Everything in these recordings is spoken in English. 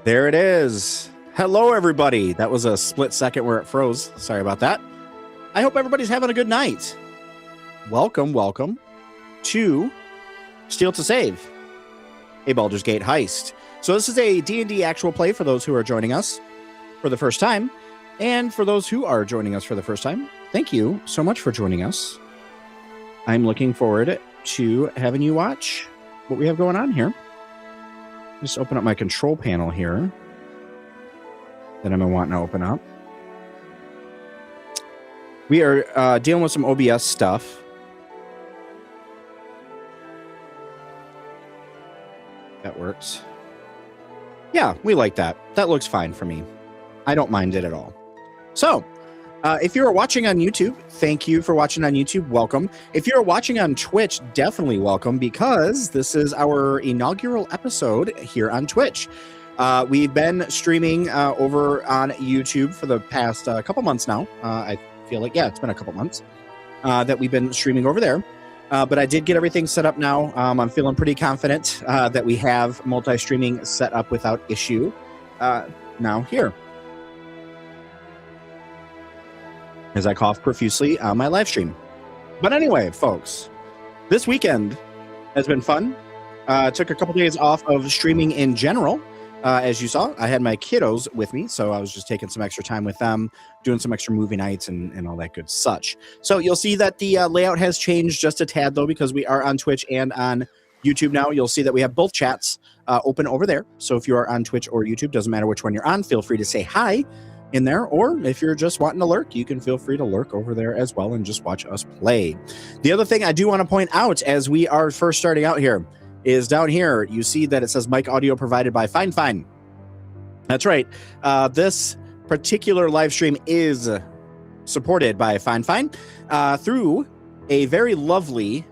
There it is. Hello, everybody. That was a split second where it froze. Sorry about that. I hope everybody's having a good night. Welcome to Steal to Save, a Baldur's Gate heist. So this is a D&D actual play for those who are joining us for the first time. And for those who are joining us for the first time, thank you so much for joining us. I'm looking forward to having you watch what we have going on here. Just open up my control panel here that I'm wanting to open up. We are dealing with some OBS stuff. That works. Yeah, we like that. That looks fine for me. I don't mind it at all. So, if you're watching on YouTube, thank you for watching on YouTube. Welcome. If you're watching on Twitch, definitely welcome, because this is our inaugural episode here on Twitch. We've been streaming over on YouTube for the past couple months now. I feel like, yeah, it's been a couple months that we've been streaming over there. But I did get everything set up now. I'm feeling pretty confident that we have multi-streaming set up without issue now here. As I cough profusely on my live stream. But anyway, folks, this weekend has been fun. Took a couple days off of streaming in general. As you saw, I had my kiddos with me, so I was just taking some extra time with them, doing some extra movie nights and all that good such. So you'll see that the layout has changed just a tad, though, because we are on Twitch and on YouTube now. You'll see that we have both chats open over there. So if you are on Twitch or YouTube, doesn't matter which one you're on, feel free to say hi in there, or if you're just wanting to lurk, you can feel free to lurk over there as well and just watch us play. The other thing I do want to point out as we are first starting out here is down here, you see that it says mic audio provided by Fifine. That's right. This particular live stream is supported by Fifine through a very lovely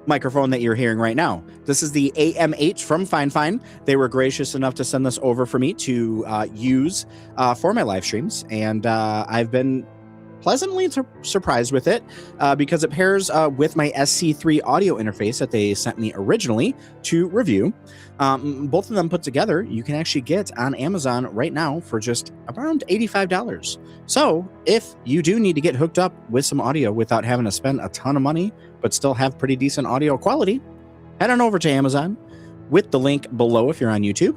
microphone that you're hearing right now. This is the AMH from Fifine. They were gracious enough to send this over for me to use for my live streams, and I've been pleasantly surprised with it because it pairs with my SC3 audio interface that they sent me originally to review. Both of them put together, you can actually get on Amazon right now for just around $85. So if you do need to get hooked up with some audio without having to spend a ton of money, but still have pretty decent audio quality, head on over to Amazon with the link below if you're on YouTube,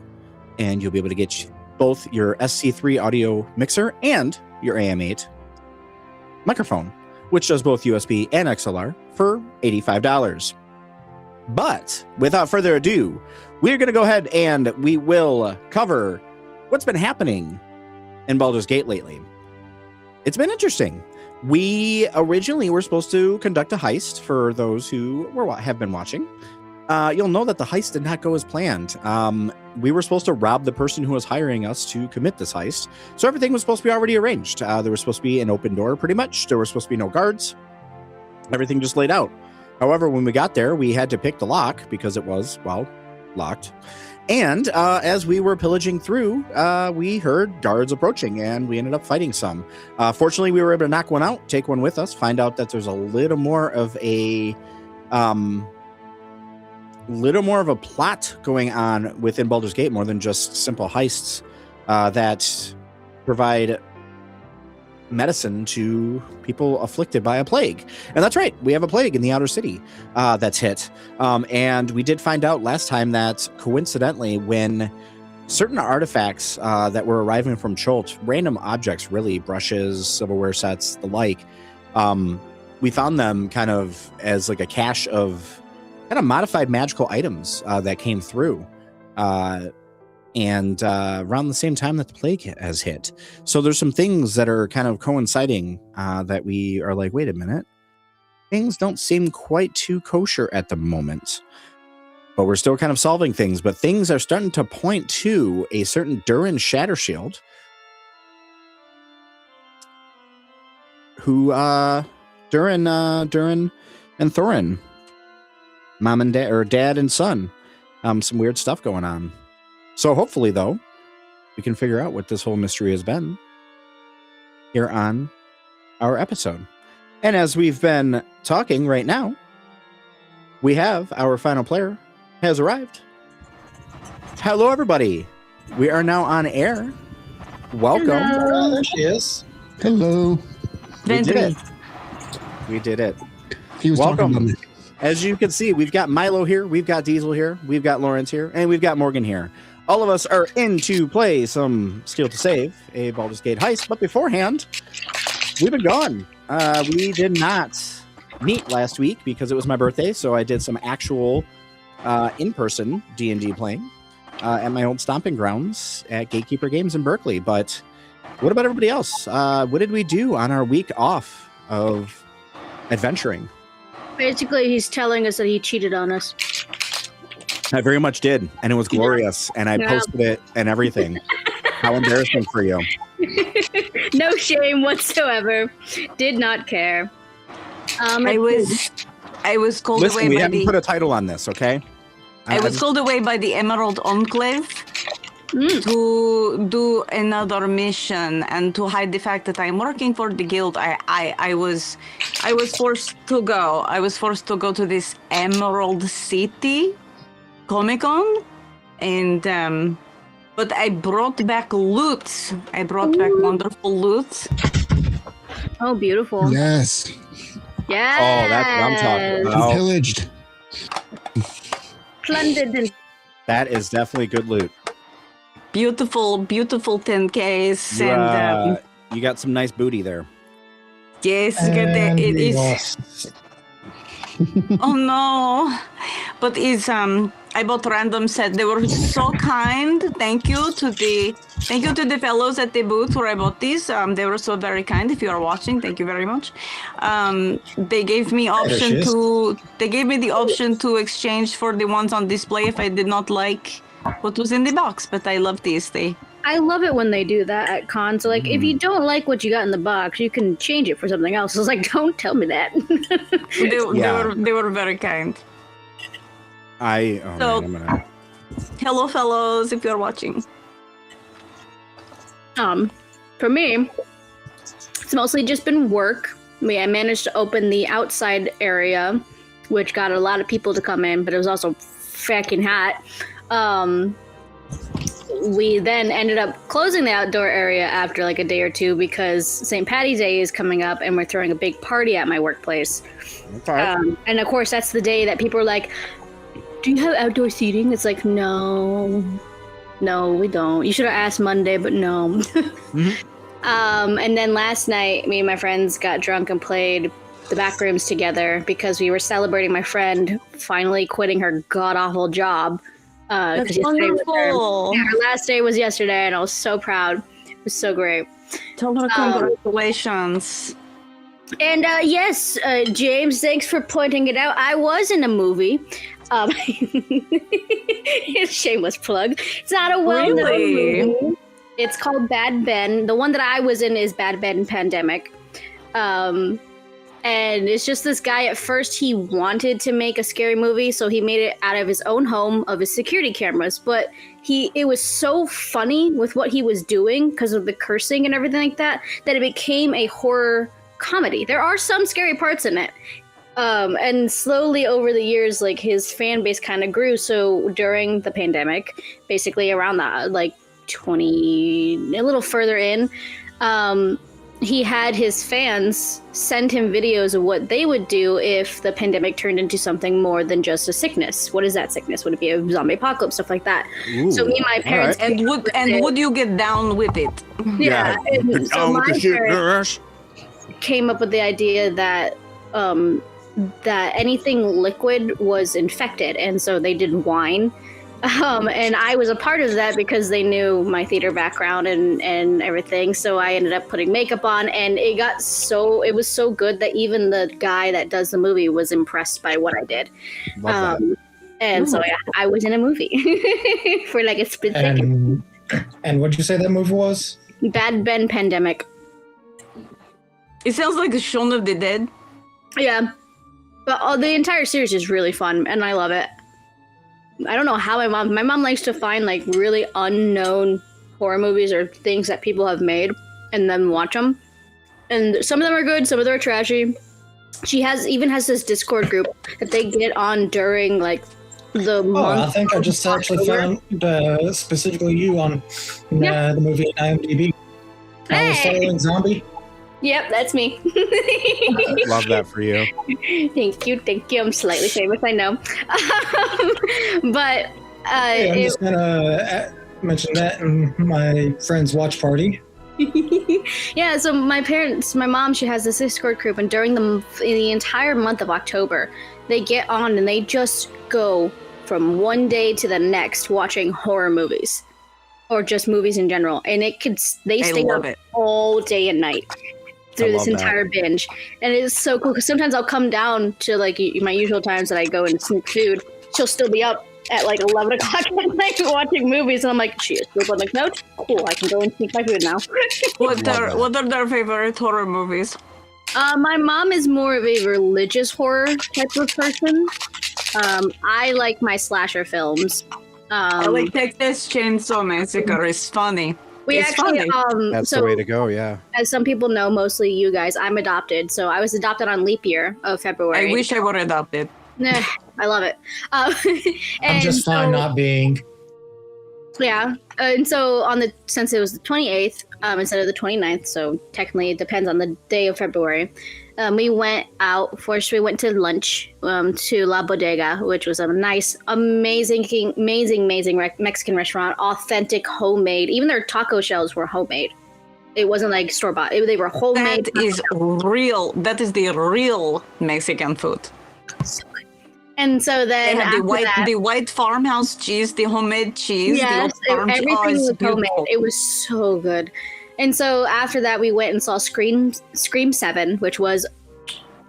and you'll be able to get both your SC3 audio mixer and your AM8 microphone, which does both USB and XLR for $85. But without further ado, we're going to go ahead and we will cover what's been happening in Baldur's Gate lately. It's been interesting. We originally were supposed to conduct a heist. For those who have been watching, you'll know that the heist did not go as planned. We were supposed to rob the person who was hiring us to commit this heist. So everything was supposed to be already arranged. There was supposed to be an open door, pretty much. There were supposed to be no guards. Everything just laid out. However, when we got there, we had to pick the lock because it was, well, locked. And as we were pillaging through, we heard guards approaching, and we ended up fighting some. Fortunately, we were able to knock one out, take one with us, find out that there's a little more of a plot going on within Baldur's Gate, more than just simple heists that provide medicine to people afflicted by a plague. And that's right, we have a plague in the outer city that's hit. And we did find out last time that coincidentally, when certain artifacts that were arriving from Chult, random objects, really, brushes, silverware sets, the like, we found them kind of as like a cache of kind of modified magical items that came through. And around the same time that the plague has hit. So there's some things that are kind of coinciding that we are like, wait a minute. Things don't seem quite too kosher at the moment. But we're still kind of solving things. But things are starting to point to a certain Duran Shattershield. Who, Duran and Thorin. Mom and dad, or dad and son. Some weird stuff going on. So hopefully, though, we can figure out what this whole mystery has been here on our episode. And as we've been talking right now, we have our final player has arrived. Hello, everybody. We are now on air. Welcome. Oh, there she is. Hello. We did it. We did it. He was talking about me. As you can see, we've got Milo here, we've got Diesel here, we've got Lawrence here, and we've got Morgan here. All of us are in to play some Steel to Save, a Baldur's Gate heist. But beforehand, we've been gone. We did not meet last week because it was my birthday, so I did some actual in-person D&D playing at my old stomping grounds at Gatekeeper Games in Berkeley. But what about everybody else? What did we do on our week off of adventuring? Basically, he's telling us that he cheated on us. I very much did, and it was glorious, and I posted it and everything. How embarrassing for you. No shame whatsoever. Did not care. I was called Listen, away we by haven't the put a title on this, okay? I was called away by the Emerald Enclave to do another mission and to hide the fact that I'm working for the guild. I was forced to go. I was forced to go to this Emerald City Comic-Con, and but I brought back loot. I brought back wonderful loot. Oh, beautiful. Yes. Yeah. Oh, that's what I'm talking about. Pillaged. Plundered and That is definitely good loot. Beautiful 10Ks, and You got some nice booty there. yes, And it we is. lost. Oh no! But it's I bought random set. They were so kind. Thank you to the fellows at the booth where I bought these. They were so very kind. If you are watching, thank you very much. They gave me the option to exchange for the ones on display if I did not like what was in the box. But I love these. I love it when they do that at cons. So, like, if you don't like what you got in the box, you can change it for something else. It's like, don't tell me that. They were very kind. Hello, fellows, if you're watching. For me, it's mostly just been work. I managed to open the outside area, which got a lot of people to come in, but it was also fucking hot. We then ended up closing the outdoor area after like a day or two because St. Patty's Day is coming up and we're throwing a big party at my workplace. Okay. And of course, that's the day that people are like, do you have outdoor seating? It's like, no, we don't. You should have asked Monday, but no. Mm-hmm. And then last night, me and my friends got drunk and played the back rooms together because we were celebrating my friend finally quitting her god-awful job. That's wonderful. Her last day was yesterday, and I was so proud. It was so great. Tell her congratulations. And yes, James, thanks for pointing it out. I was in a movie. Shameless plug. It's not a well-known movie. It's called Bad Ben. The one that I was in is Bad Ben Pandemic. And it's just this guy. At first, he wanted to make a scary movie, so he made it out of his own home of his security cameras. But it was so funny with what he was doing because of the cursing and everything like that it became a horror comedy. There are some scary parts in it. And slowly over the years, like his fan base kind of grew. So during the pandemic, basically around that, like a little further in, he had his fans send him videos of what they would do if the pandemic turned into something more than just a sickness. What is that sickness? Would it be a zombie apocalypse, stuff like that? Ooh, so me and my parents... Right. And would you get down with it? Yeah. And so my parents came up with the idea that that anything liquid was infected, and so they did wine. And I was a part of that because they knew my theater background and everything. So I ended up putting makeup on, and it was so good that even the guy that does the movie was impressed by what I did. And so yeah, I was in a movie for like a split second. And what'd you say that movie was? Bad Ben Pandemic. It sounds like a Shaun of the Dead. Yeah. But the entire series is really fun, and I love it. I don't know how my mom likes to find like really unknown horror movies or things that people have made and then watch them. And some of them are good, some of them are trashy. She even has this Discord group that they get on during like the I month. think I just actually found specifically you on the movie IMDb. Hey! Following Zombie. Yep, that's me. Love that for you. Thank you. I'm slightly famous, I know. But Hey, I'm just gonna mention that in my friend's watch party. yeah, so my mom, she has this Escort group, and during the entire month of October, they get on and they just go from one day to the next watching horror movies or just movies in general, and they stay up all day and night through this entire binge, and it is so cool because sometimes I'll come down to like my usual times that I go and sneak food. She'll still be up at like 11 o'clock at night watching movies, and I'm like, she is still on the couch? Cool, I can go and sneak my food now. What are their favorite horror movies? My mom is more of a religious horror type of person. I like my slasher films. I like Texas Chainsaw Massacre. It's funny. That's the way to go, yeah. As some people know, mostly you guys, I'm adopted. So I was adopted on leap year of February. I wish I were adopted. Nah, I love it. I'm just fine not being. Yeah. And so since it was the 28th instead of the 29th, so technically it depends on the day of February, we went out. First, we went to lunch to La Bodega, which was a nice, amazing Mexican restaurant, authentic, homemade. Even their taco shells were homemade. It wasn't like store-bought. They were homemade. That is real. That is the real Mexican food. So good. And so then they had the white farmhouse cheese, the homemade cheese. Yes, everything was homemade. It was so good. And so after that, we went and saw Scream 7, which was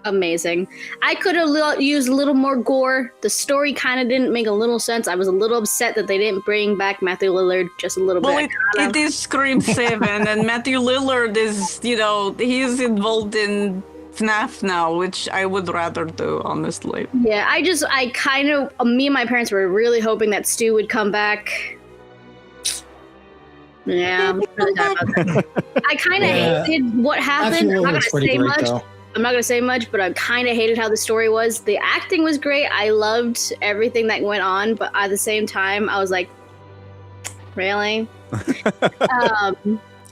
amazing. I could have used a little more gore. The story kind of didn't make a little sense. I was a little upset that they didn't bring back Matthew Lillard just a little bit. It is Scream 7, and Matthew Lillard is, he's involved in FNAF now, which I would rather do, honestly. Yeah, me and my parents were really hoping that Stu would come back. Yeah, I'm really sad about that. I kind of hated what happened. I'm not going to say much, but I kind of hated how the story was. The acting was great. I loved everything that went on, but at the same time, I was like, really?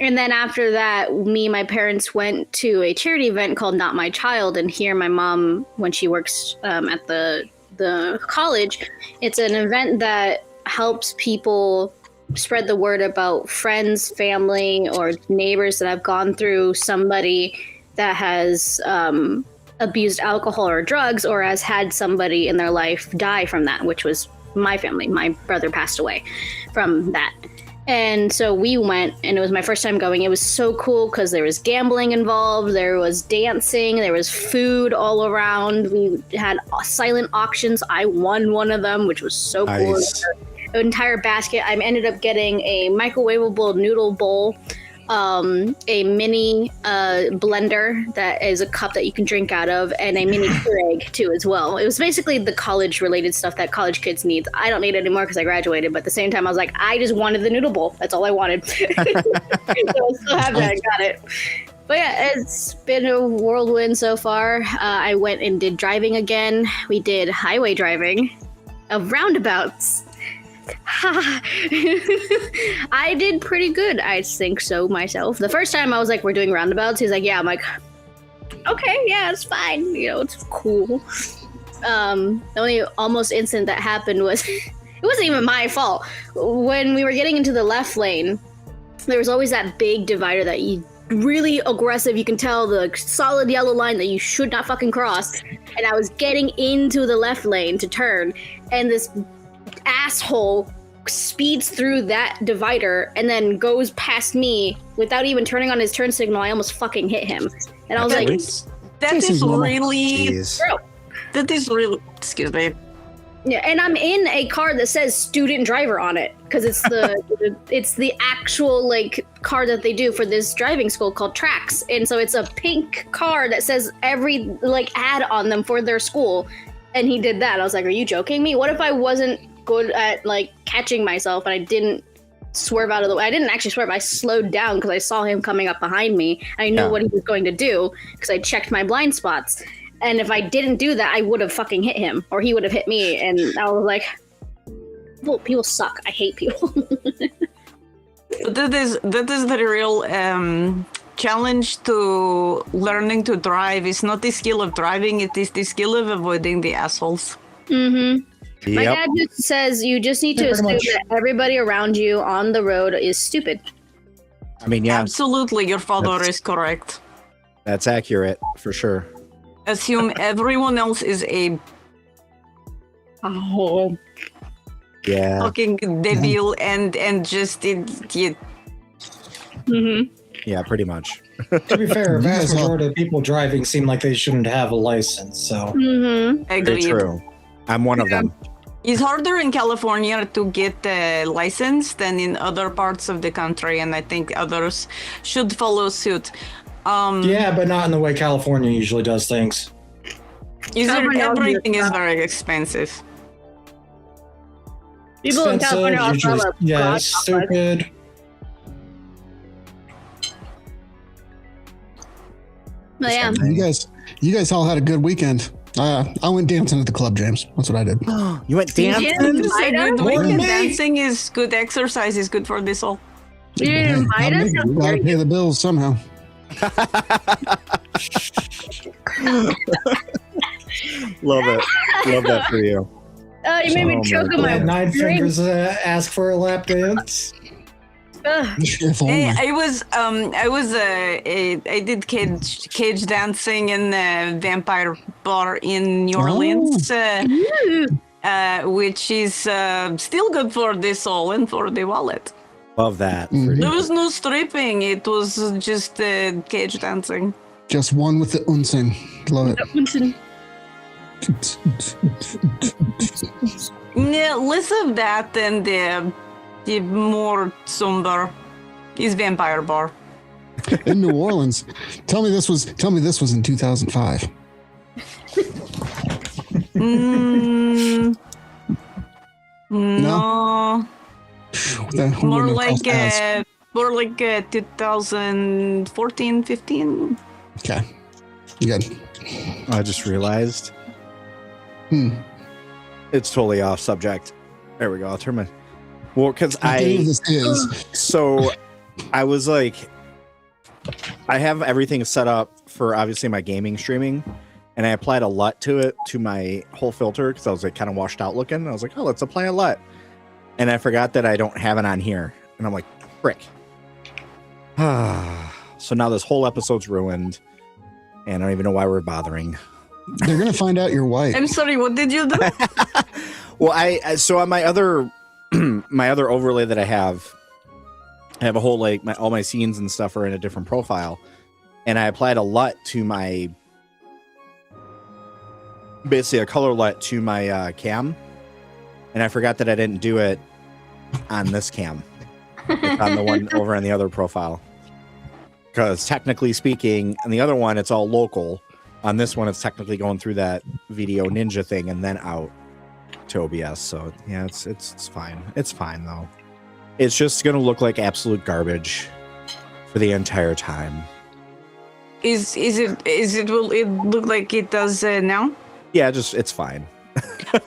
And then after that, me and my parents went to a charity event called Not My Child. And here my mom, when she works at the college, it's an event that helps people spread the word about friends, family, or neighbors that have gone through somebody that has abused alcohol or drugs or has had somebody in their life die from that, which was my family. My brother passed away from that. And so we went, and it was my first time going. It was so cool because there was gambling involved, there was dancing, there was food all around. We had silent auctions. I won one of them, which was so cool. An entire basket. I ended up getting a microwavable noodle bowl, a mini blender that is a cup that you can drink out of, and a mini Keurig too as well. It was basically the college-related stuff that college kids need. I don't need it anymore because I graduated, but at the same time, I was like, I just wanted the noodle bowl. That's all I wanted. So I still have that. I got it. But yeah, it's been a whirlwind so far. I went and did driving again. We did highway driving of roundabouts. I did pretty good, I think so myself. The first time I was like, we're doing roundabouts. He's like, yeah. I'm like, okay, yeah, it's fine. It's cool. The only almost incident that happened was, it wasn't even my fault. When we were getting into the left lane, there was always that big divider that you really aggressive. You can tell the solid yellow line that you should not fucking cross. And I was getting into the left lane to turn, and this asshole speeds through that divider and then goes past me without even turning on his turn signal. I almost fucking hit him, and I was like, that is really, excuse me. Yeah, and I'm in a car that says student driver on it because it's the actual like car that they do for this driving school called Tracks, and so it's a pink car that says every like ad on them for their school. And he did that. I was like, are you joking me? What if I wasn't good at like catching myself and I didn't swerve out of the way? I didn't actually swerve. I slowed down because I saw him coming up behind me. I knew what he was going to do because I checked my blind spots. And if I didn't do that, I would have fucking hit him, or he would have hit me. And I was like, People suck. I hate people. That is the real challenge to learning to drive. It's not the skill of driving; it is the skill of avoiding the assholes. Mm-hmm. My dad just says you just need to assume that everybody around you on the road is stupid. I mean, yeah, Absolutely, your father is correct. that's accurate for sure. Assume everyone else is a Yeah. fucking debil and just Yeah, pretty much. To be fair, a vast majority of people driving seem like they shouldn't have a license. So Very agreed. true. I'm one of them. It's harder in California to get a license than in other parts of the country, and I think others should follow suit. yeah, but not in the way California usually does things. Everything is very expensive. People in California also have a yeah, stupid. But yeah. You guys all had a good weekend. I went dancing at the club, James. That's what I did. You went dancing? It's a good More than weekend. me. Dancing is good exercise, is good for the soul. You didn't invite us? You gotta pay the bills somehow. Love it. Love that for you. Oh, you made me choke on my Nine drink. fingers ask for a lap dance. Ugh. If only. I did cage dancing in the vampire bar in New Orleans, which is still good for the soul and for the wallet. Love that. For Mhm. There you. was no stripping; it was just cage dancing. Just one with the unsing. Love it. Yeah, less of that and the more somber is vampire bar. In New Orleans. Tell me this was in 2005. No. More like 2014, 15. Okay. You good. I just realized Hmm. it's totally off subject. There we go. I'll turn my. Well, because How big this is. So I was like, I have everything set up for obviously my gaming streaming, and I applied a LUT to it to my whole filter because I was like kind of washed out looking. And I was like, oh, let's apply a LUT, and I forgot that I don't have it on here, and I'm like, frick. So now this whole episode's ruined, and I don't even know why we're bothering. They're gonna find out you're white. I'm sorry, what did you do? Well, I so on my other my other overlay that I have a whole like all my scenes and stuff are in a different profile, and I applied a LUT to my basically a color LUT to my cam, and I forgot that I didn't do it on this cam. It's on the one over on the other profile, because technically speaking, on the other one it's all local. On this one, it's technically going through that Video Ninja thing and then out to OBS. So yeah, it's fine. It's fine though. It's just gonna look like absolute garbage for the entire time. Will it look like it does now? Yeah, just it's fine.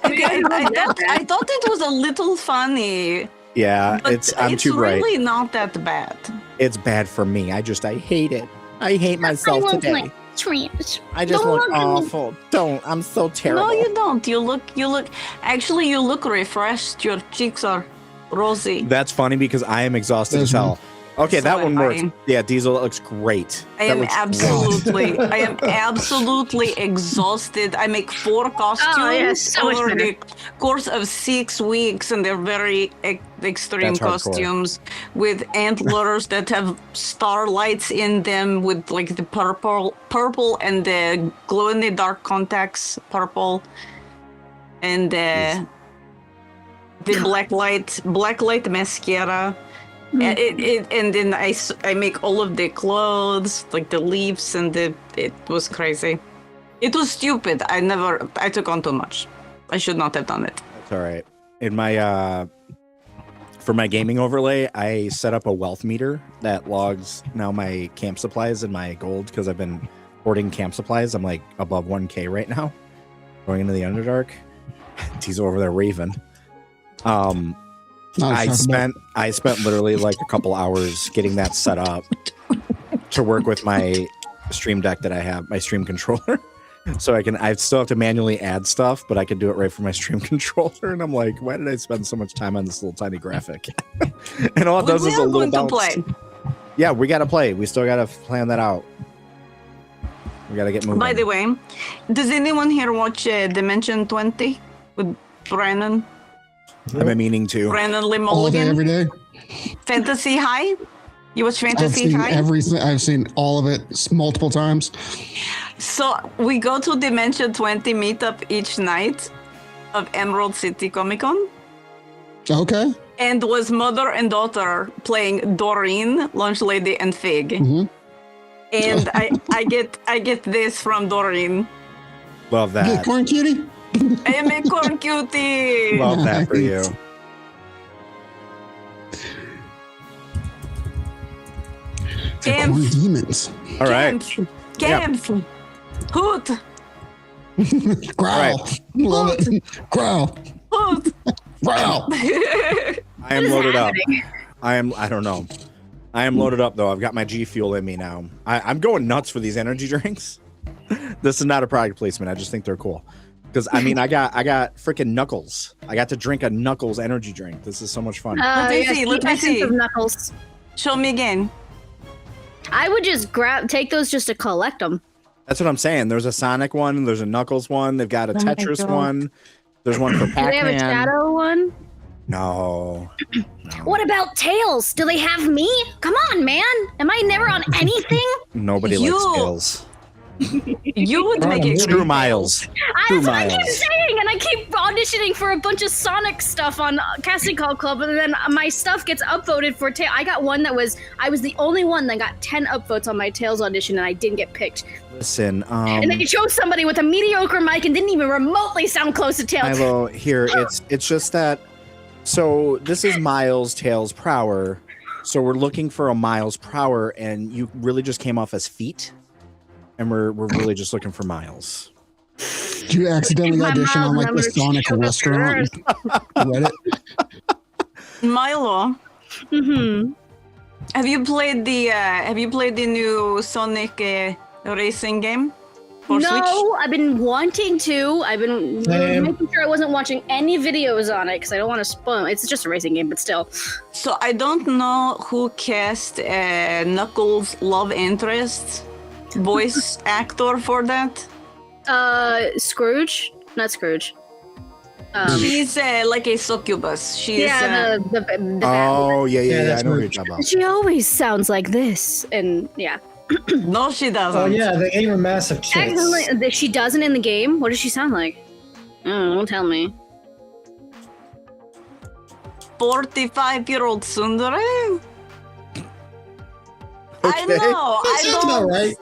Okay, I thought it was a little funny. Yeah, But I'm too bright. really not that bad. It's bad for me. I hate it. I hate myself today. Trash. I just Don't look look at me. awful. Don't. I'm so terrible. No, you don't. You look actually you look refreshed. Your cheeks are rosy. That's funny because I am exhausted as hell. Okay, So that one am works. I. Yeah, Diesel, that looks great. I That am looks absolutely exhausted. I make 4 costumes yeah, so much over better. the course of 6 weeks, and they're very extreme That's hardcore. costumes with antlers that have starlights in them, with like the purple and the glow in the dark contacts, purple, and the black light mascara. And then I make all of the clothes, like the leaves, and it was crazy. It was stupid. I took on too much. I should not have done it. That's all right. In my for my gaming overlay, I set up a wealth meter that logs now my camp supplies and my gold, because I've been hoarding camp supplies. I'm like above 1K right now, going into the Underdark. He's over there raving. I spent literally like a couple hours getting that set up to work with my stream deck that I have, my stream controller. So I still have to manually add stuff, but I can do it right from my stream controller. And I'm like, why did I spend so much time on this little tiny graphic? And all it does is a little bounce. Play. Yeah, we got to play. We still got to plan that out. We got to get moving. By the way, does anyone here watch Dimension 20 with Brandon? I've been meaning to. Brandon Lee All day, Mulligan? every day. Fantasy High? You watch Fantasy High? Everything. I've seen all of it multiple times. So we go to Dimension 20 meetup each night of Emerald City Comic Con. Okay. And was mother and daughter playing Doreen, Lunch Lady, and Fig. Mm-hmm. And I get this from Doreen. Love that. Hey, corn cutie. I am a corn cutie. Love that for you. They're corn demons. All right. Campf. Hoot. Growl. Right. Love it. Growl. Hoot. Growl. I am loaded up. I don't know. I am loaded up though. I've got my G Fuel in me now. I'm going nuts for these energy drinks. This is not a product placement. I just think they're cool. Because I mean, I got freaking Knuckles. I got to drink a Knuckles energy drink. This is so much fun. Let me see. Let me see. Of Knuckles. Show me again. I would just take those just to collect them. That's what I'm saying. There's a Sonic one. There's a Knuckles one. They've got a Oh my Tetris God. one. There's one for Do Pac-Man. they have a Shadow one? No. What about Tails? Do they have me? Come on, man. Am I never on anything? Nobody You- likes Tails. You would make it Screw Miles. That's what I keep Miles. saying, and I keep auditioning for a bunch of Sonic stuff on Casting Call Club, and then my stuff gets upvoted for Tails. I got one I was the only one that got 10 upvotes on my Tails audition, and I didn't get picked. Listen, And they chose somebody with a mediocre mic and didn't even remotely sound close to Tails. Milo, here, it's just that. So this is Miles, Tails, Prower. So we're looking for a Miles Prower, and you really just came off as feet, and we're really just looking for Miles. Did you accidentally My audition on Miles like the number Sonic sugar restaurant? Reddit? Milo. Mm-hmm. Have you played the new Sonic racing game for No, Switch? I've been wanting to. I've been making sure I wasn't watching any videos on it because I don't want to spoil. It's just a racing game, but still. So I don't know who cast Knuckles' love interest voice actor for that. Scrooge, not Scrooge. She's like a succubus. She's the Oh yeah, that's I know what Merch. you're talking about. She always sounds like this, and yeah. no, she doesn't. Oh yeah, they gave her massive tits. Actually, she doesn't in the game. What does she sound like? Don't tell me. 45-year-old Sundere. I Okay. know. I That's about don't. right.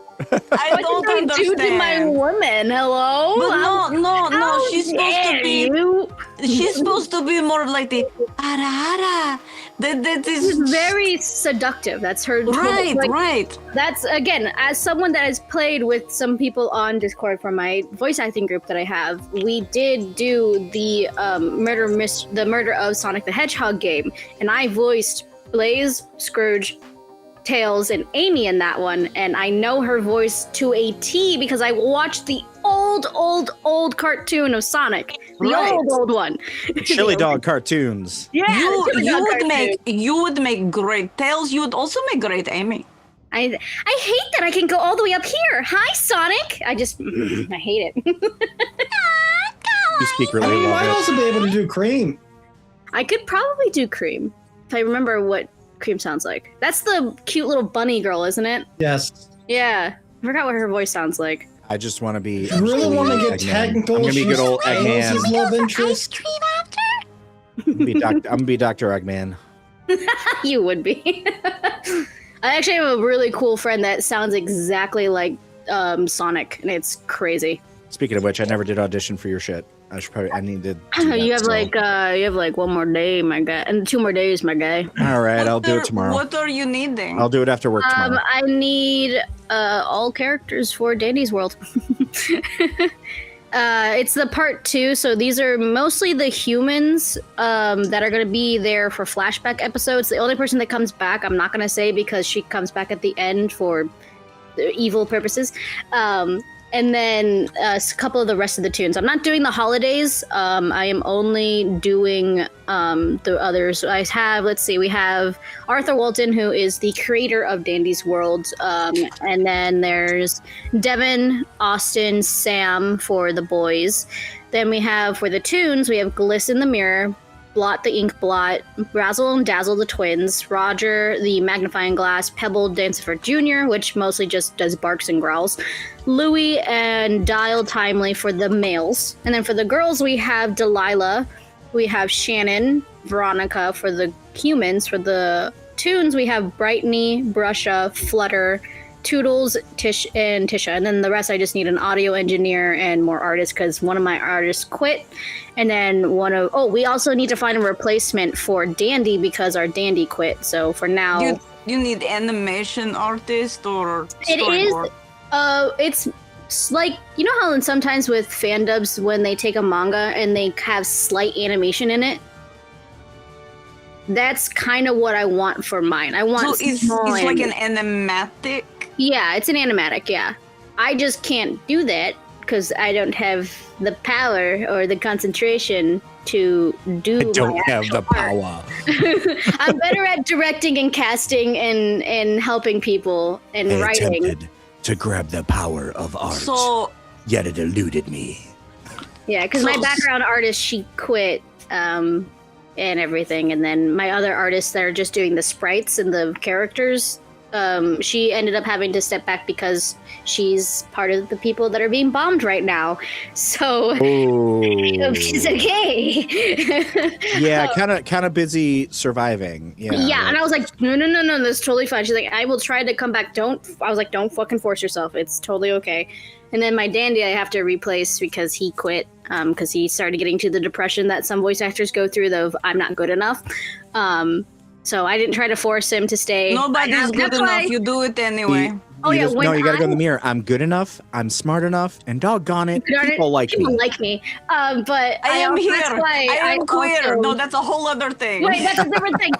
I don't What did I do to my understand. woman? Hello? But no. How She's supposed to dare be. you? She's supposed to be more of like the ara ara. That She's is very seductive. That's her. right, like, right. That's again, as someone that has played with some people on Discord for my voice acting group that I have, we did do the murder of Sonic the Hedgehog game, and I voiced Blaze, Scrooge, Tails, and Amy in that one, and I know her voice to a T because I watched the old cartoon of Sonic, the Right. old one. Chili dog cartoons. Yeah, the Chili Dog cartoon. You would make great Tails. You would also make great Amy. I hate that I can go all the way up here. Hi, Sonic. I hate it. You secretly You might love it. also be able to do Cream. I could probably do Cream if I remember what Cream sounds like. That's the cute little bunny girl, isn't it? Yes. Yeah, I forgot what her voice sounds like. I just want to be. You really want to get Eggman. technical? I'm gonna be good old Eggman. His love interest. I'm gonna be Dr. Eggman. You would be. I actually have a really cool friend that sounds exactly like Sonic, and it's crazy. Speaking of which, I never did audition for your shit. I need to. You have like one more day, my guy, and 2 more days, my guy. All right, I'll do it tomorrow. What are you needing? I'll do it after work tomorrow. I need all characters for Dandy's World. It's the part 2, so these are mostly the humans that are going to be there for flashback episodes. The only person that comes back, I'm not going to say because she comes back at the end for evil purposes. And then a couple of the rest of the tunes. I'm not doing the holidays. I am only doing the others. We have Arthur Walton, who is the creator of Dandy's World. And then there's Devin, Austin, Sam for the boys. Then we have, for the tunes, we have Gliss in the Mirror, Blot the Ink Blot, Razzle and Dazzle the twins, Roger the Magnifying Glass, Pebble Dancefer Jr., which mostly just does barks and growls, Louie and Dial Timely for the males. And then for the girls, we have Delilah, we have Shannon, Veronica for the humans. For the tunes, we have Brightney, Brusha, Flutter, Toodles, Tish, and Tisha. And then the rest, I just need an audio engineer and more artists because one of my artists quit. And then we also need to find a replacement for Dandy because our Dandy quit. So for now, you need animation artist or storyboard? It's like, you know how sometimes with fandubs when they take a manga and they have slight animation in it? That's kind of what I want for mine. I want it's like an animatic. Yeah, it's an animatic, yeah. I just can't do that because I don't have the power or the concentration to do. I don't have the power. I'm better at directing and casting and helping people and writing. Attempted to grab the power of art, yet it eluded me. Yeah, because my background artist, she quit and everything. And then my other artists that are just doing the sprites and the characters, she ended up having to step back because she's part of the people that are being bombed right now. So she's okay. Yeah, kind of busy surviving. Yeah, and I was like, no, that's totally fine. She's like, I will try to come back. Don't fucking force yourself. It's totally okay. And then my Dandy I have to replace because he quit because he started getting to the depression that some voice actors go through, though I'm not good enough. So I didn't try to force him to stay. Nobody's good enough. You do it anyway. You gotta go in the mirror. I'm good enough. I'm smart enough. And doggone it, people like me. But I am here. I am queer. No, that's a whole other thing. Wait, that's a different thing.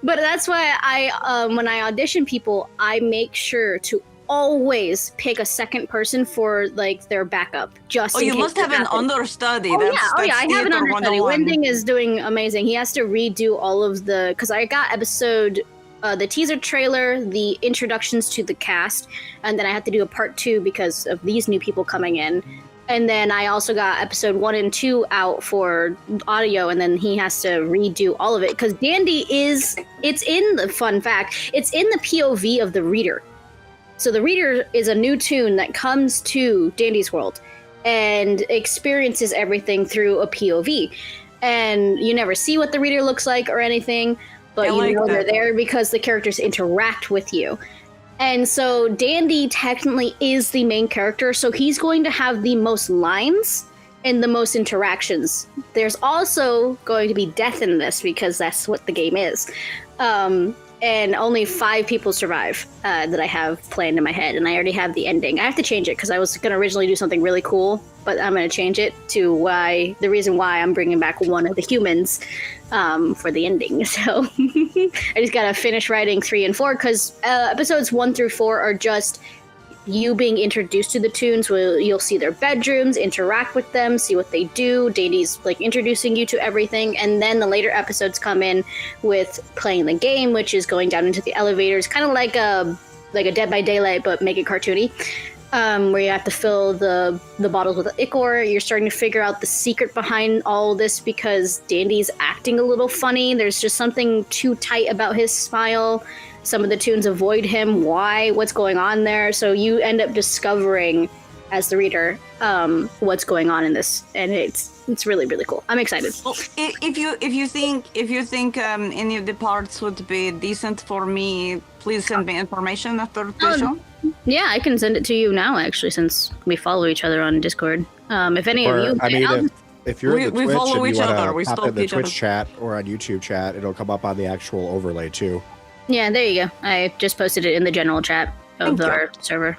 But that's why I, when I audition people, I make sure to always pick a second person for like their backup. Just you must have an understudy. I have an understudy. Wending is doing amazing. He has to redo all of because I got the teaser trailer, the introductions to the cast, and then I had to do a part 2 because of these new people coming in. And then I also got episode 1 and 2 out for audio, and then he has to redo all of it because Dandy it's in the fun fact, it's in the POV of the reader. So the reader is a new tune that comes to Dandy's World and experiences everything through a POV. And you never see what the reader looks like or anything, but they're there because the characters interact with you. And so Dandy technically is the main character, so he's going to have the most lines and the most interactions. There's also going to be death in this because that's what the game is. And only 5 people survive that I have planned in my head, and I already have the ending. I have to change it because I was going to originally do something really cool, but I'm going to change it to the reason why I'm bringing back one of the humans for the ending. So I just got to finish writing 3 and 4 because episodes 1 through 4 are just you being introduced to the tunes. You'll see their bedrooms, interact with them, see what they do. Dandy's like introducing you to everything, and then the later episodes come in with playing the game, which is going down into the elevators, kind of like a Dead by Daylight, but make it cartoony. Where you have to fill the bottles with ichor. You're starting to figure out the secret behind all this because Dandy's acting a little funny. There's just something too tight about his smile. Some of the tunes avoid him. Why? What's going on there? So you end up discovering, as the reader, what's going on in this, and it's really, really cool. I'm excited. Well, if you think any of the parts would be decent for me, please send me information after the show. Yeah, I can send it to you now, actually, since we follow each other on Discord. If any of you, if you're in the Twitch follow and each you other. want to pop in the Twitch chat or on YouTube chat, it'll come up on the actual overlay too. Yeah, there you go. I just posted it in the general chat of our server.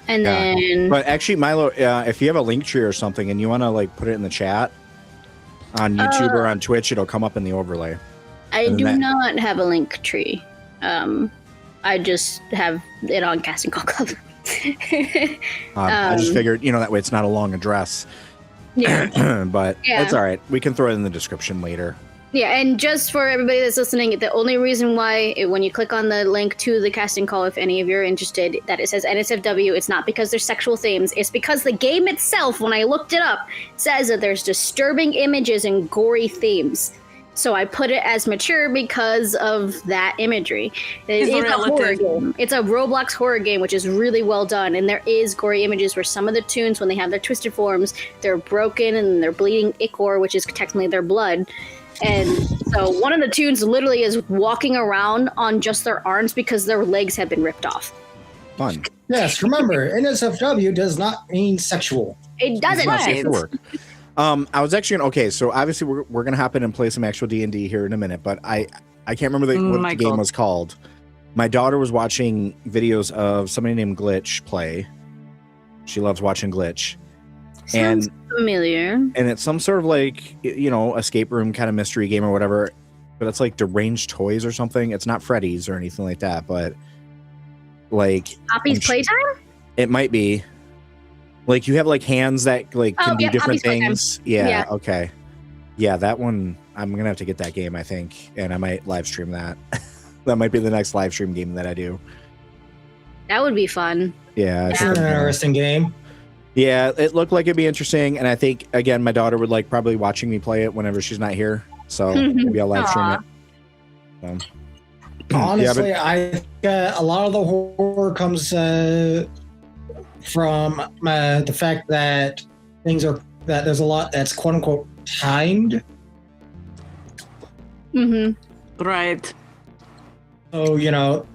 And then But actually, Milo, if you have a link tree or something and you want to like put it in the chat on YouTube or on Twitch, it'll come up in the overlay. I do not have a link tree. I just have it on Casting Call Club. I just figured, that way it's not a long address. Yeah. But that's all right. We can throw it in the description later. Yeah, and just for everybody that's listening, the only reason why when you click on the link to the casting call, if any of you are interested, that it says NSFW, it's not because there's sexual themes. It's because the game itself, when I looked it up, says that there's disturbing images and gory themes. So I put it as mature because of that imagery. It's a horror game. It's a Roblox horror game, which is really well done. And there is gory images where some of the toons, when they have their twisted forms, they're broken and they're bleeding ichor, which is technically their blood. And so one of the toons literally is walking around on just their arms because their legs have been ripped off. Fun. Yes, remember, NSFW does not mean sexual. It doesn't. Right. Work. I was actually so obviously we're gonna hop in and play some actual D&D here in a minute, but I can't remember what the game was called. My daughter was watching videos of somebody named Glitch play. She loves watching Glitch. Sounds familiar. And it's some sort of like escape room kind of mystery game or whatever, but it's like Deranged Toys or something. It's not Freddy's or anything like that, but like Poppy's Playtime? It might be. Like you have like hands that like can do different Poppy's things. Yeah, okay. Yeah, that one I'm gonna have to get that game, I think, and I might live stream that. That might be the next live stream game that I do. That would be fun. Yeah, It's an interesting game. Yeah, it looked like it'd be interesting, and I think again my daughter would like probably watching me play it whenever she's not here. So maybe I'll live stream it. Honestly, I think a lot of the horror comes from the fact that that there's a lot that's quote unquote timed. Right. So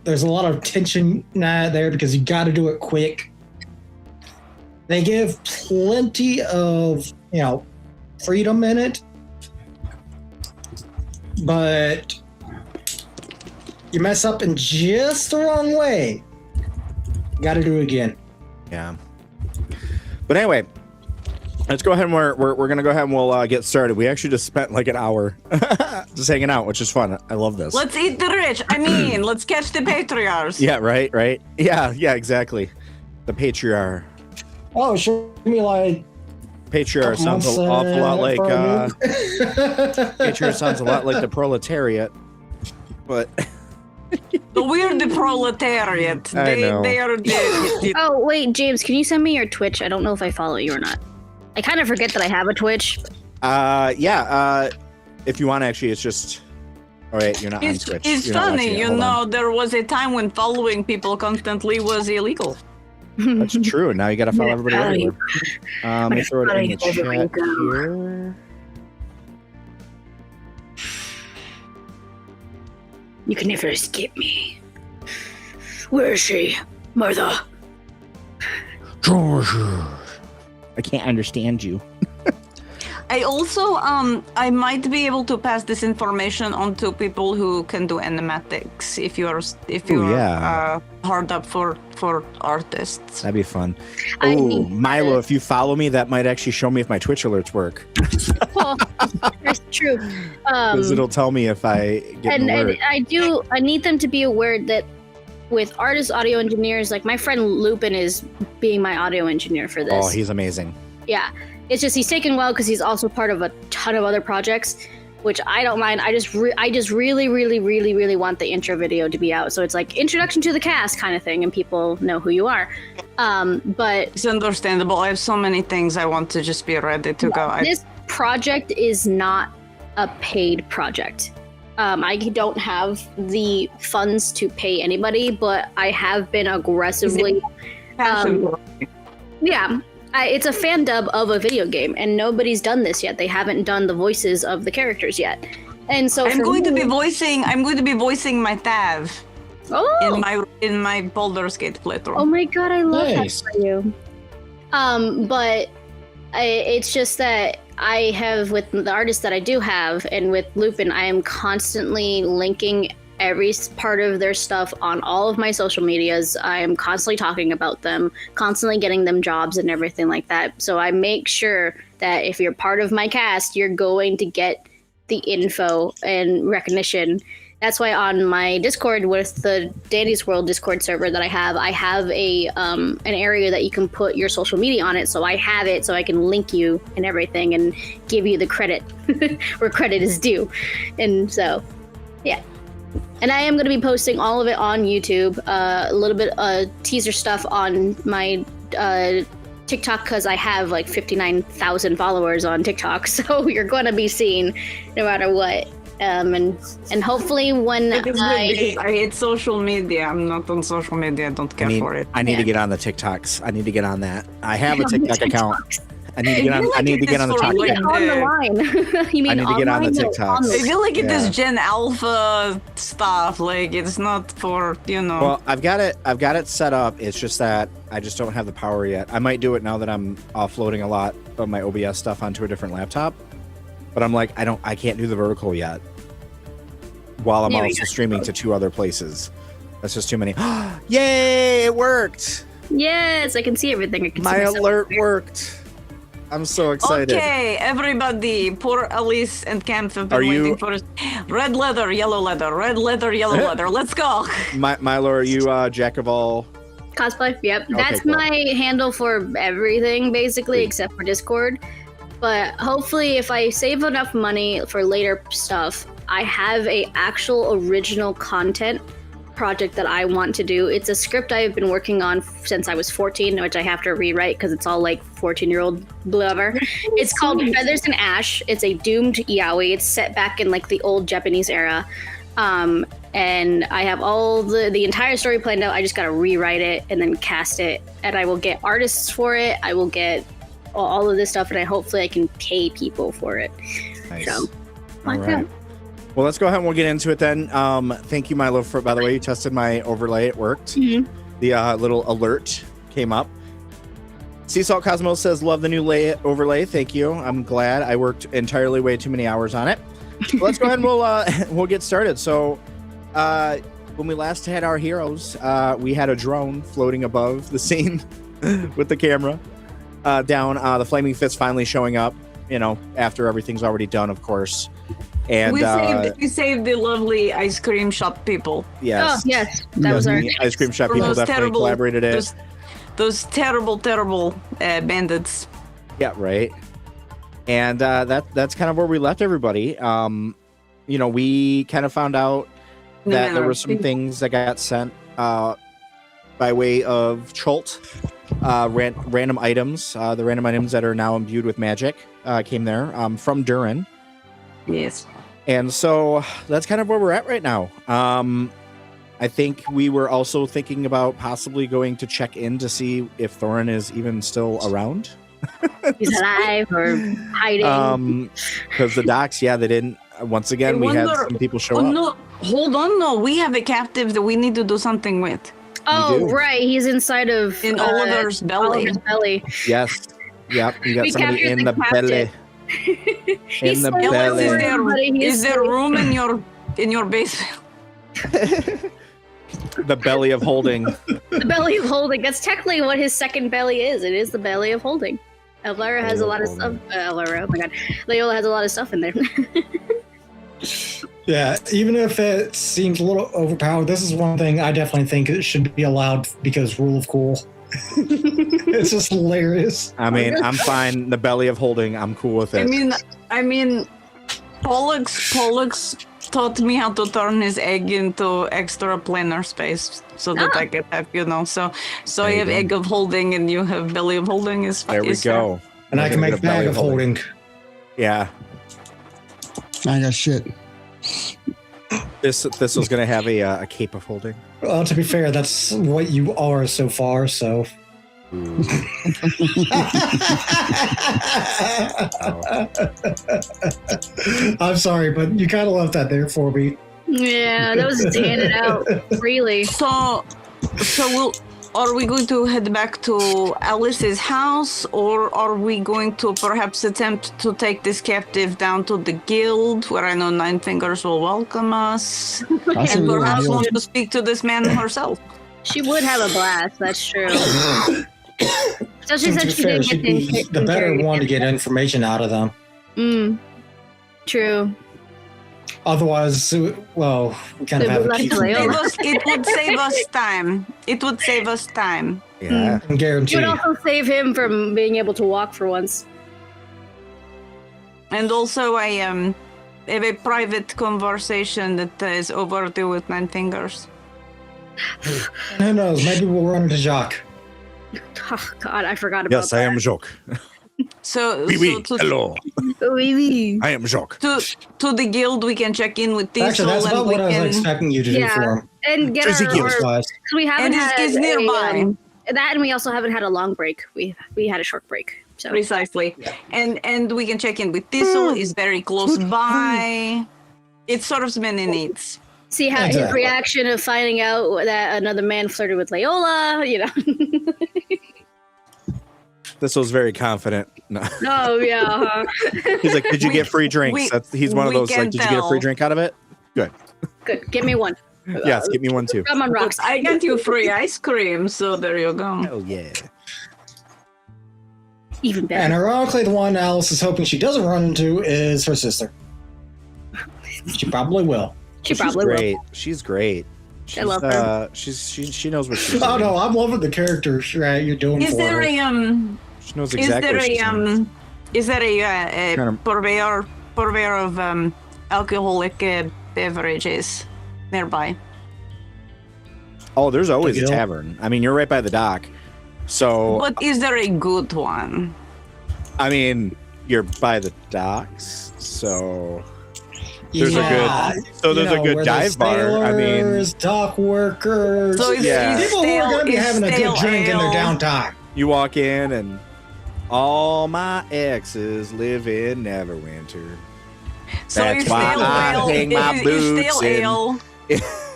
there's a lot of tension there because you got to do it quick. They give plenty of freedom in it, but you mess up in just the wrong way, you got to do it again. Yeah. But anyway, let's go ahead and we're gonna go ahead and we'll get started. We actually just spent like an hour just hanging out, which is fun. I love this. Let's eat the rich. Let's catch the patriarchs. Yeah, right. Yeah, exactly. The patriarch. Oh, sure. Me like Patriarch sounds an awful lot like patriarch sounds a lot like the proletariat, but We're the proletariat. They are the Oh, wait, James, can you send me your Twitch? I don't know if I follow you or not. I kind of forget that I have a Twitch. if you want, actually, it's just. All right, you're not on Twitch. It's You're not funny, watching it. there was a time when following people constantly was illegal. That's true. Now you got to follow everybody everywhere. Let me throw it in the chat here. You can never escape me. Where is she? Martha. I can't understand you. I also, I might be able to pass this information on to people who can do animatics if you're hard up for artists. That'd be fun. Oh, Milo, if you follow me, that might actually show me if my Twitch alerts work. Well, that's true. Because it'll tell me if I get an alert. And I need them to be aware that with artist audio engineers, like my friend Lupin is being my audio engineer for this. Oh, he's amazing. Yeah. It's just he's taken well because he's also part of a ton of other projects, which I don't mind. I just really, really, really, really want the intro video to be out. So it's like introduction to the cast kind of thing, and people know who you are. But it's understandable. I have so many things I want to just be ready to go. This project is not a paid project. I don't have the funds to pay anybody, but I have been aggressively. Yeah. It's a fan dub of a video game, and nobody's done this yet. They haven't done the voices of the characters yet, and so I'm going to be voicing my Tav. Oh. in my Baldur's Gate playthrough. Oh my god, I love that for you. But it's just that I have with the artists that I do have, and with Lupin, I am constantly linking every part of their stuff on all of my social medias. I am constantly talking about them, constantly getting them jobs and everything like that. So I make sure that if you're part of my cast, you're going to get the info and recognition. That's why on my Discord with the Dandy's World Discord server that I have a an area that you can put your social media on it. So I have it so I can link you and everything and give you the credit where credit is due. And so, yeah. And I am going to be posting all of it on YouTube, a little bit teaser stuff on my TikTok because I have like 59,000 followers on TikTok. So you're going to be seen no matter what. And hopefully when I hate social media. I'm not on social media. I don't care for it. I need to get on the TikToks. I need to get on that. I have a TikTok account. I need to get on. I need to get on the TikTok. On the line. You mean I need to get on the TikToks. I feel like it is Gen Alpha stuff. Like it's not for Well, I've got it set up. It's just that I just don't have the power yet. I might do it now that I'm offloading a lot of my OBS stuff onto a different laptop. But I'm like, I can't do the vertical yet. While I'm also streaming to 2 other places. That's just too many. Yay! It worked. Yes, I can see everything. My alert worked. I'm so excited. Okay, everybody, poor Alice and Campf have been waiting for us. Red leather, yellow leather, red leather, yellow leather. Let's go. Milo, are you jack of all? Cosplay? Yep. Okay, That's cool. my handle for everything, basically, except for Discord. But hopefully, if I save enough money for later stuff, I have a actual original content project that I want to do. It's a script I've been working on since I was 14, which I have to rewrite because it's all like 14-year-old blubber. It's called Feathers and Ash. It's a doomed yaoi. It's set back in like the old Japanese era. And I have all the entire story planned out. I just got to rewrite it and then cast it. And I will get artists for it. I will get all of this stuff, and hopefully I can pay people for it. Nice. So, All right. Well, let's go ahead and we'll get into it then. Thank you, Milo, for, by the way, you tested my overlay. It worked. Mm-hmm. The little alert came up. Sea Salt Cosmos says, love the new overlay. Thank you. I'm glad. I worked entirely way too many hours on it. Let's go ahead and we'll get started. So when we last had our heroes, we had a drone floating above the scene with the camera down. The Flaming Fist finally showing up, after everything's already done, of course. And we saved the lovely ice cream shop people. Yes. Oh, yes. That was our ice cream shop people definitely collaborated it. Those terrible bandits. Yeah, right. And that's kind of where we left everybody. We kind of found out that there were some things that got sent by way of Chult. Random items. The random items that are now imbued with magic came there from Duran. Yes. And so that's kind of where we're at right now. I think we were also thinking about possibly going to check in to see if Thorin is even still around. He's alive or hiding. Because the docks, they didn't. Once again, we had some people show up. No, hold on. No, we have a captive that we need to do something with. Oh, right. He's inside of Oliver's belly. Yes. Yep. You got We somebody captured in the the belly. He's the so belly. Is there room in your basement? The belly of holding. The belly of holding. That's technically what his second belly is. It is the belly of holding. Elvira has a lot of stuff. Elvira, oh my god. Leyola has a lot of stuff in there. Yeah, even if it seems a little overpowered, this is one thing I definitely think it should be allowed because rule of cool. It's just hilarious. I mean, I'm fine. The belly of holding, I'm cool with it. I mean, Pollux taught me how to turn his egg into extra planar space so that I can have, so I have egg of holding and you have belly of holding is there we go. And I can make bag of holding. Yeah. I got shit. This was gonna have a cape of holding. Well, to be fair, that's what you are so far, so. I'm sorry, but you kind of left that there for me. Yeah, that was just handed out freely. So are we going to head back to Alice's house, or are we going to perhaps attempt to take this captive down to the guild, where I know Nine Fingers will welcome us, I say and we go to the perhaps guild. want to speak to this man herself? She would have a blast. That's true. Especially To since be she fair, didn't she'd get be the better one to get information out of them. True. Otherwise, well, we kind of They have would a keep like from Leyola. there. It would save us time. It would save us time. Yeah. I guarantee. It would also save him from being able to walk for once. And also, I have a private conversation that is overdue with Nine Fingers. And who knows? Maybe we'll run into Jacques. Oh, God, I forgot about Yes, I am Jacques. So, Hello. Oui. I am Jacques. to the guild, we can check in with Diesel, Actually, that's and about we what I was can. expecting you to do Yeah. for him. And get Jersey our, Guild. or, Wise. we haven't And had it's nearby. that, and we also haven't had a long break. We had a short break. So Precisely. And we can check in with Diesel. Is very close by. It serves many needs. see how his Exactly. reaction of finding out that another man flirted with Leyola. You know. This was very confident. No. Oh yeah. He's like, did you get free drinks? He's one of we those, can like, did you get a free tell. drink out of it? Good. Good. Give me one. Yes, give me one too. Come on, Look, rocks. I got you free ice cream, so there you go. Oh, yeah. Even better. And ironically, the one Alice is hoping she doesn't run into is her sister. She probably will. She She's probably will. great. She's great. She's, I love her. She knows what she's Oh doing. no, I'm loving the character you're doing Is for there her. a She knows Is exactly there what she's doing. is there a Kind of- purveyor of alcoholic beverages nearby? Oh, there's always a Guild. tavern. I mean, you're right by the dock. So, But is there a good one? I mean, you're by the docks. So, there's a good dive bar. I mean, Sailors, dock workers. So it's, Yeah. it's people who are stale, going to be it's having a stale good drink in their ale. downtime. you walk in and all my exes live in Neverwinter. So That's it's why stale I ale. hang my It's boots stale in- ale.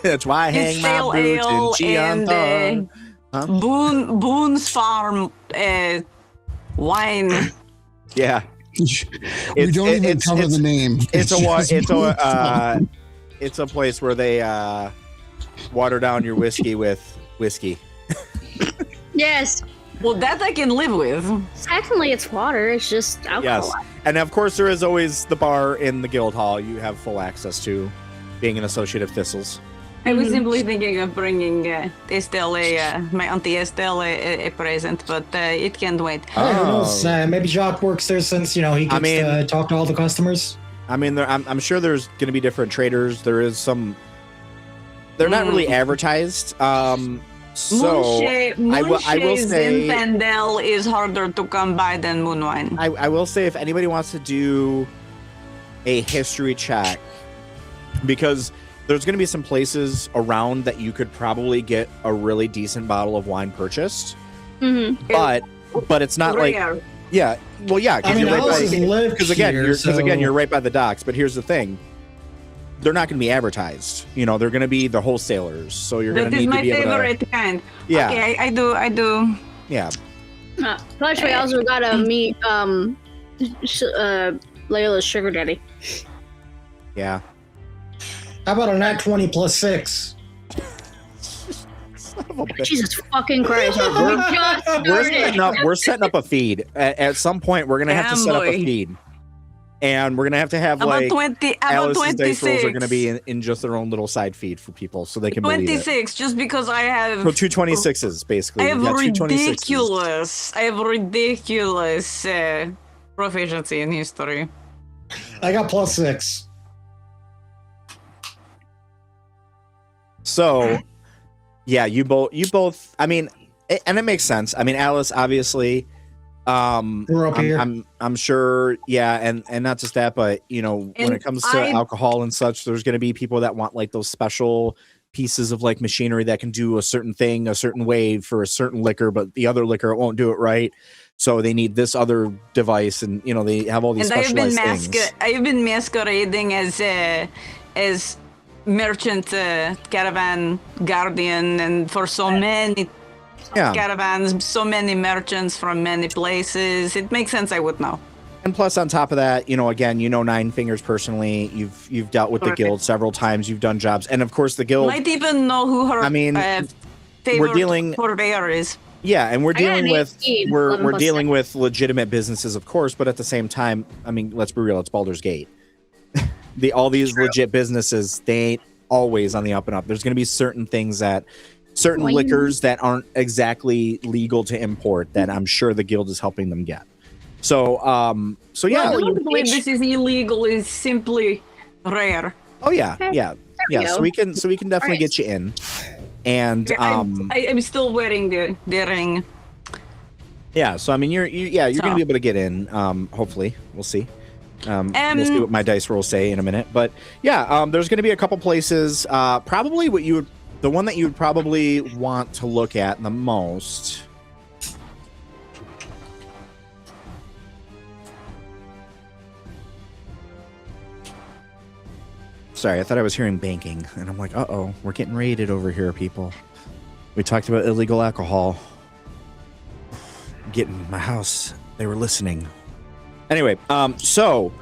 That's why I It's hang my stale boots ale in and Chianti. Boone's Farm wine. Yeah. We It's- don't even it's- cover it's- the name. It's a place where they water down your whiskey with whiskey. Yes. Well, that I can live with. Technically, it's water. It's just alcohol. Yes. And of course, there is always the bar in the Guildhall you have full access to, being an associate of Thistles. I was simply thinking of bringing Estelle, my auntie Estelle, a present, but it can't wait. Hey, who knows? Maybe Jacques works there since, he gets to talk to all the customers. I mean, I'm sure there's going to be different traders. There is some. They're not really advertised. So I will say Zinfandel is harder to come by than Moonwine. I will say if anybody wants to do a history check, because there's going to be some places around that you could probably get a really decent bottle of wine purchased, but it's not like yeah, well yeah, I mean, because again you're right by the docks. But here's the thing. They're not going to be advertised. They're going to be the wholesalers. So you're going to need to be able to... That is my favorite kind. Yeah. Okay, I do. Yeah. Plus, we also gotta meet Leyola's sugar daddy. Yeah. How about a nat 20 plus 6? Son of a bitch. Jesus fucking Christ! We just started. We're setting up a feed. At some point, we're going to have to set up a Boy. feed. And we're going to have About like... 20, about Alice's dice rolls 26. are going to be in just their own little side feed for people so they can believe it. 26, just because I have... So 226s, basically. I have You got 226s. ridiculous proficiency in history. I got plus 6. So, yeah, you both. I mean, and it makes sense. I mean, Alice obviously. We're up here. I'm sure. Yeah, and not just that, but when And it comes to alcohol and such, there's going to be people that want like those special pieces of like machinery that can do a certain thing a certain way for a certain liquor, but the other liquor won't do it right. So they need this other device, and they have all these And specialized things. I have been masquerading as merchant caravan guardian, and for so many Yeah. caravans, so many merchants from many places. It makes sense I would know. And plus, on top of that, again, Nine Fingers personally. You've dealt with the Right. guild several times. You've done jobs, and of course, the guild. Might even know who her favorite dealing- purveyor is. Yeah, and we're I got dealing an with 18, we're 11 we're plus dealing with legitimate businesses, of course, but at the same time, let's be real, it's Baldur's Gate. All these legit businesses, they ain't always on the up and up. There's going to be certain things certain Well, liquors that aren't exactly legal to import that I'm sure the guild is helping them get. So yeah. I don't believe this is illegal. It's simply rare. Oh yeah, Okay. yeah. we So go. we can definitely Alright. get you in. And I'm still wearing the ring. yeah, so you're gonna be able to get in. Hopefully, we'll see. We'll see what my dice rolls say in a minute. But yeah, there's gonna be a couple places. Probably the one that you would probably want to look at the most. Sorry, I thought I was hearing banking, and I'm like, uh-oh, we're getting raided over here, people. We talked about illegal alcohol. Getting in my house. They were listening. Anyway, so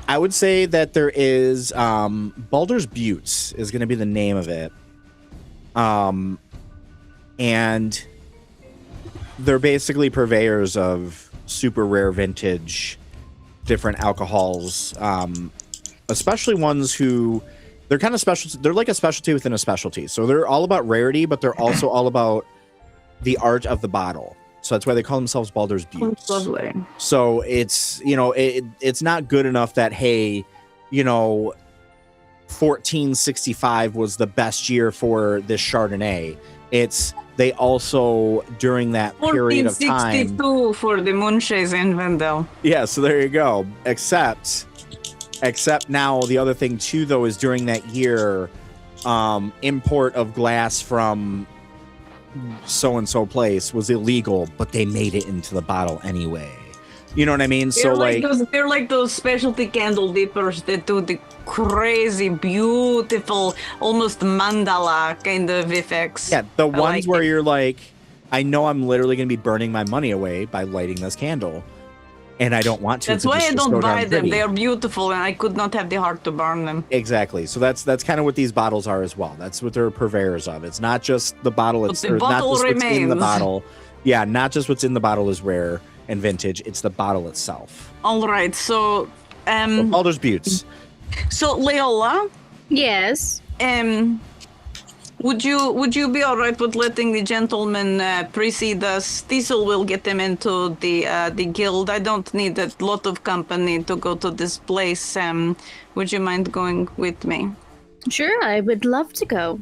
I would say that there is Baldur's Beutes is going to be the name of it. And they're basically purveyors of super rare vintage different alcohols, especially ones who they're kind of special. They're like a specialty within a specialty. So they're all about rarity, but they're also all about the art of the bottle. So that's why they call themselves Baldur's Beutes. Lovely. So it's, it's not good enough that, hey, 1465 was the best year for this Chardonnay. It's they also, during that period of time. 1462 for the Moonshine in Vendel. Yeah, so there you go. Except now the other thing too, though, is during that year, import of glass from so-and-so place was illegal, but they made it into the bottle anyway. You know what I mean? They're they're like those specialty candle dippers that do the crazy, beautiful, almost mandala kind of effects. Yeah, the ones where it. you're like, I know I'm literally going to be burning my money away by lighting this candle, and I don't want to. That's why I don't so darn buy them. pretty. They are beautiful, and I could not have the heart to burn them. Exactly. So that's kind of what these bottles are as well. That's what they're purveyors of. It's not just the bottle. But It's the or not bottle just what's in the remains. bottle. Yeah, not just what's in the bottle is rare and vintage. It's the bottle itself. All right, so So Baldur's Beutes. so Leyola, Yes. would you be all right with letting the gentleman precede us? Diesel will get them into the guild. I don't need a lot of company to go to this place. Would you mind going with me? Sure, I would love to go.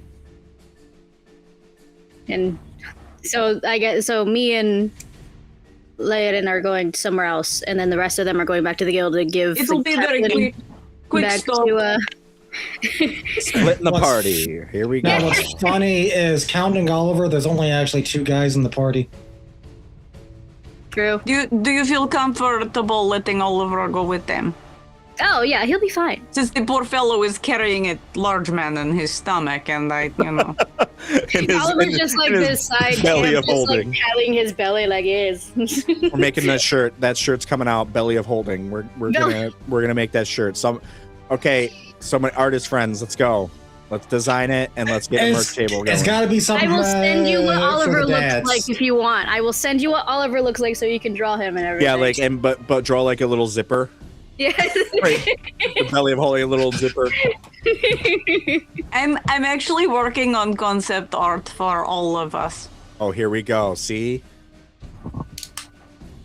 And so me and Leoden are going somewhere else, and then the rest of them are going back to the guild to give. It'll the be very captain quick back stop. to, Splitting the What's- party. Here we go. Now, what's funny is counting Oliver, there's only actually 2 guys in the party. True. Do you feel comfortable letting Oliver go with them? Oh yeah, he'll be fine. Since the poor fellow is carrying a large man in his stomach, and Oliver's just like this side belly camp, of just holding. like patting his belly like is. We're making that shirt. That shirt's coming out. Belly of holding. We're gonna make that shirt. So my artist friends, let's go. Let's design it and let's get a merch table going. It's got to be I something. will send you what for Oliver the looks dads. like if you want. I will send you what Oliver looks like so you can draw him and everything. Yeah, but draw like a little zipper. Yes. Right. The belly of holding a little zipper. I'm actually working on concept art for all of us. Oh, here we go. See?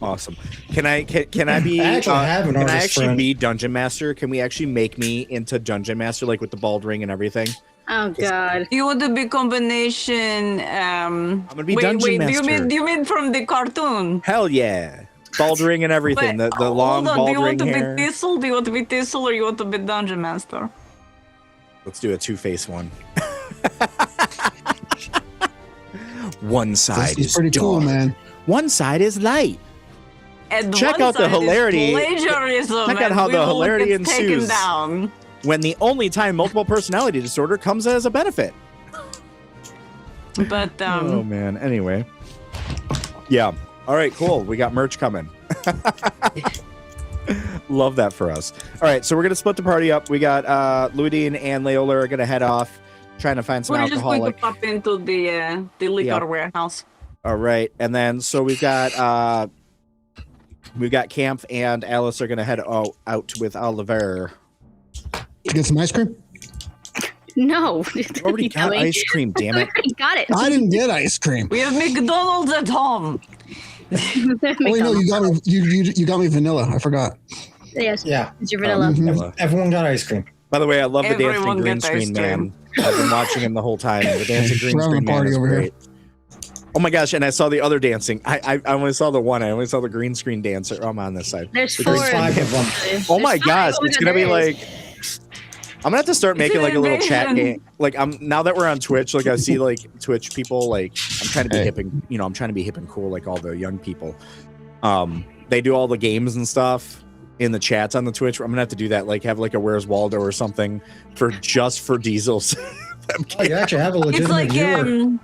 Awesome. Can I be I actually have an can I artist actually friend. be dungeon master? Can we actually make me into dungeon master, like with the bald ring and everything? Oh god. You want to be combination? I'm gonna be dungeon master. Do you mean from the cartoon? Hell yeah. Bald ring and everything. But, The long hold on, bald do you want ring to hair. be Thistle? Do you want to be Thistle, or you want to be dungeon master? Let's do a two-face one. One side This is is pretty cool, dark. man. One side is light. And Check one out the side is hilarity- plagiarism, check out and how we the will hilarity get taken ensues. down. When the only time multiple personality disorder comes as a benefit. But oh man. Anyway. Yeah. All right. Cool. We got merch coming. Love that for us. All right. So we're gonna split the party up. We got Ludine and Leyola are gonna head off, trying to find some we're just going to alcoholic. pop into the liquor warehouse. All right. And then so we've got Campf and Alice are gonna head out with Oliver. To get some ice cream? No. You already got ice cream, damn it. I got it. I didn't get ice cream. We have McDonald's at home. Oh, no, you got me. You got me vanilla. I forgot. Yes. Yeah. It's your vanilla. Mhm. Everyone got ice cream. By the way, I love the dancing Everyone green gets ice screen, cream. man. I've been watching him the whole time. The dancing green We're having screen a party man is over here. great. Oh my gosh, and I saw the other dancing. I only saw the one. I only saw the green screen dancer. Oh, I'm on this side. There's The four. green Five screen- of them. Oh my There's gosh, five. it's Oh gonna my be God, like I'm gonna have to start making like a little chat invasion. game. Like now that we're on Twitch, like I see like Twitch people, like I'm trying to be hip and I'm trying to be hip and cool like all the young people. They do all the games and stuff in the chats on the Twitch. I'm gonna have to do that, like have like a Where's Waldo or something for Diesels. Oh, you actually have a It's legitimate like viewer.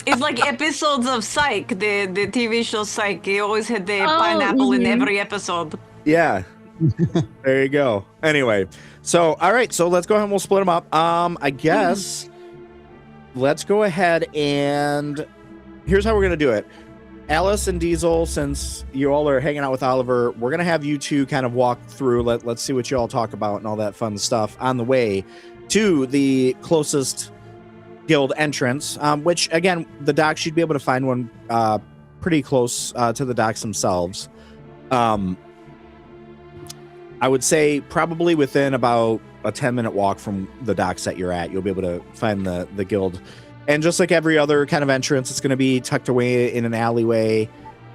it's like episodes of Psych, the TV show Psych. He always had the Oh, pineapple in mhm. every episode. Yeah. There you go. Anyway, so all right, so let's go ahead and we'll split them up. I guess let's go ahead and here's how we're gonna do it. Alice and Diesel, since you all are hanging out with Oliver, we're gonna have you two kind of walk through. Let's see what you all talk about and all that fun stuff on the way to the closest guild entrance. Which again, the docks, you'd be able to find one pretty close to the docks themselves. I would say probably within about a 10-minute walk from the docks that you're at, you'll be able to find the guild. And just like every other kind of entrance, it's going to be tucked away in an alleyway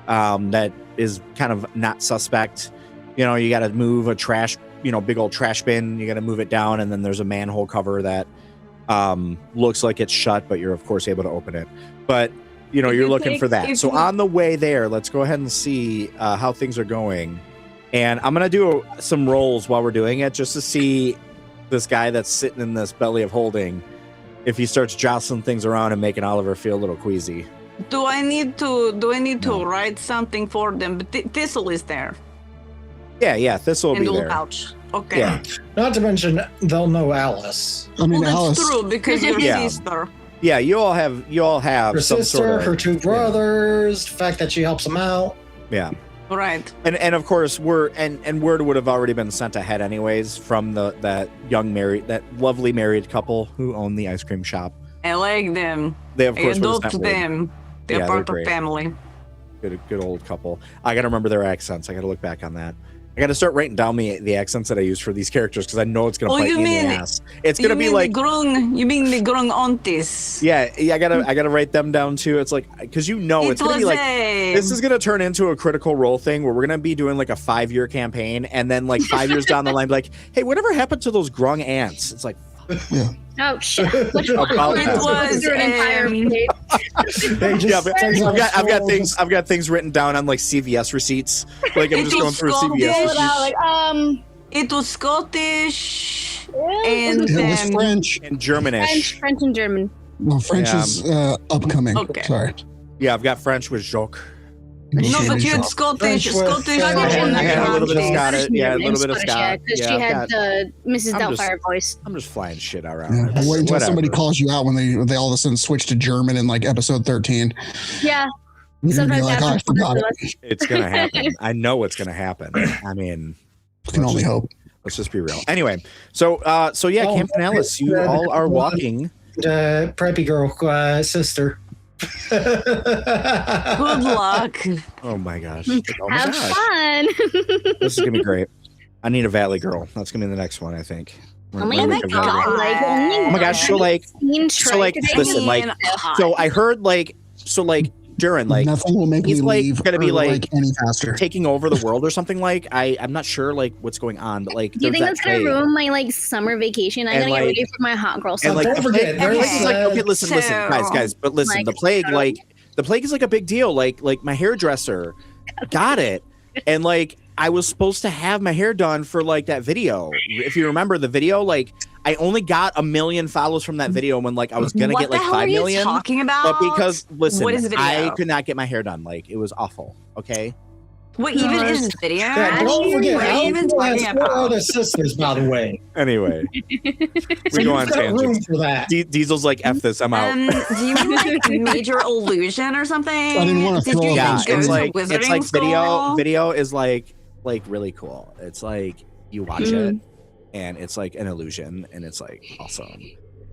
that is kind of not suspect. You know, you got to move a trash, big old trash bin. You got to move it down, and then there's a manhole cover that looks like it's shut, but you're of course able to open it. But you're looking for that. So on the way there, let's go ahead and see how things are going. And I'm gonna do some rolls while we're doing it, just to see this guy that's sitting in this belly of holding, if he starts jostling things around and making Oliver feel a little queasy. Do I need to write something for them? But Thistle is there. Yeah, Thistle will In be the little there. pouch. Okay. Yeah, Not to mention, they'll know Alice. I mean, Well, that's Alice. true because your Yeah. sister. yeah. You all have Her some sister, sort of her two brothers, the fact that she helps them out. yeah. Right. And of course word would have already been sent ahead anyways from that lovely married couple who own the ice cream shop. I like them. They of I course would have adopt sent word. them. They're Yeah, part they're of great. family. Good old couple. I gotta remember their accents. I gotta look back on that. I gotta start writing down the accents that I use for these characters because I know it's gonna Oh, bite you me in the mean- ass. It's gonna be like you mean the grung aunties? yeah. I gotta write them down too. It's like because it's gonna be like this is gonna turn into a Critical Role thing where we're gonna be doing like a 5-year campaign, and then like 5 years down the line, be like, hey, whatever happened to those grung ants? It's like Oh shit! Which one? About It that. was, Through an entire page. They just yeah, but sends out I've got things written down on like CVS receipts. Like I'm It just going was through Scottish. CVS receipts. Like It was Scottish It and was then French. And Germanish. French and German. Well, French Yeah. is upcoming. Okay. Sorry. Yeah, I've got French with joke. no, but you had Scottish Scottish, with, Scottish. I had a little bit of Scottish. Scottish. Yeah, a little bit of Scottish, Scott. yeah, because she I've had got- the Mrs. I'm just- Doubtfire voice. I'm just flying shit around. Yeah. It's Wait until somebody whatever. calls you out when they all of a sudden switch to German in like episode 13. Yeah, You're gonna be sometimes like, oh, I happens. forgot it. It's gonna happen. I know it's gonna happen. I mean, Can only hope. let's just be real. Anyway, so yeah, Oh, Campf and Alice, you all are walking. Preppy girl sister. Good luck. Oh my gosh. Oh my have gosh. fun. This is gonna be great. I need a Valley girl. That's gonna be the next one, I think. Oh my We're gonna make a Valley God. girl. Like, Oh my gosh, so like listen, like so I heard like Duran, like Nothing will make me he's, like, leave gonna be or, like, any faster. taking over the world or something. Like I'm not sure like what's going on, but like Do you there's think that that's gonna plague. ruin my like summer vacation? I And, gotta like- get ready for my hot girl And summer. like Don't the forget, plague, there's, it's like okay, listen, so- guys, but listen, Like, the plague, so- like the plague is like a big deal. Like my hairdresser got it, and like I was supposed to have my hair done for like that video. If you remember the video, like I only got 1 million follows from that video when like I was gonna get like 5 million. What the hell are you talking about? But because listen, What is the video? I could not get my hair done. Like it was awful. Okay. What even is this video? Yeah, don't forget, What are you even Alpha has talking 4 about? other sisters, by the way. Anyway, So we go on you've got room tangents. for that. Diesel's like F this. I'm out. Do you mean like major illusion or something? I didn't want to Did throw you Yeah, up. go it's to like wizarding video. school? Video is like really cool. It's like you watch it, and it's like an illusion, and it's like awesome.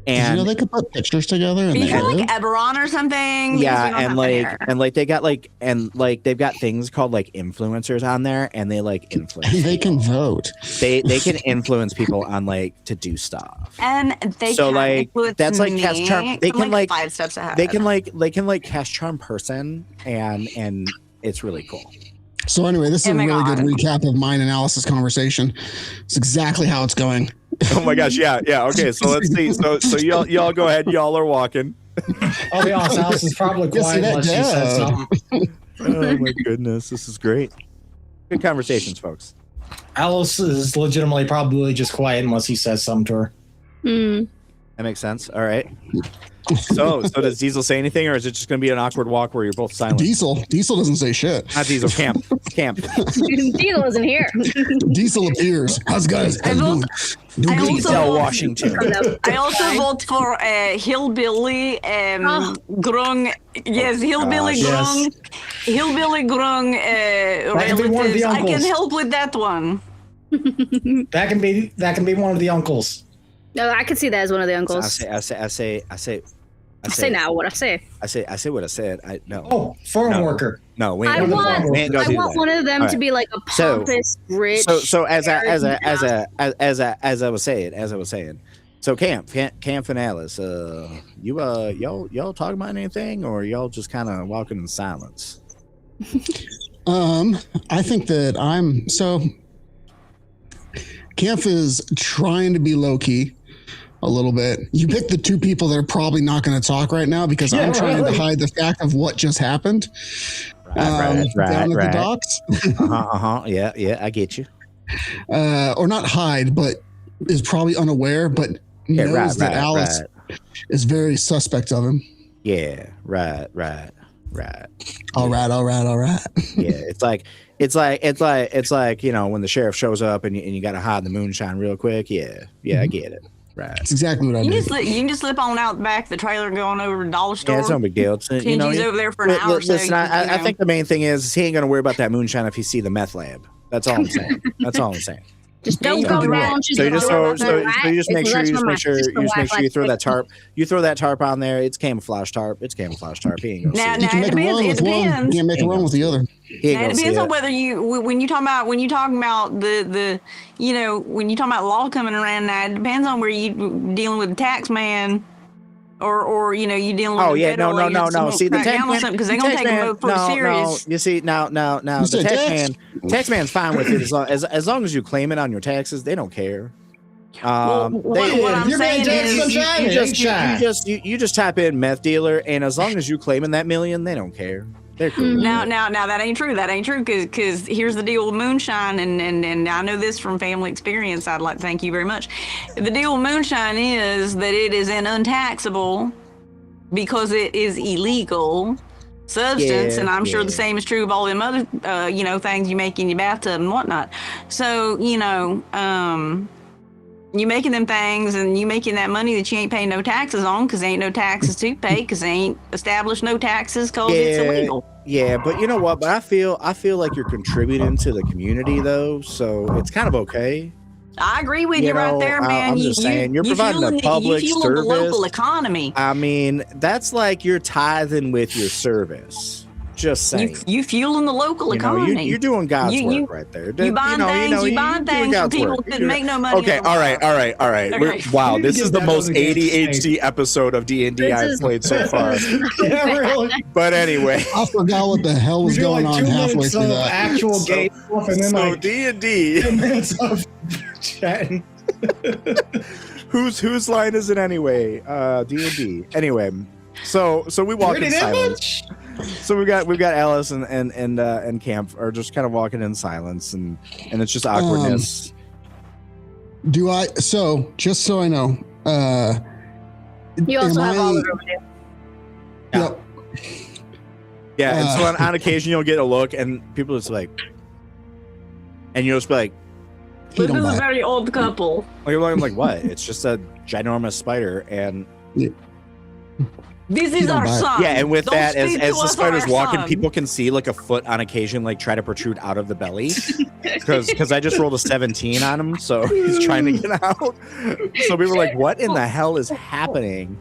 Did you know And they could put pictures together? And You they feel do? like Eberron or something? yeah, Because we don't and have like hair. and like they got like and like they've got things called like influencers on there, and they like influence. They can vote. They can influence people on like to do stuff. And they So, can like, influence that's like me. cast charm. They I'm, can like 5 steps ahead. they can like cast charm person, and it's really cool. So anyway, this is Oh a my really God. good recap of mine analysis conversation. It's exactly how it's going. Oh my gosh, yeah. Okay, so let's see. So y'all go ahead. Y'all are walking. I'll be honest, Alice is probably Yeah, see quiet that unless she says dad. something. Oh my goodness, this is great. Good conversations, folks. Alice is legitimately probably just quiet unless he says something to her. That makes sense. All right. So does Diesel say anything, or is it just going to be an awkward walk where you're both silent? Diesel doesn't say shit. Not Diesel. Camp. Diesel isn't here. Diesel appears. How's it guys? I vote- I also Diesel vote- Washington. I also vote for Hillbilly Grung. Yes, Hillbilly yes. Grung. Hillbilly Grung can be one of the relatives. I can uncles. help with that one. That can be one of the uncles. No, I could see that as one of the I uncles. say Now what I say. I say what I said. No. Oh, farm No. worker. No, we I ain't gonna want- do that. We ain't gonna do that. one of them All to right. be like a So- pompous, rich. So as I was saying, so Campf and Alice, y'all talking about anything, or y'all just kind of walking in silence? I think that Campf is trying to be low key a little bit. You picked the 2 people that are probably not going to talk right now because I'm trying to hide the fact of what just happened. Down at the docks. Yeah, I get you. Or not hide, but is probably unaware, but knows that Alice is very suspect of him. Yeah, right. All right. Yeah, it's like when the sheriff shows up and you got to hide the moonshine real quick. Yeah, I get it. Right. That's exactly what I You did. can just slip on out back the trailer and go on over to the dollar store. Yeah, it's no big deal. It's, He's over there for an hour. Listen, I think the main thing is he ain't gonna worry about that moonshine if he see the meth lab. That's all I'm saying. Just don't Yeah, go you around. So you just make sure you throw that tarp. You throw that tarp on there. It's camouflage tarp. He ain't gonna see it. Now, You can make a run with one. You can't make a run with the other. He ain't Now, it gonna see depends on it. whether when you talk about when you talking about the when you talking about law coming around now, it depends on where you dealing with a tax man or you dealing with Oh a yeah, no. federal, See the tax man, because they're gonna take them pretty serious. You see now You the said tax man's fine with it as long as you claim it on your taxes. They don't care. What I'm You're saying being is, taxed you just type in meth dealer, and as long as you claiming that million, they don't care. They're cool. now that ain't true. That ain't true because here's the deal with moonshine, and I know this from family experience. I'd like to thank you very much. The deal with moonshine is that it is an untaxable because it is illegal substance, Yeah, and I'm sure yeah. the same is true of all them other things you make in your bathtub and whatnot. So you making them things and you making that money that you ain't paying no taxes on because there ain't no taxes to pay because they ain't established no taxes because it's illegal. Yeah, but you know what? But I feel like you're contributing to the community though, so it's kind of okay. I agree with you right there, man. I'm just saying, you're providing a public you service. the local economy. I mean, that's like you're tithing with your service. Just saying. You fueling the local economy. You're doing God's You- work right there. you buying things. You buying doing things from God's people work. who couldn't make no money. Okay, all right. Okay. Wow, You this need to is the get most that on the game. ADHD episode of D&D This I've is- played so far. Yeah, really. But anyway, I forgot what the hell was We do going like on 2 halfway minutes through of that. actual game stuff and then so like D&D, 10 minutes of chatting. whose line is it anyway? D&D. Anyway, so we walk Ready in that silence. much? So we've got Alice and Campf are just kind of walking in silence, and it's just awkwardness. Do I? So, just so I know, You also have Oliver over there. Yep. Yeah, and so on occasion you'll get a look, and people just like, and you'll just be like, This is a very old couple. I'm like, what? It's just a ginormous spider, and This is our son. yeah, and with Don't that, as speak the to us spider's of our walking, son. people can see like a foot on occasion, like try to protrude out of the belly, because I just rolled a 17 on him, so he's trying to get out. So people are like, what in the hell is happening?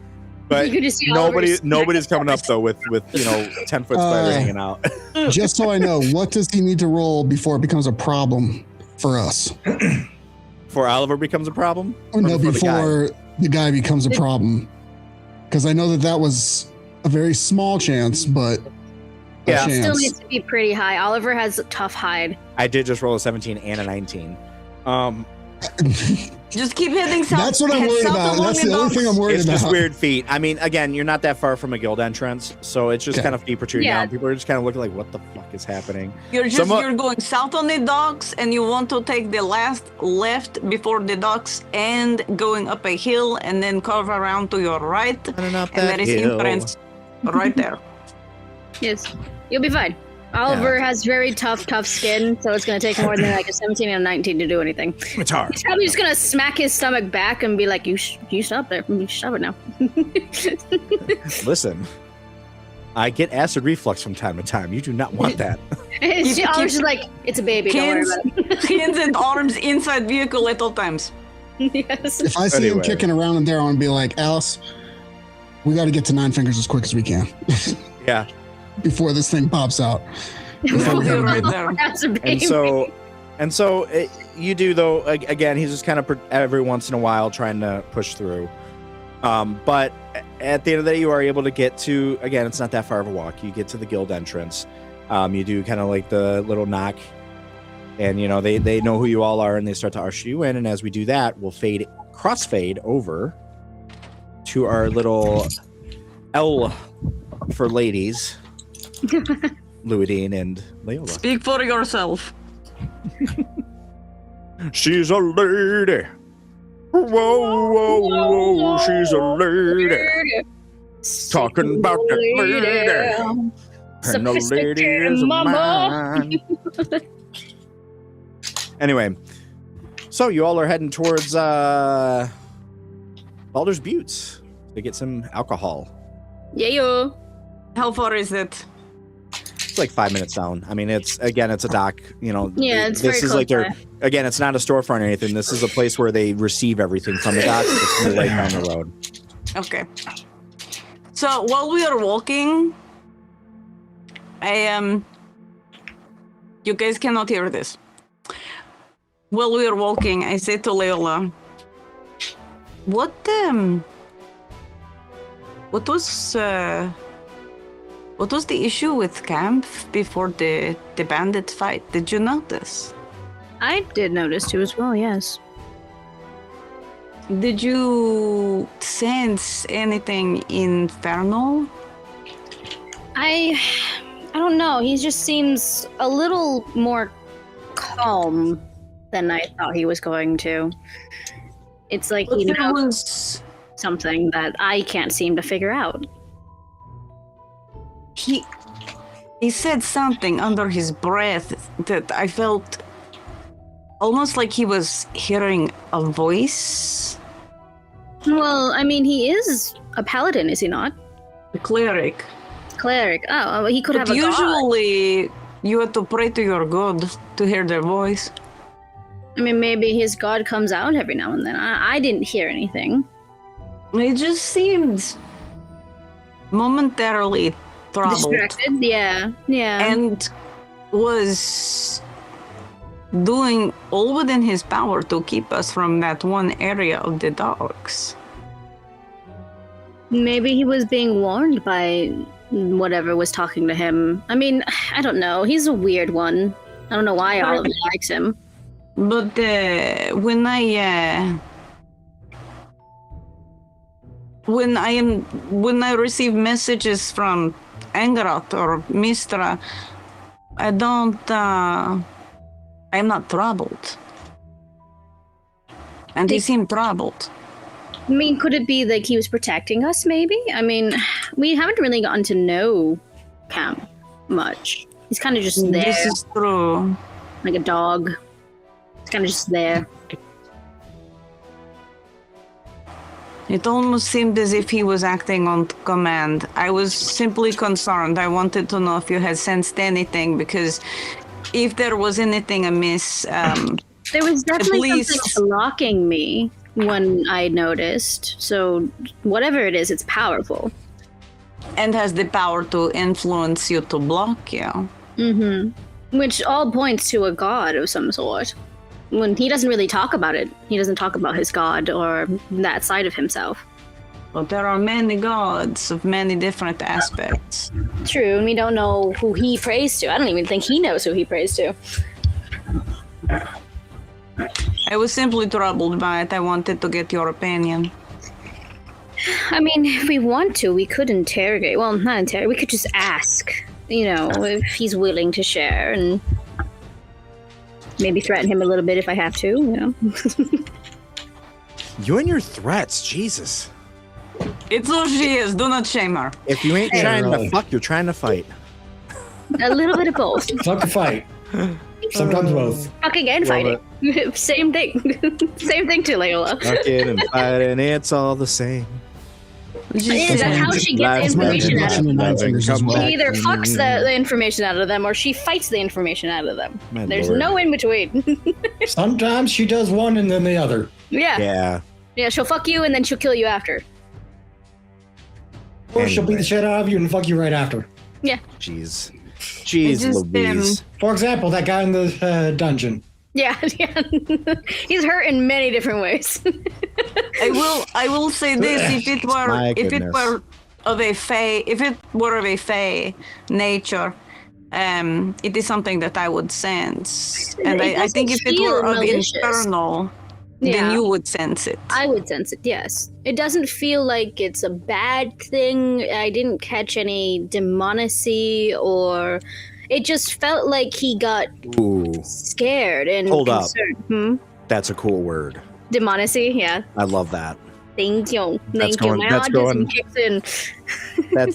But You could just see Oliver's nobody's coming up though with 10-foot spider hanging out. Just so I know, what does he need to roll before it becomes a problem for us? Before Oliver becomes a problem? Oh, no, before before the guy becomes a problem. Because I know that was a very small chance, but Yeah. a Still chance. needs to be pretty high. Oliver has a tough hide. I did just roll a 17 and a 19. Just keep heading south. That's what I'm head worried south about. along That's the the only thing docks. I'm worried It's about. just weird feet. I mean, again, you're not that far from a guild entrance, so it's just Okay. kind of feet protruding Yeah. down. People are just kind of looking like, what the fuck is happening? You're going south on the docks, and you want to take the last left before the docks, and going up a hill, and then curve around to your right, Running up and that there is hill. entrance right there. Yes. You'll be fine. Oliver has very tough skin, so it's going to take more than like a 17 and a 19 to do anything. It's hard. He's probably just going to smack his stomach back and be like, you stop there. You stop it now. Listen, I get acid reflux from time to time. You do not want that. Oliver's just like, it's a baby. Don't worry Hands, about it. hands and arms inside vehicle at all times. Yes. If I see him Anyway. kicking around in there, I'm going to be like, Alice, we got to get to 9 fingers as quick as we can Yeah. before this thing pops out. We'll be right there. That's a baby. And so you do though. Again, he's just kind of every once in a while trying to push through. But at the end of the day, you are able to get to. Again, it's not that far of a walk. You get to the guild entrance. You do kind of like the little knock, and they know who you all are, and they start to usher you in. And as we do that, we'll crossfade over to our little L for ladies. Luidine and Leyola. Speak for yourself. She's a lady. Whoa, whoa, whoa, she's a lady. Talking about the lady. And the lady is mine. Anyway, so you all are heading towards Baldur's Buttes to get some alcohol. Yeah, yo. How far is it? It's like 5 minutes down. I mean, it's a dock. Yeah, it's this very is like close their. Again, it's not a storefront or anything. This is a place where they receive everything from the dock. It's right down the road. Okay. So while we are walking, you guys cannot hear this. While we are walking, I say to Leyola, what was the issue with Campf before the bandit fight? Did you notice? I did notice too as well, yes. Did you sense anything infernal? I don't know. He just seems a little more calm than I thought he was going to. It's like But he there knows was something that I can't seem to figure out. He said something under his breath that I felt almost like he was hearing a voice. Well, I mean, he is a paladin, is he not? A cleric. Cleric. Oh, well, he could But have a god. usually you have to pray to your god to hear their voice. I mean, maybe his god comes out every now and then. I didn't hear anything. It just seemed momentarily troubled. Distracted? Yeah. And was doing all within his power to keep us from that one area of the docks. Maybe he was being warned by whatever was talking to him. I mean, I don't know. He's a weird one. I don't know why Oliver likes him. But when I receive messages from Angarat or Mistra, I'm not troubled. And he seemed troubled. I mean, could it be like he was protecting us, maybe? I mean, we haven't really gotten to know Campf much. He's kind of just there. This is true. Like a dog. He's kind of just there. It almost seemed as if he was acting on command. I was simply concerned. I wanted to know if you had sensed anything, because if there was anything amiss, there was definitely something blocking me when I noticed. So whatever it is, it's powerful. And has the power to influence you to block you. Mm-hmm. Which all points to a god of some sort. When he doesn't really talk about it. He doesn't talk about his god or that side of himself. But there are many gods of many different aspects. True, and we don't know who he prays to. I don't even think he knows who he prays to. I was simply troubled by it. I wanted to get your opinion. I mean, if we want to, we could interrogate. Well, not interrogate. We could just ask, if he's willing to share, and maybe threaten him a little bit if I have to, You and your threats, Jesus. It's who she is. Do not shame her. If you ain't trying to fuck, you're trying to fight. A little bit of both. Fuck to fight. Sometimes both. Fucking and fighting. Same thing. Same thing to Leyola. Fucking and fighting, it's all the same. That's how she gets information out of them. She either fucks the information out of them or she fights the information out of them. There's no in between. Sometimes she does one and then the other. Yeah, she'll fuck you and then she'll kill you after. Or she'll beat the shit out of you and fuck you right after. Yeah. Jeez Louise. For example, that guy in the dungeon. Yeah. He's hurt in many different ways. I will say this: if it were of a fey nature, it is something that I would sense, and I think if it were of infernal, then you would sense it. I would sense it. Yes, it doesn't feel like it's a bad thing. I didn't catch any demonicy or. It just felt like he got scared and concerned. Hold up. That's a cool word. Demonicy, yeah. I love that. Thank you. That's Thank you. My autism kicks in.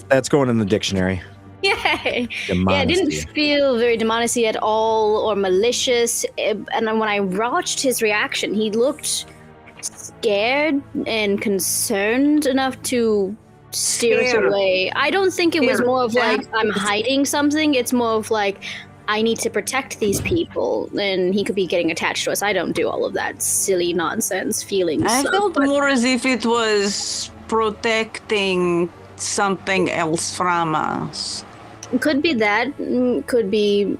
That's going in the dictionary. Yay. Demonicy. Yeah, it didn't feel very demonicy at all or malicious. And when I watched his reaction, he looked scared and concerned enough to steer us away. I don't think it was more of like I'm hiding something. It's more of like I need to protect these people and he could be getting attached to us. I don't do all of that silly nonsense feelings. I felt more as if it was protecting something else from us. Could be that. Could be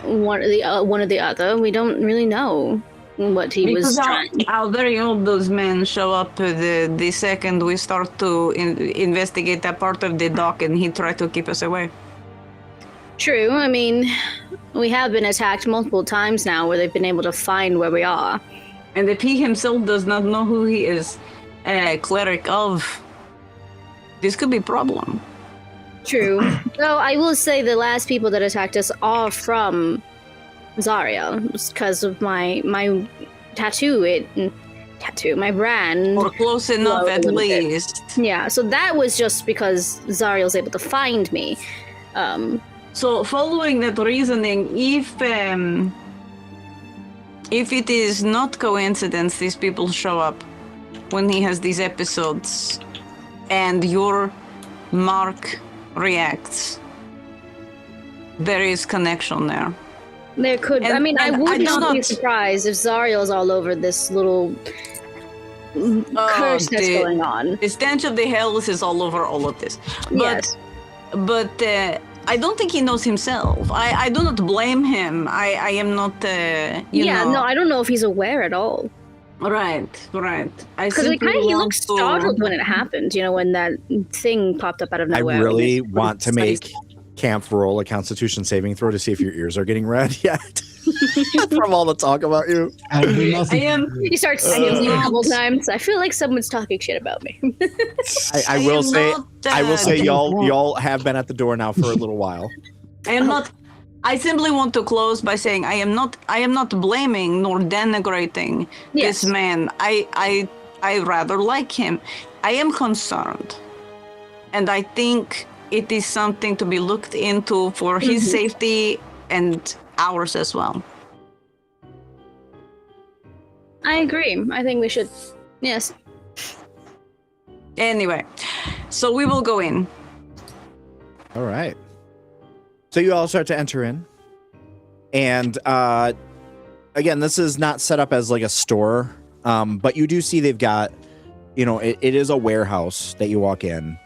one or the other. We don't really know what he was trying. How very old those men show up the second we start to investigate that part of the dock, and he tried to keep us away. True. I mean, we have been attacked multiple times now where they've been able to find where we are. And if he himself does not know who he is a cleric of, this could be a problem. True. Though I will say the last people that attacked us are from Zariel, because of my tattoo, my brand. Or close enough at least. Yeah, so that was just because Zariel's able to find me. So following that reasoning, if it is not coincidence these people show up when he has these episodes and your mark reacts, there is connection there. There could. I mean, I would not be surprised if Zariel's all over this little curse that's going on. The stench of the hells is all over all of this. But, yes. I don't think he knows himself. I do not blame him. I am not, no, I don't know if he's aware at all. Right. Because he looked startled when it happened, when that thing popped up out of nowhere. I really want to make Campf roll a Constitution saving throw to see if your ears are getting red yet. From all the talk about you. You start sneezing a couple times. I feel like someone's talking shit about me. I will say y'all have been at the door now for a little while. I am not I simply want to close by saying I am not blaming nor denigrating this man. I rather like him. I am concerned. And I think it is something to be looked into for his safety and ours as well. I agree. I think we should. Yes. Anyway, so we will go in. All right. So you all start to enter in. And again, this is not set up as like a store, but you do see they've got, it is a warehouse that you walk in.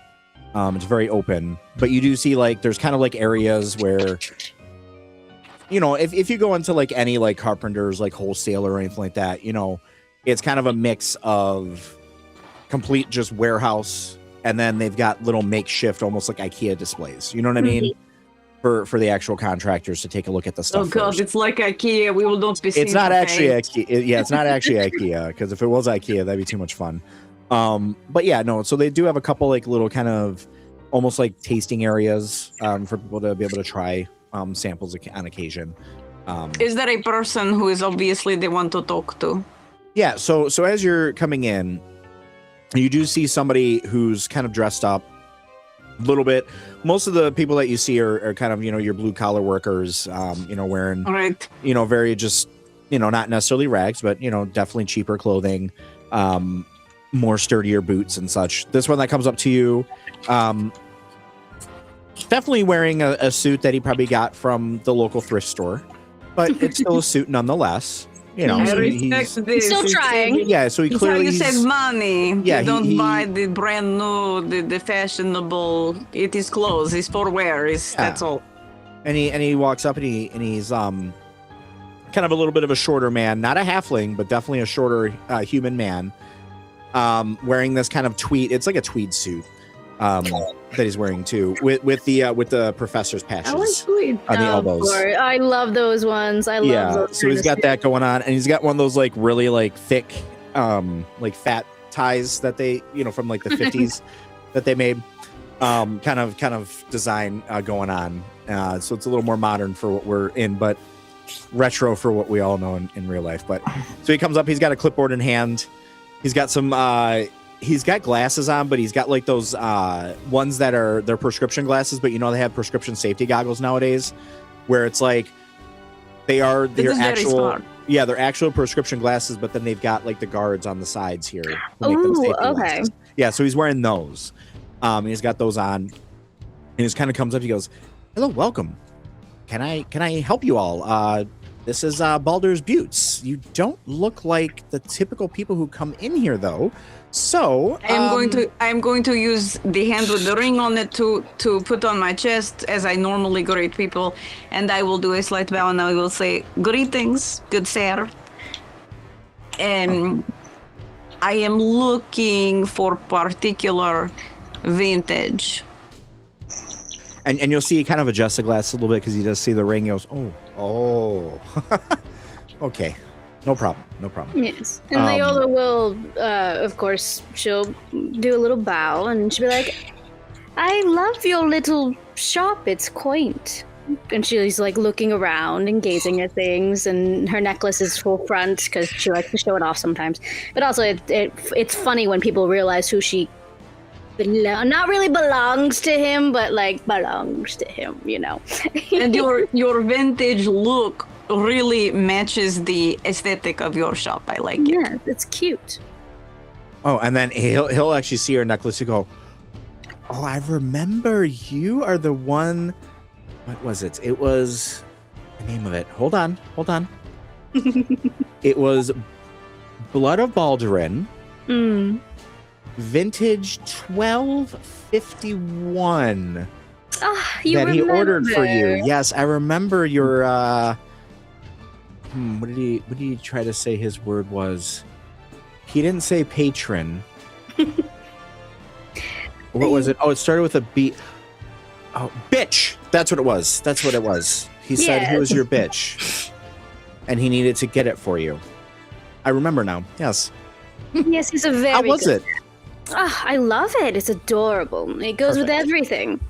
It's very open, but you do see like there's kind of like areas where, if you go into like any like carpenters, like wholesaler or anything like that, it's kind of a mix of complete just warehouse. And then they've got little makeshift, almost like IKEA displays. You know what I mean? For the actual contractors to take a look at the stuff. Oh God, first. it's like IKEA. We will not be seen. It's not for actually paint. IKEA. Yeah, it's not actually IKEA, because if it was IKEA, that'd be too much fun. But yeah, no. So they do have a couple like little kind of almost like tasting areas for people to be able to try samples on occasion. Is there a person who is obviously the one to talk to? Yeah. So as you're coming in, you do see somebody who's kind of dressed up a little bit. Most of the people that you see are kind of, your blue collar workers, wearing, Right. Very just, not necessarily rags, but, definitely cheaper clothing, more sturdier boots and such. This one that comes up to you, definitely wearing a suit that he probably got from the local thrift store, but it's still a suit nonetheless. So he's Still trying. Yeah, so he It's clearly how you save money. Yeah, you don't buy the brand new, the fashionable. It is clothes. It's for wear. That's all. And he walks up and he's kind of a little bit of a shorter man, not a halfling, but definitely a shorter human man, wearing this kind of tweed. It's like a tweed suit that he's wearing too, with the professor's patches on the elbows. I love those ones. I love those. So he's got that going on, and he's got one of those like really like thick, like fat ties that they, from like the 50s that they made, kind of design going on. So it's a little more modern for what we're in, but retro for what we all know in real life. But so he comes up, he's got a clipboard in hand, he's got some. He's got glasses on, but he's got like those ones that are their prescription glasses, but they have prescription safety goggles nowadays, where it's like they're actual, they're actual prescription glasses, but then they've got like the guards on the sides here. To make them safety glasses. Yeah, so he's wearing those. He's got those on, and he just kind of comes up. He goes, "Hello, welcome. Can I help you all? This is Baldur's Beutes. You don't look like the typical people who come in here, though. So I'm going to use the hand with the ring on it to put on my chest as I normally greet people, and I will do a slight bow and I will say, "Greetings, good sir. I am looking for particular vintage." And you'll see he kind of adjusts the glass a little bit because he does see the ring. He goes, oh, okay. No problem. Yes. And Leyola will, of course, she'll do a little bow and she'll be like, "I love your little shop. It's quaint." And she's like looking around and gazing at things, and her necklace is full front because she likes to show it off sometimes. But also, it's funny when people realize who she not really belongs to him, but like belongs to him, And your vintage look really matches the aesthetic of your shop. I like it. Yeah, it's cute. Oh, and then he'll actually see her necklace and go, "Oh, I remember. You are the one." What was it? It was the name of it. Hold on. It was Blood of Baldurin. Vintage 1251. That he ordered for you. Yes, I remember your what did he try to say his word was? He didn't say patron. What was it? Oh, it started with a B. Oh, bitch. That's what it was. He said he was your bitch. And he needed to get it for you. I remember now. Yes. Yes, he's a very How was it? I love it. It's adorable. It goes with everything.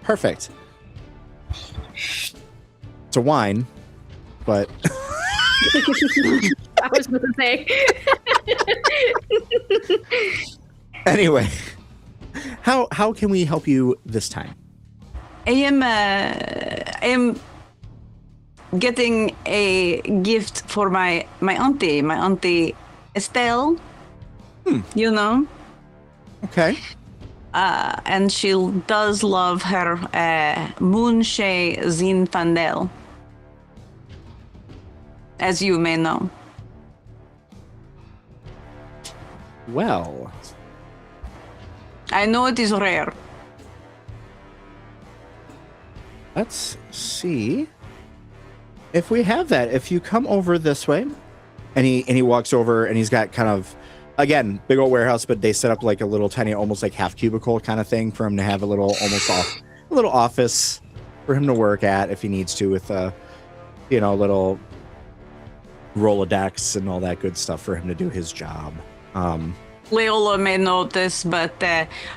Perfect. It's a wine, but I was going to say. anyway, how can we help you this time? I am getting a gift for my auntie Estelle. You know. Okay. And she does love her Moonshine Zinfandel, as you may know. Well, I know it is rare. let's see if we have that. If you come over this way, and he walks over, and he's got kind of, again, big old warehouse, but they set up like a little tiny, almost like half cubicle kind of thing for him to have a little, a little office for him to work at if he needs to, with little Rolodex and all that good stuff for him to do his job. Leyola may notice, but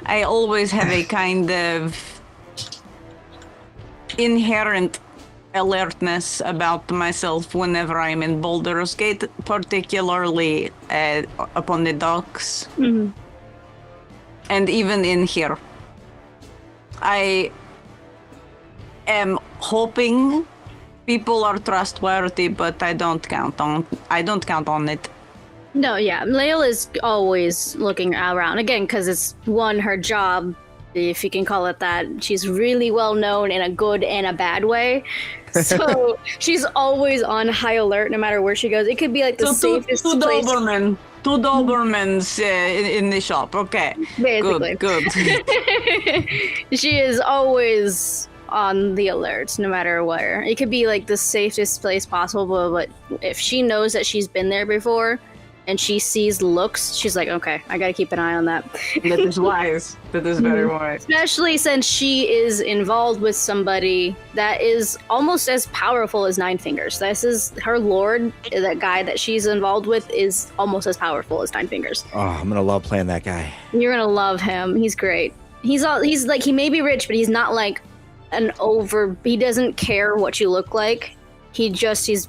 I always have a kind of inherent alertness about myself whenever I'm in Baldur's Gate, particularly upon the docks. Mm-hmm. And even in here. I am hoping people are trustworthy, but I don't count on it. No, yeah. Leyola is always looking around. Again, because it's, one, her job, if you can call it that. She's really well known in a good and a bad way. So she's always on high alert no matter where she goes. It could be like the safest place. Two Dobermans in the shop. Okay. Basically. Good. She is always on the alert no matter where. It could be like the safest place possible, but if she knows that she's been there before and she sees looks, she's like, okay, I gotta keep an eye on that. That is wise. That is very wise. Especially since she is involved with somebody that is almost as powerful as Nine Fingers. This is her lord, that guy that she's involved with is almost as powerful as Nine Fingers. Oh, I'm gonna love playing that guy. You're gonna love him. He's great. He's like, he may be rich, but he's not like he doesn't care what you look like. He just has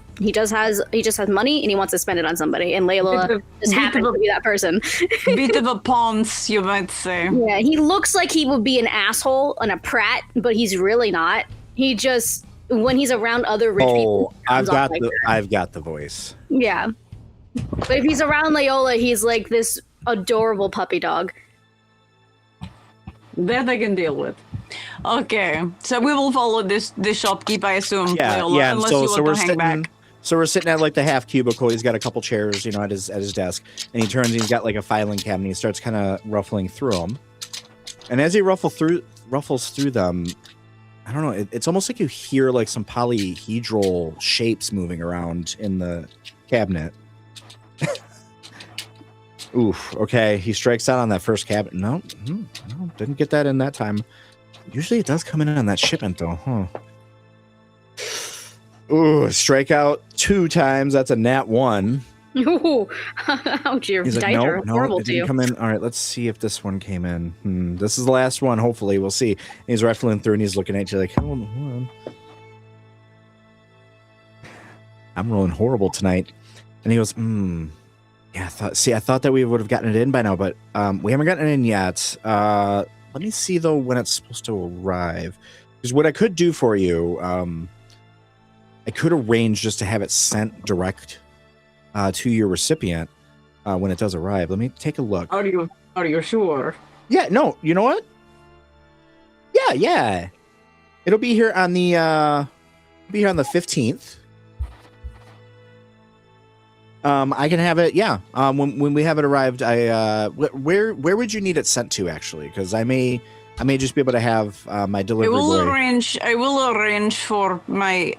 money and he wants to spend it on somebody, and Leyola just happens to be that person. Bit of a ponce, you might say. Yeah, he looks like he would be an asshole and a prat, but he's really not. He just, when he's around other rich people, I've got the voice. Yeah, but if he's around Leyola, he's like this adorable puppy dog. That I can deal with. Okay, so we will follow this shopkeep, I assume. Yeah. Unless you want we're to hang sitting. back. So we're sitting at like the half cubicle. He's got a couple chairs, at his desk, and he turns and he's got like a filing cabinet. He starts kind of ruffling through them, and as he ruffles through them, I don't know. It's almost like you hear like some polyhedral shapes moving around in the cabinet. Oof. Okay, he strikes out on that first cabinet. No, didn't get that in that time. Usually it does come in on that shipment though, huh? Ooh, strike out 2 times. That's a nat 1. Ooh, ouch, your dice are horrible it to didn't you. come in. All right, let's see if this one came in. This is the last one. Hopefully, we'll see. And he's rifling through and he's looking at you like, hold on. I'm rolling horrible tonight. And he goes, yeah, I thought that we would have gotten it in by now, but we haven't gotten it in yet. Let me see though when it's supposed to arrive. Because what I could do for you, I could arrange just to have it sent direct to your recipient when it does arrive. Let me take a look. Are you sure? Yeah, no, you know what? Yeah. It'll be here on the 15th. I can have it. Yeah. When we have it arrived, where would you need it sent to actually? Because I may just be able to have my delivery boy. I will arrange for my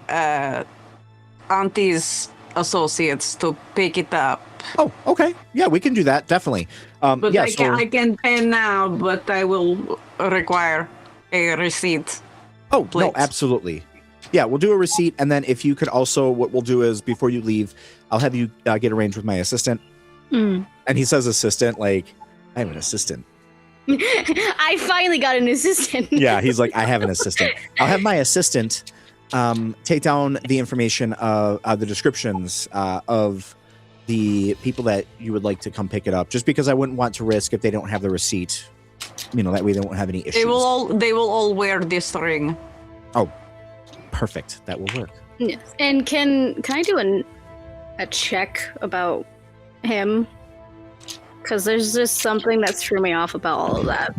auntie's associates to pick it up. Oh, okay. Yeah, we can do that. Definitely. But yeah, I can pay now, but I will require a receipt. Oh, please. No, absolutely. Yeah, we'll do a receipt, and then if you could also, what we'll do is before you leave, I'll have you get arranged with my assistant. And he says assistant, like, I have an assistant. I finally got an assistant. Yeah, he's like, I have an assistant. I'll have my assistant take down the information of the descriptions of the people that you would like to come pick it up, just because I wouldn't want to risk if they don't have the receipt. That way they won't have any issues. They will all wear this ring. Oh, perfect. That will work. Yeah. And can I do a check about him? Because there's just something that threw me off about all of that.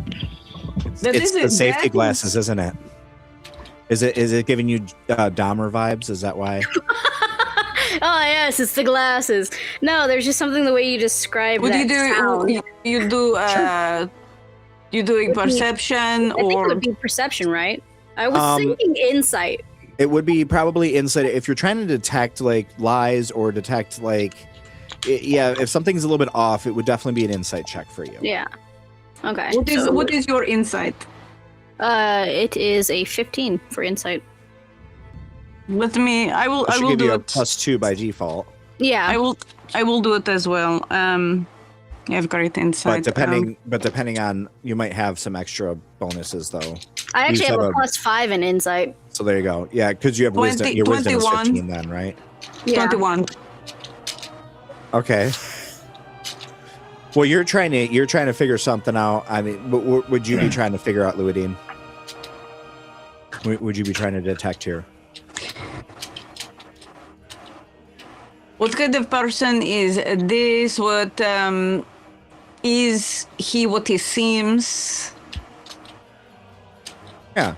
It's the safety glasses, isn't it? Is it giving you Dahmer vibes? Is that why? Oh yes, it's the glasses. No, there's just something the way you describe What that do you do? sound. You do you doing perception I think or it would be perception, right? I was thinking insight. It would be probably insight if you're trying to detect like lies or detect like if something's a little bit off, it would definitely be an insight check for you. Yeah. Okay. What is your insight? It is a 15 for insight. Let me. I will give do you a it. +2 by default. Yeah. I will do it as well. You have great insight. But depending on, you might have some extra bonuses though. I actually have a +5 in insight. So there you go. Yeah, because you have wisdom. Your wisdom is 15 then, right? Yeah. 21. Okay. Well, you're trying to figure something out. I mean, would you be trying to figure out, Luidine? Would you be trying to detect here? What kind of person is this? What is he? What he seems? Yeah.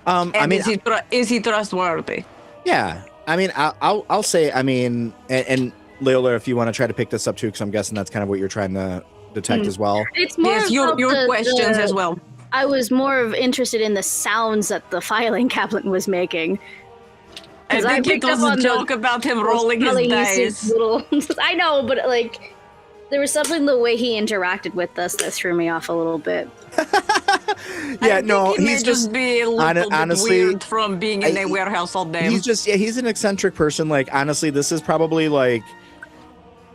And I mean, is he trustworthy? Yeah. I mean, I'll say. I mean, and Leyola, if you want to try to pick this up too, because I'm guessing that's kind of what you're trying to detect as well. It's more your questions as well. I was more of interested in the sounds that the filing cabinet was making. I think it was a joke about him rolling his dice. I know, but like, there was something the way he interacted with us that threw me off a little bit. Yeah, no, he's just be a little honestly bit weird from being in a warehouse all day. He's an eccentric person. Like, honestly, this is probably like,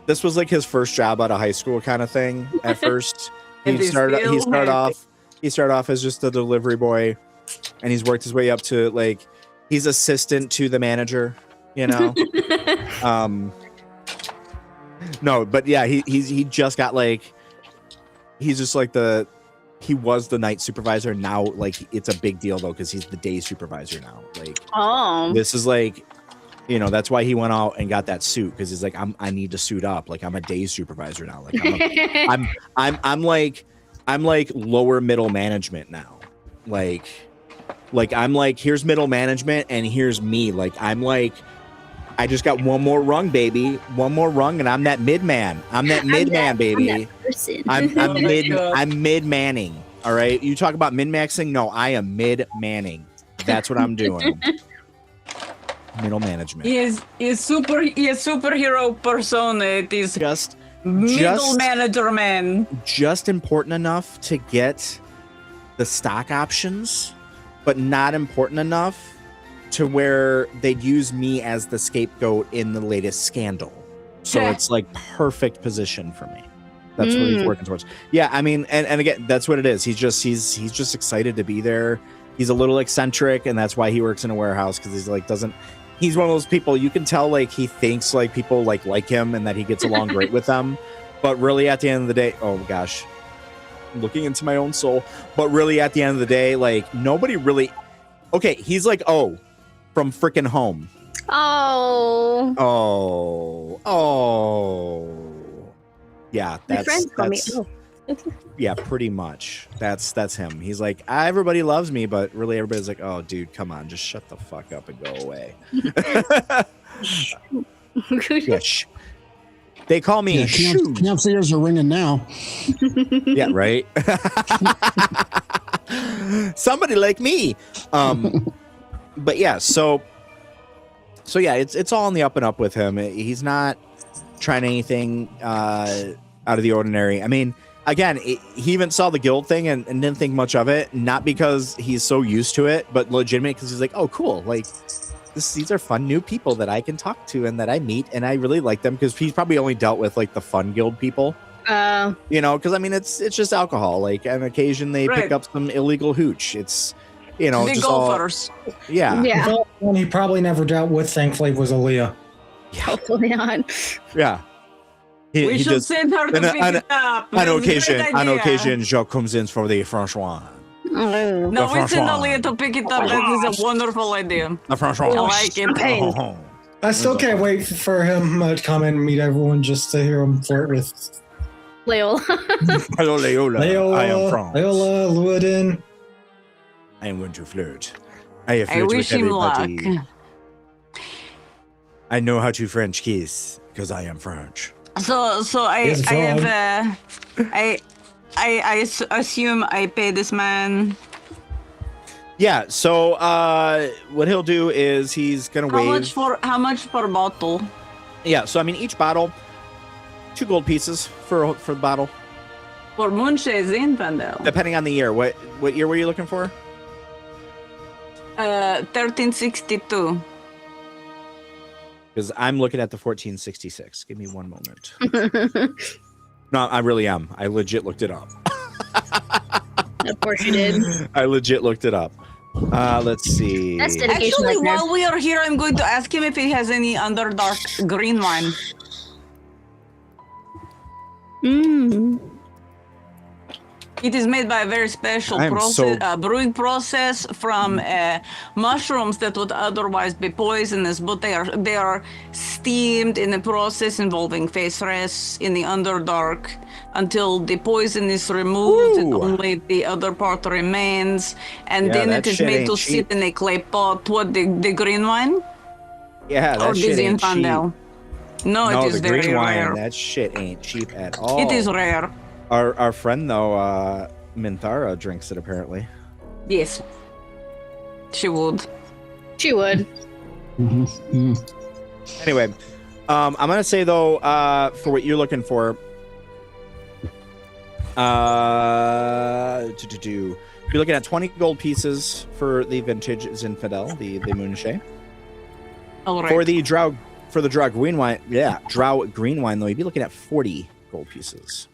this was like his first job out of high school kind of thing. At first, he started off as just a delivery boy, and he's worked his way up to like, he's assistant to the manager, you know. No, but yeah, he just got like, he's just like he was the night supervisor. Now, like, it's a big deal though, because he's the day supervisor now. Like, this is like, you know, that's why he went out and got that suit, because he's like, I need to suit up. Like, I'm a day supervisor now. Like, I'm like lower middle management now. Like I'm like, here's middle management and here's me. Like, I'm like, I just got one more rung, baby. One more rung, and I'm that mid man. I'm that mid man, baby. I'm that person. I'm mid manning. All right. You talk about min maxing. No, I am mid manning. That's what I'm doing. Middle management. He is superhero persona. It is just middle manager man. Just important enough to get the stock options, but not important enough to where they'd use me as the scapegoat in the latest scandal. So it's like perfect position for me. That's what he's working towards. Yeah, I mean, and again, that's what it is. He's just excited to be there. He's a little eccentric, and that's why he works in a warehouse, because he's like he's one of those people, you can tell like he thinks like people like him and that he gets along great with them. But really at the end of the day, oh gosh, I'm looking into my own soul. But really at the end of the day, like nobody really, okay, he's like, oh, from freaking home. Oh. Yeah, that's yeah, pretty much. That's him. He's like, everybody loves me, but really everybody's like, oh, dude, come on, just shut the fuck up and go away. Yeah, they call me Camp's ears are ringing now. Yeah, right. Somebody like me. But yeah, so yeah, it's all in the up and up with him. He's not trying anything out of the ordinary. I mean, again, he even saw the guild thing and didn't think much of it, not because he's so used to it, but legitimate because he's like, oh, cool, like these are fun new people that I can talk to and that I meet, and I really like them, because he's probably only dealt with like the fun guild people. You know, because I mean, it's just alcohol. Like on occasion they pick up some illegal hooch. It's you know, The just golfers. yeah. The one he probably never dealt with, thankfully, was Aaliyah. Hopefully not. Yeah. We should send her to pick it up. On That's a great idea. occasion, Jacques comes in for the French one. Oh. No, we send François. Aaliyah to pick it up. That is a wonderful idea. The French I one. like it. I still can't wait for him to come in and meet everyone just to hear him flirt with Leyola. Hello, Leyola. I am France. Leyola, Luadin. I am going to flirt. I have I flirted wish with him luck. everybody. I know how to French kiss because I am French. So He's I assume I pay this man. Yeah. So what he'll do is he's gonna wave. How much per bottle? Yeah. So I mean, each bottle, 2 gold pieces for the bottle, For Moonshine Infernal. depending on the year. What year were you looking for? 1362. Because I'm looking at the 1466. Give me one moment. No, I really am. I legit looked it up. Of course you did. I legit looked it up. Let's see. That's dedication. Actually, right there. while we are here, I'm going to ask him if he has any Underdark green wine. It is made by a very special I am process, so- brewing process from mushrooms that would otherwise be poisonous, but they are steamed in a process involving face rests in the Underdark until the poison is removed and Ooh. only the other part remains, and Yeah, then that it is shit made ain't to cheap. sit in a clay pot. What, the green wine? Yeah, Or that shit the ain't cheap. Zinfandel? No, No, it is the very green wine. rare. That shit ain't cheap at all. It is rare. Our friend though, Minthara drinks it apparently. Yes. She would. She would. Anyway, I'm gonna say though, for what you're looking for, you're looking at 20 gold pieces for the vintage Zinfandel, the Moonshine. All right. For the Drow green wine, Drow green wine though, you'd be looking at 40 gold pieces.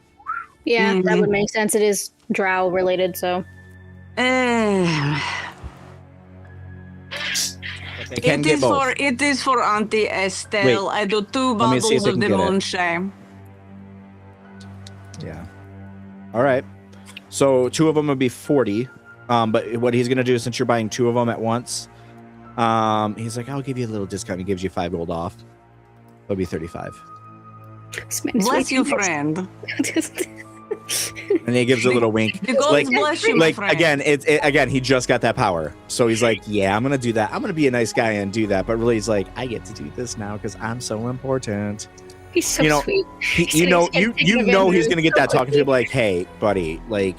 Yeah, that would make sense. It is drow related, so. But they can get both. It is for Auntie Estelle. Wait, I do 2 let me see if bottles they of can the get it. Moonshine. Yeah. All right. So 2 of them would be 40. But what he's gonna do, since you're buying 2 of them at once, he's like, I'll give you a little discount. He gives you 5 gold off. It'll be 35. Bless you, friend. And he gives a little wink. The gods bless you, my Like friend. again, again, he just got that power, so he's like, "Yeah, I'm gonna do that. I'm gonna be a nice guy and do that." But really, he's like, "I get to do this now because I'm so important." He's so You know, sweet. You know he's gonna get that talking to you like, "Hey, buddy, like,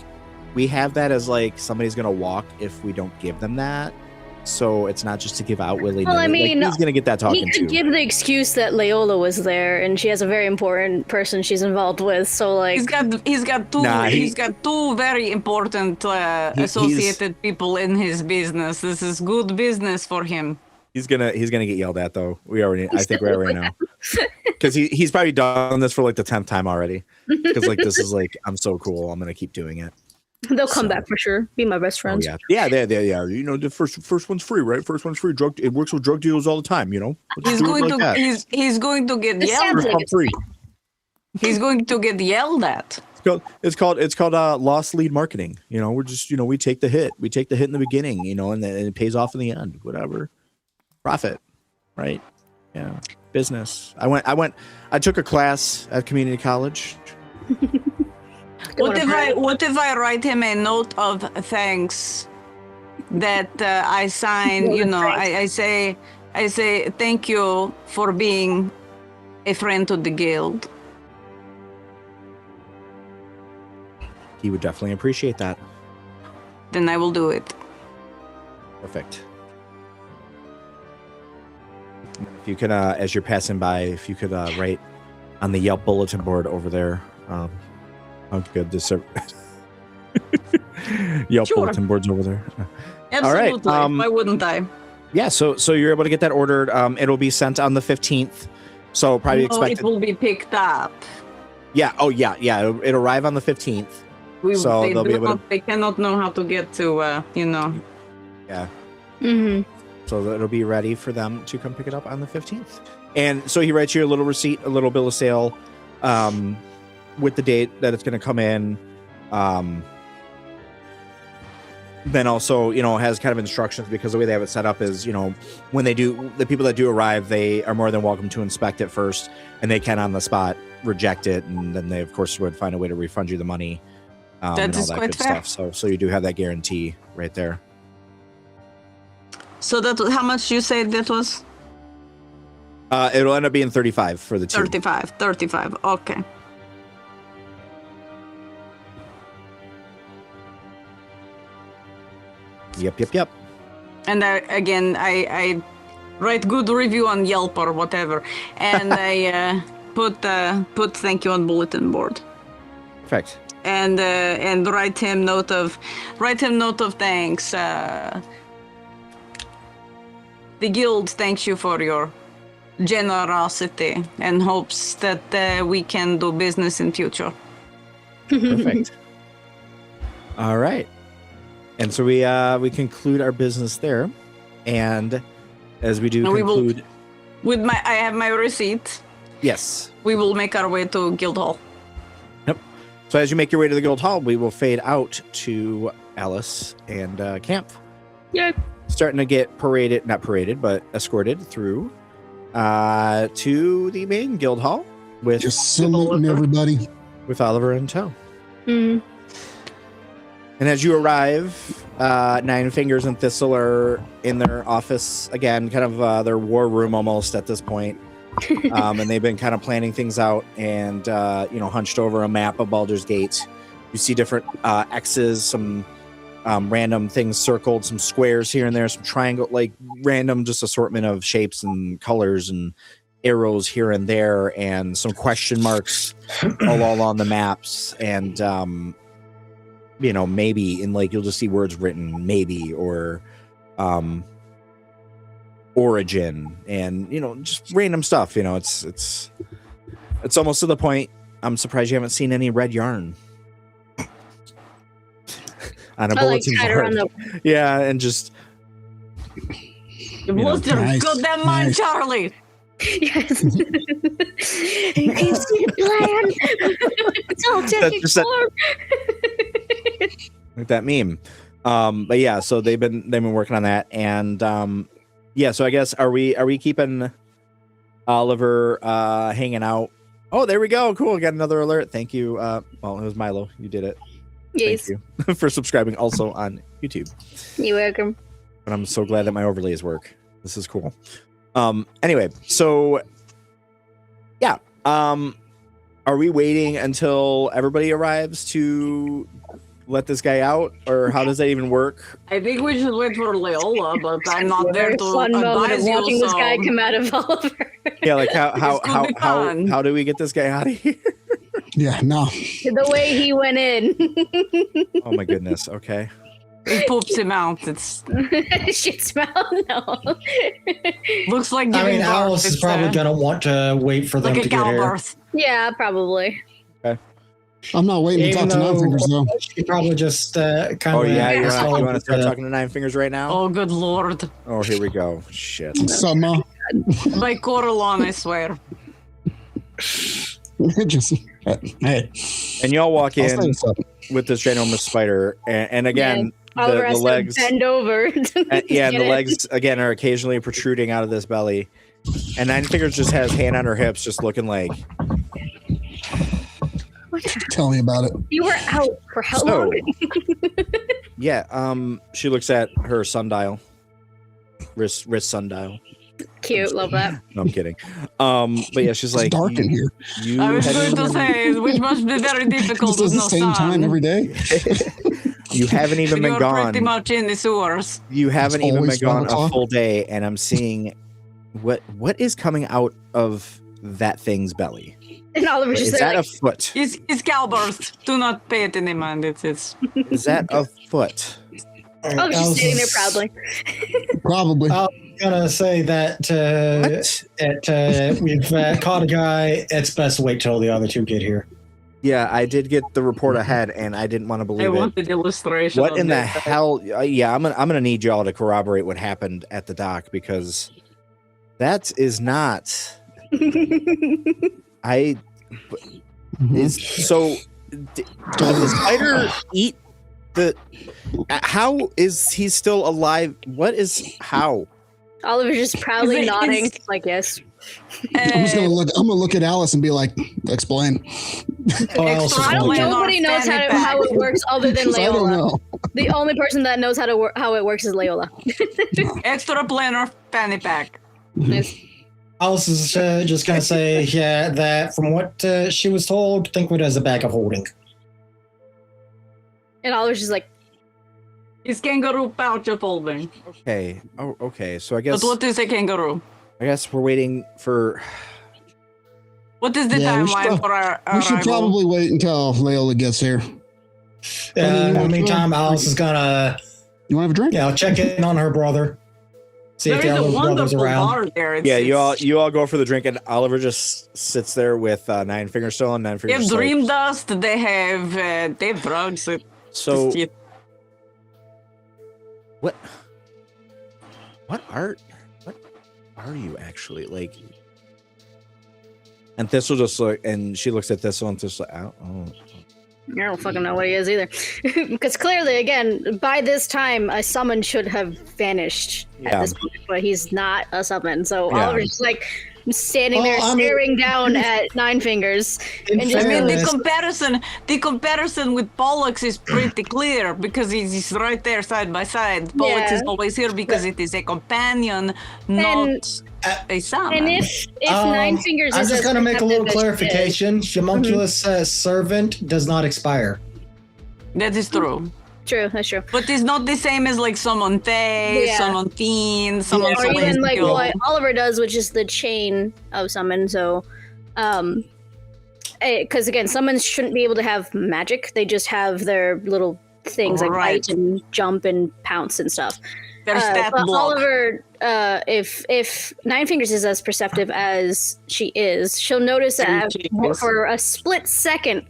we have that as like somebody's gonna walk if we don't give them that." So it's not just to give out willy-nilly. Well, I mean, he's gonna get that He talking could to. give the excuse that Leyola was there and she has a very important person she's involved with. So, like, He's got 2 Nah, he's got 2 very important associated people in his business. This is good business for him. He's gonna get yelled at though. I think we already know. Because he's probably done this for like the 10th time already. Because like this is like, I'm so cool. I'm gonna keep doing it. they'll come back for sure. Be my best friends. Oh, yeah, yeah. You know, the first one's free, right? First one's free. It works with drug dealers all the time. You know, He's going to he's going to get It yelled sounds at. like it's free. He's going to get yelled at. It's called lost lead marketing. You know, we're just, you know, we take the hit in the beginning, you know, and then it pays off in the end. Whatever, profit, right? Yeah, business. I took a class at community college. What if I write him a note of thanks that I sign? You know, I say thank you for being a friend to the guild. He would definitely appreciate that. Then I will do it. Perfect. If you could, as you're passing by, if you could write on the Yelp bulletin board over there. How good this Yelp Sure. bulletin boards over there. Absolutely. All right, Why wouldn't I? Yeah, so you're able to get that ordered. It'll be sent on the 15th. So probably No, expect it will be picked up. Yeah. Oh, yeah. It'll arrive on the 15th. So they'll be able to. They cannot know how to get to, you know. Yeah. Mm-hmm. So that it'll be ready for them to come pick it up on the 15th. And so he writes you a little receipt, a little bill of sale, with the date that it's going to come in. Then also, has kind of instructions, because the way they have it set up is, when the people that do arrive, they are more than welcome to inspect it first, and they can on the spot reject it, and then they of course would find a way to refund you the money. And all that good stuff. So you do have that guarantee right there. So how much you said that was? It'll end up being 35 for the two. 35. Okay. Yep. And I write good review on Yelp or whatever, and I put thank you on bulletin board. Perfect. And write him note of thanks. The guild thanks you for your generosity and hopes that we can do business in future. Perfect. All right. And so we conclude our business there, and as we do conclude, I have my receipt. Yes. We will make our way to Guildhall. Yep. So as you make your way to the Guildhall, we will fade out to Alice and Campf. Yep. Starting to get escorted through to the main Guildhall with just saluting everybody with Oliver in tow. Mm-hmm. And as you arrive, Nine Fingers and Thistle are in their office again, kind of their war room almost at this point. And they've been kind of planning things out and, hunched over a map of Baldur's Gate. You see different X's, some random things circled, some squares here and there, some triangle, like random just assortment of shapes and colors and arrows here and there, and some question marks all on the maps. And, maybe in you'll just see words written, maybe, or origin, and just random stuff. It's almost to the point I'm surprised you haven't seen any red yarn on a bulletin board. Yeah, and just you lost your goddamn mind, Charlie. Yes. In case you plan. It's all taking form. Like that meme. But yeah, so they've been working on that, and so I guess are we keeping Oliver hanging out? Oh, there we go. Cool. Got another alert. Thank you. Well, it was Milo. You did it. Yes. Thank you for subscribing also on YouTube. You're welcome. And I'm so glad that my overlays work. This is cool. Anyway, so yeah. Are we waiting until everybody arrives to let this guy out, or how does that even work? I think we should wait for Leyola, but I'm not there to advise you. Watching this guy come out of Oliver. Yeah, like how do we get this guy out of here? Yeah, no. The way he went in. Oh my goodness. Okay. It poops him out. It's shit smell. No. Looks like. Alice is probably gonna want to wait for them to get here. Yeah, probably. Okay. I'm not waiting to talk to Nine Fingers though. She probably just kind of. Oh yeah, you want to start talking to Nine Fingers right now? Oh good lord. Oh, here we go. Shit. Summer. By Coralon, I swear. Just hey. And y'all walk in with this ginormous spider, and again, the legs bend over. And the legs again are occasionally protruding out of this belly, and Nine Fingers just has hand on her hips, just looking like. Tell me about it. You were out for how long? Yeah, she looks at her sundial, wrist sundial. Cute, love that. No, I'm kidding. But yeah, she's like, it's dark in here. I was going to say, which must be very difficult with no sun. Same time every day. You haven't even been gone. You're pretty much in the sewers. You haven't even been gone a full day, and I'm seeing what is coming out of that thing's belly. And Oliver's just is that a foot? It's cowburst. Do not pay it any mind. It's. Is that a foot? Oh, she's sitting there proudly. Probably. I'm gonna say that we've caught a guy. It's best to wait till the other two get here. Yeah, I did get the report ahead, and I didn't want to believe I it. wanted illustration. What of in the this. hell? Yeah, I'm gonna need y'all to corroborate what happened at the dock because that is not. I is so. Did the spider eat the? How is he still alive? What is how? Oliver's just proudly Is it- nodding, is- like yes. I'm just gonna look. I'm gonna look at Alice and be like, "Explain." Oh, Alice is Extra going to- plan. Nobody knows how it works other than 'Cause I don't Leyola. know. The only person that knows how it works is Leyola. Extra planner fanny pack. Alice is just going to say, yeah, that from what she was told, think of it as a bag of holding. And Oliver's just like, It's kangaroo pouch of holding. Okay. Oh, okay. So I But guess what is a kangaroo? we're waiting for. What is the Yeah, we should timeline prob- for our We should arrival? probably wait until Leyola gets here. In the you meantime, want- Alice is going to You want to have a drink? check in on her brother. See if There the is a other brother's wonderful around. bar there. Yeah, you it's- all go for the drink, and Oliver just sits there with Nine Fingers still, and Nine They Fingers. have dream dust. They have drugs. So Just- what are you actually like? And Thistle just and she looks at Thistle and just like, oh. I don't fucking know what he is either. Because clearly, again, by this time, a summon should have vanished at Yeah. this point, but he's not a summon. So Yeah. Oliver's just like standing there I mean- staring down at Nine Fingers. In And just- I mean, fairness, the comparison with Pollux is pretty clear because he's right there side by side. Pollux Yeah. is always here because it is a companion, not a summon. And if Nine Fingers I'm is just as going to make a little protective as she is- clarification. Homunculus servant does not expire. That is true. True, that's true. But it's not the same as like summon Fae, Yeah. summon Fiend, summon Or even like Celestial. what Oliver does, which is the chain of summon. So, because again, summons shouldn't be able to have magic. They just have their little things like Right. bite and jump and pounce and stuff. Their stat But block. Oliver, if Nine Fingers is as perceptive as she is, she'll notice that She is. for a split second,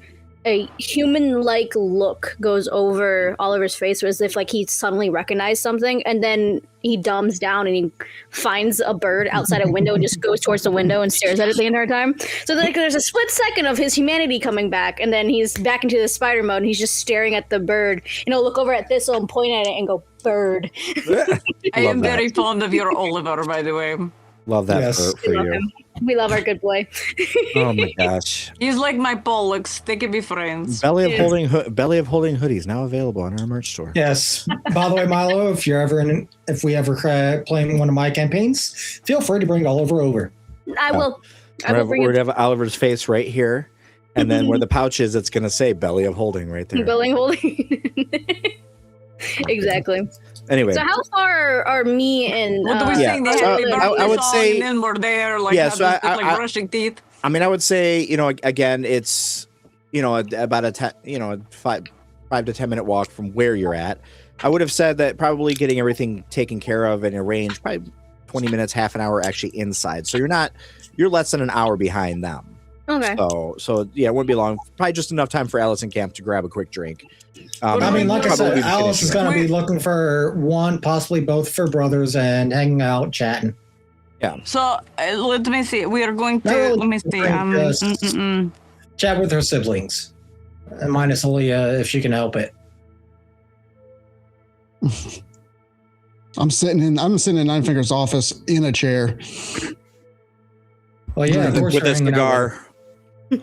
a human-like look goes over Oliver's face, as if like he suddenly recognized something, and then he dumbs down and he finds a bird outside a window and just goes towards the window and stares at it the entire time. So like, there's a split second of his humanity coming back, and then he's back into the spider mode, and he's just staring at the bird, and he'll look over at Thistle and point at it and go, "Bird." I am Love that. very fond of your Oliver, by the way. Love that Yes. for We love you. him. We love our good boy. Oh my gosh. He's like my Pollux. They can be friends. Belly of Yeah. holding hoodies now available on our merch store. Yes. By the way, Milo, if we ever play one of my campaigns, feel free to bring Oliver over. I will. I We're will bring gonna it. have Oliver's face right here, and then where the pouch is, it's gonna say belly of holding right there. Billing holding. Exactly. Anyway, So how far are me and What do we Yeah, sing? They so have the I birthday would song, say- and then we're there, like, Yeah, yeah, so I- brushing teeth. I mean, I would say, again, it's, about a 5 to 10 minute walk from where you're at. I would have said that probably getting everything taken care of and arranged, probably 20 minutes, half an hour actually inside. So you're less than an hour behind them. Okay. So yeah, it wouldn't be long. Probably just enough time for Alice and Campf to grab a quick drink. I mean, like I said, probably Alice finish is it. going to be looking for one, possibly both of her brothers, and hanging out, chatting. So let me see. We are going to. No, Let me see. just- Chat with her siblings, minus Aaliyah if she can help it. I'm sitting in Nine Fingers' office in a chair. Well, yeah, of course with you're a hanging out cigar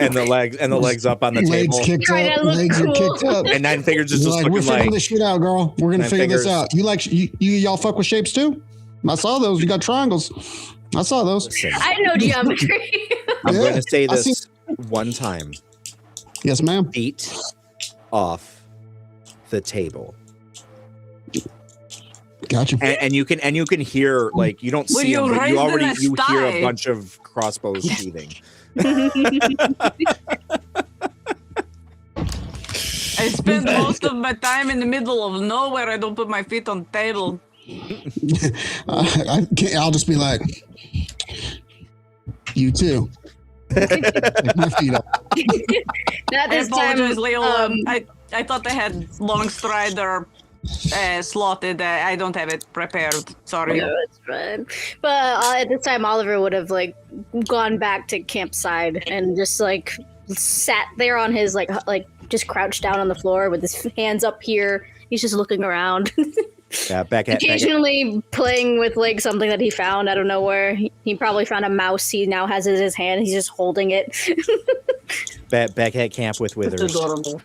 and the legs up on the Legs table. kicked Trying up. to look Legs cool. are kicked up. And Nine Fingers is You're just like, we're looking figuring like, this shit out, girl. We're gonna Nine figure this Fingers. out. You like y'all fuck with shapes too? I saw those. You got triangles. I saw those. listen, I know geometry. I'm Yeah, going to say I see- this one time. Yes, ma'am. Feet off the table. Gotcha. And you can hear, like, you don't Well, see you them, but raised them as you hear a thigh. bunch of crossbows sheathing. I spend most of my time in the middle of nowhere. I don't put my feet on table. I'll just be like, you too. My feet up. Not I this time. apologize, Leyola. I thought I had Long Strider slotted. I don't have it prepared. Sorry. No, it's fine. But at this time, Oliver would have like gone back to campsite and just like sat there on his like just crouched down on the floor with his hands up here. He's just looking around. Yeah, Occasionally playing with like something that he found out of nowhere. He probably found a mouse he now has in his hand. He's just holding it. back at camp with Withers. It's adorable.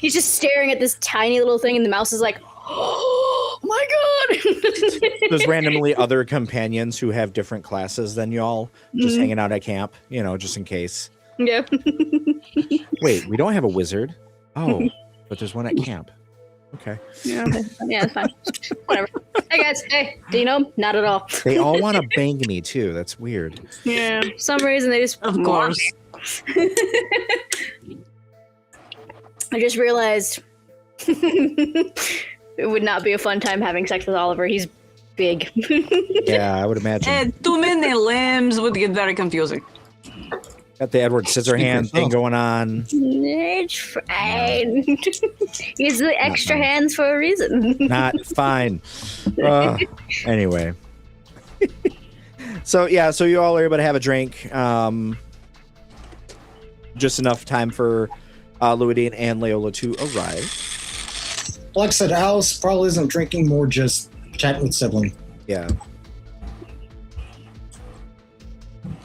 He's just staring at this tiny little thing, and the mouse is like, "Oh my god!" There's randomly other companions who have different classes than y'all, just hanging out at camp, just in case. Yeah. Wait, we don't have a wizard. Oh, but there's one at camp. Okay. Yeah, it's fine. Whatever. Hey guys, hey, do you know him? Not at all. They all want to bang me too. That's weird. Yeah, for some reason they just Of course. I just realized it would not be a fun time having sex with Oliver. He's big. Yeah, I would imagine. Too many limbs would get very confusing. Got the Edward Scissorhand thing going on. It's fine. He's the extra hands for a reason. Not fine. Anyway. So you all are able to have a drink. Just enough time for Luidine and Leyola to arrive. Like I said, Alice probably isn't drinking, more just chatting with sibling. Yeah.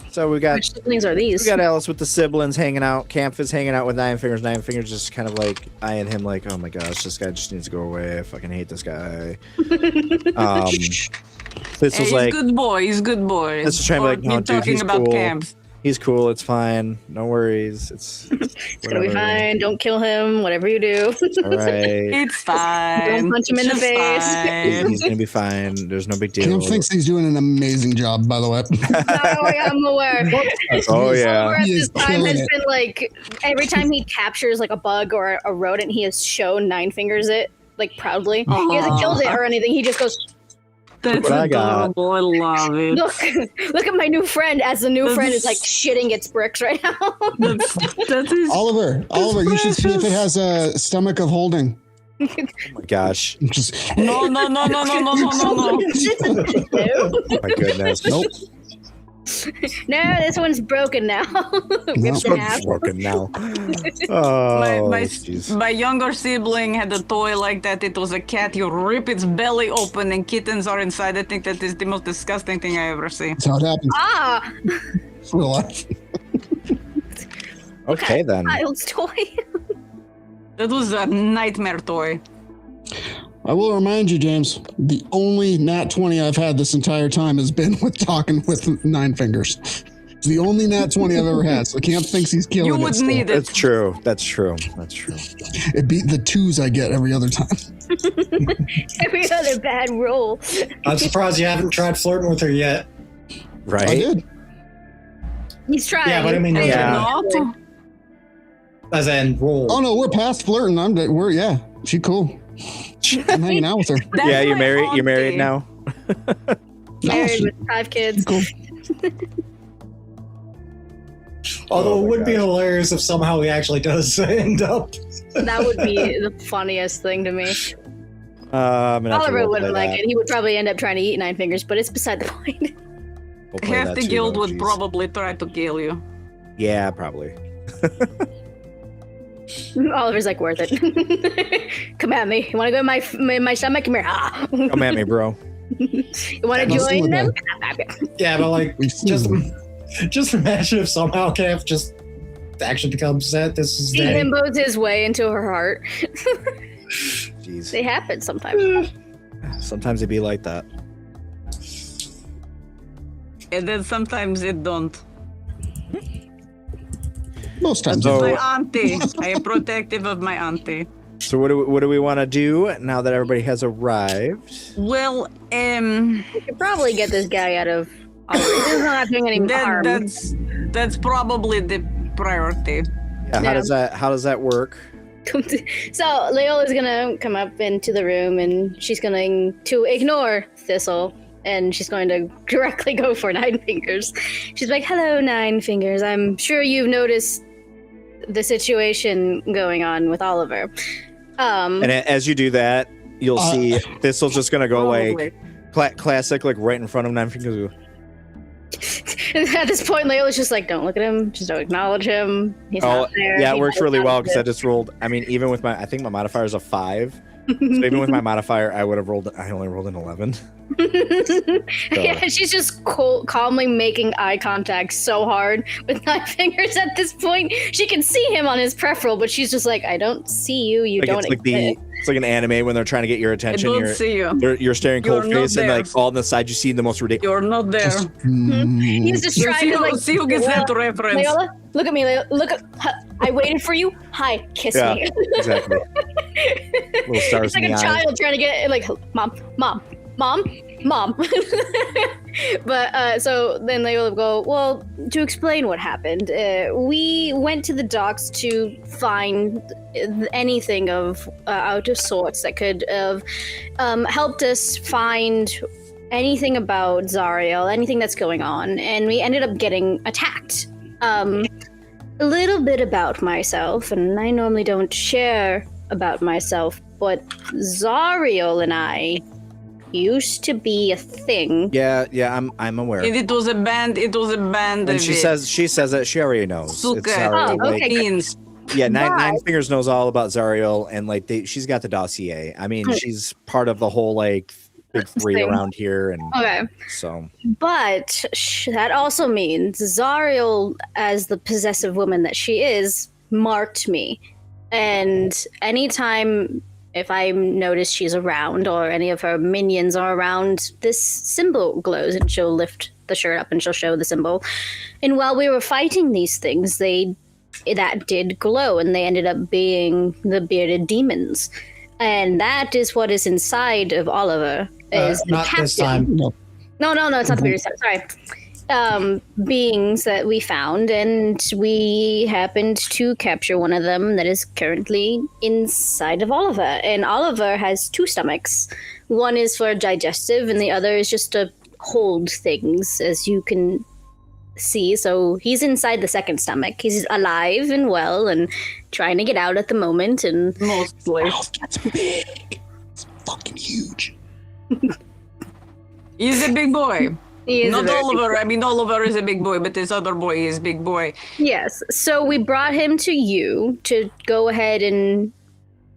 So we got Which siblings are these? We got Alice with the siblings hanging out. Campf is hanging out with Nine Fingers. Nine Fingers just kind of like eyeing him like, oh my gosh, this guy just needs to go away. I fucking hate this guy. This was like, He's good boy. He's good boy. This is trying to be like, no, dude, talking he's about cool. Campf. He's cool. It's fine. No worries. It's gonna be fine. Don't kill him. Whatever you do. All right. It's fine. Don't punch him in the It's face. fine. He's gonna be fine. There's no big deal. Cam thinks he's doing an amazing job, by the way. Oh, yeah, I'm aware. Oh yeah. Oliver at He this is time killing has it. been like, every time he captures like a bug or a rodent, he has shown Nine Fingers it like proudly. He hasn't killed it or anything. He just goes, That's what I got. adorable. I love it. look at my new friend, as the new friend is like shitting its bricks right now. That is Oliver, you should see if it has a stomach of holding. Oh my gosh. Just no. Oh my goodness. nope. No, this one's broken now. Ripped in half. Broken now. Oh, my younger sibling had a toy like that. It was a cat. You rip its belly open and kittens are inside. I think that is the most disgusting thing I ever see. That's how it happens. Ah, It's real life. Okay then. child's toy. That was a nightmare toy. I will remind you, James, the only nat 20 I've had this entire time has been with talking with Nine Fingers. It's the only nat 20 I've ever had, so Camp thinks he's killing You it. would still. need it. That's true. That's true. That's true. It beat the 2s I get every other time. Every other bad roll. I'm surprised you haven't tried flirting with her yet. Right? I did. He's trying. Yeah, but I mean, Yeah. Not? as in roll. Oh no, we're past flirting. She cool. I'm hanging out with her. That's Yeah, you're my married. You're auntie. married now. Married with 5 kids. Cool. Although Oh it my would be gosh. hilarious if somehow he actually does end up. That would be the funniest thing to me. I'm gonna have to Oliver roleplay wouldn't like that. it. He would probably end up trying to eat Nine Fingers, but it's beside the point. We'll play Half that the too, guild though, would jeez. probably try to kill you. Yeah, probably. Oliver's like, worth it. Come at me. You want to go in my stomach? Come here. Ah. Come at me, bro. You want to Let's do join it, them? Yeah, but like, We've seen just imagine if somehow Campf just actually becomes that. This is He day. limbo's his way into her heart. Jeez. They happen sometimes. Sometimes it'd be like that. And then sometimes it don't. most times. So- My auntie. I am protective of my auntie. So what do we want to do now that everybody has arrived? Well, We could probably get this guy out of. He's not doing any harm. that's probably the priority. Yeah, how does that work? So Leola's gonna come up into the room and she's going to ignore Thistle and she's going to directly go for Nine Fingers. She's like, "Hello, Nine Fingers. I'm sure you've noticed the situation going on with Oliver." And as you do that, you'll see Thistle's just gonna go Probably. like classic, like right in front of Nine Fingers. At this point, Leyola's just like, "Don't look at him. Just don't acknowledge him. He's not there." Yeah, it He works knows really how well to because I do just rolled. I mean, even with I think my modifier is a 5. So even with my modifier, I would have rolled. I only rolled an 11. it. Yeah, she's just calmly making eye contact so hard with Nine Fingers at this point. She can see him on his peripheral, but she's just like, "I don't see you. You Like don't exist." it's like an anime when they're trying to get your I attention. don't see you. You're staring cold You're not face, and there. like all on the side, you see the most ridiculous. You're not there. He's just trying to like. See who gets that reference. Leyola, look at me. Leyola, look at. I waited for you. Hi, kiss Yeah, me. exactly. Little stars It's like in a the eyes. child trying to get like, mom. But so then they will go, "Well, to explain what happened, we went to the docks to find anything of out of sorts that could have helped us find anything about Zariel, anything that's going on, and we ended up getting attacked. A little bit about myself, and I normally don't share about myself, but Zariel and I used to be a thing." Yeah, I'm aware. It was a band. It was a band. And she says that she already knows. Suka. Zariel, Oh, okay. Beans. Yeah, Nine But- Fingers knows all about Zariel, and like she's got the dossier. I mean, she's part of the whole like big 3 Thing. around here, and Okay. so But that also means Zariel, as the possessive woman that she is, marked me. And anytime if I notice she's around or any of her minions are around, this symbol glows, and she'll lift the shirt up and she'll show the symbol. And while we were fighting these things, that did glow, and they ended up being the bearded demons. And that is what is inside of Oliver. Is the Not this captain. time. No. No, it's not the bearded. Sorry. Beings that we found, and we happened to capture one of them that is currently inside of Oliver. And Oliver has 2 stomachs. One is for digestive, and the other is just to hold things, as you can see. So he's inside the second stomach. He's alive and well, and trying to get out at the moment. And Mostly. That's big. It's fucking huge. He's a big boy. he is a Not very- Oliver. I mean, Oliver is a big boy, but this other boy is big boy. Yes. So we brought him to you to go ahead and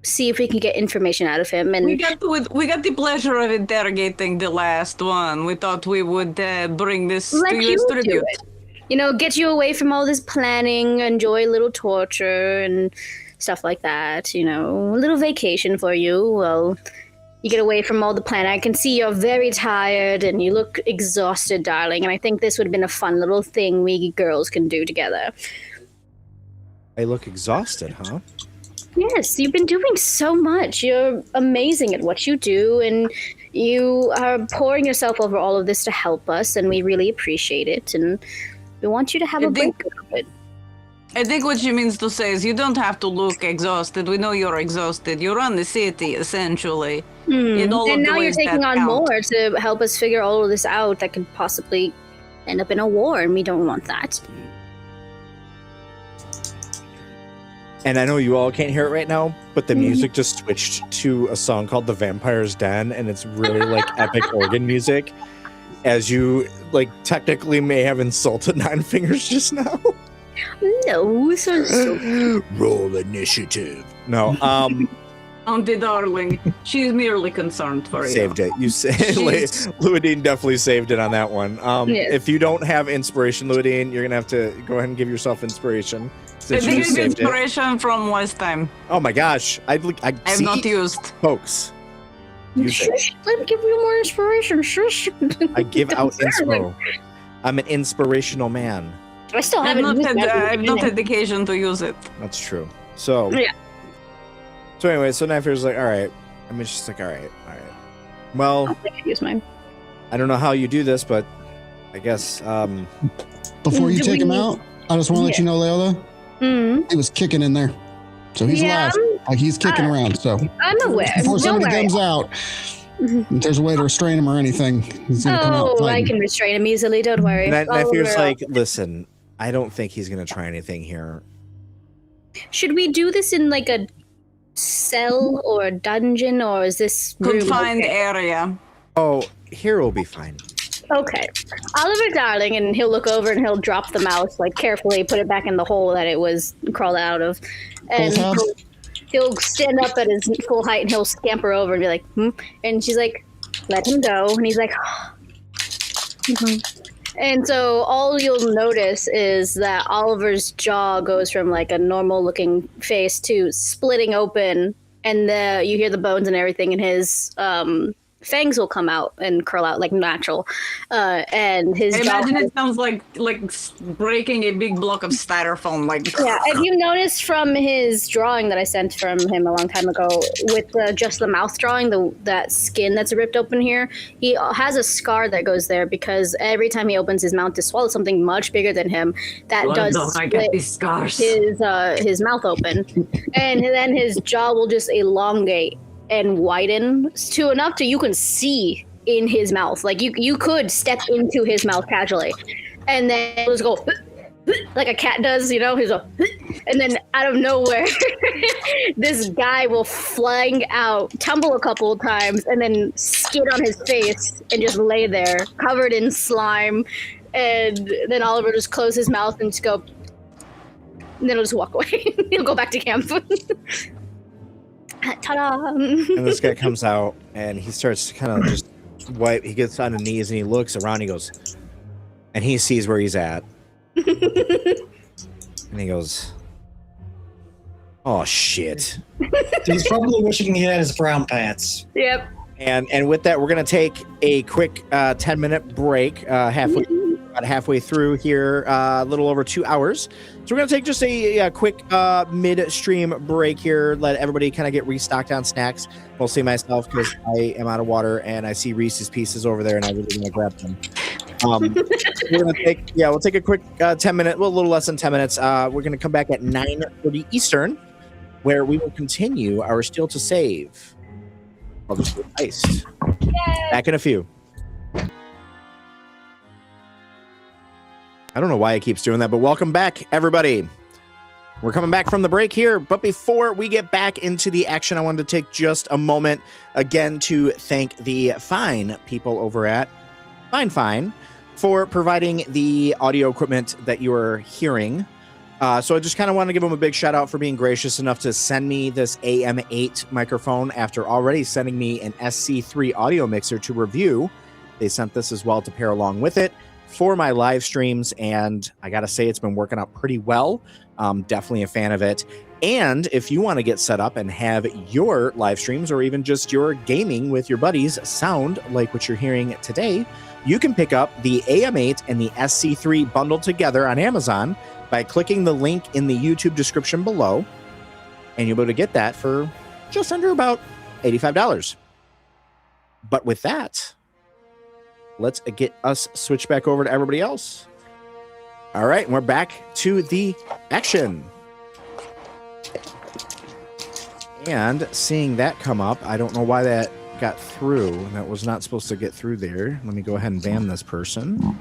see if we can get information out of him. And We got the pleasure of interrogating the last one. We thought we would bring this let to you you as do tribute. it. Get you away from all this planning, enjoy a little torture and stuff like that. A little vacation for you. Well, you get away from all the planning. I can see you're very tired and you look exhausted, darling. And I think this would have been a fun little thing we girls can do together. I look exhausted, huh? Yes, you've been doing so much. You're amazing at what you do, and you are pouring yourself over all of this to help us, and we really appreciate it. And we want you to have I a break think- out of it. I think what she means to say is you don't have to look exhausted. We know you're exhausted. You run the city, essentially. In all And of the now you're ways that taking on count. more to help us figure all of this out that could possibly end up in a war, and we don't want that. And I know you all can't hear it right now, but the music just switched to a song called The Vampire's Den, and it's really like epic organ music. As you technically may have insulted Nine Fingers just now. No, so Roll initiative. No, Auntie darling, she's merely concerned for you. saved it. You say Jeez. Luidine definitely saved it on that one. Yes. If you don't have inspiration, Luidine, you're gonna have to go ahead and give yourself inspiration. I Since you think just it's saved it. inspiration from last time. Oh my gosh. I I've see, not used. folks. Use it. shush, let me give you more inspiration. Shush. I give out Sorry. inspo. I'm an inspirational man. I still I've haven't not used had. that in the I've not beginning. had the occasion to use it. That's true. So Yeah. So anyway, so Nine Fingers like, all right. I mean, she's like, all right. Well, I think I use mine. I don't know how you do this, but I guess Before you Do take him we- out, I just want to let you know, Leyola, he was kicking in there. So he's Yeah, alive. Like he's kicking around. So I'm aware. before Don't somebody worry. comes out, If there's a way to restrain him or anything, he's going to come out Oh, I fighting. can restrain him easily. Don't worry. Nefir's like, listen, I don't think he's going to try anything here. Should we do this in like a cell or a dungeon, or is this room Confined okay? area. Oh, here will be fine. Okay. Oliver Darling, and he'll look over and he'll drop the mouse, like carefully put it back in the hole that it was crawled out of. And he'll stand up at his full height and he'll scamper over and be like, And she's like, let him go. And he's like, And so all you'll notice is that Oliver's jaw goes from like a normal looking face to splitting open, and you hear the bones and everything, and his fangs will come out and curl out like natural. And his I imagine jaw it sounds like breaking a big block of styrofoam. Like yeah, if you noticed from his drawing that I sent from him a long time ago, with just the mouth drawing, that skin that's ripped open here, he has a scar that goes there because every time he opens his mouth to swallow something much bigger than him, that does I get these scars. his mouth open, and then his jaw will just elongate and widen to enough to you can see in his mouth. Like you could step into his mouth casually, and then it'll just go like a cat does, you know. He's a, and then out of nowhere, this guy will flying out, tumble a couple of times, and then skid on his face and just lay there covered in slime. And then Oliver just close his mouth and just go, and then he'll just walk away. He'll go back to camp. Ta-da! And this guy comes out and he starts to kind of just he gets on his knees and he looks around, he goes, and he sees where he's at. And he goes, oh shit. He's probably wishing he had his brown pants. Yep. And with that, we're gonna take a quick 10-minute break, about halfway through here, a little over 2 hours. So we're gonna take just a quick mid-stream break here, let everybody kind of get restocked on snacks. Mostly myself because I am out of water and I see Reese's Pieces over there and I really want to grab them. We're gonna we'll take a quick 10-minute, well, a little less than 10 minutes. We're gonna come back at 9:30 Eastern, where we will continue our Still to Save. I'll just do Heist. Back in a few. I don't know why it keeps doing that, but welcome back, everybody. We're coming back from the break here, but before we get back into the action, I wanted to take just a moment again to thank the fine people over at Fifine for providing the audio equipment that you are hearing. So I just kind of want to give them a big shout out for being gracious enough to send me this AM8 microphone after already sending me an SC3 audio mixer to review. They sent this as well to pair along with it for my live streams, and I gotta say it's been working out pretty well. Definitely a fan of it. And if you want to get set up and have your live streams or even just your gaming with your buddies sound like what you're hearing today, you can pick up the AM8 and the SC3 bundled together on Amazon by clicking the link in the YouTube description below, and you'll be able to get that for just under about $85. But with that, let's get us switched back over to everybody else. All right, and we're back to the action. And seeing that come up, I don't know why that got through. That was not supposed to get through there. Let me go ahead and ban this person.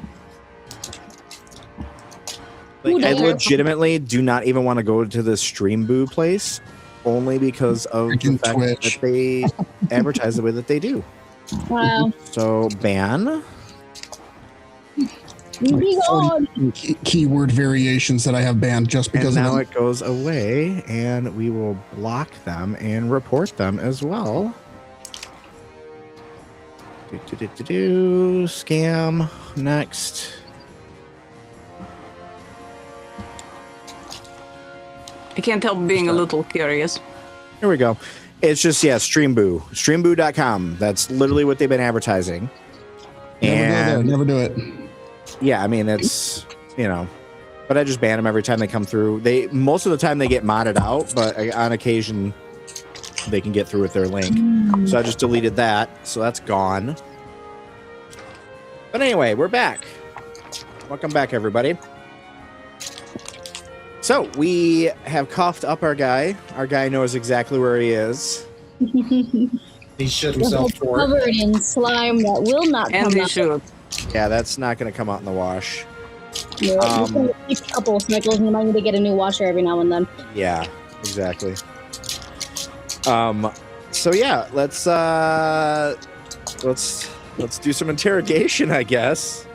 Like, I legitimately do not even want to go to the Stream Boo place, only because of the fact that they advertise the way that they do. Wow. So ban. Keyword variations that I have banned just because and now of it goes away, and we will block them and report them as well. Scam next. I can't help being a little curious. Here we go. It's just, Streamboo. Streamboo.com. That's literally what they've been advertising. Never do it. Yeah, I mean, it's, but I just ban them every time they come through. Most of the time they get modded out, but on occasion they can get through with their link. So I just deleted that. So that's gone. But anyway, we're back. Welcome back, everybody. So we have coughed up our guy. Our guy knows exactly where he is. He He shit himself for it. Covered in slime that will not And come they out. should. Yeah, that's not going to come out in the wash. Yeah, it's gonna take a couple of cycles, and you might need to get a new washer every now and then. Yeah, exactly. So yeah, let's do some interrogation, I guess.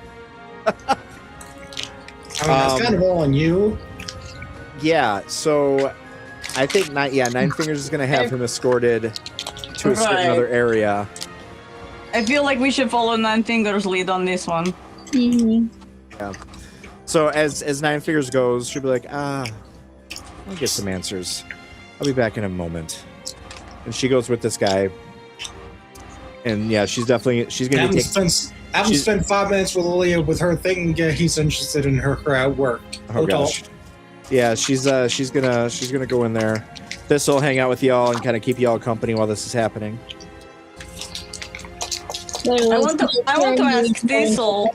I mean, that's kind of all on you. Yeah, so I think Nine Fingers is going to have him escorted to a certain other area. I feel like we should follow Nine Fingers' lead on this one. Mm-hmm. Yeah. So as Nine Fingers goes, she'll be like, I'll get some answers. I'll be back in a moment. And she goes with this guy. And yeah, she's going to take... spent 5 minutes with Leah with her thinking he's interested in her crowd work. Oh gosh. Yeah, she's gonna go in there. This'll hang out with y'all and kind of keep y'all company while this is happening. I want to ask This'll.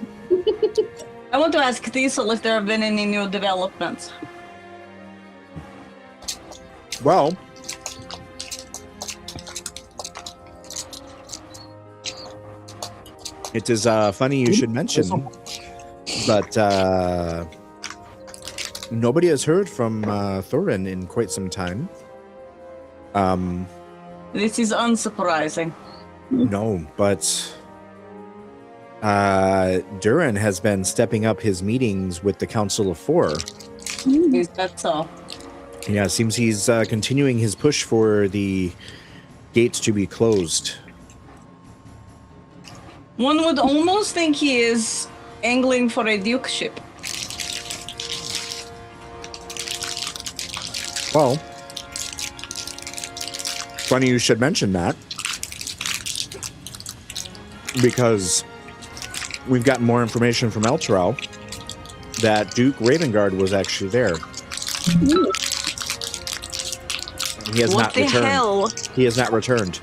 I want to ask This'll if there have been any new developments. Well, it is funny you should mention, but nobody has heard from Thorin in quite some time. This is unsurprising. No, but Duran has been stepping up his meetings with the Council of Four. Is that so? Yeah, it seems he's continuing his push for the gates to be closed. One would almost think he is angling for a dukeship. Well, funny you should mention that, because we've gotten more information from Elturel that Duke Ravengard was actually there. He has not returned. Hell? He has not returned.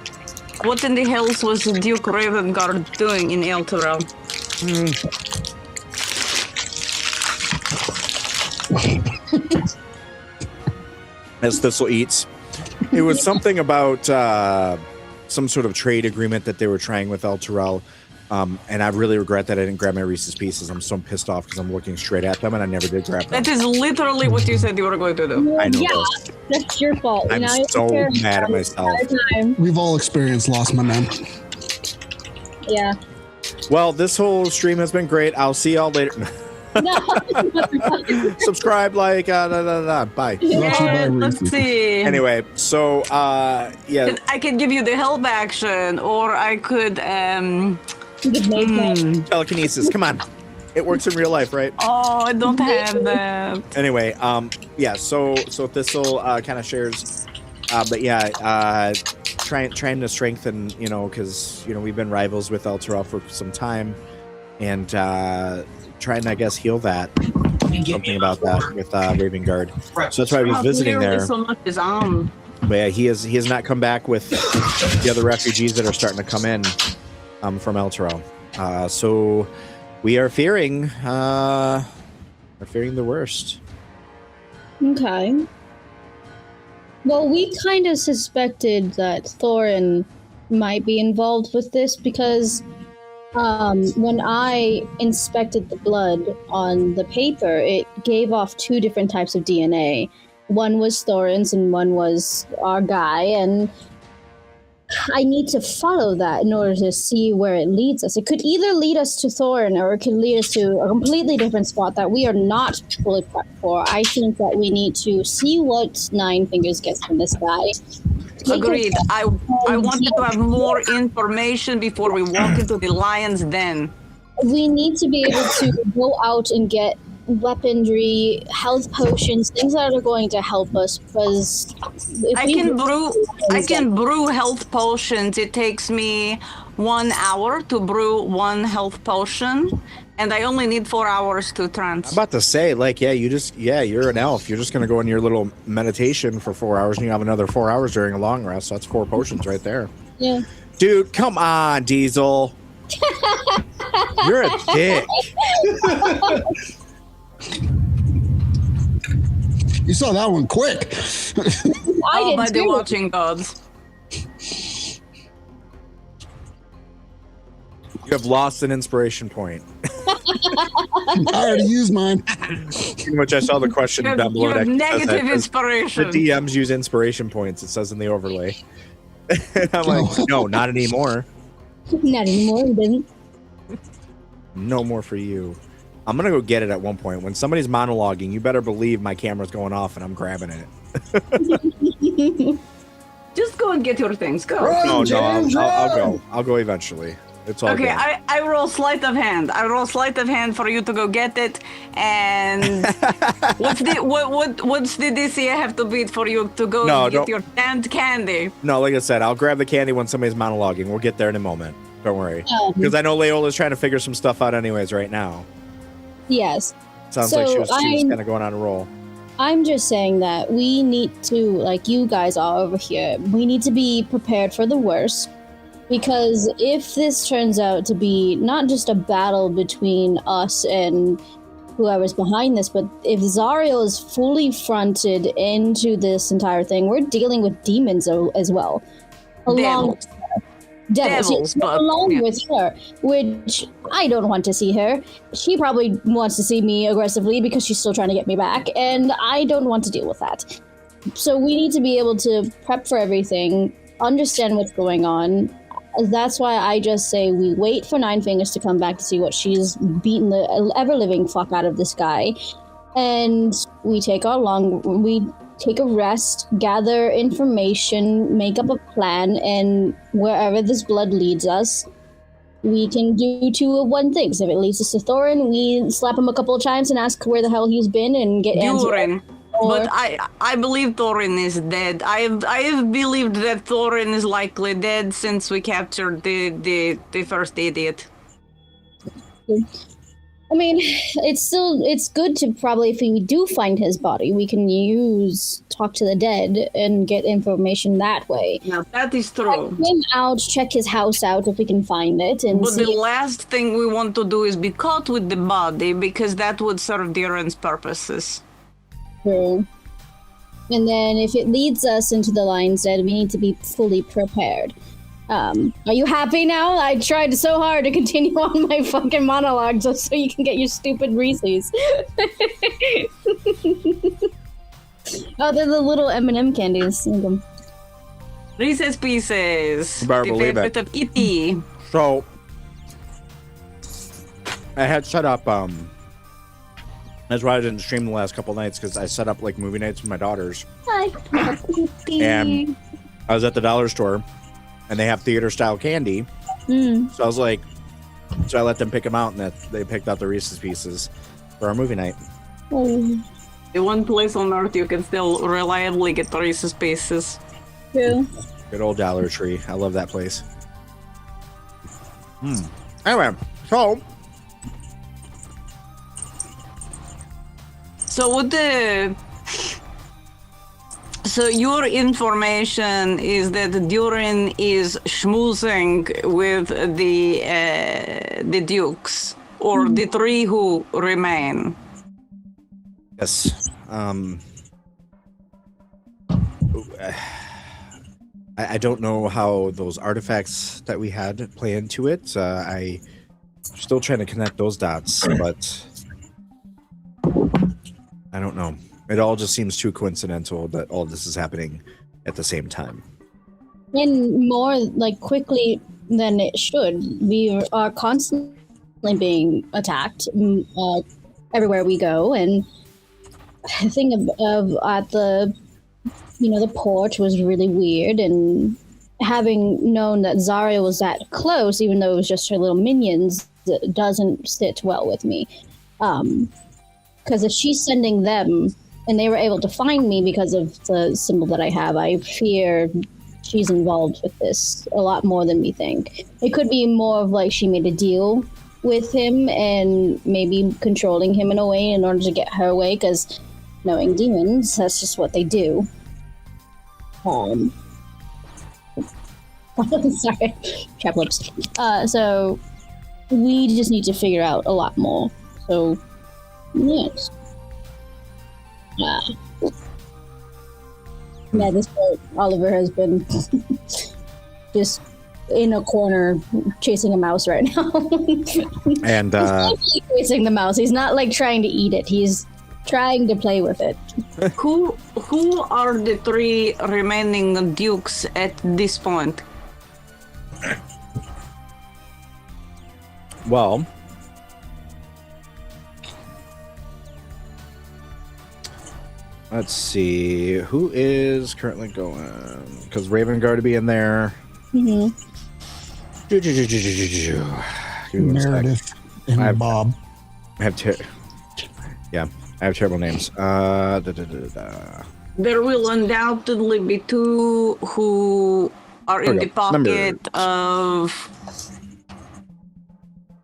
What in the hells was Duke Ravengard doing in Elturel? As Thistle eats, it was something about some sort of trade agreement that they were trying with Elturel. And I really regret that I didn't grab my Reese's Pieces. I'm so pissed off because I'm looking straight at them and I never did grab them. That is literally what you said you were going to do. I know. Yeah, that's your fault. I'm so mad at myself. We've all experienced loss, my man. Yeah. Well, this whole stream has been great. I'll see y'all later. No. Subscribe, like, bye. Yeah, let's see. Anyway, so, yeah. I could give you the help action, or I could, telekinesis, come on. It works in real life, right? Oh, I don't have that. Anyway, yeah, so Thistle kind of shares, but yeah, trying to strengthen, because, we've been rivals with Elturel for some time, and trying to, I guess, heal that. Something about that with Ravengard. So that's why I was visiting there. So much is on. But yeah, he has not come back with the other refugees that are starting to come in from Elturel. So we are fearing the worst. Okay. Well, we kind of suspected that Thorin might be involved with this because when I inspected the blood on the paper, it gave off 2 different types of DNA. One was Thorin's and one was our guy, and I need to follow that in order to see where it leads us. It could either lead us to Thorin or it could lead us to a completely different spot that we are not fully prepped for. I think that we need to see what Nine Fingers gets from this guy. Agreed. I wanted to have more information before we walk into the lion's den. We need to be able to go out and get weaponry, health potions, things that are going to help us, because I can brew health potions. It takes me 1 hour to brew 1 health potion, and I only need 4 hours to trans. I'm about to say, you're an elf. You're just going to go in your little meditation for 4 hours, and you have another 4 hours during a long rest. So that's 4 potions right there. Yeah. Dude, come on, Diesel. You're a dick. You saw that one quick. I did by the too. watching gods. You have lost an inspiration point. I already used mine. Pretty much, I saw the question down below. You have that negative the inspiration. DMs use inspiration points. It says in the overlay. And I'm like, no, not anymore. Not anymore, he doesn't. No more for you. I'm gonna go get it at one point. When somebody's monologuing, you better believe my camera's going off and I'm grabbing it. Just go and get your things. Go. No, James, I'll run! go. I'll go eventually. It's all Okay, good. I roll sleight of hand. I roll sleight of hand for you to go get it. And what's the DC I have to beat for you to go No, and get don't- your damned candy? No, like I said, I'll grab the candy when somebody's monologuing. We'll get there in a moment. Don't worry. Because I know Leyola's trying to figure some stuff out anyways right now. Yes. Sounds So like she was I'm- kind of going on a roll. I'm just saying that we need to, like you guys are over here, we need to be prepared for the worst. Because if this turns out to be not just a battle between us and whoever's behind this, but if Zariel is fully fronted into this entire thing, we're dealing with demons as well. Devils. Devils, yes, but- along yeah. with her, which I don't want to see her. She probably wants to see me aggressively because she's still trying to get me back, and I don't want to deal with that. So we need to be able to prep for everything, understand what's going on. That's why I just say we wait for Nine Fingers to come back to see what she's beaten the ever-living fuck out of this guy, and we take a rest, gather information, make up a plan, and wherever this blood leads us, we can do two of one things. If it leads us to Thorin, we slap him a couple of times and ask where the hell he's been and get answers. Duran. Or- But I believe Thorin is dead. I have believed that Thorin is likely dead since we captured the first idiot. I mean, it's good to probably, if we do find his body, we can talk to the dead and get information that way. Now that is Check true. him out, check his house out if we can find it, and But see. the last thing we want to do is be caught with the body because that would serve Duran's purposes. True. And then if it leads us into the lion's den, we need to be fully prepared. Are you happy now? I tried so hard to continue on my fucking monologue just so you can get your stupid Reese's. Oh, they're the little M&M candies. Reese's Pieces. Better The believe favorite it. of E.T. So I had set up that's why I didn't stream the last couple nights, because I set up like movie nights with my daughters. Hi. And I was at the dollar store and they have theater style candy. So I was like, so I let them pick them out, and they picked out the Reese's Pieces for our movie night. Oh, The one place on earth you can still reliably get Reese's Pieces. true. Good old Dollar Tree. I love that place. Anyway, So your information is that Duran is schmoozing with the dukes, or the three who remain. yes. I don't know how those artifacts that we had play into it. I'm still trying to connect those dots, but I don't know. It all just seems too coincidental that all this is happening at the same time. And more like quickly than it should. We are constantly being attacked everywhere we go, and the thing of at the the port was really weird, and having known that Zariel was that close, even though it was just her little minions, it doesn't sit well with me. Because if she's sending them, and they were able to find me because of the symbol that I have, I fear she's involved with this a lot more than we think. It could be more of like she made a deal with him and maybe controlling him in a way in order to get her way, because knowing demons, that's just what they do. Sorry, chap lips. So we just need to figure out a lot more. So, yes. Yeah, this part, Oliver has been just in a corner chasing a mouse right now. And He's chasing the mouse. He's not like trying to eat it. He's trying to play with it. Who are the 3 remaining dukes at this point? well, let's see who is currently going, because Raven Guard to be in there. Mm-hmm. Give me 1 sec. Meredith and I have- Bob. I have I have terrible names. There will undoubtedly be 2 who are in Okay, the pocket of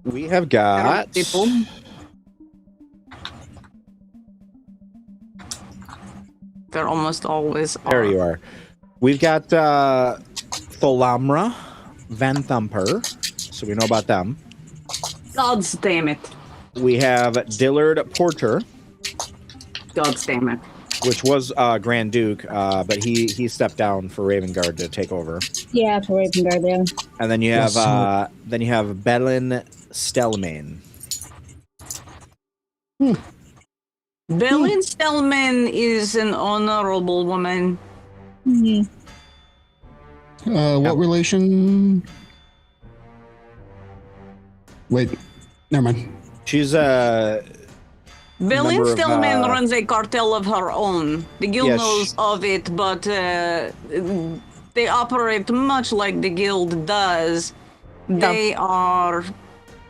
We have got people. They're almost always There are. you are. We've got Tholamra, Vanthampur, so we know about them. God damn it. We have Dillard Porter, God damn it. which was Grand Duke, but he stepped down for Raven Guard to take over. Yeah, for Raven Guard, yeah. And then you have Yes, Belin Stelmane. Belin Stelman is an honorable woman. Mm-hmm. What relation? Wait, never mind. She's Belin Number of, Stelman runs a cartel of her own. The guild Yes. knows of it, but they operate much like the guild does. They are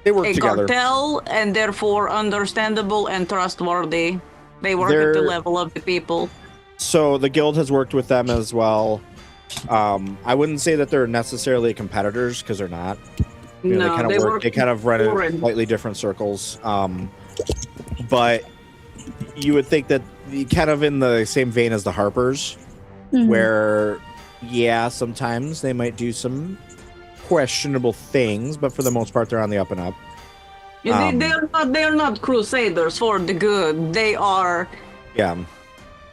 they work a together. cartel and therefore understandable and trustworthy. They work at the They're- level of the people. So the guild has worked with them as well. I wouldn't say that they're necessarily competitors because they're not. You know, No, they kind of work. work They kind of run for in it. slightly different circles. But you would think that kind of in the same vein as the Harpers, Mhm. where sometimes they might do some questionable things, but for the most part, they're on the up and up. Yeah, they're not crusaders for the good. They are Yeah,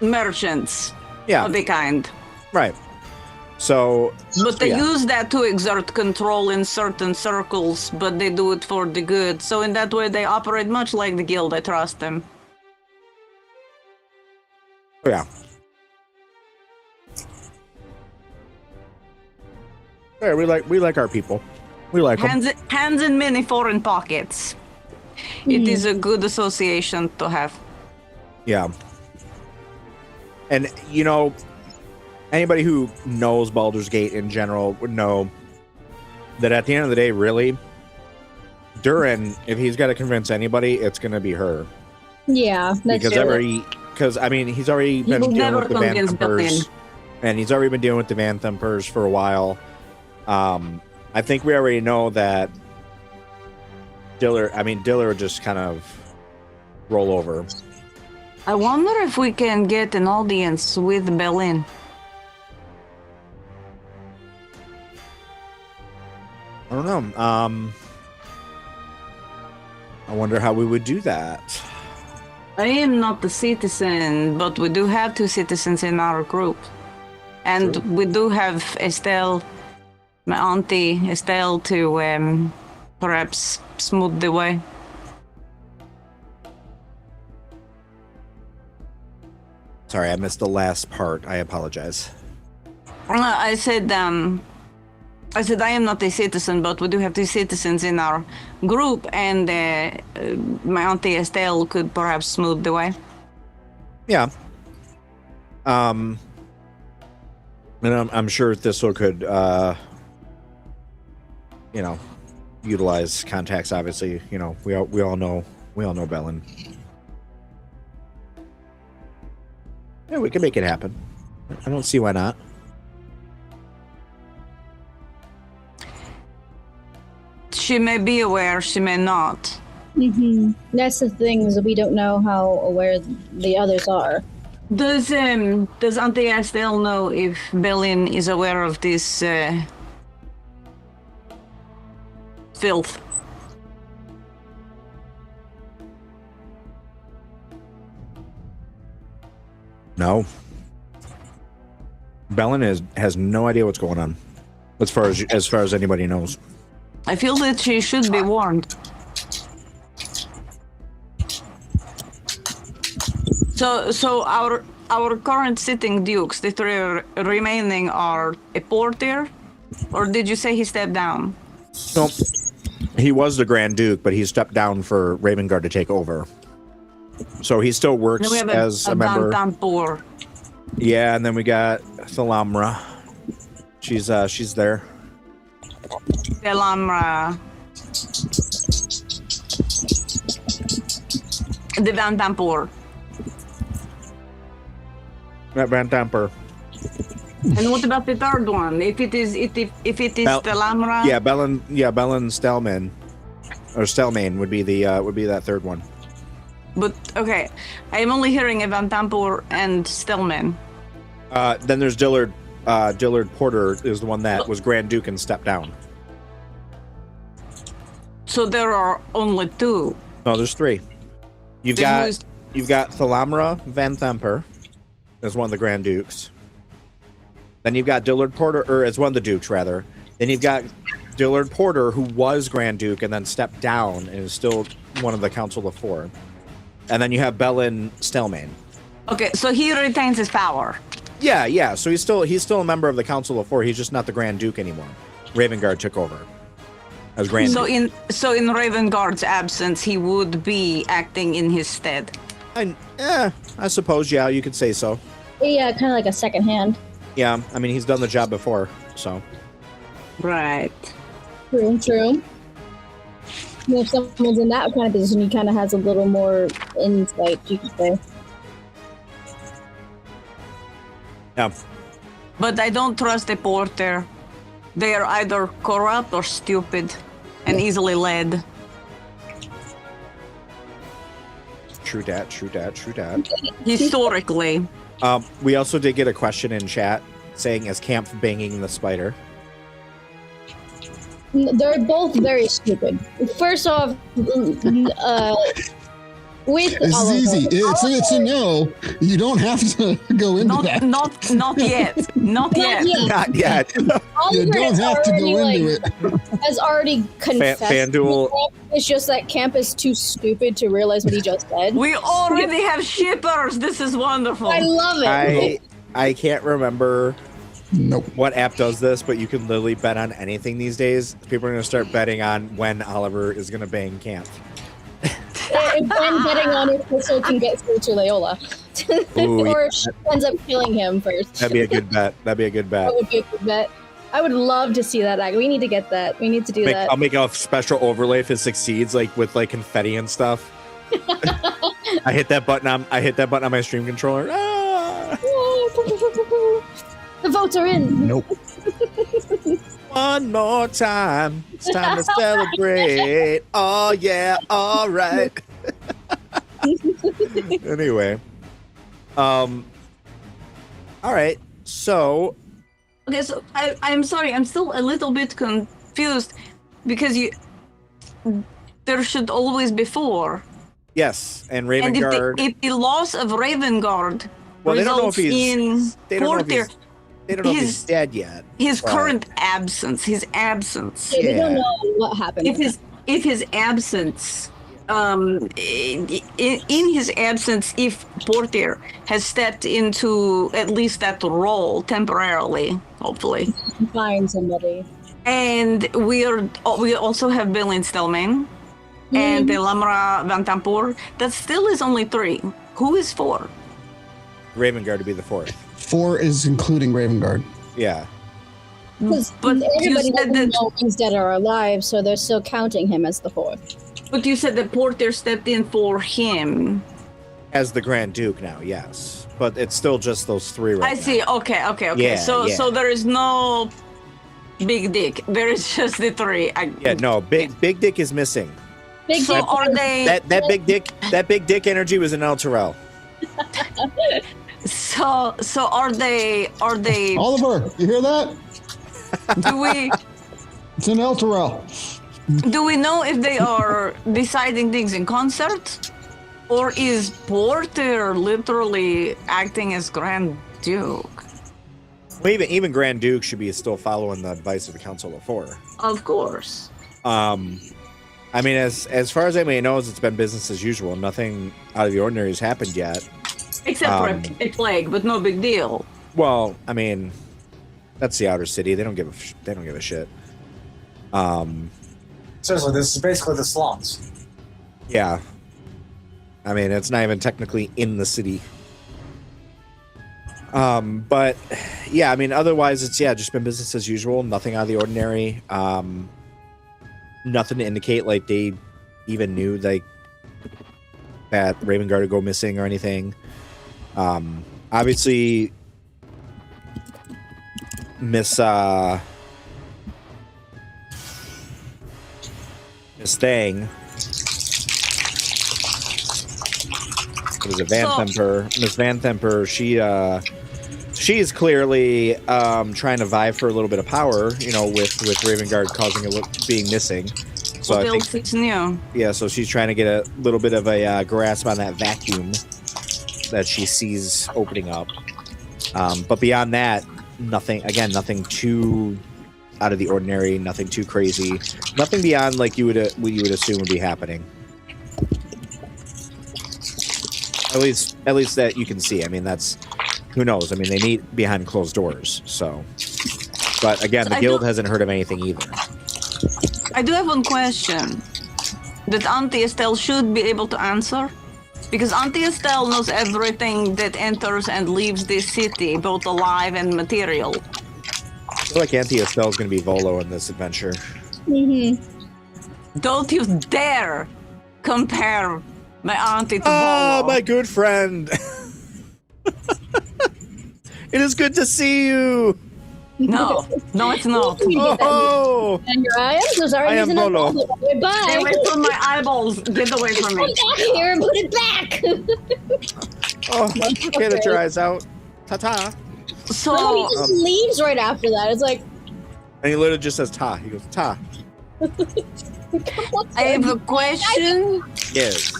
merchants yeah, of a kind. right. So But they Yeah. use that to exert control in certain circles, but they do it for the good. So in that way, they operate much like the guild. I trust them. yeah. Yeah, we like our people. We like them. Hands in many foreign pockets. It is a good association to have. Yeah. And, you know, anybody who knows Baldur's Gate in general would know that at the end of the day, really, Duran, if he's got to convince anybody, it's going to be her. Yeah, that's true. Because I mean, he's already been will dealing never with the convince Vanthampurs, Duran. and he's already been dealing with the Vanthampurs for a while. I think we already know that Diller would just kind of roll over. I wonder if we can get an audience with Belin. I don't know. I wonder how we would do that. I am not the citizen, but we do have 2 citizens in our group. And True. we do have Estelle, my auntie Estelle, to perhaps smooth the way. Sorry, I missed the last part. I apologize. I said I am not a citizen, but we do have 2 citizens in our group, and my auntie Estelle could perhaps smooth the way. Yeah. And I'm sure Thistle could, utilize contacts. Obviously, we all know Bellin. Yeah, we can make it happen. I don't see why not. She may be aware, she may not. Mm-hmm. That's the thing, is that we don't know how aware the others are. Does Auntie Estelle know if Belin is aware of this filth? No. Bellin has no idea what's going on. as far as anybody knows. I feel that she should be warned. So our current sitting dukes, the three remaining, are a porter, or did you say he stepped down? No, he was the Grand Duke, but he stepped down for Ravengard to take over. So he still works as a member. Vanthampur. Yeah, and then we got Thalamra. She's there. Thalamra. The Vanthampur. That Vanthampur. And what about the third one? If it is Thalamra? Yeah, Bellin Stelman, or Stelmane would be that third one. But okay, I am only hearing a Vanthampur and Stelman. Then there's Dillard. Dillard Porter is the one that was Grand Duke and stepped down. So there are only two. No, there's three. You've got Thalamra Vanthampur as one of the Grand Dukes. Then you've got Dillard Porter, or as one of the Dukes rather. Then you've got Dillard Porter, who was Grand Duke and then stepped down and is still one of the Council of Four. And then you have Bellin Stelmane. Okay, so he retains his power. Yeah. So he's still a member of the Council of Four. He's just not the Grand Duke anymore. Ravengard took over as Grand Duke. So in Ravengard's absence, he would be acting in his stead. I suppose, yeah, you could say so. Yeah, kind of like a second hand. Yeah, I mean, he's done the job before, so. Right. True. If someone's in that kind of position, he kind of has a little more insight, you could say. Yeah. But I don't trust the porter. They are either corrupt or stupid and easily led. True dat. Historically. We also did get a question in chat saying, is Campf banging the spider? They're both very stupid. First off, with It's easy. It's a no. You don't have to go into that. Not yet. Not yet. Not yet. You don't have to go into it. Has already confessed. FanDuel. It's just that Campf is too stupid to realize what he just said. We already have shippers. This is wonderful. I love it. I can't remember Nope. what app does this, but you can literally bet on anything these days. People are going to start betting on when Oliver is going to bang Campf. If I'm betting on if Crystal can get through to Leyola. Ooh, or if she ends up killing him first. That'd be a good bet. That would be a good bet. I would love to see that. We need to get that. We need to do that. I'll make a special overlay if it succeeds, like with like confetti and stuff. I hit that button on my stream controller. Ah! The votes are in. Nope. One more time. It's time to celebrate. Oh yeah, all right. Anyway. All right. So Okay, so I'm sorry, I'm still a little bit confused because there should always be four. yes, and And Ravengard. if the loss of Ravengard Well, they don't know if results he's- in they don't know if Porter, he's- they don't know if he's dead yet. his but- current absence, his absence. We don't Yeah. know what happened. If his absence, in his absence, if Porter has stepped into at least that role temporarily, hopefully, Find somebody. and we also have Bellin Stelmane and the Lamra Vanthampur, that still is only three. Who is four? Ravengard to be the fourth. 4 is including Ravengard. Yeah. Because But you everybody said doesn't that- know if he's dead or alive, so they're still counting him as the fourth. But you said that Porter stepped in for him. As the Grand Duke now, yes. But it's still just those three right I now. see. Okay. Yeah, so yeah. so there is no big dick. There is just the three. Yeah, no, Big Dick is missing. Big So Dick are is- they? That big dick energy was in El Terrell. So are they? Oliver, you hear that? Do It's an El Terrell. we know if they are deciding things in concert, or is Porter literally acting as Grand Duke? Well, even Grand Duke should be still following the advice of the Council of Four. Of course. I mean, as far as anybody knows, it's been business as usual. Nothing out of the ordinary has happened yet. Except for a plague, but no big deal. Well, I mean, that's the outer city. They don't give a shit. Seriously, this is basically the slums. Yeah. I mean, it's not even technically in the city. But yeah, I mean, otherwise it's just been business as usual. Nothing out of the ordinary. Nothing to indicate like they even knew like that Raven Guard would go missing or anything. Obviously, Miss Thang. What is it, Vanthampur? Miss Vanthampur, she is clearly trying to vie for a little bit of power, with Raven Guard causing being missing. So I think it's new. Yeah, so she's trying to get a little bit of a grasp on that vacuum that she sees opening up. But beyond that, nothing too out of the ordinary, nothing too crazy, nothing beyond like what you would assume would be happening. At least that you can see. I mean, that's, who knows? I mean, they meet behind closed doors. So, but again, the guild hasn't heard of anything either. I do have one question that Auntie Estelle should be able to answer, because Auntie Estelle knows everything that enters and leaves this city, both alive and material. I feel like Auntie Estelle's going to be Volo in this adventure. Mm-hmm. Don't you dare compare my auntie to Volo. My good friend. It is good to see you. No, it's not. Oh, and here I am. So sorry, I am Volo. Bye. Stay away from my eyeballs. Get away from me. Come back here and put it back. Okay, that's your eyes out. Ta-ta. So No, he just leaves right after that. It's like, And he literally just says ta. He goes, ta. I have a question. Yes.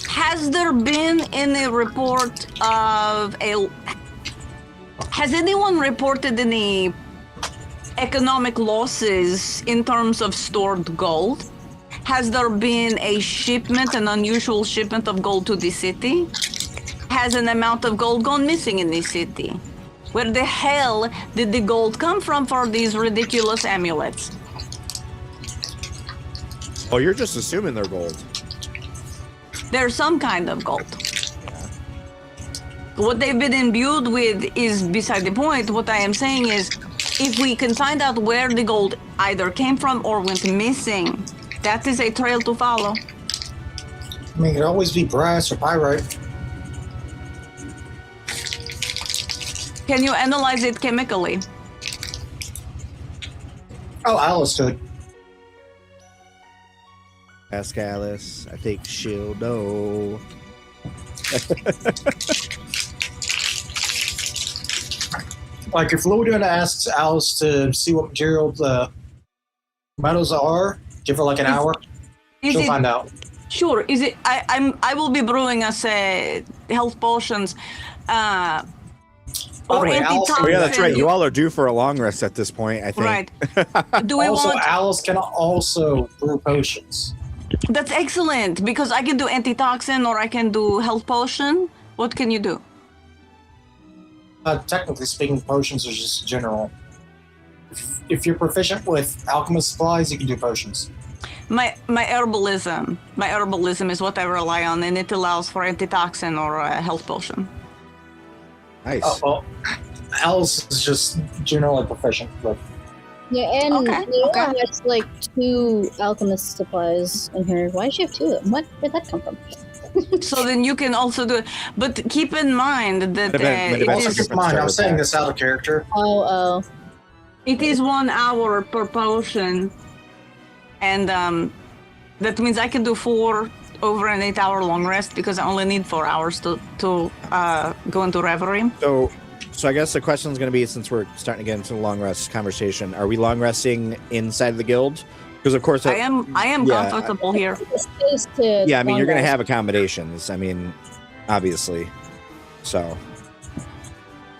Has there been any report of has anyone reported any economic losses in terms of stored gold? Has there been an unusual shipment of gold to the city? Has an amount of gold gone missing in the city? Where the hell did the gold come from for these ridiculous amulets? Oh, you're just assuming they're gold. There's some kind of gold. What they've been imbued with is beside the point. What I am saying is, if we can find out where the gold either came from or went missing, that is a trail to follow. I mean, it could always be brass or pyrite. Can you analyze it chemically? Oh, Alice could. Ask Alice. I think she'll know. Like, if Ludwig asks Alice to see what material the metals are, give her like an hour, she'll find out. Sure. Is it? I will be brewing us health potions. Or Alice, Oh, yeah, that's right. You all are due for a long rest at this point, I think. Right. Do we also, want? Alice can also brew potions. That's excellent, because I can do antitoxin or I can do health potion. What can you do? Technically speaking, potions are just general. If you're proficient with alchemist supplies, you can do potions. My herbalism is what I rely on, and it allows for antitoxin or a health potion. Nice. Oh, well, Alice is just generally proficient with. yeah, and Leyola okay. has like 2 alchemist supplies in here. Why does she have 2 of them? Where did that come from? So then you can also do it. But keep in mind that Also, keep in mind, I'm saying this out of character. Oh. it is 1 hour per potion. And that means I can do 4 over an 8-hour long rest, because I only need 4 hours to go into reverie. So I guess the question is going to be, since we're starting to get into the long rest conversation, are we long resting inside of the guild? Because of course I am comfortable here. Yeah, I mean, you're going to have accommodations. I mean, obviously. So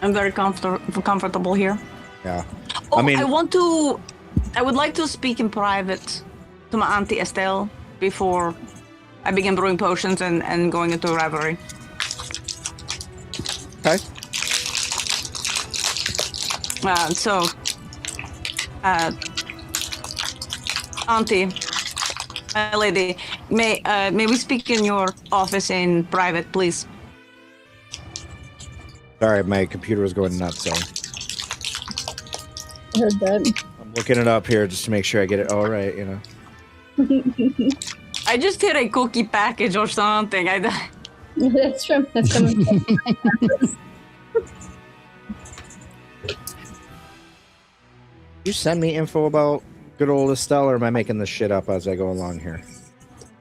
I'm very comfortable here. Yeah. Oh, I mean- I would like to speak in private to my auntie Estelle before I begin brewing potions and going into revelry. Okay. Auntie, my lady, may we speak in your office in private, please? Sorry, my computer was going nuts, so I heard that. I'm looking it up here just to make sure I get it all right, you know. I just hit a cookie package or something. That's coming from. You send me info about good old Estelle, or am I making this shit up as I go along here?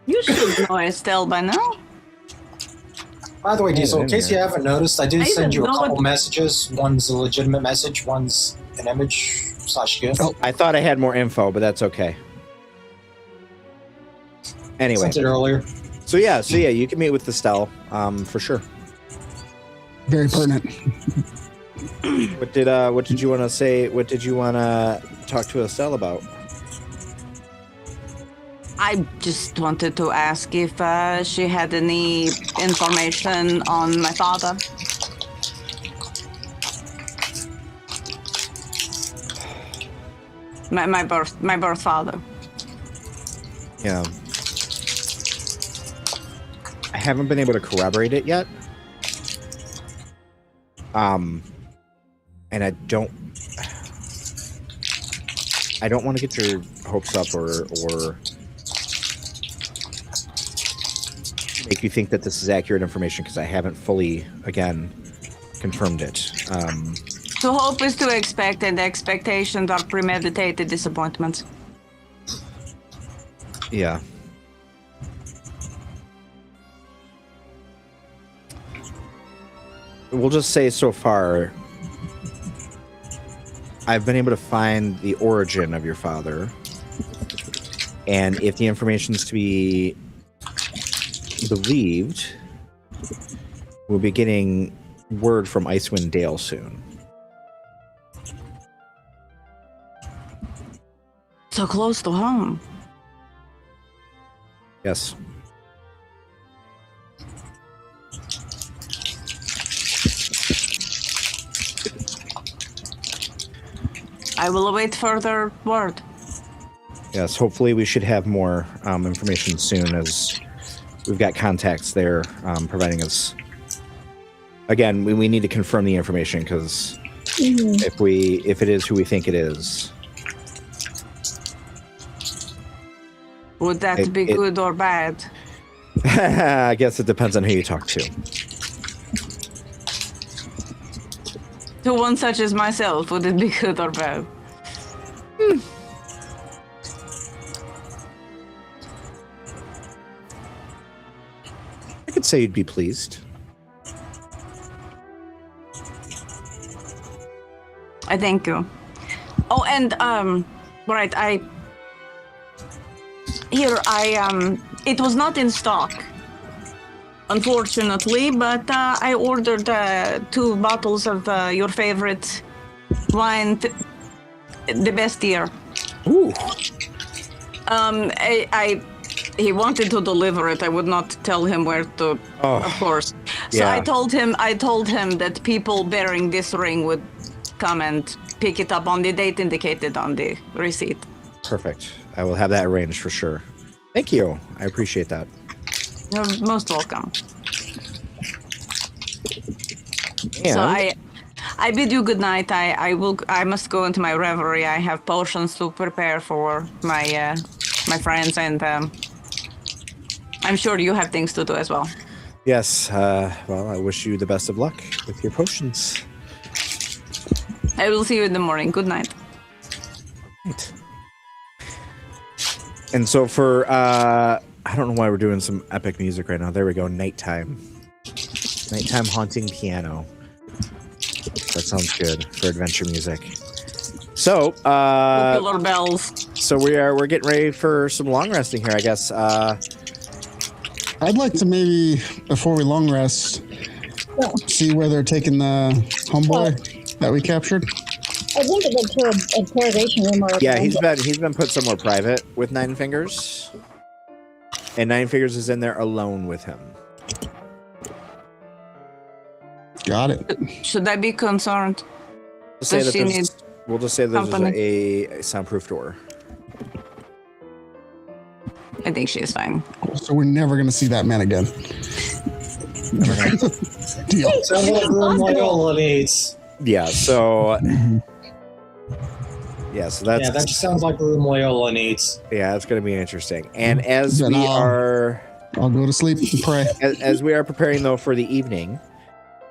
You should know Estelle by now. By the way, Diesel, in in case here. you haven't noticed, I did send you a know couple what- messages. One's a legitimate message, one's an image / gift. Oh, I thought I had more info, but that's okay. Anyway, Sent it earlier. so yeah, you can meet with Estelle, for sure. Very pertinent. What did you want to say? What did you want to talk to Estelle about? I just wanted to ask if she had any information on my father. My birth father. Yeah. I haven't been able to corroborate it yet. And I don't want to get your hopes up or make you think that this is accurate information, because I haven't fully, again, confirmed it. To hope is to expect, and expectations are premeditated disappointments. Yeah. We'll just say so far, I've been able to find the origin of your father. And if the information is to be believed, we'll be getting word from Icewind Dale soon. So close to home. Yes. I will await further word. Yes, hopefully we should have more information soon, as we've got contacts there providing us. Again, we need to confirm the information, because if it is who we think it is, Would that It- be it- good or bad? I guess it depends on who you talk to. To one such as myself, would it be good or bad? I could say you'd be pleased. I thank you. Oh, and right, it was not in stock, unfortunately, but I ordered 2 bottles of your favorite wine, the best year. Ooh. He wanted to deliver it. I would not tell him where to, of course. So yeah. I told him that people bearing this ring would come and pick it up on the date indicated on the receipt. Perfect. I will have that arranged for sure. Thank you. I appreciate that. You're most welcome. And So I bid you good night. I must go into my reverie. I have potions to prepare for my friends, and I'm sure you have things to do as well. yes, well, I wish you the best of luck with your potions. I will see you in the morning. Good night. Right. And so for, I don't know why we're doing some epic music right now. There we go. Nighttime. Nighttime haunting piano. That sounds good for adventure music. So, Popular bells. so we're getting ready for some long resting here, I guess. I'd like to maybe, before we long rest, see where they're taking the homeboy that we captured? I think it's like to an interrogation room or Yeah, he's been put somewhere private with Nine Fingers. And Nine Fingers is in there alone with him. Got it. Should I be concerned? We'll just say Does she need there's company? a soundproof door. I think she is fine. So we're never going to see that man again. Deal. Sounds like room Leyola needs. Yeah, so that's Yeah, that just sounds like room Leyola needs. yeah, it's going to be interesting. And as Then we I'll- are I'll go to sleep and pray. as we are preparing though for the evening,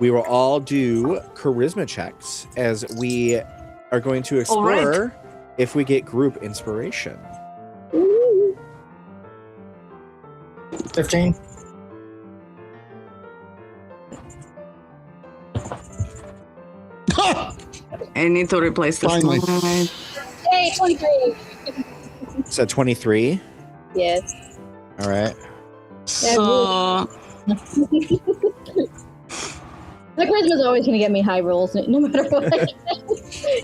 we will all do charisma checks as we are going to explore right. if we get group inspiration. 15. I need to replace this Finally. one. Hey, 23. So 23. Yes. All right. So My charisma's always going to get me high rolls, no matter what.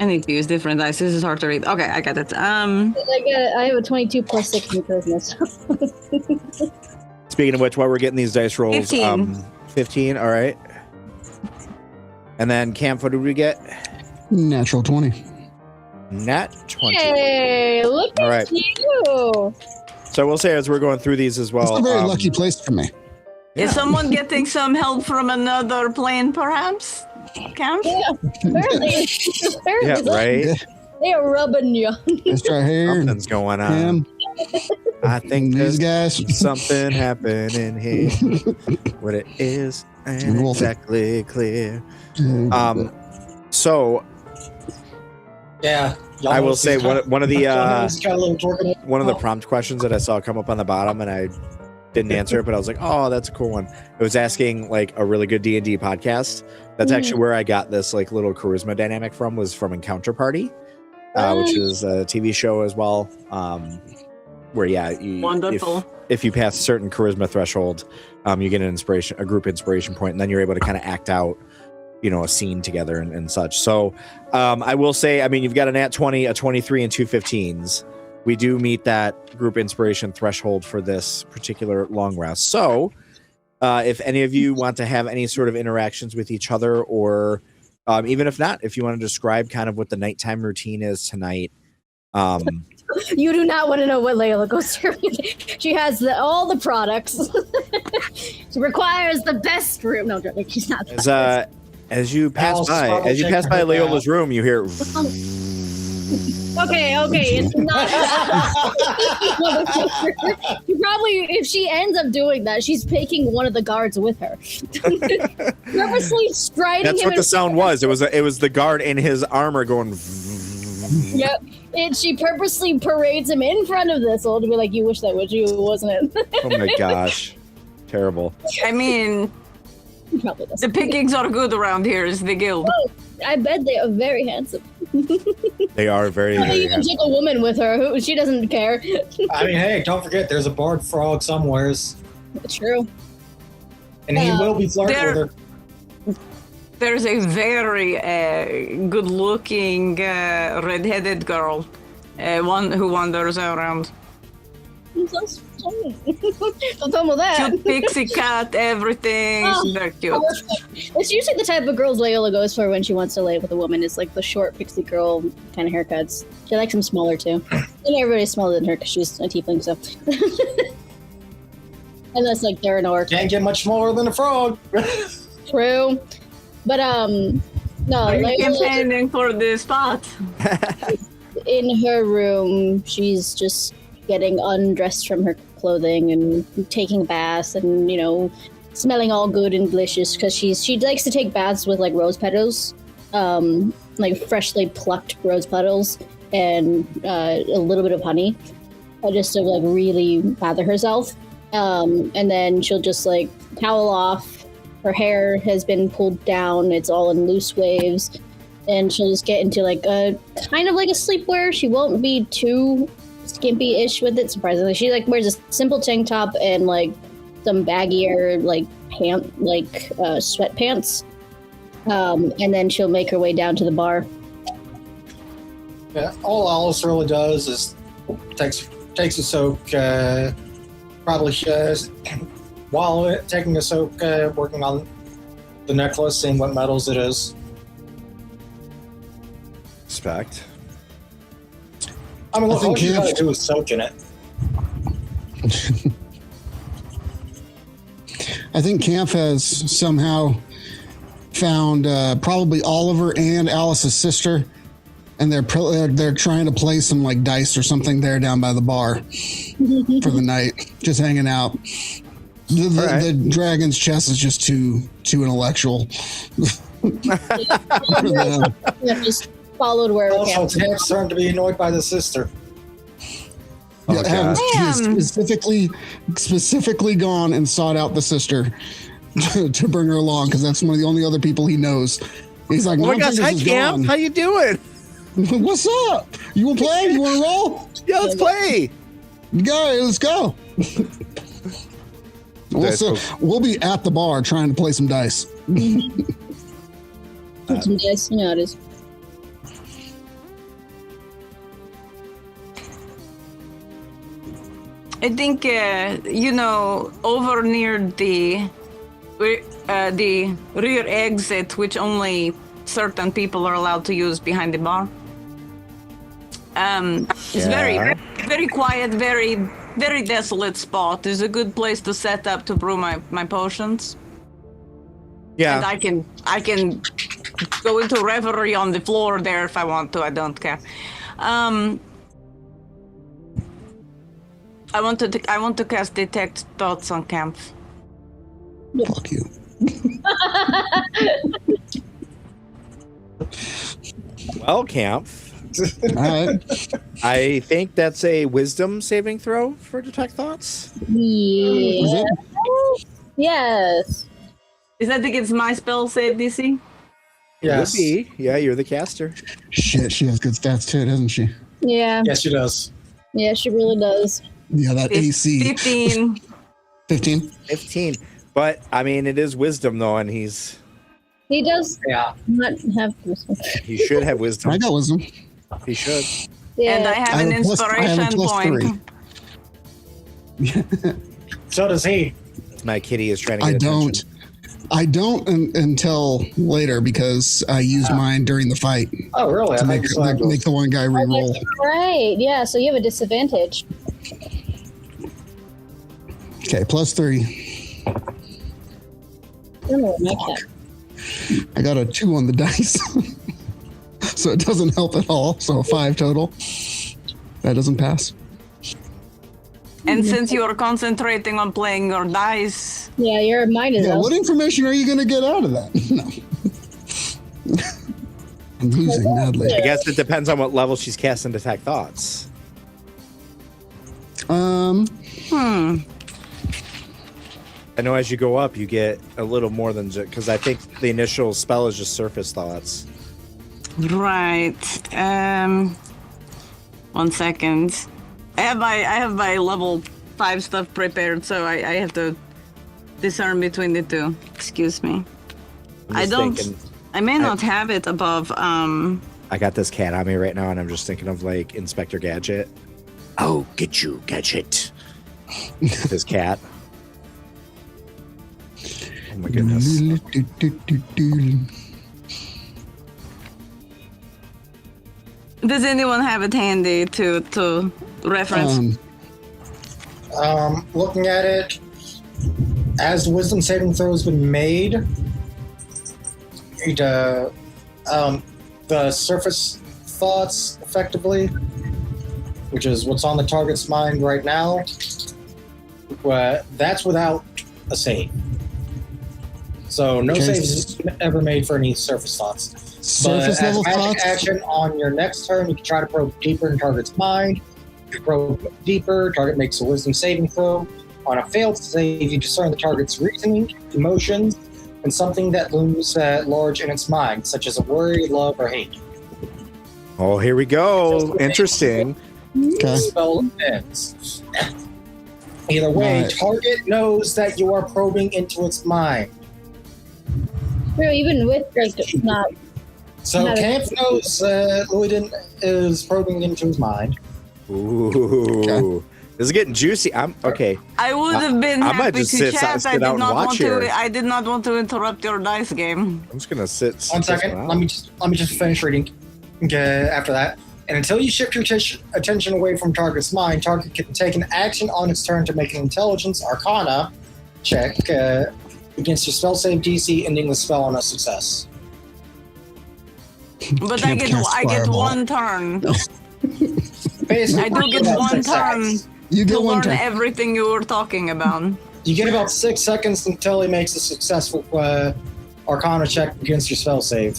I need to use different dice. This is hard to read. Okay, I got it. I have a 22 plus 6 in charisma. So. Speaking of which, while we're getting these dice rolls, 15. 15. All right. And then Campf, what did we get? Natural 20. Nat 20. Hey, look All at right. you. So I will say as we're going through these as well. That's a very lucky place for me. Is someone getting some help from another plane, perhaps? Campf? Yeah, apparently, Yeah, right. they are rubbing you. Let's try here. Something's going on. Him. I think These there's guys. something happening here. What it is ain't Wolfie. exactly clear. So Yeah. I will say one of the one of the Oh. prompt questions that I saw come up on the bottom, and I didn't answer it, but I was like, oh, that's a cool one. It was asking like a really good D&D podcast. That's actually where I got this like little charisma dynamic from, was from Encounter Party, which is a TV show as well. Where Wonderful. if you pass a certain charisma threshold, you get a group inspiration point, and then you're able to kind of act out, a scene together and such. So I will say, I mean, you've got a nat 20, a 23, and 2 15s. We do meet that group inspiration threshold for this particular long rest. So if any of you want to have any sort of interactions with each other, or even if not, if you want to describe kind of what the nighttime routine is tonight. You do not want to know what Leyola goes through. She has all the products. She requires the best room. No, she's not. As you pass Alice by, Bottle check her Leola's room, you hear. Okay, it's not. She probably, if she ends up doing that, she's taking one of the guards with her. Purposely striding That's him. what the sound was. It was the guard in his armor going. Yep. And she purposely parades him in front of this old to be like, you wish that was you, wasn't it? Oh my gosh. Terrible. I mean, Probably does. the pickings are good around here, is the guild. I bet they are very handsome. They are very, Probably very even handsome. take a woman with her who she doesn't care. I mean, hey, don't forget, there's a bard frog somewheres, True. and he will be flirting there- with her. There's a very good-looking red-headed girl, one who wanders around. Don't tell me that. Cute pixie cat, everything. Oh. They're cute. It's usually the type of girls Leyola goes for when she wants to lay with a woman. Is like the short pixie girl kind of haircuts. She likes them smaller too. And everybody's smaller than her because she's a tiefling, so. Unless like they're an orc. Can't get much smaller than a frog. True. But no, Are you Leyola campaigning for the spot? in her room, she's just getting undressed from her clothing and taking a bath and, smelling all good and delicious because she likes to take baths with like rose petals, like freshly plucked rose petals and a little bit of honey, just to like really lather herself. And then she'll just like towel off. Her hair has been pulled down. It's all in loose waves. And she'll just get into like a kind of like a sleepwear. She won't be too skimpy-ish with it, surprisingly. She like wears a simple tank top and like some baggier like sweatpants. And then she'll make her way down to the bar. Yeah, all Alice really does is takes a soak, probably while taking a soak, working on the necklace, seeing what metals it is. Respect. I mean, I look, think all you gotta Campf- do is soak in it. I think Campf has somehow found probably Oliver and Alice's sister, and they're trying to play some like dice or something there down by the bar for the night, just hanging out. The dragon's chest is just too intellectual. For them. Yeah, just followed wherever Also, Camp's Camp's starting to be annoyed by the sister. Oh, God. He has specifically gone and sought out the sister to bring her along, because that's one of the only other people he knows. He's like, Oh my gosh, Fingers hi is Cam, gone. how you doing? What's up? You want to play? You want to roll? Yeah, let's play. Let's go. That's We'll be at the bar trying to play some dice. some dice, you know it is. I think over near the rear exit, which only certain people are allowed to use behind the bar. It's very, very quiet, very, very desolate spot. It's a good place to set up to brew my potions. Yeah. And I can go into reverie on the floor there if I want to. I don't care. I want to cast detect thoughts on Campf. Fuck you. Well, Campf, All right. I think that's a wisdom saving throw for detect thoughts. Is Yeah. it? Yes. Is that against my spell save DC? Yes. Would be. Yeah, you're the caster. Shit, she has good stats too, doesn't she? Yeah. Yes, she does. Yeah, she really does. Yeah, that AC. 15. 15. 15. But I mean, it is wisdom though, and He does Yeah. not have wisdom. he should have wisdom. I got wisdom. He should. Yeah. And I have an I have a inspiration plus point. 3. So does he. My kitty is trying to I get don't. attention. I don't until later, because I used mine during the fight Oh, really? to I make think so. make the one guy Oh, re-roll. that's right. Yeah, so you have a disadvantage. Okay, plus 3. I don't know what my cat. I got a 2 on the dice, so it doesn't help at all. So 5 total. That doesn't pass. And since you are concentrating on playing your dice, Yeah, your mine is Yeah, out. what information are you going to get out of that? No. I'm losing madly. I guess it depends on what level she's casting detect thoughts. I know as you go up, you get a little more than just because I think the initial spell is just surface thoughts. right? 1 second. I have my level 5 stuff prepared, so I have to discern between the two. Excuse me. I'm I just don't. thinking, I may not have it above. I got this cat on me right now, and I'm just thinking of like Inspector Gadget. Oh, get you, Gadget. This cat. Oh my goodness. Does anyone have it handy to reference? Looking at it, as the wisdom saving throw has been made, the surface thoughts, effectively, which is what's on the target's mind right now, that's without a save. So no Okay. saves ever made for any surface thoughts. Surface But as level magic thoughts? action on your next turn, you can try to probe deeper in target's mind. If you probe deeper, target makes a wisdom saving throw. On a failed save, you discern the target's reasoning, emotions, and something that looms large in its mind, such as a worry, love, or hate. Oh, here we go. Interesting. Okay. Spell ends. Either way, Right. target knows that you are probing into its mind. Bro, even with like not. So No. Campf knows Luiden is probing into his mind. Ooh. This is getting juicy. I'm okay. I would have been I might happy just to sit chat. I did out and not watch want here. to. I did not want to interrupt your dice game. I'm just gonna sit. One second. Let me just finish reading. Okay, after that. And until you shift your attention away from target's mind, target can take an action on its turn to make an intelligence arcana check against your spell save DC, ending the spell on a success. But I Campf get casts Fireball. one turn. Basically, I do get about one 6 seconds. turn You to get one learn turn. everything you were talking about. You get about 6 seconds until he makes a successful arcana check against your spell save.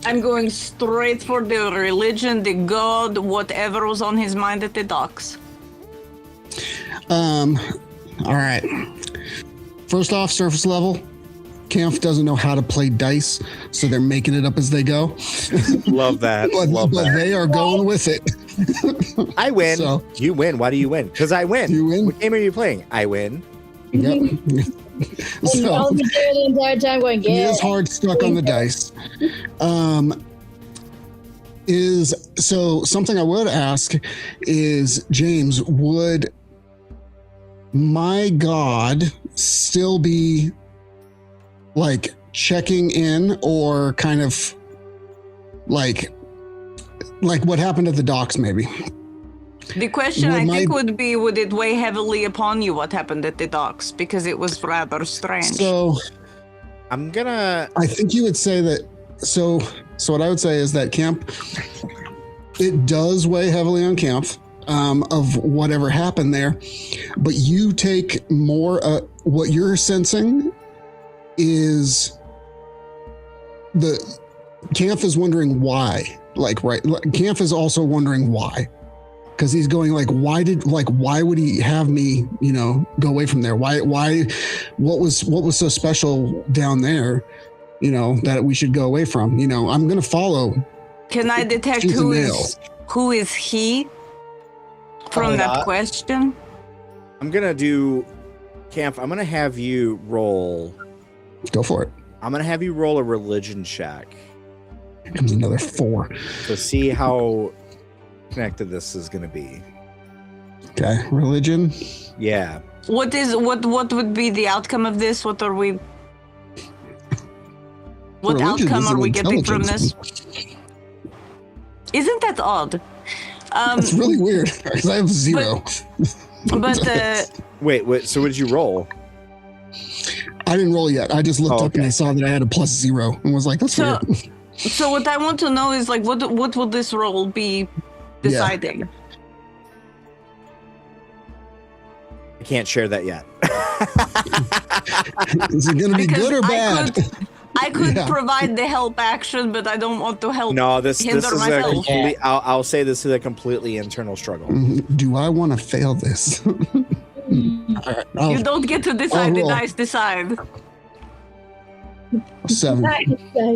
I'm going straight for the religion, the god, whatever was on his mind at the docks. All right. First off, surface level. Campf doesn't know how to play dice, so they're making it up as they go. Love that. But, Love but that. they are going with it. I win. So- You win. Why do you win? Because I win. You win. What game are you playing? I win. Yep. And So all the entire time going, he yeah. is hard stuck on the dice. Is so something I would ask is, James, would my god still be like checking in, or kind of like what happened at the docks maybe? The question Would I think my- would be, would it weigh heavily upon you what happened at the docks? Because it was rather strange. So I'm gonna. I think you would say that. So what I would say is that Campf, it does weigh heavily on Campf, of whatever happened there, but you take more. What you're sensing is the Campf is wondering why. Campf is also wondering why, because he's going why would he have me, go away from there? Why? What was so special down there? That we should go away from. I'm going to follow. Can I detect Tooth and who is he from Probably that not. question? I'm gonna do. Campf, I'm gonna have you roll. Go for it. I'm gonna have you roll a religion check Here comes another 4. to see how connected this is gonna be. Okay. Religion. Yeah. What would be the outcome of this? What are we? What Religion outcome is are an we getting from intelligence this? Isn't that odd? It's really weird because I have 0. But Wait. So what did you roll? I didn't roll yet. I just looked up and okay. I saw that I had a +0 and was like, that's So- weird. so what I want to know is what will this roll be deciding? I can't share that yet. Is it going to be Because good or bad? I could Yeah. provide the help action, but I don't want to help. No, this Hinder is a myself. complete. I'll say this is a completely internal struggle. Do I want to fail this? All right, You don't get to decide. The roll. dice decide. 7.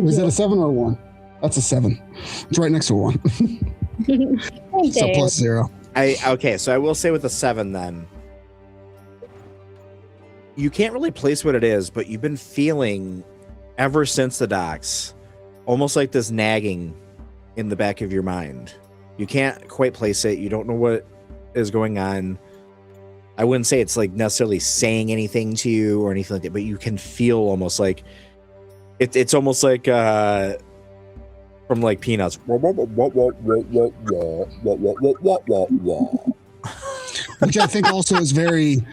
Was that a 7 or a 1? That's a 7. It's right next to a 1. So +0. Okay, so I will say with a 7 then. You can't really place what it is, but you've been feeling ever since the docks, almost like this nagging in the back of your mind. You can't quite place it. You don't know what is going on. I wouldn't say it's like necessarily saying anything to you or anything like that, but you can feel almost like it's almost like from like Peanuts. Which I think also is very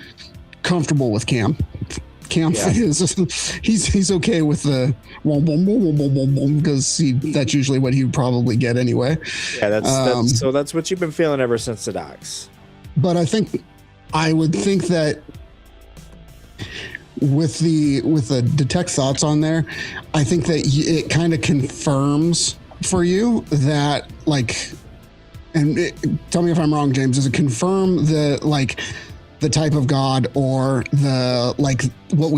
comfortable with Campf. Campf is he's okay with the because that's usually what he would probably get anyway. Yeah, that's what you've been feeling ever since the docks. But I would think that with the detect thoughts on there, I think that it kind of confirms for you that tell me if I'm wrong, James. Does it confirm the type of god or the what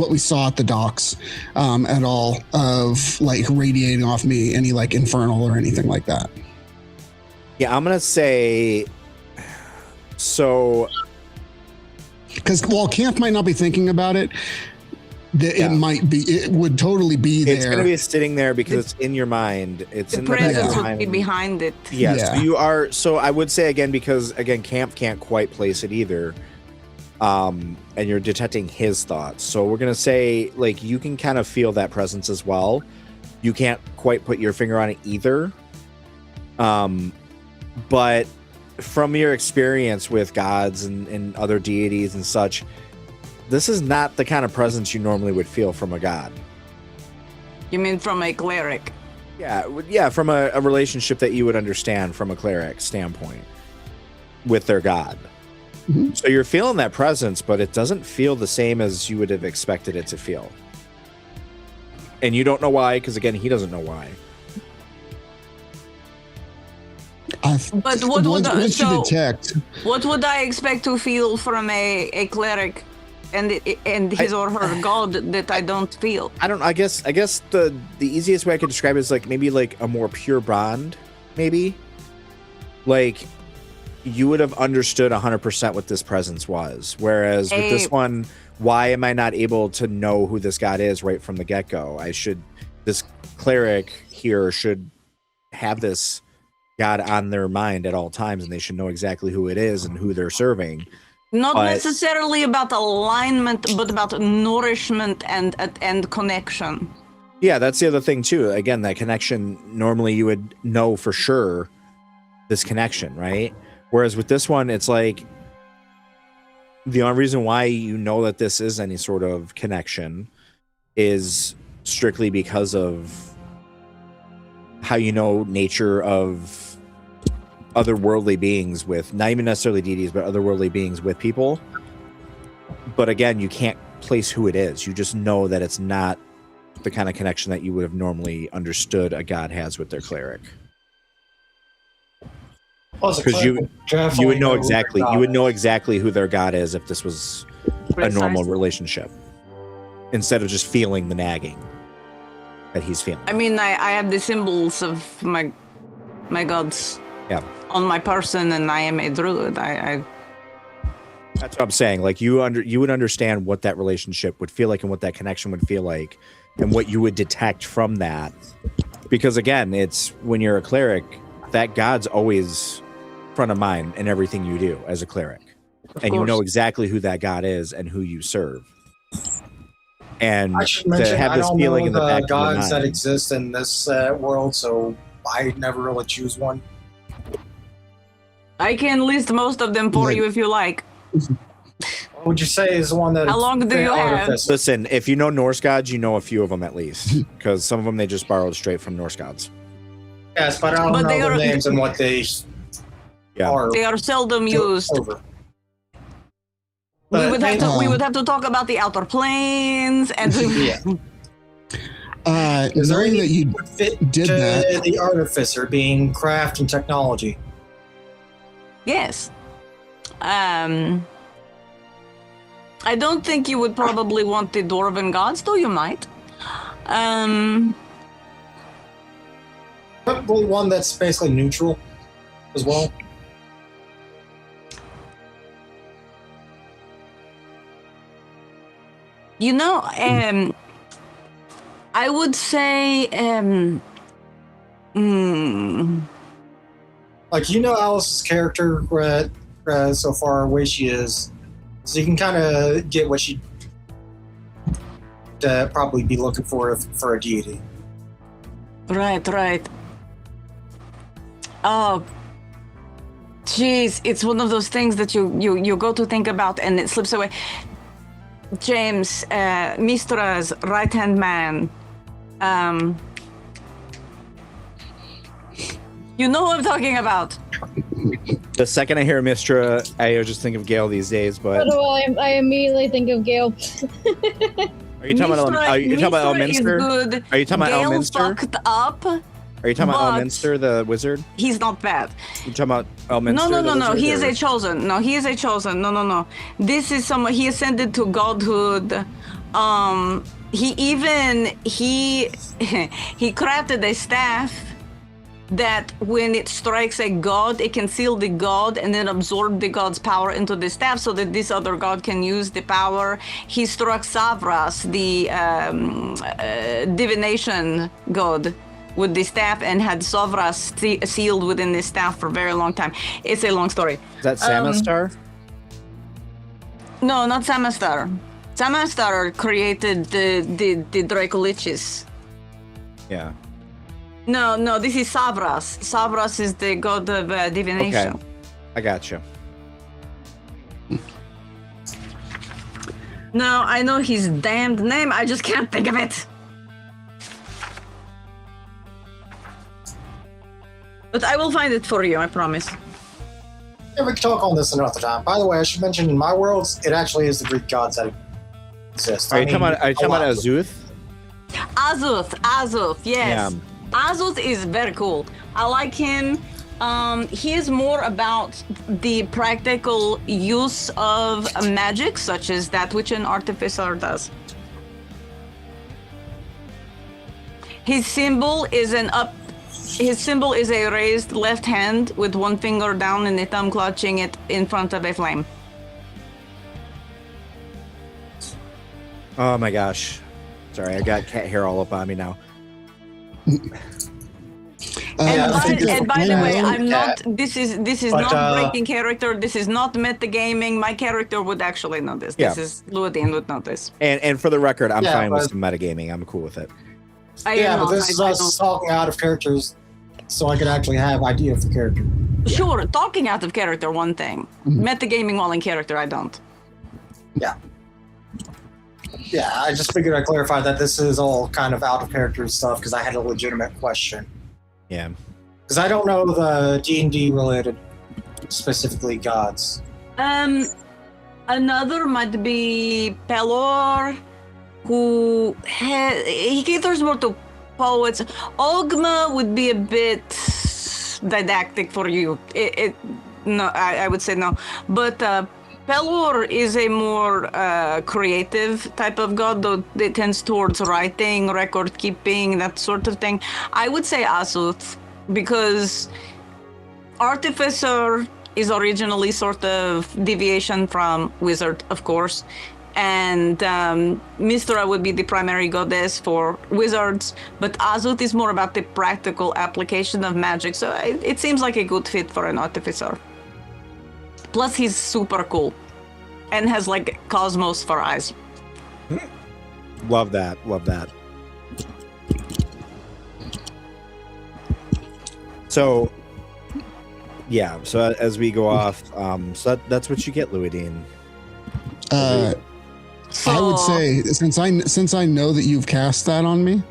we saw at the docks at all of radiating off me any infernal or anything like that? Yeah, I'm gonna say so. Because while Campf might not be thinking about it, it would totally be there. It's going to be sitting there because it's in your mind. It's The in the back of presence your would mind. be behind it. Yes, Yeah. you are. So I would say again, because again, Campf can't quite place it either. And you're detecting his thoughts. So we're going to say, like, you can kind of feel that presence as well. You can't quite put your finger on it either. But from your experience with gods and other deities and such, this is not the kind of presence you normally would feel from a god. You mean from a cleric? Yeah, from a relationship that you would understand from a cleric standpoint with their god. Mm-hmm. So you're feeling that presence, but it doesn't feel the same as you would have expected it to feel. And you don't know why, because again, he doesn't know why. But what would once you detect? What would I expect to feel from a cleric and his or her god that I don't feel? I guess the easiest way I could describe it is like maybe like a more pure bond, maybe. Like you would have understood 100% what this presence was. Whereas with this one, why am I not able to know who this god is right from the get-go? This cleric here should have this god on their mind at all times, and they should know exactly who it is and who they're serving. Not necessarily about alignment, but about nourishment and connection. Yeah, that's the other thing too. Again, that connection, normally you would know for sure this connection, right? Whereas with this one, it's like the only reason why you know that this is any sort of connection is strictly because of how you know nature of otherworldly beings with, not even necessarily deities, but otherworldly beings with people. But again, you can't place who it is. You just know that it's not the kind of connection that you would have normally understood a god has with their cleric. Because you would know exactly who their god is if this was a normal relationship, instead of just feeling the nagging that he's feeling. I mean, I have the symbols of my gods on my person, and I am a druid. That's what I'm saying. Like you would understand what that relationship would feel like and what that connection would feel like and what you would detect from that. Because again, it's when you're a cleric, that god's always front of mind in everything you do as a cleric. And you know exactly who that god is and who you serve. And I should mention, to have this I don't feeling know in the back the gods of your that mind. exist in this world, so I never really choose one. I can list most of them for you if you like. What would you say is the one that? How long do you have? Listen, if you know Norse gods, you know a few of them at least, because some of them they just borrowed straight from Norse gods. Yes, but I don't know their names and what they are. They are seldom used. Over. We would have to talk about the outer planes and Is there any that you would fit did to that? the artificer being craft and technology? Yes. I don't think you would probably want the dwarven gods, though you might. Probably one that's basically neutral as well. You know, I would say, like, you know Alice's character so far away she is, so you can kind of get what she'd probably be looking for a deity. Right. Oh, jeez, it's one of those things that you go to think about and it slips away. James, Mistra's right-hand man. You know who I'm talking about. The second I hear Mistra, I just think of Gale these days. But I immediately think of Gale. Are you talking about Elminster? Are you talking about Gale Elminster? fucked up. Are you talking about Elminster, the wizard? He's not bad. You talking about Elminster? No. He is a chosen. No, he is a chosen. No. This is someone he ascended to godhood. He crafted a staff that when it strikes a god, it can seal the god and then absorb the god's power into the staff so that this other god can use the power. He struck Savras, the divination god, with the staff and had Savras sealed within the staff for a very long time. It's a long story. Is that Samastar? No, not Samastar. Samastar created the Dracoliches. Yeah. No, this is Savras. Savras is the god of divination. Okay. I gotcha. No, I know his damned name. I just can't think of it. But I will find it for you, I promise. Yeah, we can talk on this another time. By the way, I should mention in my worlds, it actually is the Greek gods that exist. Are you talking about Azuth? Azuth, yes. Yeah. Azuth is very cool. I like him. He is more about the practical use of magic, such as that which an artificer does. His symbol is a raised left hand with one finger down and the thumb clutching it in front of a flame. Oh my gosh. Sorry, I got cat hair all up on me now. And by the way, I'm not. This is not breaking character. This is not metagaming. My character would actually know this. Yeah. This is Luadin would know this. And for the record, I'm fine with but- some metagaming. I'm cool with it. But this is us talking out of characters, so I could actually have idea of the character. Sure, talking out of character, one thing. Metagaming while in character, I don't. Yeah. Yeah, I just figured I'd clarify that this is all kind of out of character stuff because I had a legitimate question. Yeah. Because I don't know the D&D related, specifically gods. Another might be Pelor, who he caters more to poets. Ogma would be a bit didactic for you. No, I would say no. But Pelor is a more creative type of god, though it tends towards writing, record keeping, that sort of thing. I would say Azuth, because Artificer is originally sort of deviation from Wizard, of course. And Mystra would be the primary goddess for wizards, but Azuth is more about the practical application of magic, so it seems like a good fit for an Artificer. Plus, he's super cool and has like cosmos for eyes. Love that. Love that. So, yeah. So as we go off, so that's what you get, Luadine. I would say since I know that you've cast that on me,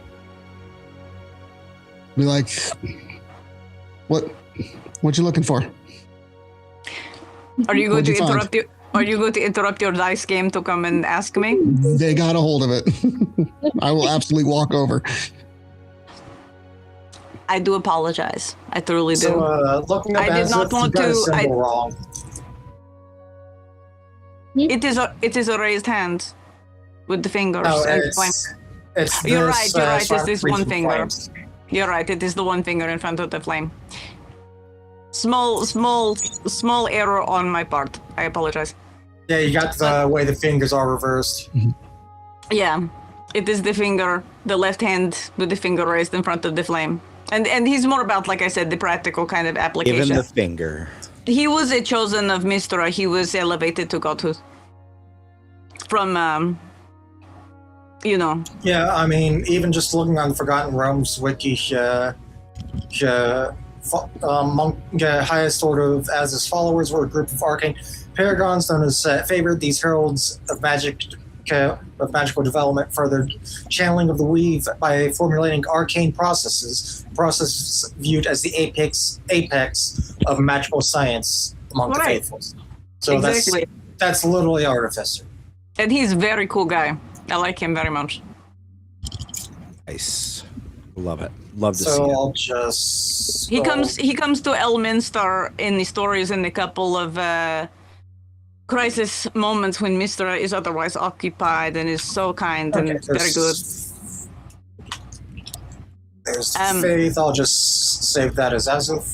be like, what you looking for? Are you going What'd to you find? interrupt you? Are you going to interrupt your dice game to come and ask me? They got a hold of it. I will absolutely walk over. I do apologize. I truly do. So, looking up I did not want to. wrong. It is a raised hand with the fingers. No, and it's You're this, right. You're right. sharp It's this one reaching finger. flames. You're right. It is the one finger in front of the flame. Small error on my part. I apologize. Yeah, you got the way the fingers are reversed. Yeah, it is the finger, the left hand with the finger raised in front of the flame. And he's more about, like I said, the practical kind of application. Even the finger. He was a chosen of Mystra. He was elevated to godhood. From, Yeah, I mean, even just looking on the Forgotten Realms wiki, Monk, highest sort of as his followers were a group of arcane paragons known as favored. These heralds of magical development furthered channeling of the weave by formulating arcane processes viewed as the apex of magical science among the faithful. So exactly. that's literally Artificer. And he's a very cool guy. I like him very much. Nice. Love it. Love to see So it. I'll just He comes to Elminster in the stories in a couple of crisis moments when Mystra is otherwise occupied and is so kind and very good. There's faith. I'll just save that as Azov.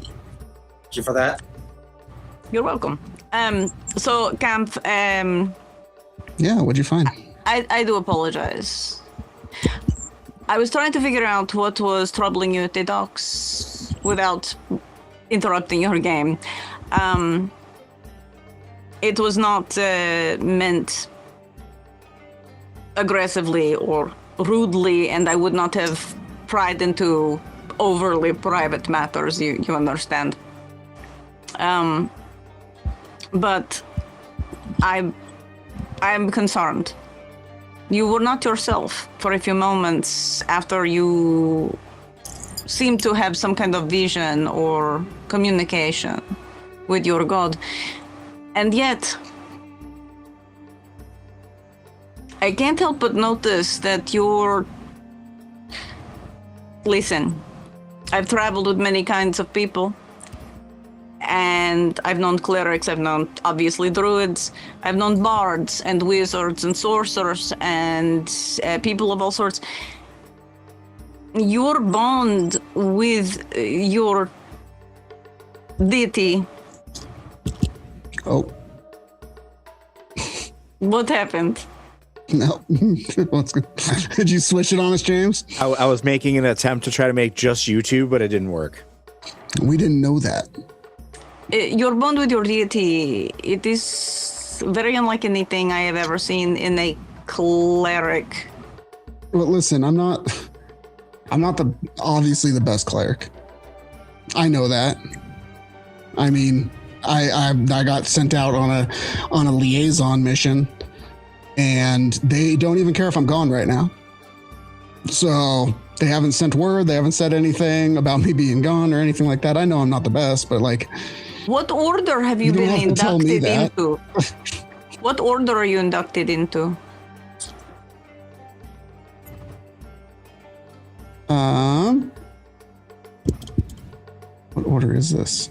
Thank you for that. You're welcome. So, Campf, Yeah, what'd you find? I do apologize. I was trying to figure out what was troubling you at the docks without interrupting your game. It was not meant aggressively or rudely, and I would not have pried into overly private matters, you understand. But I'm concerned. You were not yourself for a few moments after you seemed to have some kind of vision or communication with your god. And yet, I can't help but notice that you're... Listen, I've traveled with many kinds of people. And I've known clerics, I've known, obviously, druids, I've known bards and wizards and sorcerers and people of all sorts. Your bond with your deity... Oh. What happened? No. Did you switch it on us, James? I was making an attempt to try to make just YouTube, but it didn't work. We didn't know that. Your bond with your deity, it is very unlike anything I have ever seen in a cleric. Well, listen, I'm not obviously the best cleric. I know that. I mean, I got sent out on a liaison mission, and they don't even care if I'm gone right now. So they haven't sent word, they haven't said anything about me being gone or anything like that. I know I'm not the best, but like... What order have you been inducted into? What order are you inducted into? What order is this?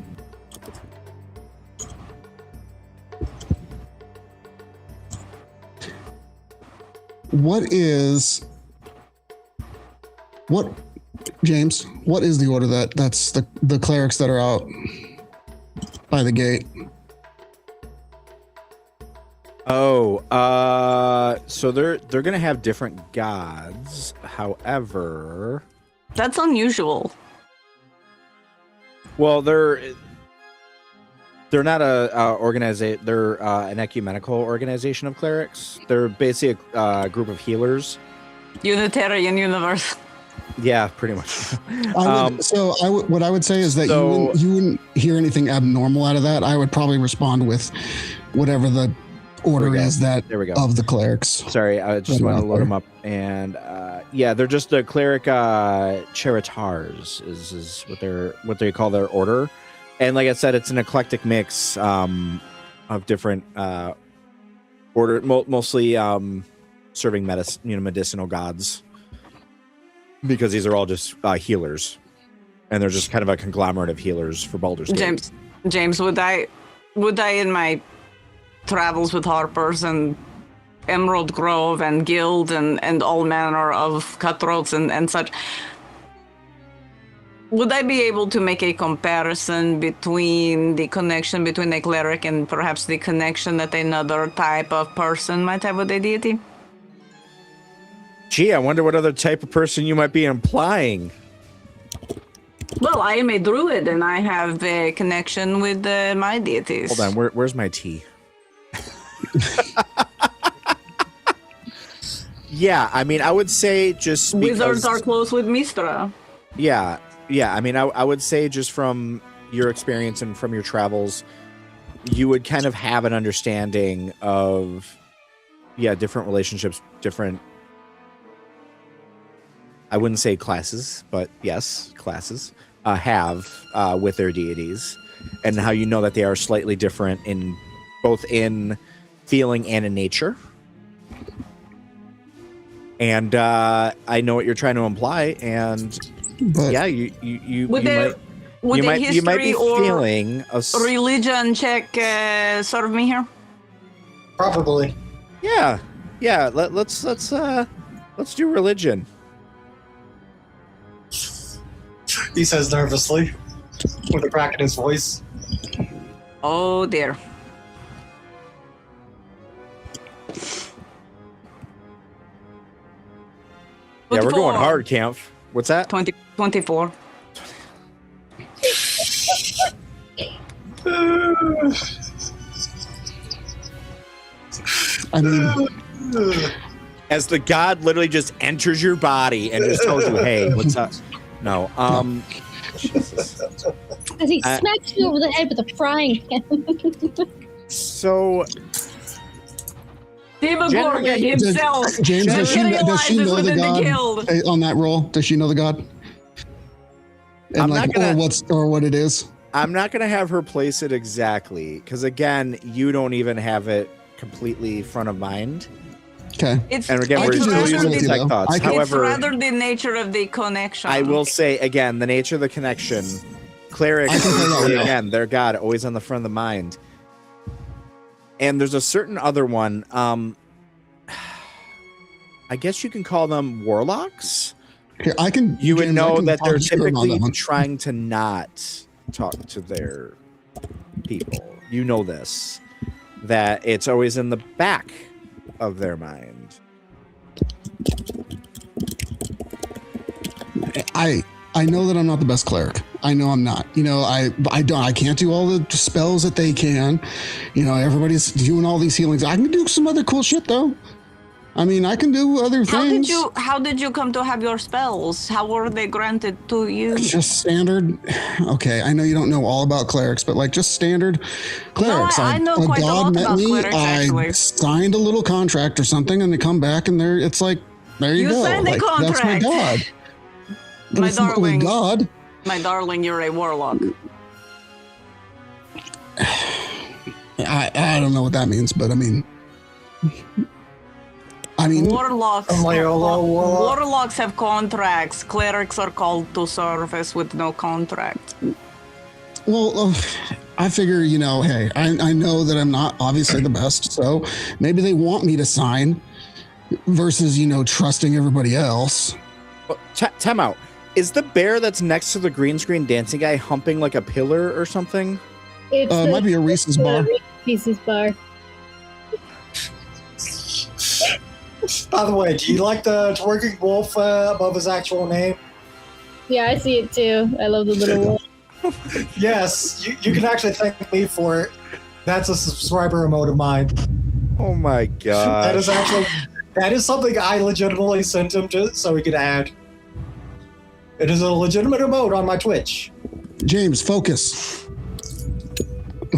James, what is the order that's the clerics that are out by the gate? Oh, so they're gonna have different gods. However, that's unusual. Well, they're not they're an ecumenical organization of clerics. They're basically a group of healers. Unitarian universe. Yeah, pretty much. What I would say is that you wouldn't hear anything abnormal out of that. I would probably respond with whatever the order is of the clerics. Sorry, I just want to load them up. And yeah, they're just the cleric charitars is what they call their order. And like I said, it's an eclectic mix of different order, mostly serving medicinal gods. Because these are all just healers, and they're just kind of a conglomerate of healers for Baldur's Gate. James, would I in my travels with Harpers and Emerald Grove and Guild and all manner of cutthroats and such, would I be able to make a comparison between the connection between a cleric and perhaps the connection that another type of person might have with a deity? Gee, I wonder what other type of person you might be implying. Well, I am a druid, and I have a connection with my deities. Hold on, where's my tea? Yeah, I mean, I would say just wizards are close with Mistra. Yeah. I mean, I would say just from your experience and from your travels, you would kind of have an understanding of, different relationships, different. I wouldn't say classes, but yes, classes have with their deities, and how you know that they are slightly different in both in feeling and in nature. And I know what you're trying to imply, and you might be feeling a religion check serve me here. Probably. Yeah. Let's Let's do religion. He says nervously, with a crack in his voice. Oh dear. Yeah, we're going hard, Campf. What's that? 24. I mean, As the god literally just enters your body and just tells you, "Hey, what's up?" No, Jesus. As he smacks you over the head with a frying pan. So, Demogorgon himself. James, does she know the within god guild. on that roll? Does she know the god? And I'm like, not gonna- or what it is? I'm not gonna have her place it exactly because again, you don't even have it completely front of mind. Okay. And again, we're can still do using it, detect though. thoughts. I can- However, It's rather the nature of the connection. I will say again, the nature of the connection. Clerics, I can tell you right now. again, their god always on the front of the mind. And there's a certain other one. I guess you can call them warlocks. Here, I can. You would James, I know can that they're talk to her on typically that one. trying to not talk to their people. You know this, that it's always in the back of their mind. I know that I'm not the best cleric. I know I'm not. You know, I can't do all the spells that they can. You know, everybody's doing all these healings. I can do some other cool shit though. I mean, I can do other things. How did you come to have your spells? How were they granted to you? Just standard. Okay, I know you don't know all about clerics, but like just standard clerics. No, I know quite a lot about clerics, I actually. signed a little contract or something, and they come back and it's like, there you go. signed a Like, that's my contract. god. But My it's not darling. with God. My darling, you're a warlock. I don't know what that means, but I mean, Warlocks. Leyola, warlock. Warlocks have contracts. Clerics are called to service with no contract. well, I figure, you know, hey, I know that I'm not obviously the best, so maybe they want me to sign versus, you know, trusting everybody else. Well, time out. Is the bear that's next to the green screen dancing guy humping like a pillar or something? It's It might be a Reese's bar. Reese's bar. By the way, do you like the twerking wolf above his actual name? Yeah, I see it too. I love the little wolf. Yes, you can actually thank me for it. That's a subscriber emote of mine. Oh my god. That is something I legitimately sent him to so he could add. It is a legitimate emote on my Twitch. James, focus.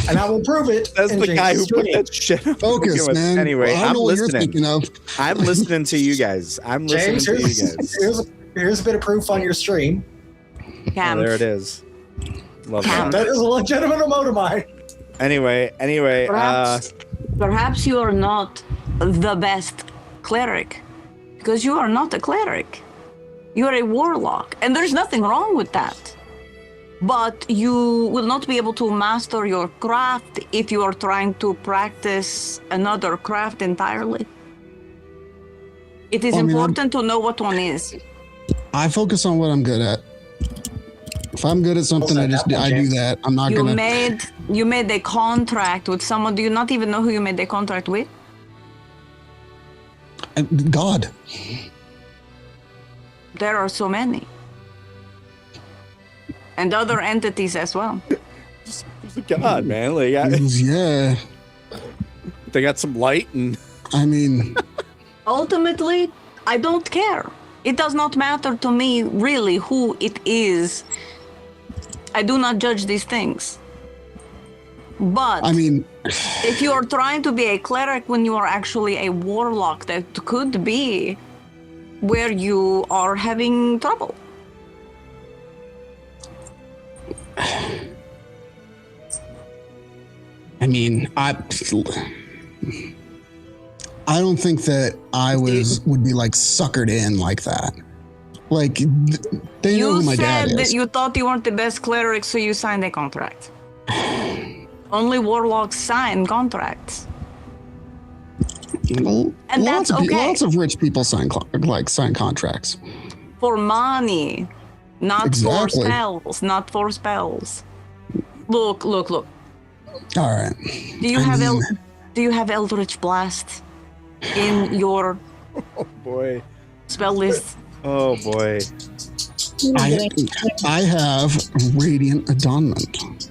And I will prove it. That's in the guy who James' put stream. that shit up. Focus, man. Anyway, I don't I'm know what you're listening. thinking of. I'm listening to you guys. I'm listening James, to you guys. here's a bit of proof on your stream. Oh, Campf. there it is. Love Campf. that. That is a legitimate emote of mine. Anyway, Perhaps you are not the best cleric, because you are not a cleric. You are a warlock, and there's nothing wrong with that. But you will not be able to master your craft if you are trying to practice another craft entirely. It is Well, I mean, important to know what one is. I focus on what I'm good at. If I'm good at something, I do that. I'm not You gonna. made a contract with someone. Do you not even know who you made a contract with? God. There are so many. And other entities as well. God, man, like, Yeah. they got some light and I mean, Ultimately, I don't care. It does not matter to me really who it is. I do not judge these things. But I mean, if you are trying to be a cleric when you are actually a warlock, that could be where you are having trouble. I don't think that I would be like suckered in like that. Like they know who my dad You said is. that you thought you weren't the best cleric, so you signed a contract. Only warlocks sign contracts. Well, And that's okay. Lots of rich people sign contracts For money, not for Exactly. spells. Not for spells. Look. All right. Do you have Eldritch Blast in your Oh boy. spell list? Oh boy. I have Radiant Adornment,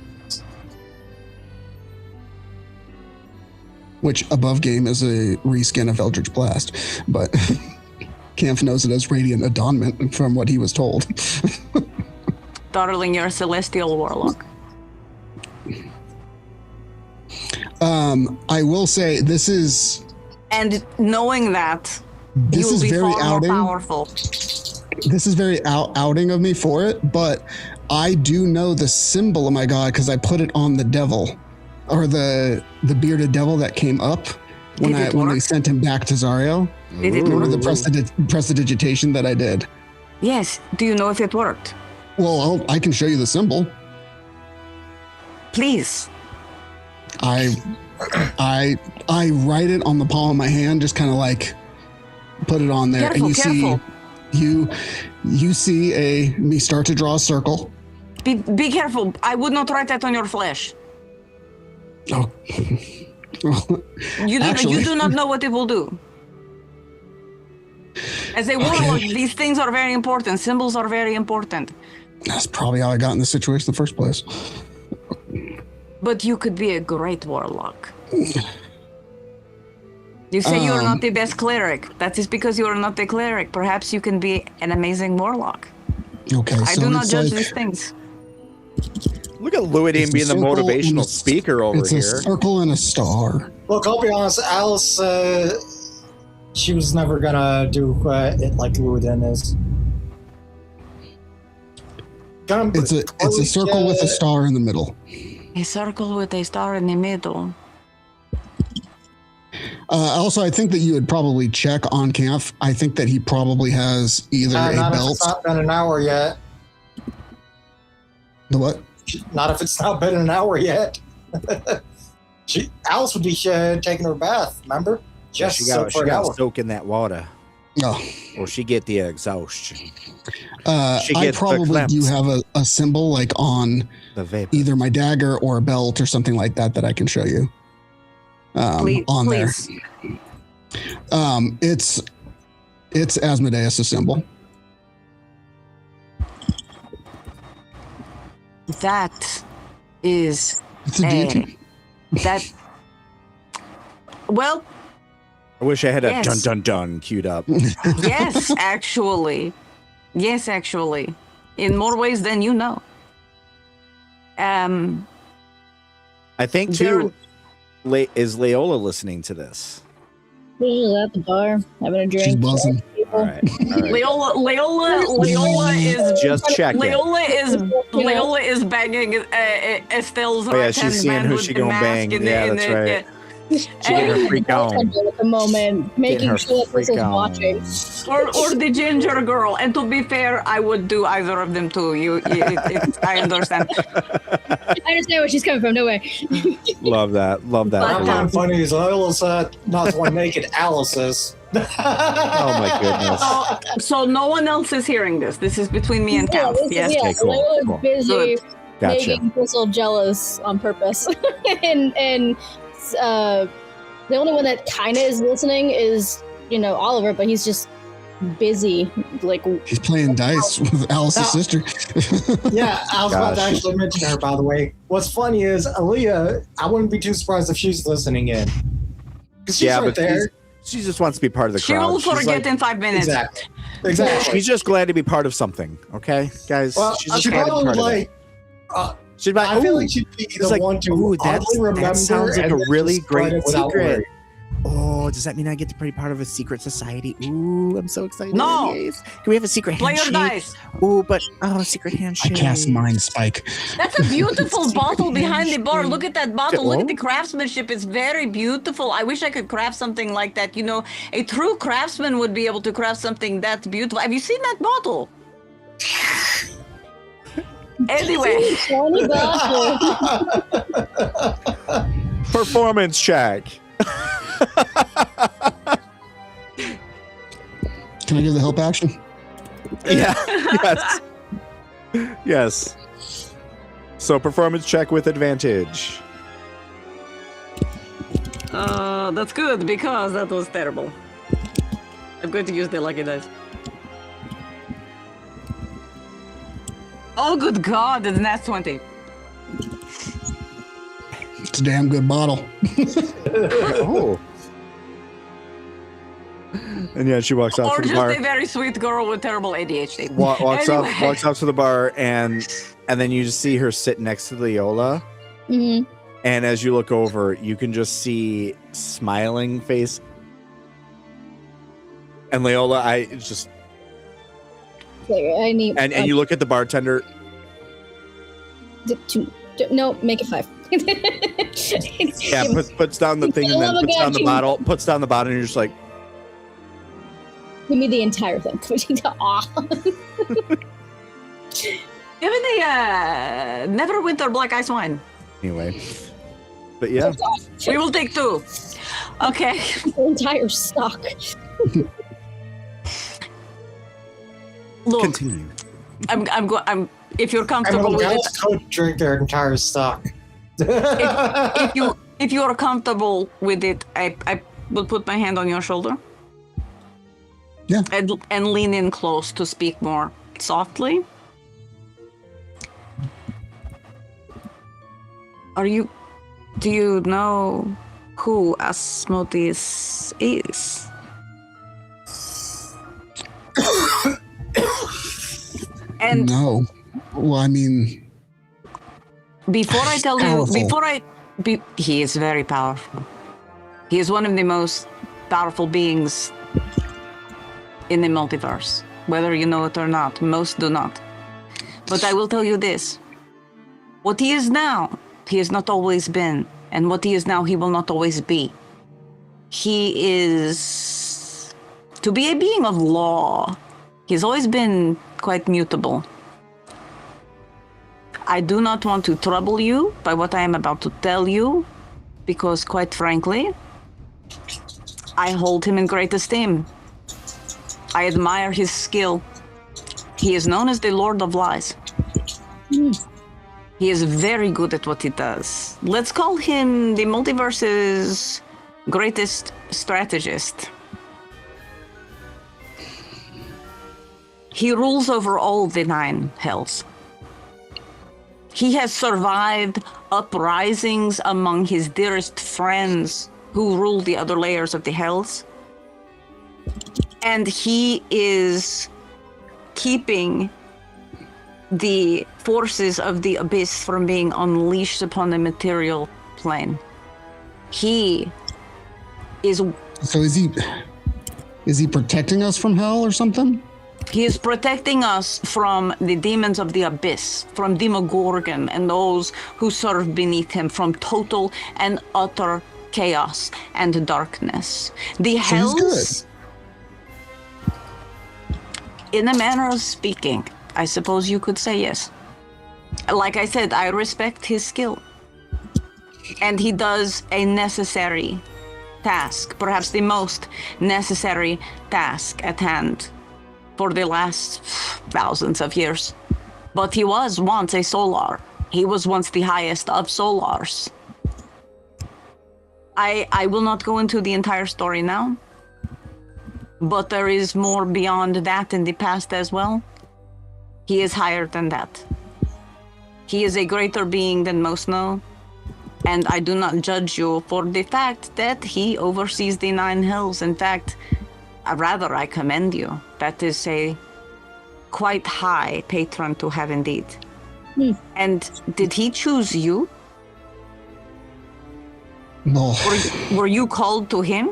which above game is a reskin of Eldritch Blast, but Campf knows it as Radiant Adornment from what he was told. Darling, you're a celestial warlock. I will say this is And knowing that, you will be very far outing. more powerful. This is very outing of me for it, but I do know the symbol of my god because I put it on the devil, or the bearded devil that came up when they sent him back to Zariel. Did it Remember work? the prestidigitation that I did? Yes. Do you know if it worked? Well, I can show you the symbol. Please. I write it on the palm of my hand, just kind of like put it on there, Careful, and careful. you see me start to draw a circle. Be careful. I would not write that on your flesh. Oh, You do not know what it will do. As a warlock, these things are very important. Symbols are very important. That's probably how I got in this situation in the first place. But you could be a great warlock. You say you are not the best cleric. That is because you are not the cleric. Perhaps you can be an amazing warlock. Okay, I so do not it's judge like, these things. Look at Luidine It's a being the circle motivational and a- speaker over it's here. a circle and a star. Look, I'll be honest, Alice, she was never gonna do it like Luiden is. It's a circle with a star in the middle. A circle with a star in the middle. Also, I think that you would probably check on Campf. I think that he probably has either a not if belt. it's not been an hour yet. The what? Not if it's not been an hour yet. Alice would be taking her bath, remember? Yeah, Just she so got for an hour. soak in that water, Oh, or she get the exhaustion, She I gets the probably do clamps. have a symbol like on the vapor. either my dagger or a belt or something like that I can show you. On there. It's Asmodeus' symbol. That is It's a deity. that. Well, I wish I had a Yes. dun dun dun queued up. yes, actually. Yes, actually. In more ways than you know. I think too. Is Leyola listening to this? She's at the bar having a drink. She's buzzing. All right. Leyola is Just checking. Leyola is banging Estelle's Oh, yeah, right she's hand seeing man who with she the gonna mask bang. in Yeah, the- in that's the- right. She's getting her freak on. at the moment, making her sure that this freak is on. watching. Or the ginger girl. And to be fair, I would do either of them too. I understand. I understand where she's coming from. No way. Love that. Love that. What I find funny is Lila's not the one naked, Alice is. Oh my goodness. So no one else is hearing this. This is between me and Campf. Yes. Okay, cool, Layla's cool. busy Gotcha. making Crystal jealous on purpose, and the only one that kind of is listening is Oliver, but he's just busy. Like He's playing dice with Alice's sister. Yeah, I was about to Gosh. actually mention her, by the way. What's funny is Aaliyah, I wouldn't be too surprised if she's listening in. 'Cause she's Yeah, right but there. she just wants to be part of the She crowd. will She's forget like- in 5 minutes. Exactly. She's just glad to be part of something. Okay, guys. Well, she's just she glad to be probably part of like. it. She'd be like, I feel "Ooh." like she'd be It's the like, one to "Ooh, oddly remember that sounds like and a then really just spread great it without secret. worry. Oh, does that mean I get to be part of a secret society? Ooh, I'm so excited. No. Yes. Can we have a secret Play handshake? your dice. Ooh, but a secret I handshake. cast Mind Spike. That's a beautiful bottle behind the bar. Look at that bottle. Look Oh. at the craftsmanship. It's very beautiful. I wish I could craft something like that. A true craftsman would be able to craft something that's beautiful. Have you seen that bottle? Anyway, Tony Boston. Performance check. Can I give the help action? Yeah. Yes. Yes. So performance check with advantage. That's good because that was terrible. I'm going to use the lucky dice. Oh, good God, it's nat 20. It's a damn good bottle. Oh. And yeah, she walks out Or to the just bar. a very sweet girl with terrible ADHD. Walks Anyway. out to the bar, and then you just see her sit next to Leyola. Mhm. And as you look over, you can just see smiling face. And Leyola, I need. and you look at the bartender. No, make it 5. Yeah, puts down the thing and then puts down the bottle. Puts down the bottle, and you're just like, Give me the entire thing. Aw. Give me the Neverwinter Black Ice Wine. anyway. But yeah, We will take 2. Okay. The entire stock. Look, continue. I'm if you're I'm comfortable with it, don't drink their entire stock. if you are comfortable with it, I will put my hand on your shoulder. Yeah. And lean in close to speak more softly. Do you know who Asmodeus is? And No. Well, I mean, before I tell Powerful. you, he is very powerful. He is one of the most powerful beings in the multiverse, whether you know it or not. Most do not. But I will tell you this. What he is now, he has not always been. And what he is now, he will not always be. He is... To be a being of law, he's always been quite mutable. I do not want to trouble you by what I am about to tell you, because quite frankly, I hold him in great esteem. I admire his skill. He is known as the Lord of Lies. He is very good at what he does. Let's call him the multiverse's greatest strategist. He rules over all the 9 hells. He has survived uprisings among his dearest friends who rule the other layers of the hells. And he is keeping the forces of the abyss from being unleashed upon the material plane. He is... so is he protecting us from hell or something? He is protecting us from the demons of the abyss, from Demogorgon and those who serve beneath him, from total and utter chaos and darkness. The So he's hells, in a manner of speaking, I suppose you could say yes. Like I said, I respect his skill. And he does a necessary task, perhaps the most necessary task at hand for the last thousands of years. But he was once a Solar. He was once the highest of Solars. I will not go into the entire story now, but there is more beyond that in the past as well. He is higher than that. He is a greater being than most know, and I do not judge you for the fact that he oversees the 9 hells. In fact, rather, I commend you. That is a quite high patron to have indeed. And did he choose you? No. Were you called to him?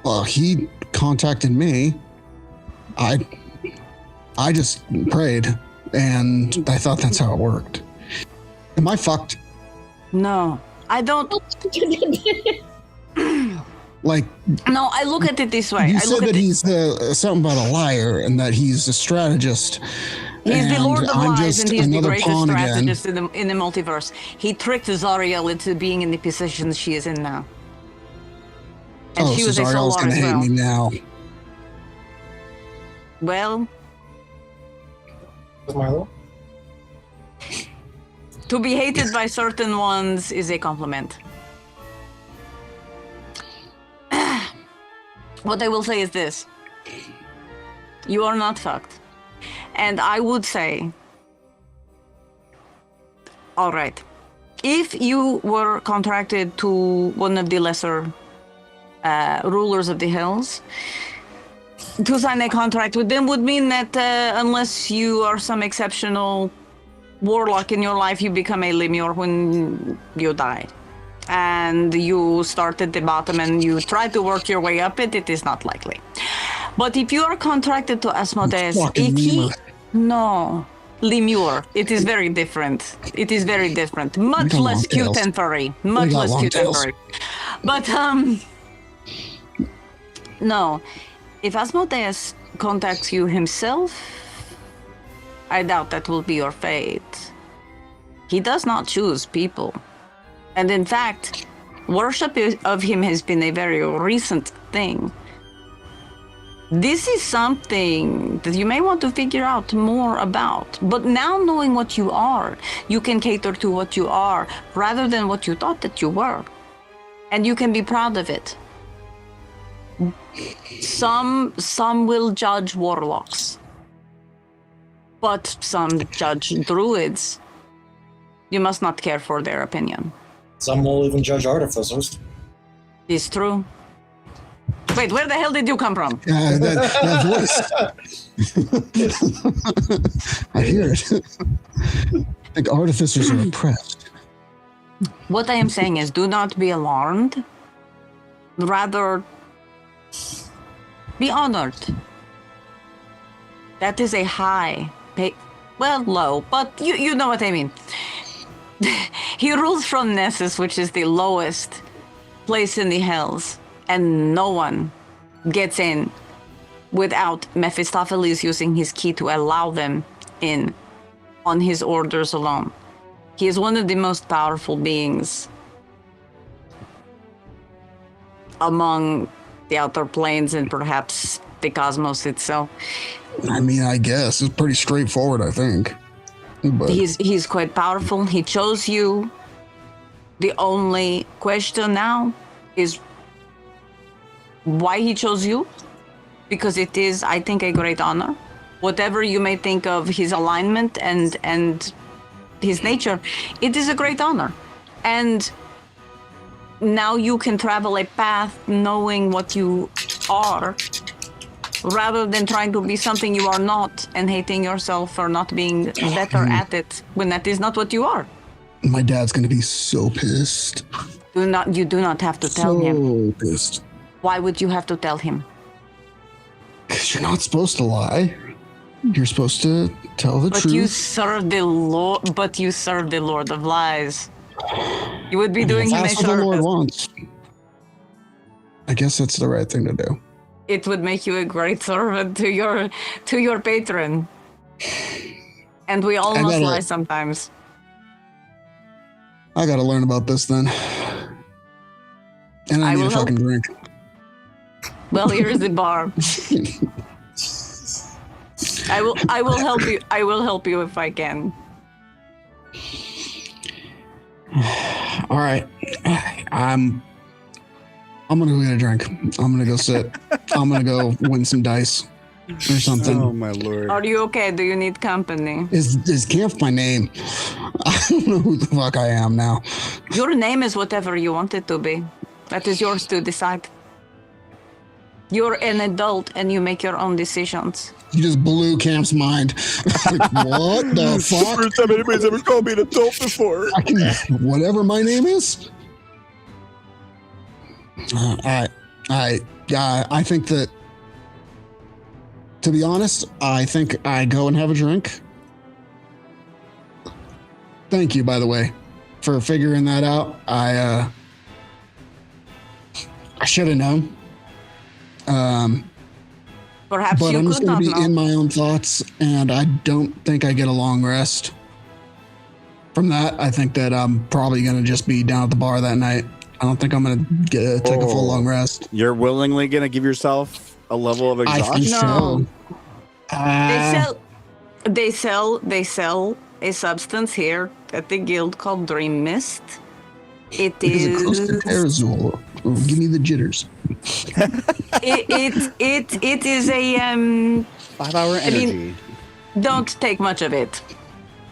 Well, he contacted me. I just prayed, and I thought that's how it worked. Am I fucked? No, I don't. Like, No, I look at it this way. you I said look that at he's something about a liar and that he's a strategist. He's the and Lord of I'm Lies, just and he's the another greatest pawn again. strategist in the multiverse. He tricked Zariel into being in the position she is in now. And Oh, she so was a Zariel's Solar gonna as hate well. me now. Well, Milo? to be hated by certain ones is a compliment. What I will say is this. You are not fucked. And I would say, all right, if you were contracted to one of the lesser rulers of the hills, to sign a contract with them would mean that unless you are some exceptional warlock in your life, you become a lemure when you die. And you start at the bottom and you try to work your way up it is not likely. But if you are contracted to Asmodeus, if he... No, lemure. It is very different. It is very different. Much less cute and furry. Much less cute and furry. But, no. If Asmodeus contacts you himself, I doubt that will be your fate. He does not choose people. And in fact, worship of him has been a very recent thing. This is something that you may want to figure out more about. But now knowing what you are, you can cater to what you are rather than what you thought that you were. And you can be proud of it. Some will judge warlocks, but some judge druids. You must not care for their opinion. Some will even judge artificers. It's true. Wait, where the hell did you come from? That voice. I hear it. I think artificers are oppressed. What I am saying is, do not be alarmed. Rather, be honored. That is a high pay. Well, low, but you know what I mean. He rules from Nessus, which is the lowest place in the hells, and no one gets in without Mephistopheles using his key to allow them in on his orders alone. He is one of the most powerful beings among the outer planes and perhaps the cosmos itself. I mean, I guess it's pretty straightforward, I think. But He's quite powerful. He chose you. The only question now is why he chose you, because it is, I think, a great honor. Whatever you may think of his alignment and his nature, it is a great honor. And now you can travel a path knowing what you are, rather than trying to be something you are not and hating yourself for not being better at it when that is not what you are. my dad's going to be so pissed. You do not have to tell him. So pissed. Why would you have to tell him? Because you're not supposed to lie. You're supposed to tell the truth. You serve the Lord. But you serve the Lord of Lies. You would be doing him a That's what the Lord service. wants. I guess that's the right thing to do. It would make you a great servant to your patron. And we all must lie sometimes. I gotta learn about this then. And I need a fucking drink. Well, here's the bar. I will help you. I will help you if I can. All right. I'm gonna go get a drink. I'm gonna go sit. I'm gonna go win some dice or something. Oh my lord. Are you okay? Do you need company? Is Campf my name? I don't know who the fuck I am now. Your name is whatever you want it to be. That is yours to decide. You're an adult and you make your own decisions. You just blew Camp's mind. Like, what the fuck? First time anybody's ever called me an adult before. I can, whatever my name is. I think that, to be honest, I think I go and have a drink. Thank you, by the way, for figuring that out. I should have known. Perhaps but you I'm just could going not to be know. in my own thoughts, and I don't think I get a long rest. From that, I think that I'm probably going to just be down at the bar that night. I don't think I'm going to take a full long rest. You're willingly going to give yourself a level of I exhaustion? think so. They sell a substance here at the guild called Dream Mist. It is Aerosol. Oh, give me the jitters. it is a 5-hour energy. Don't take much of it,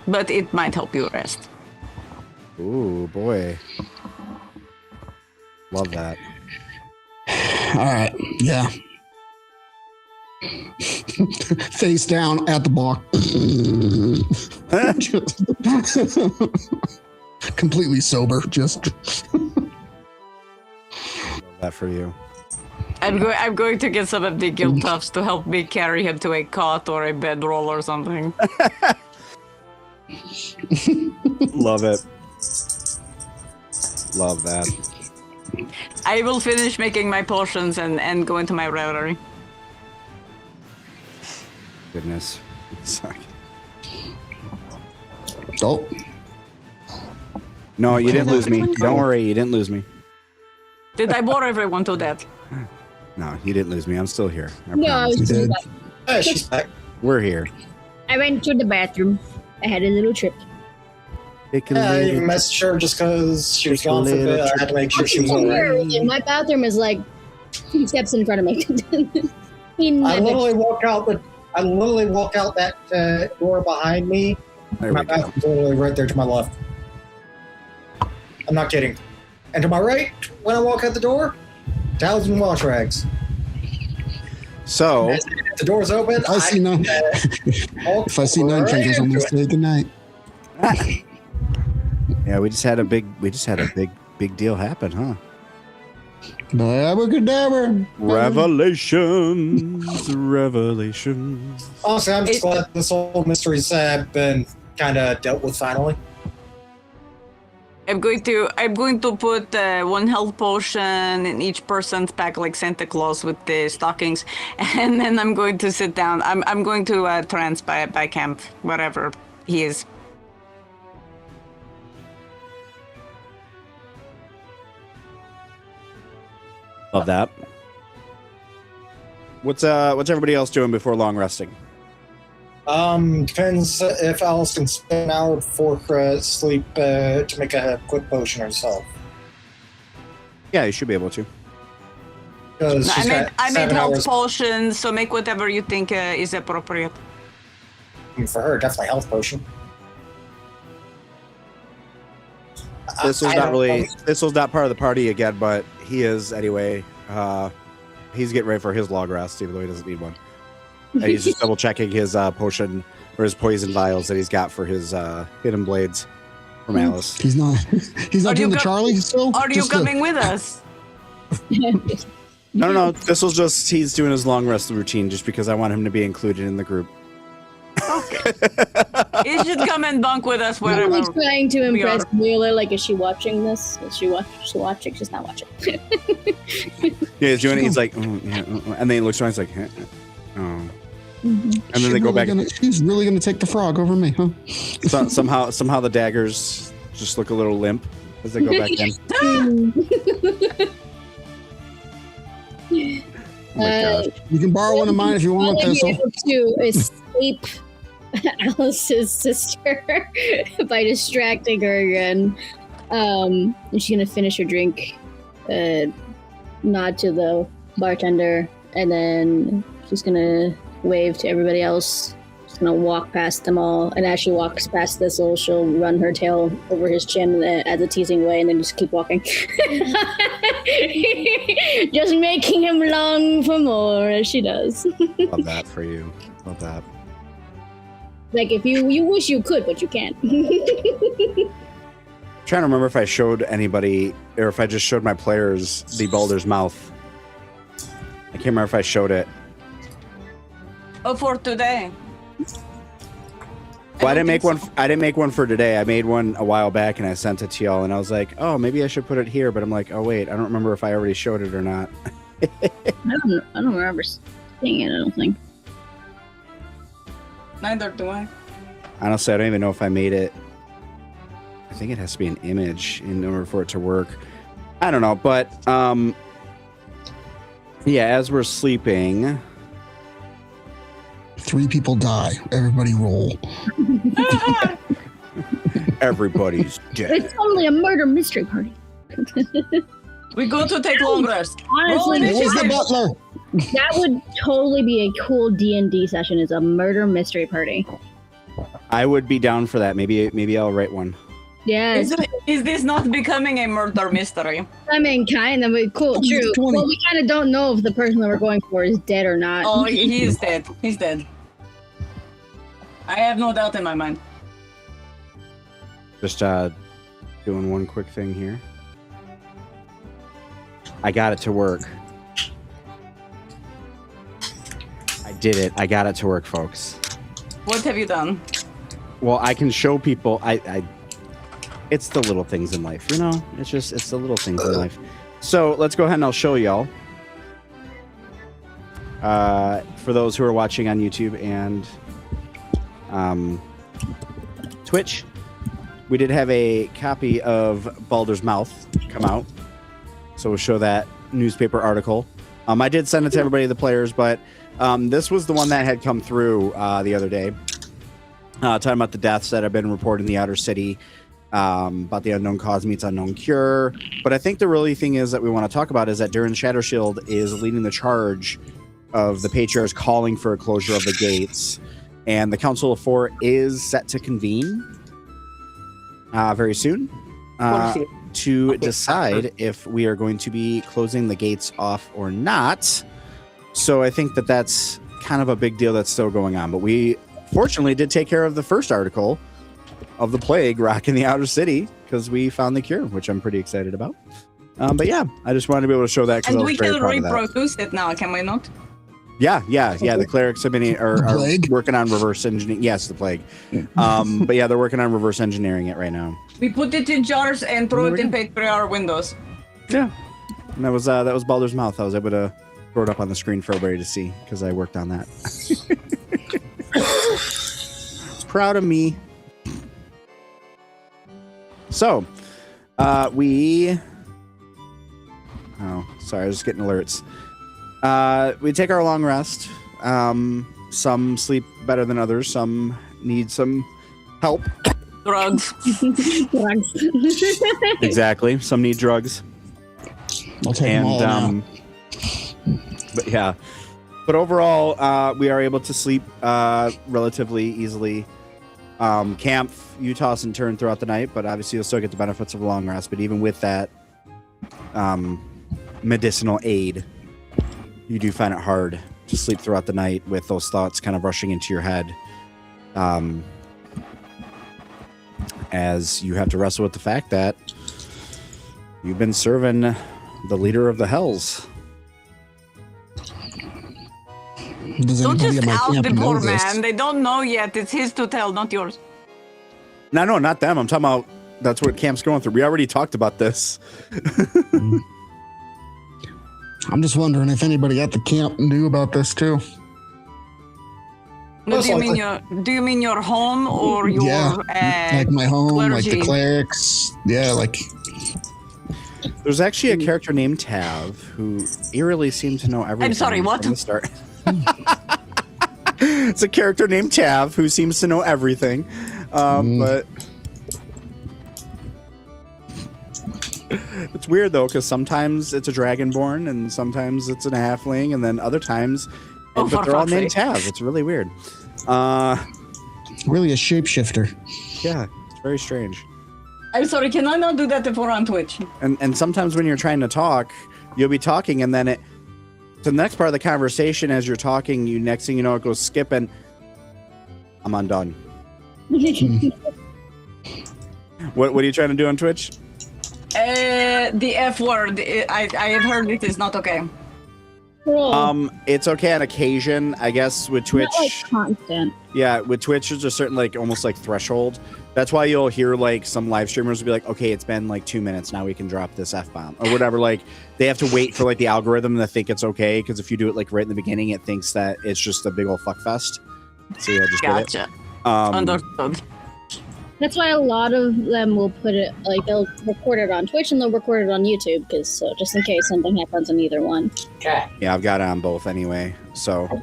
but it might help you rest. Ooh, boy. Love that. All right. Yeah. Face down at the bar. Completely sober. Just. Love that for you. I'm going to get some of the guild toughs to help me carry him to a cot or a bedroll or something. Love it. Love that. I will finish making my potions and go into my revelry. Goodness. Sorry. Oh. No, you didn't lose me. Don't worry, you didn't lose me. Did I bore everyone to death? No, you didn't lose me. I'm still here. I No, I was promise. just Hey, she's back. We're here. I went to the bathroom. I had a little trip. Take a I little- messaged her just because she was gone for a bit. I had to make sure she was alright. My bathroom is like 2 steps in front of me. I literally walk out that door behind me. There My we go. bathroom's literally right there to my left. I'm not kidding. And to my right, when I walk out the door, towels and wash rags. So, As the door's open. I see none. If I see nine fingers, I'm gonna say goodnight. yeah, we just had a big deal happen, huh? Abracadabra. Revelations. Honestly, I'm just glad this whole mystery's been kind of dealt with finally. I'm going to put 1 health potion in each person's pack, like Santa Claus with the stockings, and then I'm going to sit down. I'm going to trance by Campf, whatever he is. Love that. What's everybody else doing before long resting? Depends if Alice can spend an hour before sleep to make a quick potion herself. Yeah, you should be able to. Because I made health potions, so make whatever you think is appropriate. For her, definitely health potion. Thistle's not part of the party again, but he is anyway. He's getting ready for his long rest, even though he doesn't need one. And he's just double checking his potion or his poison vials that he's got for his hidden blades from Alice. He's not doing the Charlie still? Are you coming with us? No. He's doing his long rest routine just because I want him to be included in the group. Okay. You should come and bunk with us I'm wherever. like trying to impress are. Leyola. Like, is she watching this? Is she watching? She's not watching. Yeah, he's doing it. He's like, oh, yeah, and then he looks around. He's like, oh. And then they go back. She's really gonna take the frog over me, huh? Somehow the daggers just look a little limp as they go back in. Oh my gosh. You can borrow one of mine if you want, I'm Thistle. able to escape Alice's sister by distracting her again. And she's gonna finish her drink, nod to the bartender, and then she's gonna wave to everybody else. She's gonna walk past them all, and as she walks past Thistle, she'll run her tail over his chin as a teasing way, and then just keep walking. Just making him long for more, as she does. Love that for you. Love that. Like, if you wish you could, but you can't. Trying to remember if I showed anybody or if I just showed my players the Baldur's mouth. I can't remember if I showed it. Oh, for today. Well, I didn't make one. I didn't make one for today. I made one a while back and I sent it to y'all. And I was like, oh, maybe I should put it here. But I'm like, oh wait, I don't remember if I already showed it or not. I don't remember seeing it. I don't think. Neither do I. Honestly, I don't even know if I made it. I think it has to be an image in order for it to work. I don't know, but yeah, as we're sleeping. 3 people die. Everybody roll. Everybody's dead. It's totally a murder mystery party. We go to take long rest. Honestly, Where's the butler? that would totally be a cool D&D session. Is a murder mystery party. I would be down for that. Maybe I'll write one. Yes. Is this not becoming a murder mystery? I mean, kind of. Cool, true. 20. Well, we kind of don't know if the person that we're going for is dead or not. Oh, he is dead. He's dead. I have no doubt in my mind. Just doing one quick thing here. I got it to work. I did it. I got it to work, folks. What have you done? Well, I can show people. It's the little things in life, you know. It's the little things in life. So let's go ahead and I'll show y'all. For those who are watching on YouTube and Twitch, we did have a copy of Baldur's Mouth come out. So we'll show that newspaper article. I did send it to everybody, the players, but this was the one that had come through the other day. Talking about the deaths that have been reported in the outer city, about the unknown cause meets unknown cure. But I think the really thing is that we want to talk about is that Duran Shattershield is leading the charge of the Patriarchs calling for a closure of the gates. And the Council of Four is set to convene very soon to decide if we are going to be closing the gates off or not. So I think that that's kind of a big deal that's still going on. But we fortunately did take care of the first article of the plague rocking the outer city because we found the cure, which I'm pretty excited about. But yeah, I just wanted to be able to show that. And we can reproduce it now, can we not? Yeah. The clerics have been are working on reverse engineering. Yes, the plague. But yeah, they're working on reverse engineering it right now. We put it in jars and throw it in Patriarch windows. Yeah, and that was Baldur's Mouth. I was able to throw it up on the screen for everybody to see because I worked on that. Proud of me. So, we. Oh, sorry, I was just getting alerts. We take our long rest. Some sleep better than others. Some need some help. Drugs. Drugs. Exactly. Some need drugs. I'll take them all now. But yeah. But overall, we are able to sleep relatively easily. Campf, you toss and turn throughout the night, but obviously you'll still get the benefits of a long rest. But even with that medicinal aid, you do find it hard to sleep throughout the night with those thoughts kind of rushing into your head. As you have to wrestle with the fact that you've been serving the leader of the Hells. Don't just out the poor man. They don't know yet. It's his to tell, not yours. No, not them. I'm talking about that's what Camp's going through. We already talked about this. I'm just wondering if anybody at the camp knew about this too. No, do you mean your home or your like my home, clergy? like the clerics? Yeah, like there's actually a character named Tav who eerily seemed to know everything. I'm sorry, what? From the start. It's a character named Tav who seems to know everything, but it's weird though because sometimes it's a dragonborn and sometimes it's a halfling and then other times. But they're all named Tav. It's really weird. Really a shapeshifter. Yeah, it's very strange. I'm sorry, can I not do that if we're on Twitch? And sometimes when you're trying to talk, you'll be talking and then to the next part of the conversation as you're talking, next thing you know, it goes skip and I'm undone. What are you trying to do on Twitch? The F word. I have heard it is not okay. It's okay on occasion, I guess. With Twitch, not like constant. Yeah, with Twitch, there's a certain almost threshold. That's why you'll hear some live streamers will be like, "Okay, it's been 2 minutes now. We can drop this F-bomb or whatever." They have to wait for the algorithm to think it's okay because if you do it right in the beginning, it thinks that it's just a big old fuckfest. So yeah, just gotcha. Get it. Understood. That's why a lot of them will put it they'll record it on Twitch and they'll record it on YouTube because just in case something happens on either one. Okay. Yeah, I've got it on both anyway. So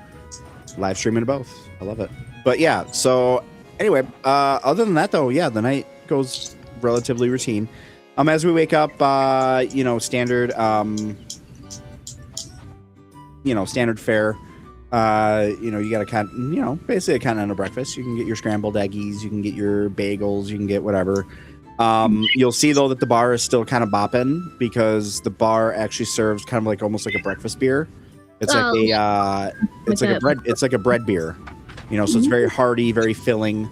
live streaming both. I love it. But yeah, so anyway, other than that though, yeah, the night goes relatively routine. As we wake up, standard, standard fare. You got to basically a continental breakfast. You can get your scrambled eggies, you can get your bagels, you can get whatever. You'll see though that the bar is still kind of bopping because the bar actually serves kind of like almost like a breakfast beer. It's like a bread beer, so it's very hearty, very filling.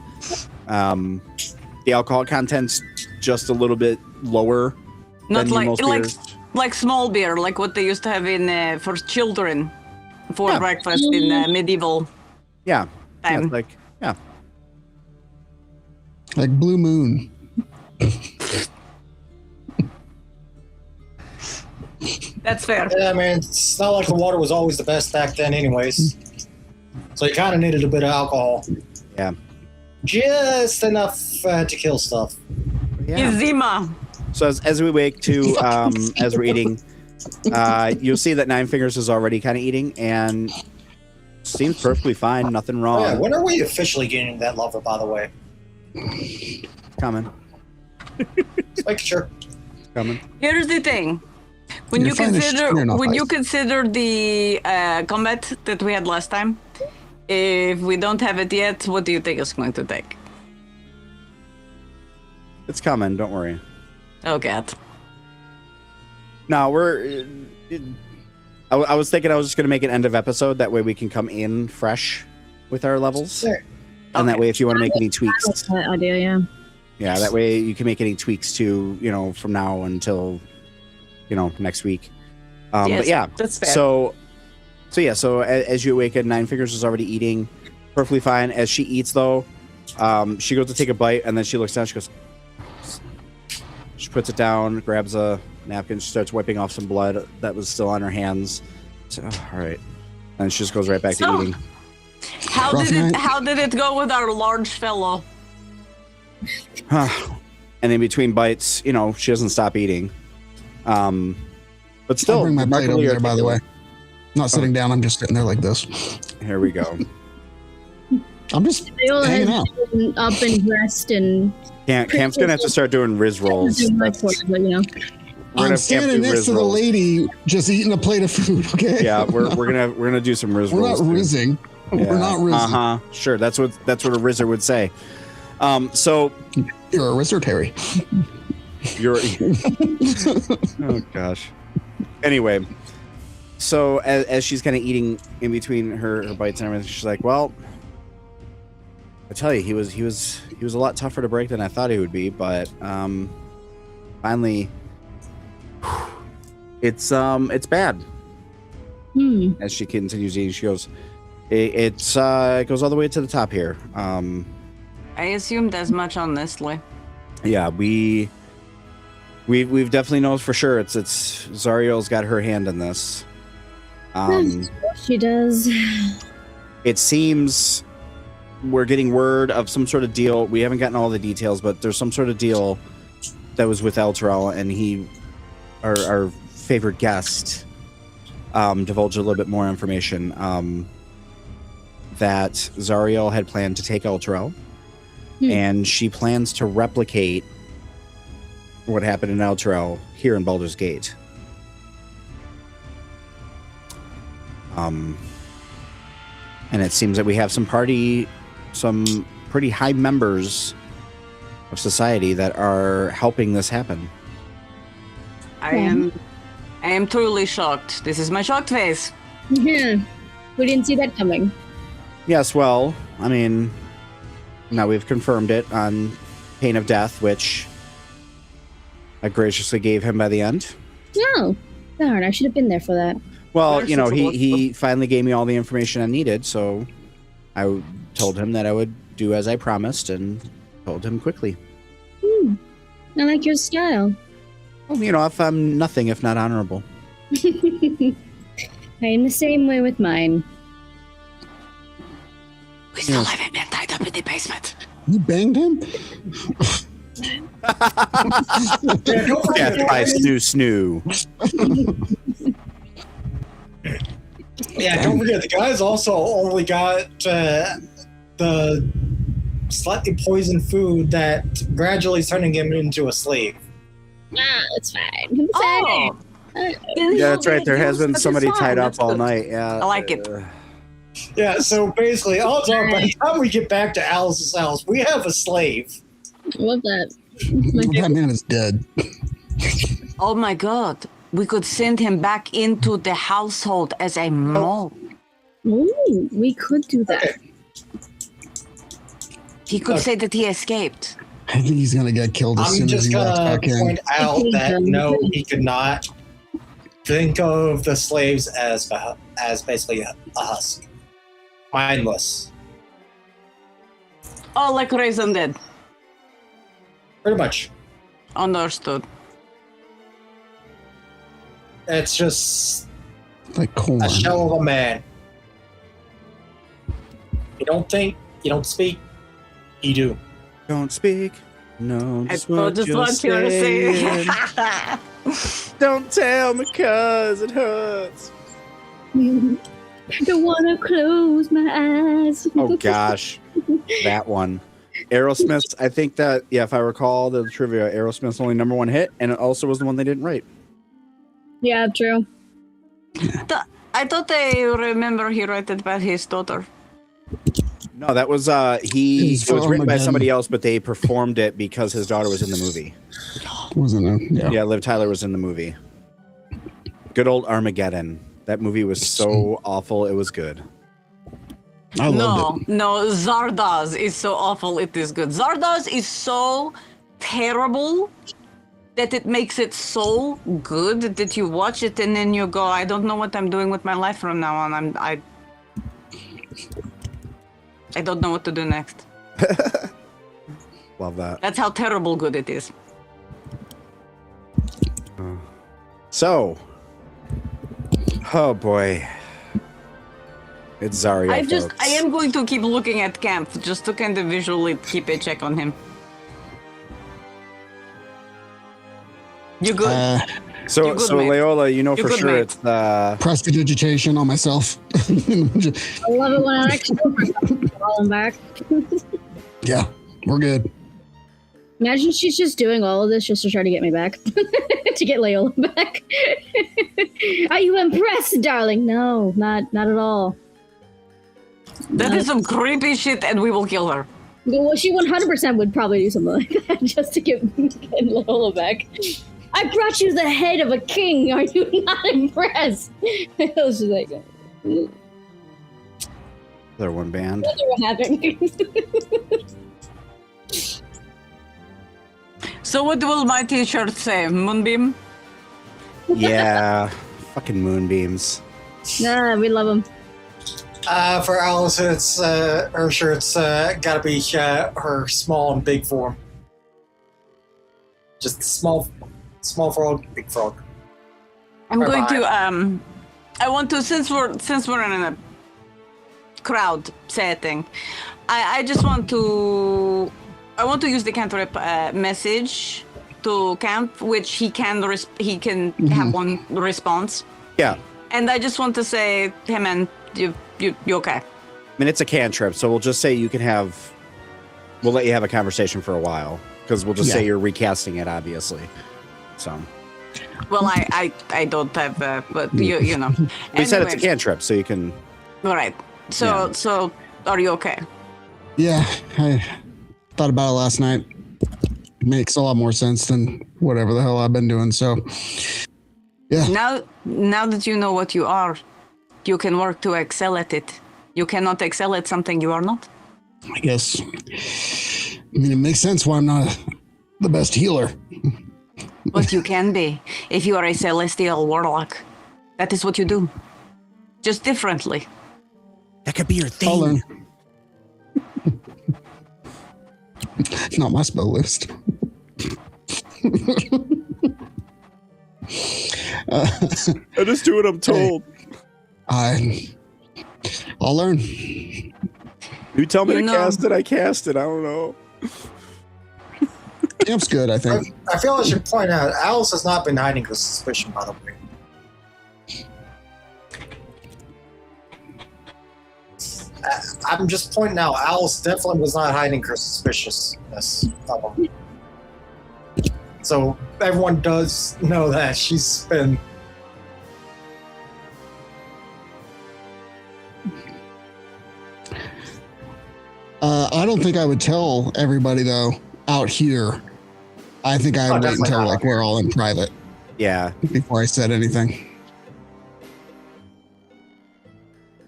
The alcohol content's just a little bit lower. Not than most beers. like small beer, like what they used to have in for children for breakfast in medieval. Yeah. Time. Like Blue Moon. That's fair. Yeah, I mean, it's not like the water was always the best back then, anyways. So you kind of needed a bit of alcohol. Yeah. Just enough to kill stuff. Yeah. Izima. So as we wake to, as we're eating, you'll see that Nine Fingers is already kind of eating and seems perfectly fine. Nothing wrong. Oh, yeah, when are we officially getting that lover, by the way? Coming. Like, sure. Coming. Here's the thing. When you consider the combat that we had last time, if we don't have it yet, what do you think it's going to take? It's coming. Don't worry. Oh god. No, I was thinking I was just going to make an end of episode. That way we can come in fresh with our levels. Sure. And that way if you want to make any tweaks. That's that idea, yeah. Yeah, that way you can make any tweaks to, from now until, next week. Yes, but yeah, that's fair. So as you awaken, Nine Fingers is already eating perfectly fine. As she eats though, she goes to take a bite and then she looks down, she puts it down, grabs a napkin, she starts wiping off some blood that was still on her hands. So, all right. And she just goes right back to eating. How did it go with our large fellow? And in between bites, she doesn't stop eating. But still, I'll bring my plate over there, by the way. Not sitting down, I'm just sitting there like this. Here we go. I'm just Leyola hanging out. has been up and dressed and Camp's gonna have to start doing Riz rolls. I'm standing next to the lady just eating a plate of food, okay? Yeah, we're gonna do some Riz rolls. We're not rizzing. Yeah. We're not rizzing. Sure, that's what a Rizzer would say. So you're a Rizzer, Terry. You're oh gosh. Anyway, so as she's kind of eating in between her bites and everything, she's like, "Well, I tell you, he was a lot tougher to break than I thought he would be, but finally, it's bad." As she continues eating, she goes, "It goes all the way to the top here." I assumed as much, honestly. Yeah, we've definitely known for sure. It's Zariel's got her hand in this. she does. It seems we're getting word of some sort of deal. We haven't gotten all the details, but there's some sort of deal that was with Elturel, and he, our favorite guest, divulged a little bit more information. That Zariel had planned to take Elturel, and she plans to replicate what happened in Elturel here in Baldur's Gate. And it seems that we have some pretty high members of society that are helping this happen. I am truly shocked. This is my shocked face. Yeah, we didn't see that coming. Yes, well, I mean, now we've confirmed it on pain of death, which I graciously gave him by the end. No, darn, I should have been there for that. Well, he finally gave me all the information I needed, so I told him that I would do as I promised and told him quickly. I like your style. Well, if I'm nothing if not honorable. I am the same way with mine. We still haven't been tied up in the basement. You banged him? Death by snoo. Yeah, don't forget, the guy's also only got the slightly poisoned food that gradually is turning him into a slave. It's fine. It's fine. Yeah, that's right. There has been somebody tied up all night. Yeah, I like it. Yeah, so basically, odds are by the time we get back to Alice's house, we have a slave. I love that. That man is dead. Oh my god. We could send him back into the household as a mole. Ooh, we could do that. He could say that he escaped. I think he's gonna get killed as I'm soon as just he walks gonna back in. point out that no, he could not think of the slaves as basically a husk. Mindless. Oh, like Raisin did. Pretty much. Understood. It's just Like corn. a shell of a man. You don't think, you don't speak, you do. Don't speak. No, just I what just you're want you to say. saying. Don't tell me 'cause it hurts. Don't want to close my eyes. Oh gosh, that one. Aerosmith's. I think that if I recall the trivia, Aerosmith's only #1 hit, and it also was the one they didn't write. Yeah, true. I thought I remember he wrote it about his daughter. No, that was he. It's It was written by Armageddon. somebody else, but they performed it because his daughter was in the movie. Wasn't it? Yeah. Yeah, Liv Tyler was in the movie. Good old Armageddon. That movie was so awful. It was good. I loved it. No, Zardoz is so awful it is good. Zardoz is so terrible that it makes it so good that you watch it and then you go, I don't know what I'm doing with my life from now on. I don't know what to do next. Love that. That's how terrible good it is. So, oh boy, it's Zariel. folks. I am going to keep looking at Campf just to kind of visually keep a check on him. You good? So, You're good, so mate. Leyola, you know You're for good, sure mate. it's the. Prestidigitation on myself. I love it when I actually call him back. Yeah, we're good. Imagine she's just doing all of this just to try to get me back. To get Leyola back. Are you impressed, darling? No, not at all. That is some creepy shit and we will kill her. Well, she 100% would probably do something like that just to get Leyola back. I brought you the head of a king. Are you not impressed? I was just like, They're one band. what happened? So what will my t-shirt say? Moonbeam? Yeah, fucking moonbeams. Nah, we love him. For Alice, it's her shirt's gotta be her small and big form. Just small frog, big frog. I'm Or going to mine. I want to since we're in a crowd setting, I just want to use the cantrip message to Campf, which he can have one response. Yeah, And I just want to say, hey man, you okay? I mean it's a cantrip, so we'll just say you can have. We'll let you have a conversation for a while because we'll just say you're recasting it, obviously. So. Well, I don't have, but you know. We said it's a Anyway, cantrip, so you can. all right. So are you okay? Yeah, I thought about it last night. It makes a lot more sense than whatever the hell I've been doing. So, yeah. Now that you know what you are, you can work to excel at it. You cannot excel at something you are not. I guess. I mean, it makes sense why I'm not the best healer. But you can be if you are a celestial warlock. That is what you do, just differently. That could be your I'll learn. thing. Not my spell list. I just do what I'm told. I'll learn. You tell me You to know- cast it, I cast it. I don't know. Camp's good, I think. I feel I should point out, Alice has not been hiding the suspicion, by the way. I'm just pointing out, Alice definitely was not hiding her suspiciousness of him. So everyone does know that she's been. I don't think I would tell everybody though out here. I think I would wait definitely until not. like we're all in private Yeah. before I said anything.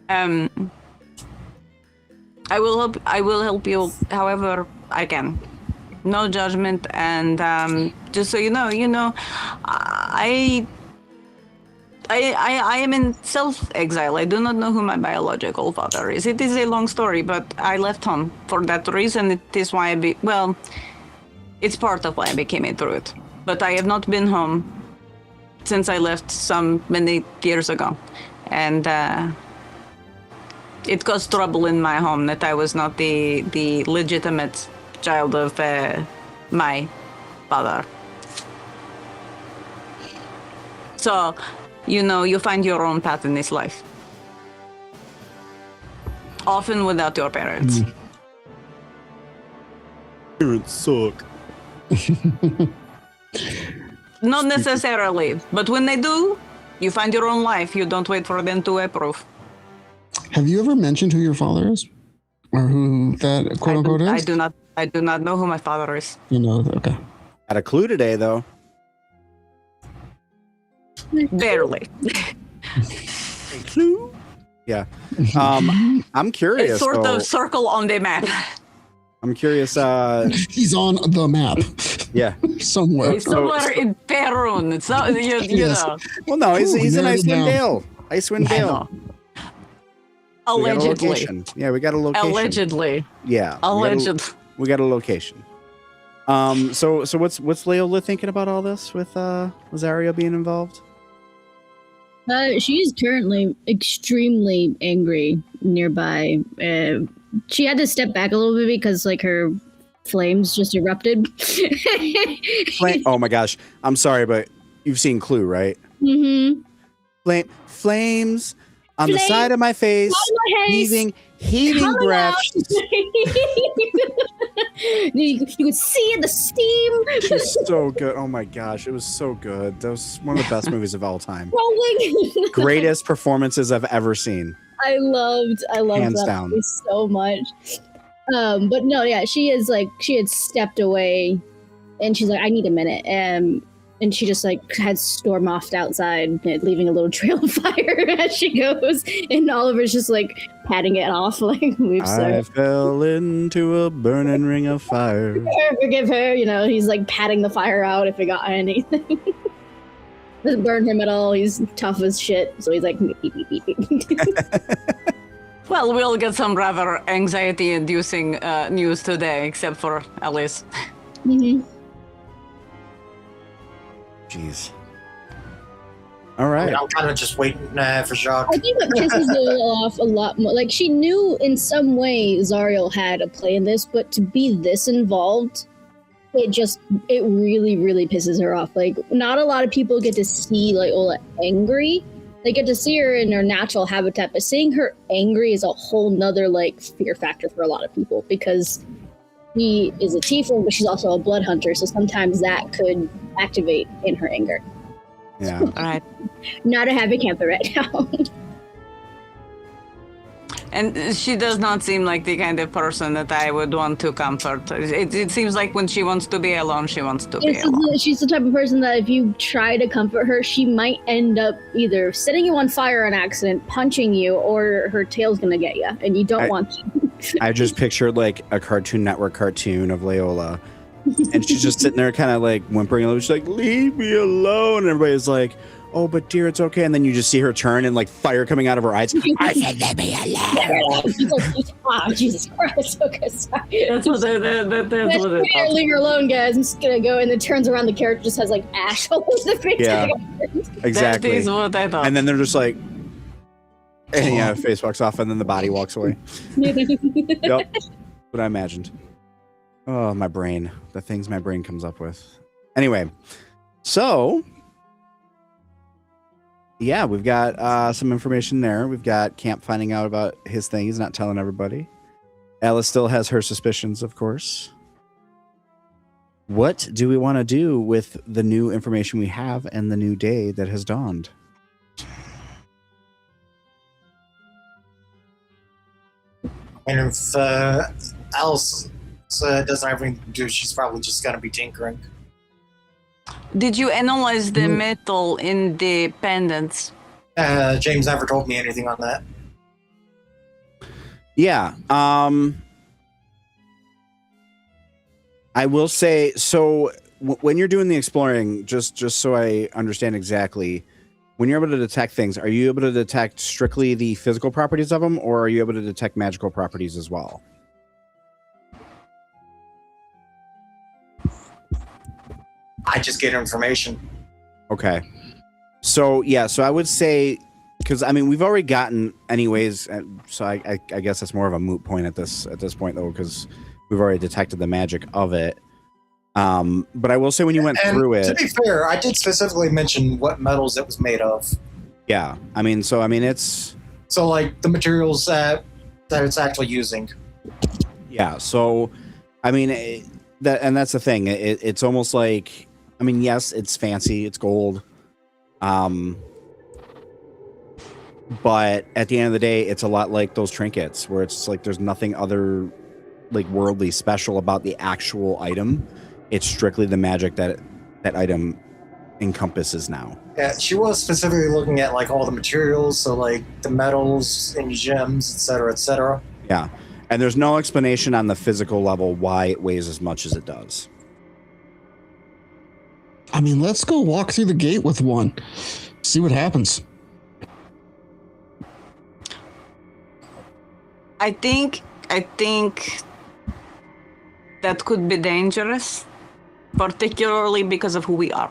I will help you however I can. No judgment, and just so you know, I am in self-exile. I do not know who my biological father is. It is a long story, but I left home for that reason. It is why it's part of why I became a druid. But I have not been home since I left some many years ago, and it caused trouble in my home that I was not the legitimate child of my father. So, you find your own path in this life. Often without your parents. Parents suck. Not necessarily, but when they do, you find your own life. You don't wait for them to approve. Have you ever mentioned who your father is? Or who that quote unquote is? I do not know who my father is. You know, okay. Got a clue today, though. Barely. A clue? Yeah. I'm curious. It's sort though. of circle on the map. I'm curious. He's on the map. Yeah. Somewhere. It's somewhere in Perun. It's not, you Yes. know. Well, no, he's in narrowed it Icewind down. Dale. Icewind Dale. We got a Allegedly. location. Yeah, we got a location. Allegedly. Yeah. Alleged. We got a location. So what's Leyola thinking about all this with Zariel being involved? She is currently extremely angry nearby. She had to step back a little bit because like her flames just erupted. Oh my gosh. I'm sorry, but you've seen Clue, right? Mm-hmm. Flames on the Flame side of my face, heaving breath. You could see the steam She's so good. Oh my gosh, it was so good. That was one of the best movies of all time. rolling. Greatest performances I've ever seen. I loved Hands that down. movie so much. But no, yeah, she had stepped away, and she's like, I need a minute, and she just like had storm offed outside, leaving a little trail of fire as she goes, and Oliver's just like patting it off, like we've I fell into a burning ring of fire. forgive her, he's like patting the fire out if it got anything. Doesn't burn him at all. He's tough as shit, so he's like beep, beep, beep, beep. Well, we'll get some rather anxiety-inducing news today, except for Alice. Mm-hmm. Jeez. All right. I'm kind of just waiting for Jacques. I think what pisses Leyola off a lot more, like she knew in some way Zariel had a play in this, but to be this involved, it really, really pisses her off. Like, not a lot of people get to see Leyola angry. They get to see her in her natural habitat, but seeing her angry is a whole nother like fear factor for a lot of people because she is a tiefling, but she's also a blood hunter, so sometimes that could activate in her anger. Yeah. All right. Not a happy camper right now. And she does not seem like the kind of person that I would want to comfort. It seems like when she wants to be alone, she wants to be alone. She's the type of person that if you try to comfort her, she might end up either setting you on fire on accident, punching you, or her tail's gonna get you, and you don't want to. I just pictured like a Cartoon Network cartoon of Leyola, and she's just sitting there kind of like whimpering a little. She's like, leave me alone. And everybody's like, oh, but dear, it's okay. And then you just see her turn and like fire coming out of her eyes. I said, let me alone. Oh, Jesus Christ. Okay, sorry. That's what it is. Leave her alone, guys. I'm just gonna go. And it turns around, the character just has like ash all over the face. Yeah. That Exactly. is what I thought. And then they're just like, and yeah, face walks off, and then the body walks away. Yep. What I imagined. Oh, my brain. The things my brain comes up with. Anyway, so Yeah, we've got some information there. We've got Campf finding out about his thing. He's not telling everybody. Alice still has her suspicions, of course. What do we want to do with the new information we have and the new day that has dawned? And if Alice doesn't have anything to do, she's probably just going to be tinkering. Did you analyze the metal in the pendants? James never told me anything on that. Yeah. I will say, so when you're doing the exploring, just so I understand exactly, when you're able to detect things, are you able to detect strictly the physical properties of them, or are you able to detect magical properties as well? I just get information. Okay. So, yeah, so I would say, because, I mean, we've already gotten anyways, so I guess that's more of a moot point at this point, though, because we've already detected the magic of it. But I will say when you went through it... To be fair, I did specifically mention what metals it was made of. Yeah, I mean, it's... So, like, the materials that it's actually using. Yeah, so, I mean, that's the thing. It's almost like... I mean, yes, it's fancy, it's gold. But at the end of the day, it's a lot like those trinkets, where it's like there's nothing other, like, worldly special about the actual item. It's strictly the magic that item encompasses now. Yeah, she was specifically looking at, like, all the materials, so, like, the metals and gems, etc., etc. Yeah, and there's no explanation on the physical level why it weighs as much as it does. I mean, let's go walk through the gate with one. See what happens. I think that could be dangerous, particularly because of who we are.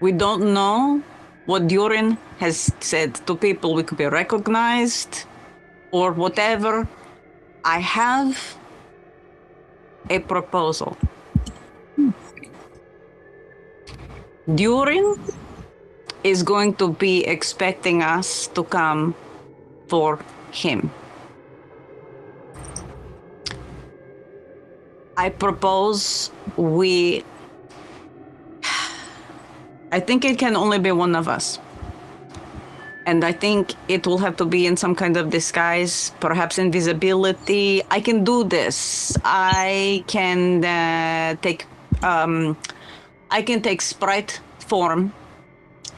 We don't know what Duran has said to people. We could be recognized or whatever. I have a proposal. Duran is going to be expecting us to come for him. I propose I think it can only be one of us. And I think it will have to be in some kind of disguise, perhaps invisibility. I can do this. I can take sprite form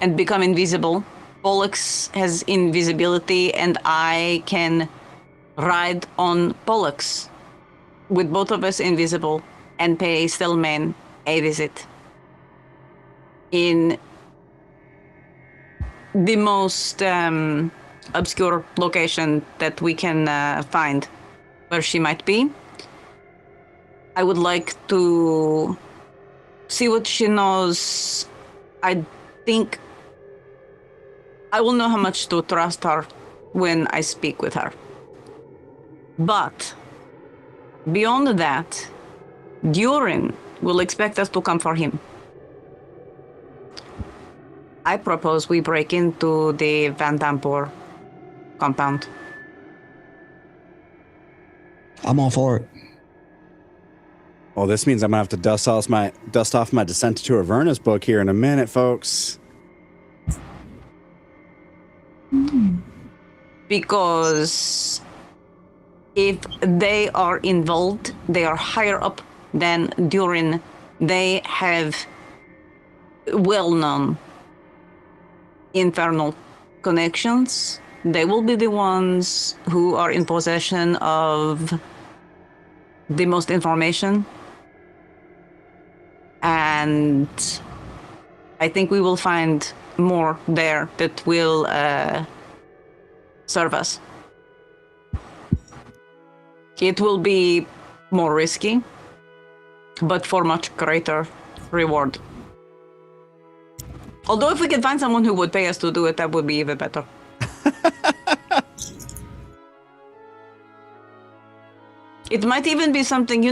and become invisible. Pollux has invisibility, and I can ride on Pollux with both of us invisible and pay Stillman a visit in the most obscure location that we can find where she might be. I would like to see what she knows. I think I will know how much to trust her when I speak with her. But beyond that, Duran will expect us to come for him. I propose we break into the Vanthampur compound. I'm all for it. Well, this means I'm gonna have to dust off my Descent to Avernus book here in a minute, folks. Because if they are involved, they are higher up than Duran. They have well-known infernal connections. They will be the ones who are in possession of the most information. And I think we will find more there that will serve us. It will be more risky, but for much greater reward. Although if we could find someone who would pay us to do it, that would be even better. It might even be something,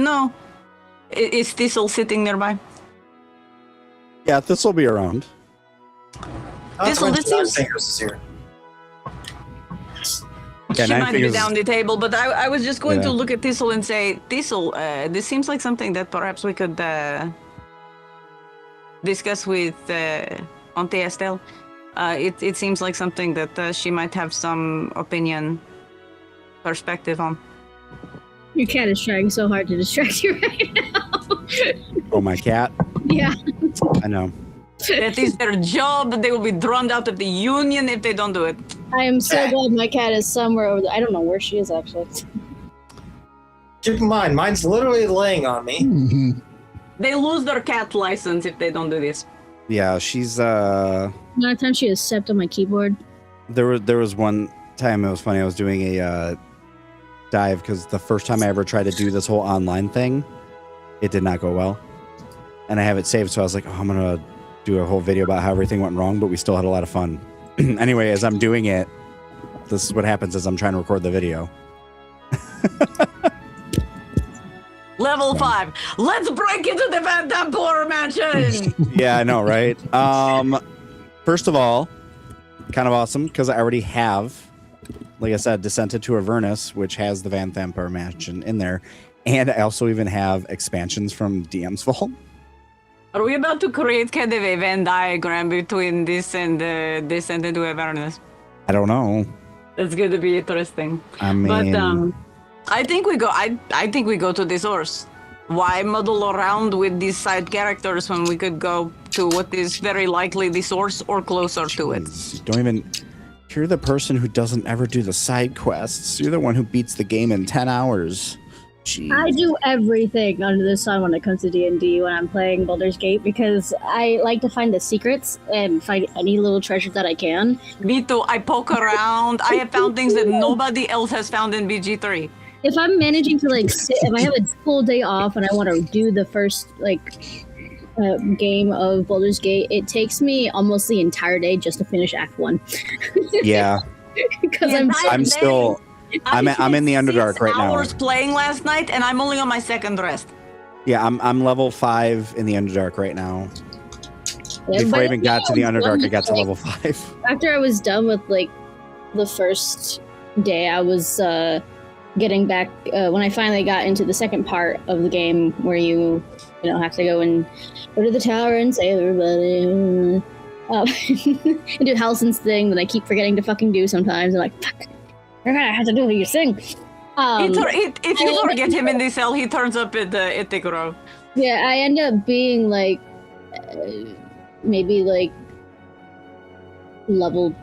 is Thistle sitting nearby? Yeah, Thistle will be around. Thistle, this seems... Fingers is here. Yeah, she Nine might be Fingers- down the table, but I was just going Yeah. to look at Thistle and say, Thistle, this seems like something that perhaps we could discuss with Auntie Estelle. It seems like something that she might have some perspective on. Your cat is trying so hard to distract you right now. Oh, my cat. Yeah. I know. That is their job. They will be drawn out of the union if they don't do it. I am so glad my cat is somewhere over there. I don't know where she is actually. Keep in mind, mine's literally laying on me. Mm-hmm. They lose their cat license if they don't do this. Yeah, she's Not a time she has stepped on my keyboard. There was one time it was funny. I was doing a dive because the first time I ever tried to do this whole online thing, it did not go well, and I have it saved. So I was like, oh, I'm gonna do a whole video about how everything went wrong, but we still had a lot of fun. Anyway, as I'm doing it, this is what happens as I'm trying to record the video. Level 5. Let's break into the Vanthampur mansion. Yeah, I know, right? First of all, kind of awesome because I already have, like I said, Descended to Avernus, which has the Vanthampur mansion in there, and I also even have expansions from DM's Vault. Are we about to create kind of a Venn diagram between this and Descended to Avernus? I don't know. It's going to be interesting. I mean, But I think we go. I think we go to the source. Why muddle around with these side characters when we could go to what is very likely the source or closer to it? don't even. You're the person who doesn't ever do the side quests. You're the one who beats the game in 10 hours. Jeez. I do everything under the sun when it comes to D&D when I'm playing Baldur's Gate because I like to find the secrets and find any little treasure that I can. Me too. I poke around. I have found things that nobody else has found in BG3. If I'm managing to sit, if I have a full day off and I want to do the first game of Baldur's Gate, it takes me almost the entire day just to finish Act 1. Yeah. Because I'm still. I'm in the Underdark right now. 6 hours playing last night, and I'm only on my second rest. Yeah, I'm level 5 in the Underdark right now. Yeah, Before I but even got to the Underdark, I got to like, level 5. After I was done with the first day, I was getting back when I finally got into the second part of the game where you have to go to the tower and save everybody and do Halsin's thing that I keep forgetting to fucking do sometimes. I'm like, fuck, I have to do your thing. If you forget him in the cell, he turns up at the grove. Yeah, I end up being maybe level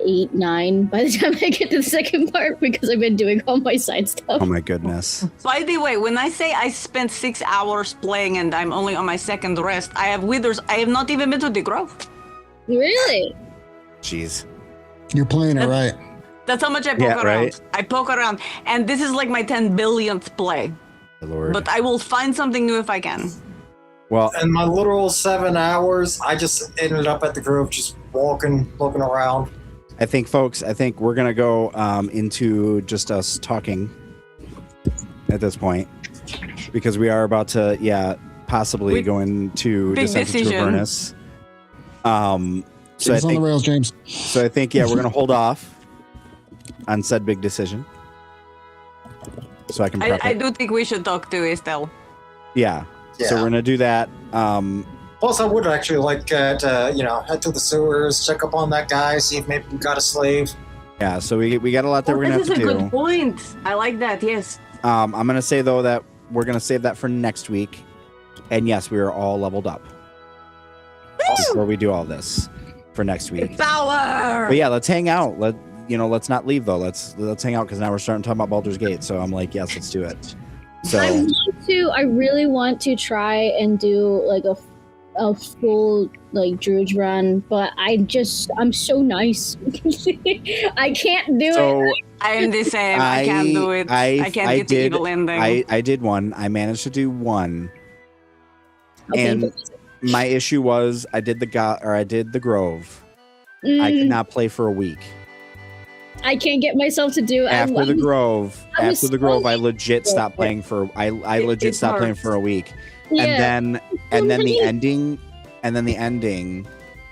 8, 9 by the time I get to the second part because I've been doing all my side stuff. Oh my goodness. By the way, when I say I spent 6 hours playing and I'm only on my second rest, I have withers. I have not even been to the grove. Really? Jeez. You're playing it right. That's how much I poke around. Right? I poke around, and this is like my 10 billionth play. Lord. But I will find something new if I can. Well, In my literal 7 hours, I just ended up at the grove just looking around. I think we're going to go into just us talking at this point because we are about to, possibly go into big Descent to decision. Avernus. So It's on the rails, James. So I think, we're going to hold off on said big decision. So I can prep I it. do think we should talk to Estelle. Yeah. So Yeah. we're going to do that. Plus, I would actually like to, head to the sewers, check up on that guy, see if maybe we got a slave. Yeah. So we got a lot that we're going This to is have a to do. good point. I like that, yes. I'm going to say, though, that we're going to save that for next week. And yes, we are all leveled up before we do all this for next week. Power! But yeah, let's hang out. Let's not leave, though. Let's hang out because now we're starting to talk about Baldur's Gate. So I'm like, yes, let's do it. So I really want to try and do a full Druid's run, but I'm so nice. I can't do it. I am the same. I can't do it. I can't get the evil ending. I did one. I managed to do one. Okay, And my issue was I did the Grove. I could not play for a week. I can't get myself to do it. After the Grove, I legit so stopped playing for I legit stopped playing for a week. Yeah. And then the ending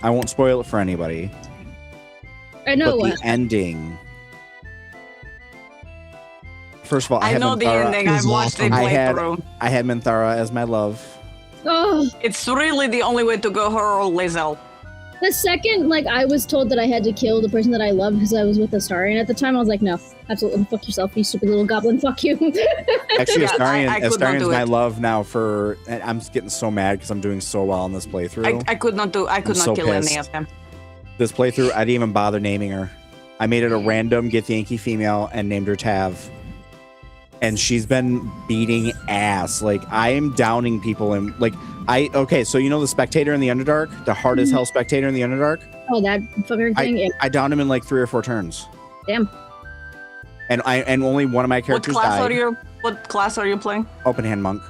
I won't spoil it for anybody. I know But what. the ending. First of all, I know the ending. I've watched the playthrough. I had Minthara as my love. Oh, It's really the only way to go her or Lae'zel. the second, like, I was told that I had to kill the person that I love because I was with Astarion at the time, I was like, no, absolutely, fuck yourself, you stupid little goblin, fuck you. Actually, Yeah, I could not Astarion's do my it. love now for. And I'm getting so mad because I'm doing so well on this playthrough. I could not so kill any pissed. of them. This playthrough, I didn't even bother naming her. I made it a random Githyanki female and named her Tav. And she's been beating ass. Like, I am downing people in, like, okay, so you know the spectator in the Underdark? The hard as hell spectator in the Underdark? Oh, that fucker thing? Yeah. I downed him in like 3 or 4 turns. Damn. And only one of my characters died. What class are you playing? Open hand monk.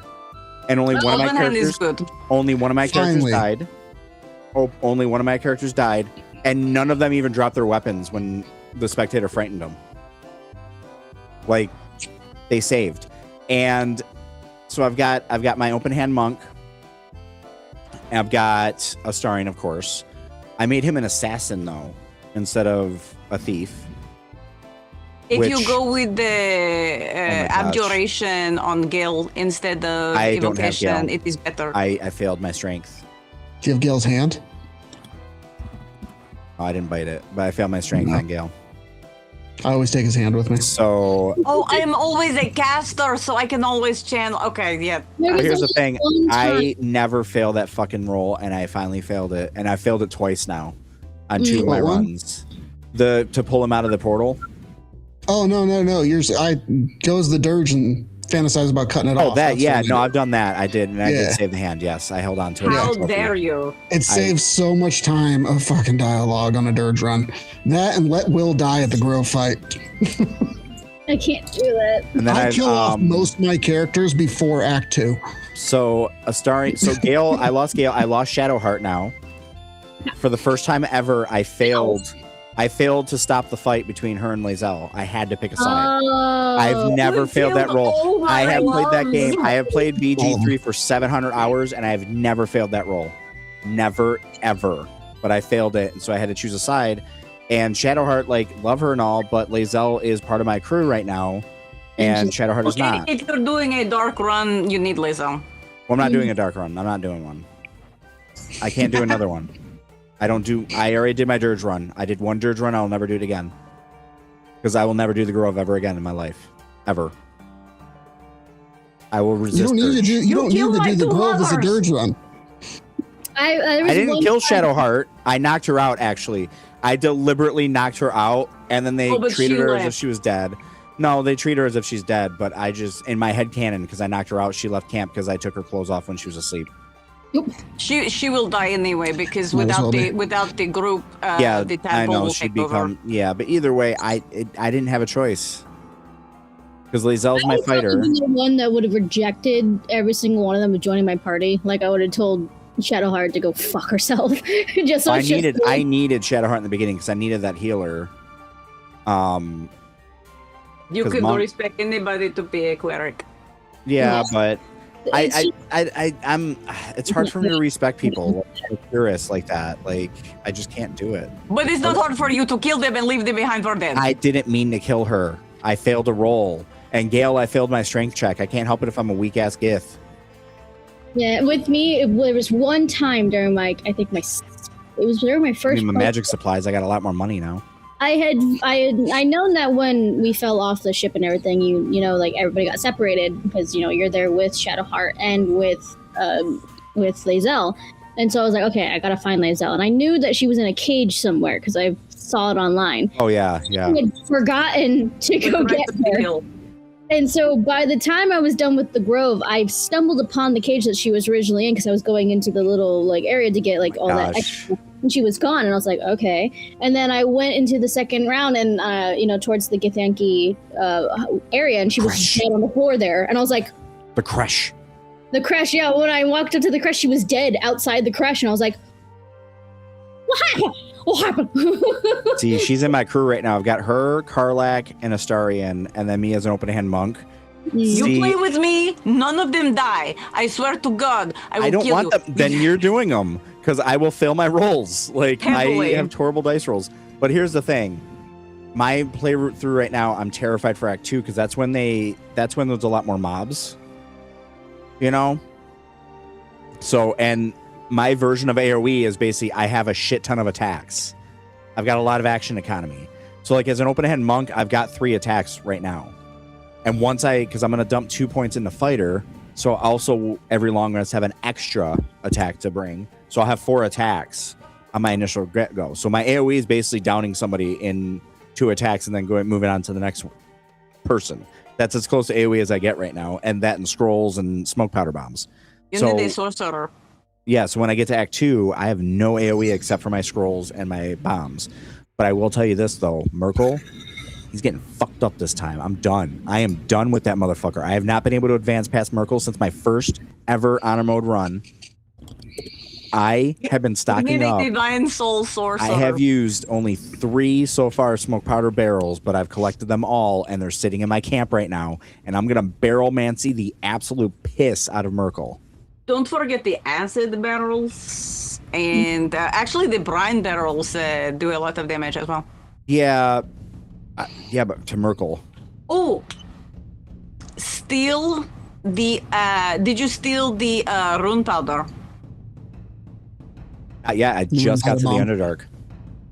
And only one of my Open hand characters is good. only one of my characters Finally. died. Oh, only one of my characters died. And none of them even dropped their weapons when the spectator frightened them. Like, they saved. And so I've got my open hand monk. And I've got Astarion, of course. I made him an assassin though, instead of a thief. If you Which- go with the my gosh. abjuration on Gale instead of I don't have evocation, Gale. it is better. I failed my strength. Do you have Gale's hand? Oh, I didn't bite it, but I failed my strength on Gale. I always take his hand with me. So Oh, I am always a caster, so I can always channel. Okay, yeah. There was here's the only thing. one time- I never fail that fucking roll, and I finally failed it. And I failed it twice now on 2 of my What one? runs. To pull him out of the portal. Oh no! Yours. I goes the dirge and fantasize about cutting it Oh, off. that, That's yeah. what I No, do. I've done that. I did, and I Yeah. did save the hand. Yes, I held on to it. How Trophy. dare you? It saves so much time of fucking dialogue on a dirge run. That and let Will die at the Grove fight. I can't do that. And then I I kill off most of my characters before Act 2. So Gale, I lost Gale. I lost Shadowheart now. For the first time ever, I failed to stop the fight between her and Lae'zel. I had to pick a side. Oh, I've never You failed that killed roll. all my I have played that loves. game. I have played BG3 for 700 hours, and I have never failed that roll. Never, ever. But I failed it, and so I had to choose a side. And Shadowheart, like, love her and all, but Lae'zel is part of my crew right now, and Shadowheart is Okay, not. if you're doing a dark run, you need Lae'zel. Well, I'm not doing a dark run. I'm not doing one. I can't do another one. I already did my dirge run. I did one dirge run. I'll never do it again. Because I will never do the Grove ever again in my life. Ever. I will resist. You don't need to dirge. do. You don't killed need to my do the two Grove as a lovers. dirge run. there was I didn't one kill time- Shadowheart. I knocked her out, actually. I deliberately knocked her out, and then they Oh, but treated she her as if left. she was dead. No, they treat her as if she's dead, but I just, in my head canon, because I knocked her out, she left camp because I took her clothes off when she was asleep. She will die anyway because Might as well be. without the group, Yeah, the temple I know will she'd take over. become. Yeah, but either way, I didn't have a choice because Lae'zel's my I would fighter. probably be the one that would have rejected every single one of them joining my party. Like, I would have told Shadowheart to go fuck herself. Just so I it's just needed Shadowheart in the beginning because I needed that healer. You 'Cause could Monk- respect anybody to be a cleric. Yeah, but It's I'm. It's hard for me to respect people like purists like that. Like I just can't do it. But it's not hard for you to kill them and leave them behind for dead. I didn't mean to kill her. I failed a roll. And Gale, I failed my strength check. I can't help it if I'm a weak ass Gith. Yeah, with me, there was one time during my it was during my I first. mean, my magic supplies. I got a lot more money now. I known that when we fell off the ship and everything, you know, like everybody got separated because you're there with Shadowheart and with Lae'zel, and so I was like, okay, I gotta find Lae'zel, and I knew that she was in a cage somewhere because I saw it online. Oh yeah, yeah. I had forgotten to go With the get rest of the her. guild. And so by the time I was done with the Grove, I stumbled upon the cage that she was originally in because I was going into the little like area to get like all that Gosh. extra. And she was gone, and I was like, okay. And then I went into the second round and towards the Githyanki area, and she was Crash. dead on the floor there. And I was like, The crush. the crash, yeah. When I walked up to the crash, she was dead outside the crash, and I was like, what happened? What happened? See, she's in my crew right now. I've got her, Karlak, and Astarion, and then me as an open hand monk. You See- play with me, none of them die. I swear to God, I will I don't kill want you. them. Then you're doing them because I will fail my rolls. Like Heavily. I have horrible dice rolls. But here's the thing. My playthrough right now, I'm terrified for Act 2 because that's when there's a lot more mobs. You know? So, and my version of AoE is basically I have a shit ton of attacks. I've got a lot of action economy. So like as an open hand monk, I've got 3 attacks right now. And because I'm going to dump 2 points into fighter, so also every long rest have an extra attack to bring. So I'll have 4 attacks on my initial go. So my AoE is basically downing somebody in 2 attacks and then moving on to the next person. That's as close to AoE as I get right now, and that and scrolls and smoke powder bombs. You need a sorcerer. Yeah, so when I get to Act 2, I have no AoE except for my scrolls and my bombs. But I will tell you this, though. Merkel, he's getting fucked up this time. I'm done. I am done with that motherfucker. I have not been able to advance past Merkel since my first ever honor mode run. I have been stocking up. Divine Soul Sorcerer. I have used only 3 so far smoke powder barrels, but I've collected them all, and they're sitting in my camp right now. And I'm going to barrel Mancy the absolute piss out of Merkel. Don't forget the acid barrels. And actually, the brine barrels do a lot of damage as well. Yeah. But to Merkel. Oh! Steal the... did you steal the rune powder? Yeah, I just got to the Underdark.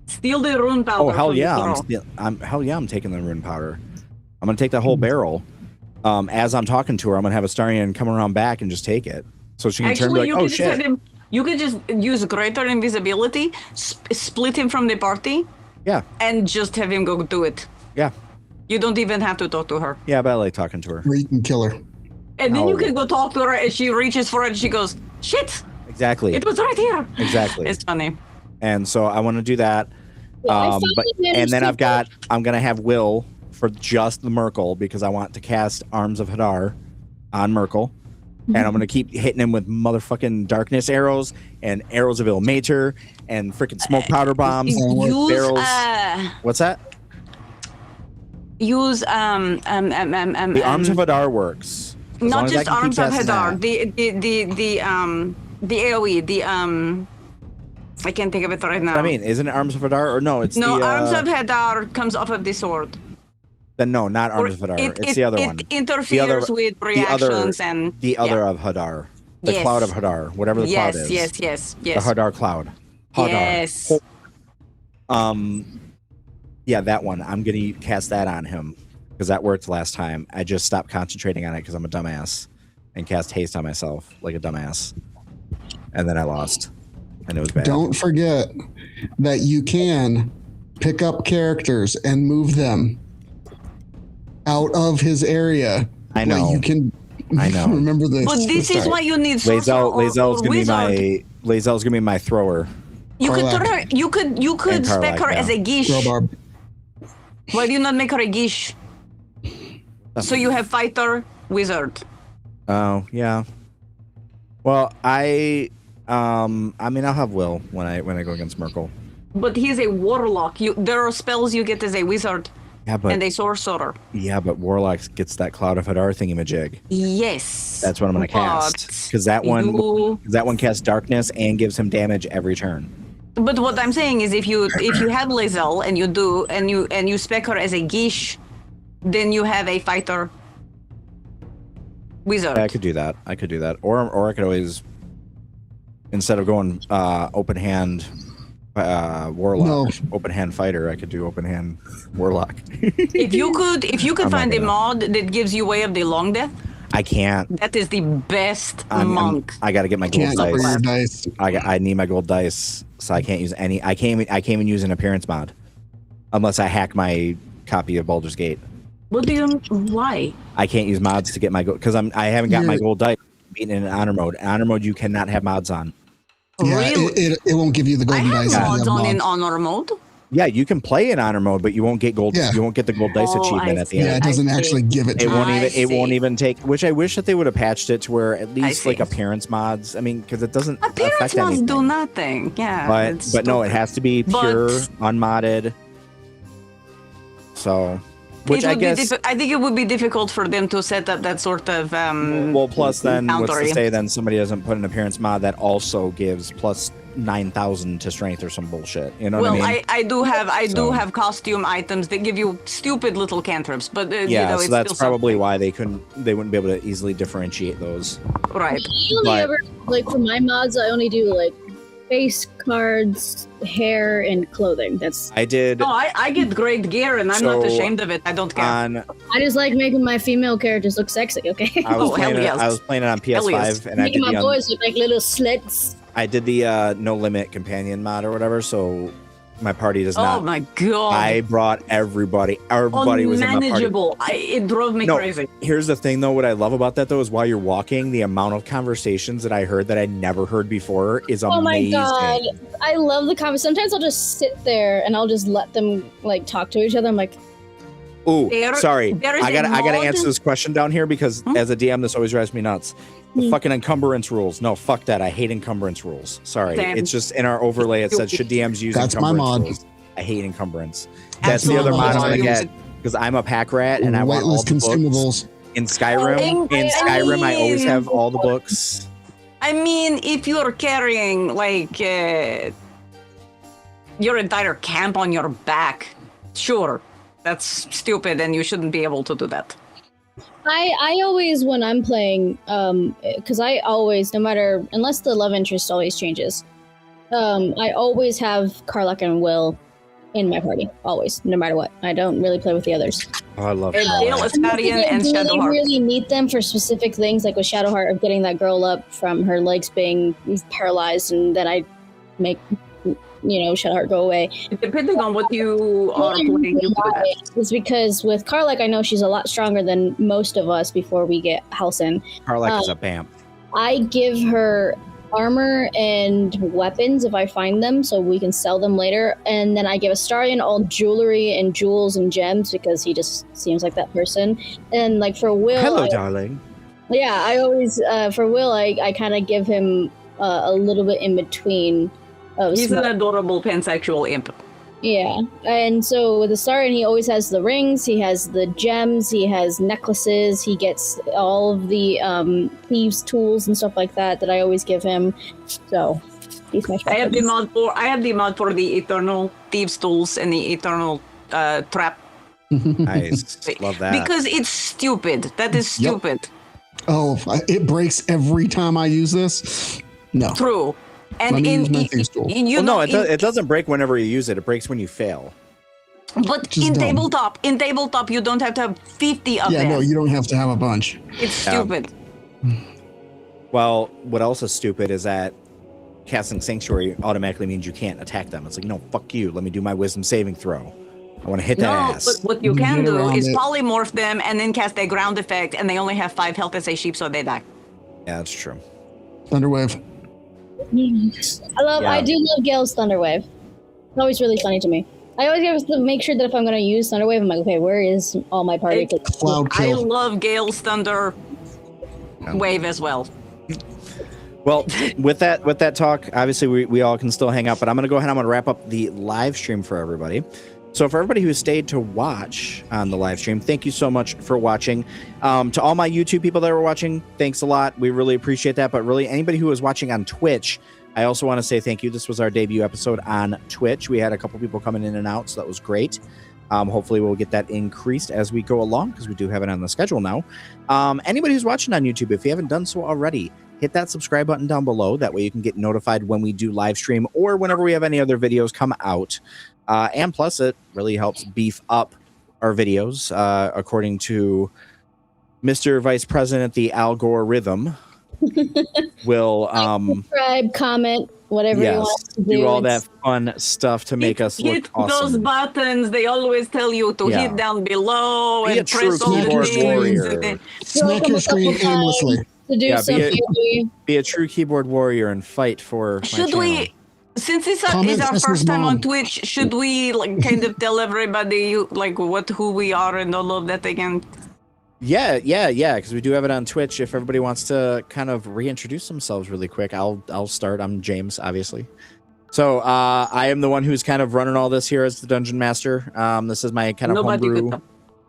Steal the rune powder. Oh hell yeah! I'm taking the rune powder. I'm gonna take that whole barrel. As I'm talking to her, I'm gonna have Astarion come around back and just take it, so she can turn and be like, "Oh shit!" You could just use greater invisibility, split him from the party. Yeah. And just have him go do it. Yeah. You don't even have to talk to her. Yeah, but I like talking to her. Or you can kill her. And then you can go talk to her, and she reaches for it, and she goes, "Shit! Exactly. It was right here." Exactly. It's funny. And so I want to do that. I'm gonna have Will for just the Merkel because I want to cast Arms of Hadar on Merkel. And I'm gonna keep hitting him with motherfucking darkness arrows and arrows of Ilmater and freaking smoke powder bombs. Barrels. What's that? Use the Arms of Hadar works. Not just Arms of Hadar. The AoE. I can't think of it right now. I mean, isn't it Arms of Hadar or no? It's Arms of Hadar comes off of the sword. Then no, not Arms of Hadar. It's the other one. It interferes with reactions and the other of Hadar, the Cloud of Hadar, whatever the cloud is. Yes. The Hadar Cloud. Hadar. Yes. Yeah, that one. I'm gonna cast that on him because that worked last time. I just stopped concentrating on it because I'm a dumbass and cast haste on myself like a dumbass, and then I lost, and it was bad. Don't forget that you can pick up characters and move them out of his area. I know. You can. I know. Remember this. But this is why you need Lezel's gonna be my thrower. You could turn her. You could spec her as a Gish. Why do you not make her a Gish? So you have fighter, wizard. Oh yeah. Well, I mean, I'll have Will when I go against Merkel. But he's a warlock. There are spells you get as a wizard. Yeah, but, and a sorcerer. Yeah, but Warlocks gets that Cloud of Hadar thingamajig. Yes. That's what I'm going to cast. Because that one casts darkness and gives him damage every turn. But what I'm saying is, if you have Lezel and you spec her as a Gish, then you have a fighter wizard. Yeah, I could do that. Or I could always, instead of going open hand warlock, open hand fighter, I could do open hand warlock. if you could find a mod that gives you Way of the Long Death, I can't. That is the best monk. I got to get my gold dice. I need my gold dice, so I can't use any. I can't even use an appearance mod, unless I hack my copy of Baldur's Gate. Why? I can't use mods to get my gold because I haven't got my gold dice. Being in honor mode. In honor mode, you cannot have mods on. Yeah, really? it won't give you the golden dice. I have mods on in honor mode. Yeah, you can play in honor mode, but you won't get gold. Yeah. You won't get the gold dice achievement at the end. Yeah, it doesn't actually give it. It won't even take. Which I wish that they would have patched it to where at least like appearance mods. I mean, because it doesn't appearance affect mods anything. Do nothing. Yeah, but no, it has to be pure, unmodded. So. Which I guess I think it would be difficult for them to set up that sort of well, plus then what's to say then somebody doesn't put an appearance mod that also gives plus 9,000 to strength or some bullshit. You know what I mean? I do have costume items that give you stupid little cantrips, but yeah, it's so that's still probably something. why they wouldn't be able to easily differentiate those. Right. I only ever, like, for my mods, I only do, like, face cards, hair, and clothing. That's I did. No, I get great gear, and I'm not So, ashamed of it. I don't care. I just like making my female characters look sexy. Okay. I was Oh, hell playing it. yes. I was playing it on Hell yes. PS5, and I making did my the boys look like little slits. I did the no limit companion mod or whatever. So my party does not. Oh my god. I brought everybody. Everybody was in my party. Unmanageable. It drove me No, crazy. Here's the thing, though. What I love about that, though, is while you're walking, the amount of conversations that I heard that I never heard before is amazing. Oh my god, I love the comments. Sometimes I'll just sit there and I'll just let them like talk to each other. I'm like, Ooh, sorry. there is I gotta mod- answer this question down here because as a DM, this always drives me nuts. The fucking encumbrance rules. No, fuck that. I hate encumbrance rules. Sorry. Damn. It's just in our overlay. It said, should DMs use That's my encumbrance mod. rules? I hate encumbrance. That's the Absolutely. other mod I'm gonna Use get because I'm a pack rat and I want all Whitelist the books. consumables. In Skyrim, I always have all the books. I mean, if you're carrying like your entire camp on your back, sure, that's stupid, and you shouldn't be able to do that. I always, when I'm playing, because I always, no matter, unless the love interest always changes, I always have Karlach and Will in my party, always, no matter what. I don't really play with the others. Oh, I love And Gale, that. Astarion, and really, Shadowheart. really need them for specific things, like with Shadowheart of getting that girl up from her legs being paralyzed, and then I make, Shadowheart go away. Depending on what you are playing, you do that. It's because with Karlach, I know she's a lot stronger than most of us before we get Halcyon. Karlach is a BAMF. I give her armor and weapons if I find them, so we can sell them later. And then I give Astarion all jewelry and jewels and gems because he just seems like that person. And like for Will, Hello, darling. yeah, I always for Will, I kind of give him a little bit in between. He's an adorable pansexual imp. Yeah, and so with Astarion, he always has the rings, he has the gems, he has necklaces, he gets all of the thieves' tools and stuff like that I always give him. So he's my I have the mod for the eternal thieves' tools and the eternal trap. Nice. Love that. Because it's stupid. That is Yep. stupid. Oh, it breaks every time I use this. No. True. And Let me use my thieves' tool. it doesn't break whenever you use it. It breaks when you fail. But Just in dumb. tabletop, you don't have to have 50 of Yeah, them. no, you don't have to have a bunch. It's stupid. Well, what else is stupid is that casting Sanctuary automatically means you can't attack them. It's like, no, fuck you. Let me do my wisdom saving throw. I want to hit that No, ass. but what you You can get do around is it. polymorph them and then cast a ground effect, and they only have 5 health as a sheep, so they die. Yeah, that's true. Thunderwave. I do love Gale's Thunderwave. It's always really funny to me. I always have to make sure that if I'm going to use Thunderwave, I'm like, okay, where is all my party? Cloud I kill. love Gale's Thunder wave as well. Well, with that talk, obviously we all can still hang out, but I'm going to go ahead and I'm going to wrap up the live stream for everybody. So for everybody who stayed to watch on the live stream, thank you so much for watching. To all my YouTube people that were watching, thanks a lot. We really appreciate that. But really, anybody who was watching on Twitch, I also want to say thank you. This was our debut episode on Twitch. We had a couple people coming in and out, so that was great. Hopefully we'll get that increased as we go along because we do have it on the schedule now. Anybody who's watching on YouTube, if you haven't done so already, hit that subscribe button down below. That way you can get notified when we do live stream or whenever we have any other videos come out. And plus, it really helps beef up our videos, according to Mr. Vice President, the Al Gore rhythm. Will Subscribe, comment, whatever you want to do. all that fun stuff to make us look Hit awesome. those buttons. They always tell you to Yeah. hit down below Be a and true press all the keyboard things. warrior. and then- Smack your screen aimlessly. To do Yeah, something. Be a true keyboard warrior and fight for my Should channel. we, since this Comment is our Christmas first time on mom. Twitch, should we like kind of tell everybody like who we are and all of that again? Yeah, because we do have it on Twitch. If everybody wants to kind of reintroduce themselves really quick, I'll start. I'm James, obviously. So I am the one who's kind of running all this here as the dungeon master. This is my kind of Nobody homebrew. could.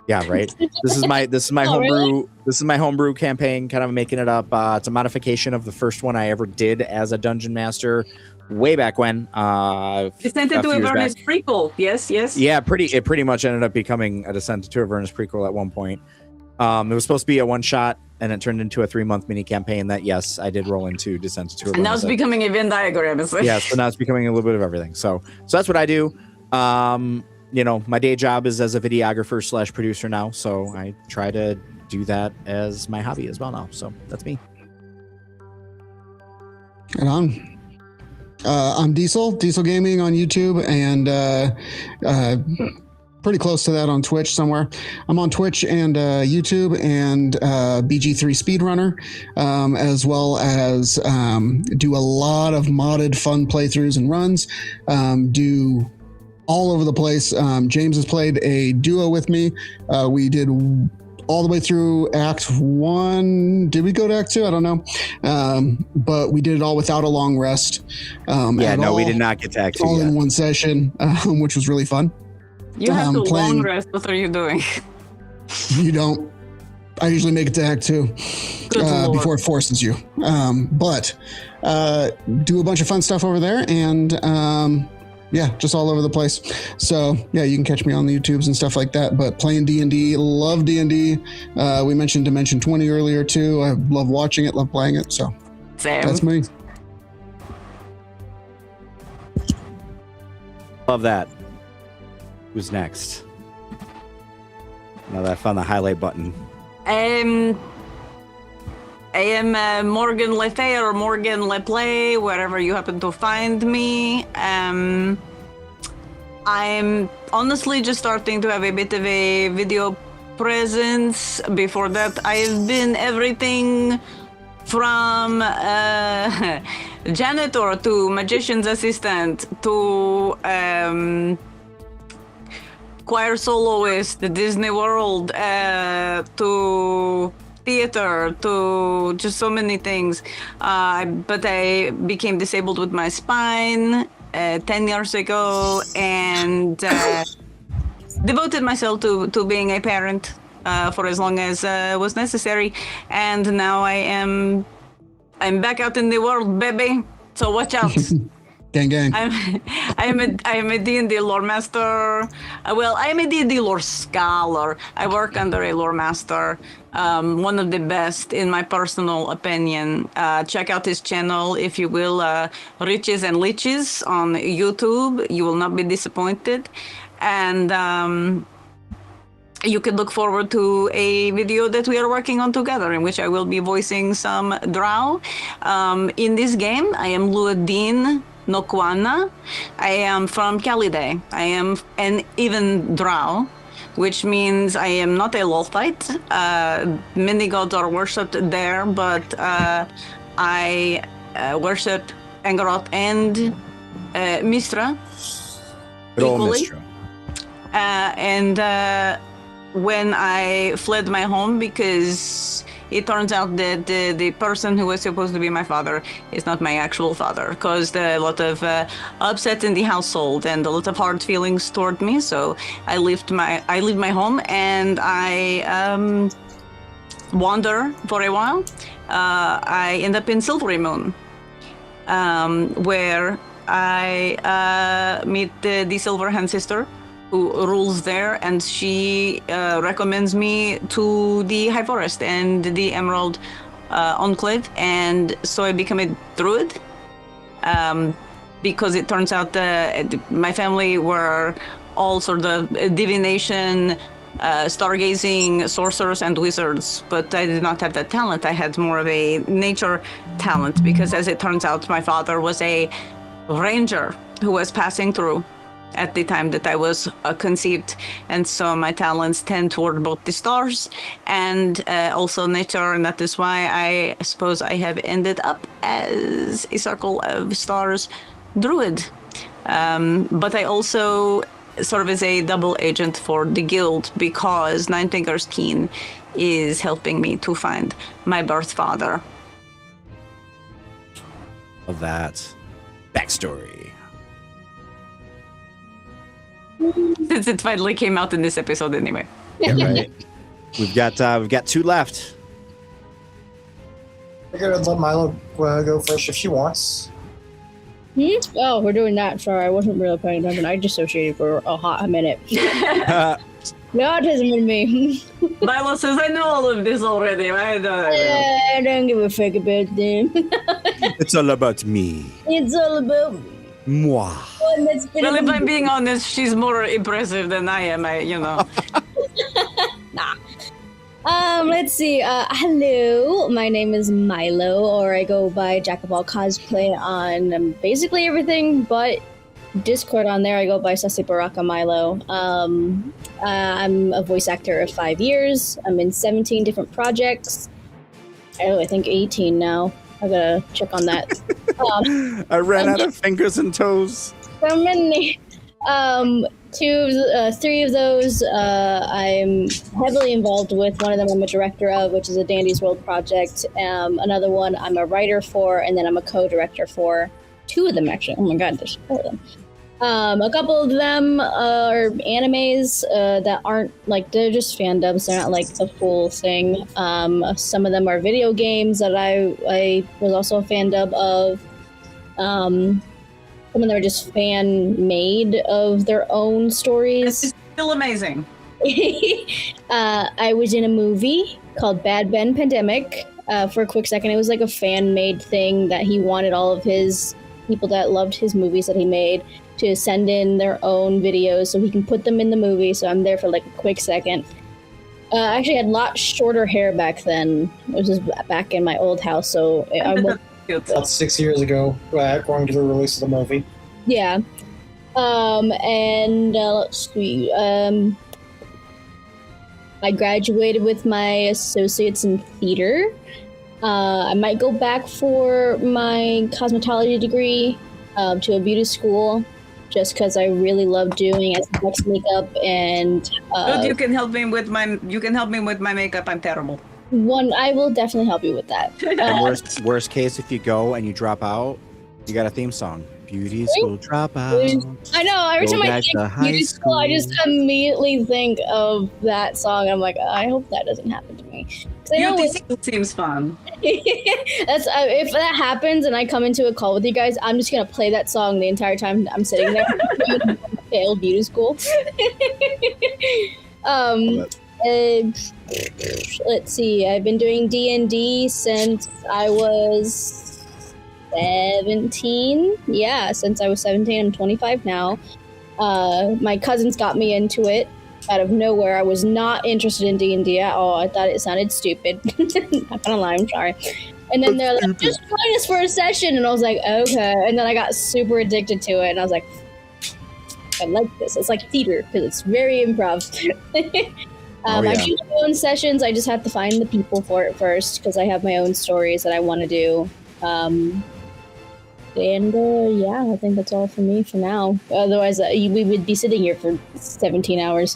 Yeah, right. This is my Oh, homebrew. really? This is my homebrew campaign. Kind of making it up. It's a modification of the first one I ever did as a dungeon master way back when. Descent into Avernus prequel. Yes. Yeah, it pretty much ended up becoming a Descent to Avernus prequel at one point. It was supposed to be a one-shot, and it turned into a 3-month mini campaign that, yes, I did roll into Descent to Avernus. And now it's becoming a Venn diagram. Yeah, so now it's becoming a little bit of everything. So that's what I do. My day job is as a videographer / producer now, so I try to do that as my hobby as well now. So that's me. Right on. I'm Diesel Gaming on YouTube, and pretty close to that on Twitch somewhere. I'm on Twitch and YouTube and BG3 Speedrunner, as well as do a lot of modded fun playthroughs and runs. Do all over the place. James has played a duo with me. We did all the way through Act 1. Did we go to Act 2? I don't know. But we did it all without a long rest. We did not get to Act 2 all yet. in one session, which was really fun. You have to long rest. What are you doing? You don't. I usually make it to Act 2 before it forces you. But do a bunch of fun stuff over there, and just all over the place. So yeah, you can catch me on the YouTubes and stuff like that. But playing D&D, love D&D. We mentioned Dimension 20 earlier too. I love watching it, love playing it. So Same. That's me. Love that. Who's next? Now that I found the highlight button. I am Morgan Le Fay or Morgan Le Play, wherever you happen to find me. I'm honestly just starting to have a bit of a video presence. Before that, I've been everything from janitor to magician's assistant to choir soloist, the Disney World, to theater, to just so many things. But I became disabled with my spine 10 years ago, and devoted myself to being a parent for as long as was necessary. And now I'm back out in the world, baby. So watch out. Gang, gang. I'm a D&D lore master. I am a D&D lore scholar. I work under a lore master, one of the best in my personal opinion. Check out his channel, if you will, Riches and Leeches on YouTube. You will not be disappointed. And you can look forward to a video that we are working on together, in which I will be voicing some drow. In this game, I am Luadin Nokwana. I am from Caliday. I am an even drow, which means I am not a Lothite. Many gods are worshipped there, but I worship Angaroth and Mistra. Good old equally. Mistra. And when I fled my home, because it turns out that the person who was supposed to be my father is not my actual father, caused a lot of upset in the household and a lot of hard feelings toward me. So I leave my home, and I wander for a while. I end up in Silvery Moon, where I meet the Silverhand sister, who rules there, and she recommends me to the High Forest and the Emerald Enclave, and so I become a druid, because it turns out my family were all sort of divination, stargazing sorcerers and wizards, but I did not have that talent. I had more of a nature talent, because as it turns out, my father was a ranger who was passing through at the time that I was conceived, and so my talents tend toward both the stars and also nature, and that is why I suppose I have ended up as a Circle of Stars druid. But I also serve as a double agent for the guild, because Nine Fingers Keen is helping me to find my birth father. Of that backstory. Since it finally came out in this episode anyway. Yeah, right. We've got 2 left. I gotta let Milo go first if she wants. Oh, we're doing that. Sorry, I wasn't really paying attention. I dissociated for a hot minute. The autism in me. Milo says, I know all of this already. I don't give a fuck about them. It's all about me. It's all about me. Moi. Well, if I'm being honest, she's more impressive than I am. Nah. Let's see. Hello, my name is Milo, or I go by Jack of all cosplay on basically everything but Discord. On there, I go by Sassy Baraka Milo. I'm a voice actor of 5 years. I'm in 17 different projects. I think 18 now. I gotta check on that. I ran out of fingers and toes. So many. 3 of those I'm heavily involved with. One of them I'm a director of, which is a Dandy's World project. Another one I'm a writer for, and then I'm a co-director for 2 of them, actually. Oh my god, there's 4 of them. A couple of them are animes that aren't, like, they're just fan dubs. They're not, like, the full thing. Some of them are video games that I was also a fan dub of. Some of them are just fan-made of their own stories. It's still amazing. I was in a movie called Bad Ben Pandemic. For a quick second, it was like a fan-made thing that he wanted all of his people that loved his movies that he made to send in their own videos so he can put them in the movie. So I'm there for like a quick second. I actually had a lot shorter hair back then. It was just back in my old house, so About 6 years ago, according to the release of the movie. Yeah. Let's see. I graduated with my associates in theater. I might go back for my cosmetology degree to a beauty school, just because I really love doing aesthetics makeup and. Good, you can help me with my makeup. I'm terrible. I will definitely help you with that. And worst case, if you go and you drop out, you got a theme song. Beauty school dropout. I know. Every time I think beauty school, I just immediately think of that song. I'm like, I hope that doesn't happen to me. Beauty school seems fun. That's if that happens and I come into a call with you guys, I'm just gonna play that song the entire time I'm sitting there. Failed beauty school. Let's see. I've been doing D&D since I was 17. Yeah, since I was 17. I'm 25 now. My cousins got me into it out of nowhere. I was not interested in D&D at all. I thought it sounded stupid. Not gonna lie, I'm sorry. And then they're like, just join us for a session. And I was like, okay. And then I got super addicted to it. And I was like, I like this. It's like theater because it's very improv. I do my own sessions. I just have to find the people for it first because I have my own stories that I want to do. Yeah, I think that's all for me for now. Otherwise, we would be sitting here for 17 hours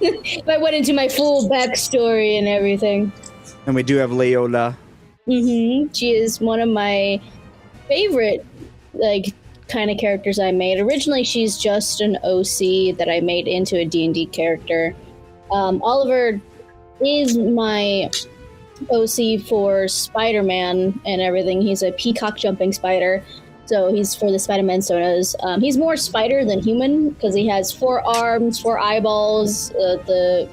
if I went into my full backstory and everything. And we do have Leyola. She is one of my favorite, like, kind of characters I made. Originally, she's just an OC that I made into a D&D character. Oliver is my OC for Spider-Man and everything. He's a peacock jumping spider, so he's for the Spider-Man sonas. He's more spider than human because he has 4 arms, 4 eyeballs,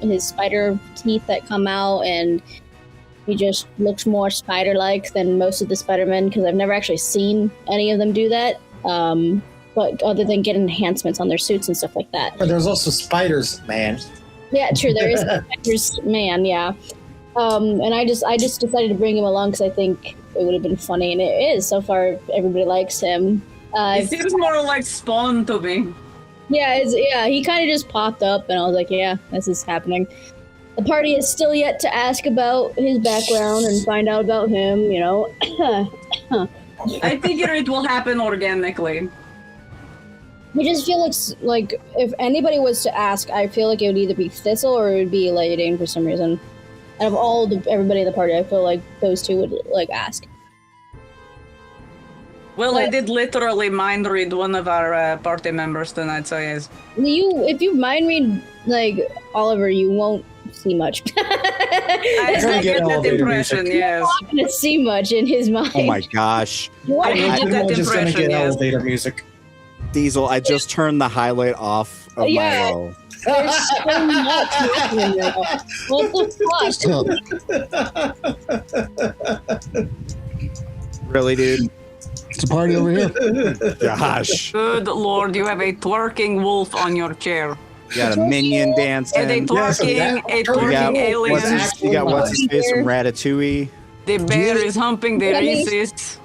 his spider teeth that come out, and he just looks more spider-like than most of the Spider-Men because I've never actually seen any of them do that. But other than get enhancements on their suits and stuff like that. But there's also spiders, man. Yeah, true. There is Spiders Man, yeah. And I just decided to bring him along because I think it would have been funny, and it is. So far, everybody likes him. It seems more like Spawn to me. Yeah, he kind of just popped up, and I was like, yeah, this is happening. The party is still yet to ask about his background and find out about him, you know. I figure it will happen organically. I just feel like if anybody was to ask, I feel like it would either be Thistle or it would be Lady for some reason. Out of everybody in the party, I feel like those two would like ask. Well, I did literally mind read one of our party members tonight, so yes. If you mind read like Oliver, you won't see much. I gonna get get that elevator impression, music. yes. not going to see much in his mind. Oh my gosh. I I'm get that just gonna impression, get yes. elevator music. Diesel, I just turned the highlight off of Yeah. my roll. There's so much happening now. What the fuck? Really, dude? It's a party over here. Gosh. Good lord, you have a twerking wolf on your chair. You got a minion dancing. And a You twerking, a twerking alien. got what's his face from Ratatouille. The bear is humping the Reese's.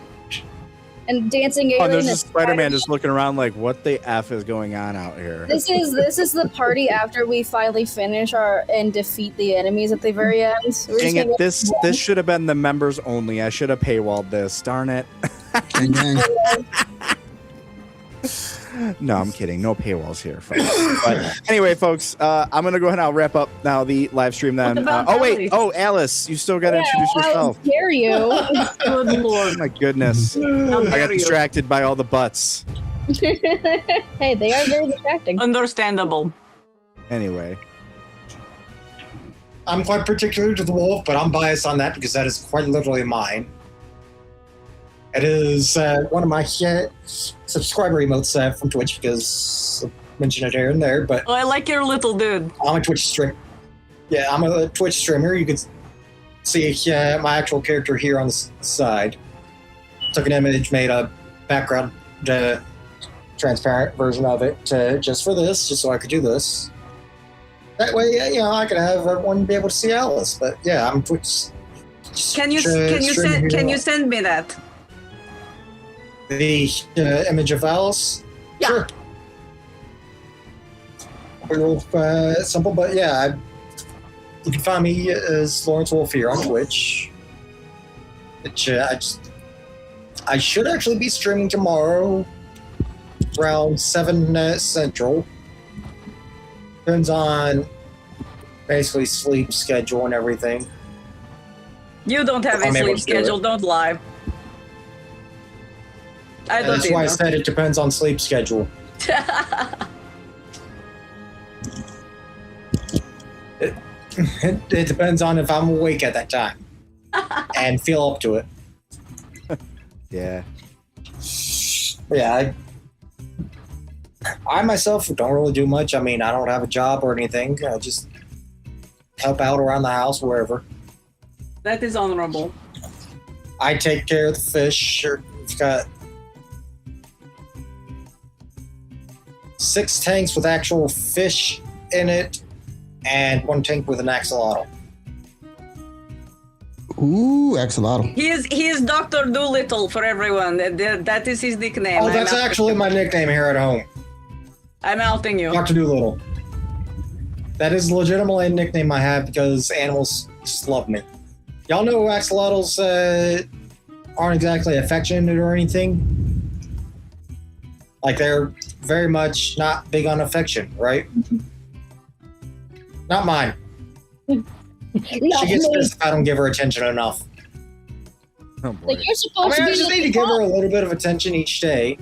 And dancing Oh, alien. there's a is Spider-Man just looking around like, what the F is going on out here? This is the party after we finally finish and defeat the enemies at the very end. We're just Dang gonna it, this should have been the members only. I should have paywalled this. Darn it. Gang, gang. No, I'm kidding. No paywalls here, folks. But anyway, folks, I'm going to go ahead and I'll wrap up now the live stream then. What about Oh, wait. Alice? Oh, Alice, you still got to introduce yourself. How dare you? Good Oh, lord. my goodness. How I got dare you. distracted by all the butts. Hey, they are very distracting. Understandable. Anyway. I'm quite particular to the wolf, but I'm biased on that because that is quite literally mine. It is one of my subscriber emotes from Twitch because I mention it here and there, but Oh, I like your little dude. I'm a Twitch streamer. Yeah, I'm a Twitch streamer. You can see my actual character here on the side. Took an image, made a background transparent version of it just for this, just so I could do this. That way, I could have everyone be able to see Alice. But yeah, I'm Twitch. Can you send me that? The image of Alice? Yeah. Sure. Real simple, but yeah, you can find me as Lawrence Wolf here on Twitch. Which I should actually be streaming tomorrow around 7 Central. Depends on basically sleep schedule and everything. You don't have a I'm able sleep to do schedule, don't lie. I don't That's why I either. said it depends on sleep schedule. It depends on if I'm awake at that time and feel up to it. Yeah. Yeah, I myself don't really do much. I mean, I don't have a job or anything. I just help out around the house, wherever. That is honorable. I take care of the fish. We've got 6 tanks with actual fish in it, and 1 tank with an axolotl. Ooh, axolotl. He is Dr. Doolittle for everyone. That is his nickname. Oh, that's actually my nickname here at home, I'm outing you. Dr. Doolittle. That is legitimately a nickname I have because animals just love me. Y'all know axolotls aren't exactly affectionate or anything. Like, they're very much not big on affection, right? Not mine. She gets pissed if I don't give her attention enough. Oh, boy. Like, you're I supposed mean, I to be just need to give her a little bit of attention each day.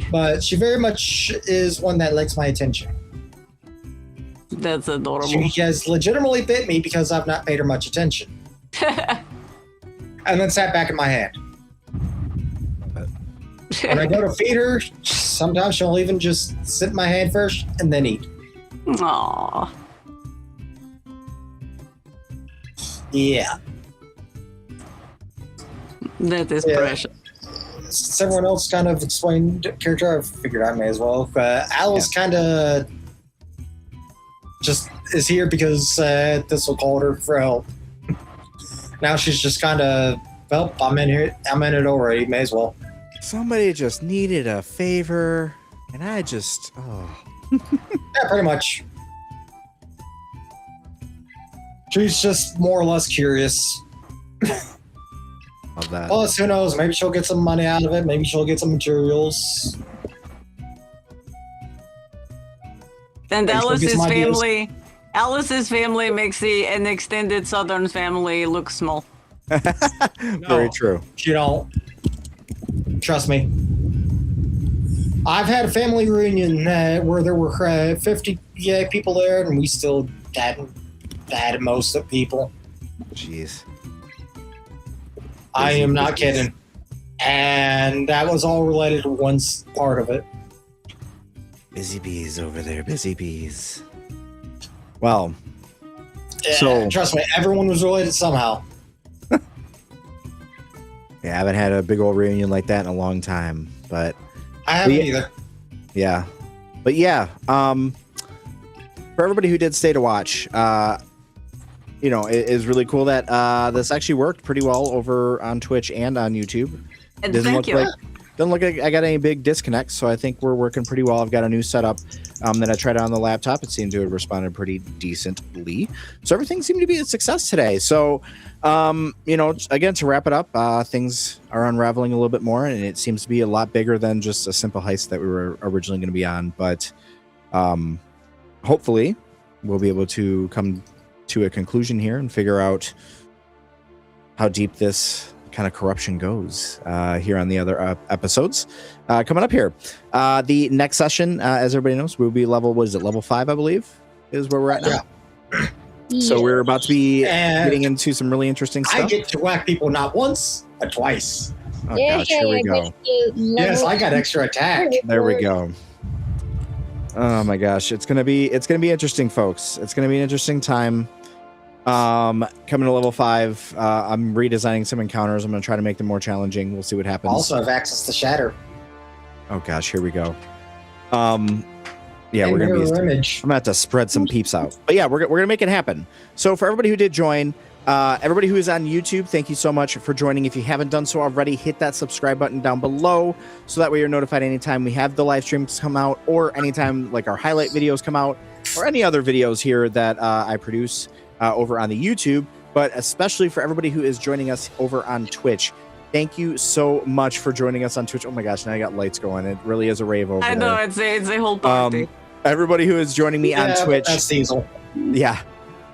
But she very much is one that likes my attention. That's adorable. She has legitimately bit me because I've not paid her much attention. And then sat back in my hand. When I go to feed her, sometimes she'll even just sit in my hand first and then eat. Aww. Yeah. That is Yeah. precious. Since everyone else kind of explained character, I figured I may as well. Alice kind of just is here because Thistle called her for help. Now she's just kind of, well, I'm in here. I'm in it already. May as well. Somebody just needed a favor, and I just, Yeah, pretty much. She's just more or less curious. love that. Plus, who knows? Maybe she'll get some money out of it. Maybe she'll get some materials. And Maybe she'll get some ideas. Alice's family makes an extended southern family look small. Very true. You don't. Trust me. I've had a family reunion where there were 50 people there, and we still hadn't bad at most of people. Jeez. I am not kidding. And that was all related to one part of it. Busy bees over there, busy bees. Well, Yeah, so trust me, everyone was related somehow. yeah, I haven't had a big old reunion like that in a long time, but I haven't either. yeah. But yeah, for everybody who did stay to watch, you know, it is really cool that this actually worked pretty well over on Twitch and on YouTube. And thank you. Doesn't look like I got any big disconnects, so I think we're working pretty well. I've got a new setup that I tried on the laptop. It seemed to have responded pretty decently. So everything seemed to be a success today. So, you know, again, to wrap it up, things are unraveling a little bit more, and it seems to be a lot bigger than just a simple heist that we were originally going to be on. But hopefully we'll be able to come to a conclusion here and figure out how deep this kind of corruption goes here on the other episodes coming up here. The next session, as everybody knows, will be level 5, I believe, is where we're at now. So we're about to be getting into some really interesting stuff. I get to whack people not once, but twice. Oh gosh, here we go. Yes, I got extra attack. There we go. Oh my gosh, it's gonna be interesting, folks. It's gonna be an interesting time. Coming to level 5, I'm redesigning some encounters. I'm gonna try to make them more challenging. We'll see what happens. Also have access to Shatter. Oh gosh, here we go. Yeah, And we're gonna be. image. I'm gonna have to spread some peeps out, but yeah, we're gonna make it happen. So for everybody who did join, everybody who is on YouTube, thank you so much for joining. If you haven't done so already, hit that subscribe button down below, so that way you're notified anytime we have the live streams come out, or anytime like our highlight videos come out, or any other videos here that I produce over on the YouTube. But especially for everybody who is joining us over on Twitch. Thank you so much for joining us on Twitch. Oh my gosh, now I got lights going. It really is a rave over there. I know, it's a whole party. Everybody who is joining me on Twitch. That's Diesel. Yeah.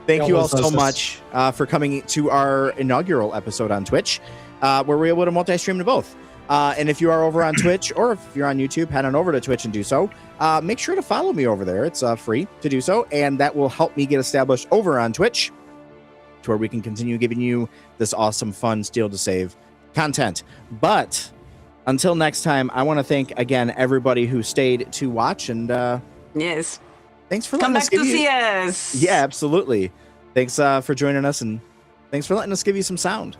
Thank you all so Almost much for coming to our inaugural episode on Twitch, where we're able to multi-stream to both. And if you are over on Twitch, or if you're on YouTube, head on over to Twitch and do so. Make sure to follow me over there. It's free to do so, and that will help me get established over on Twitch, to where we can continue giving you this awesome, fun, steal to save content. But until next time, I want to thank again everybody who stayed to watch, and Yes. thanks for Come letting us back give to you. see us. Yeah, absolutely. Thanks for joining us, and thanks for letting us give you some sound.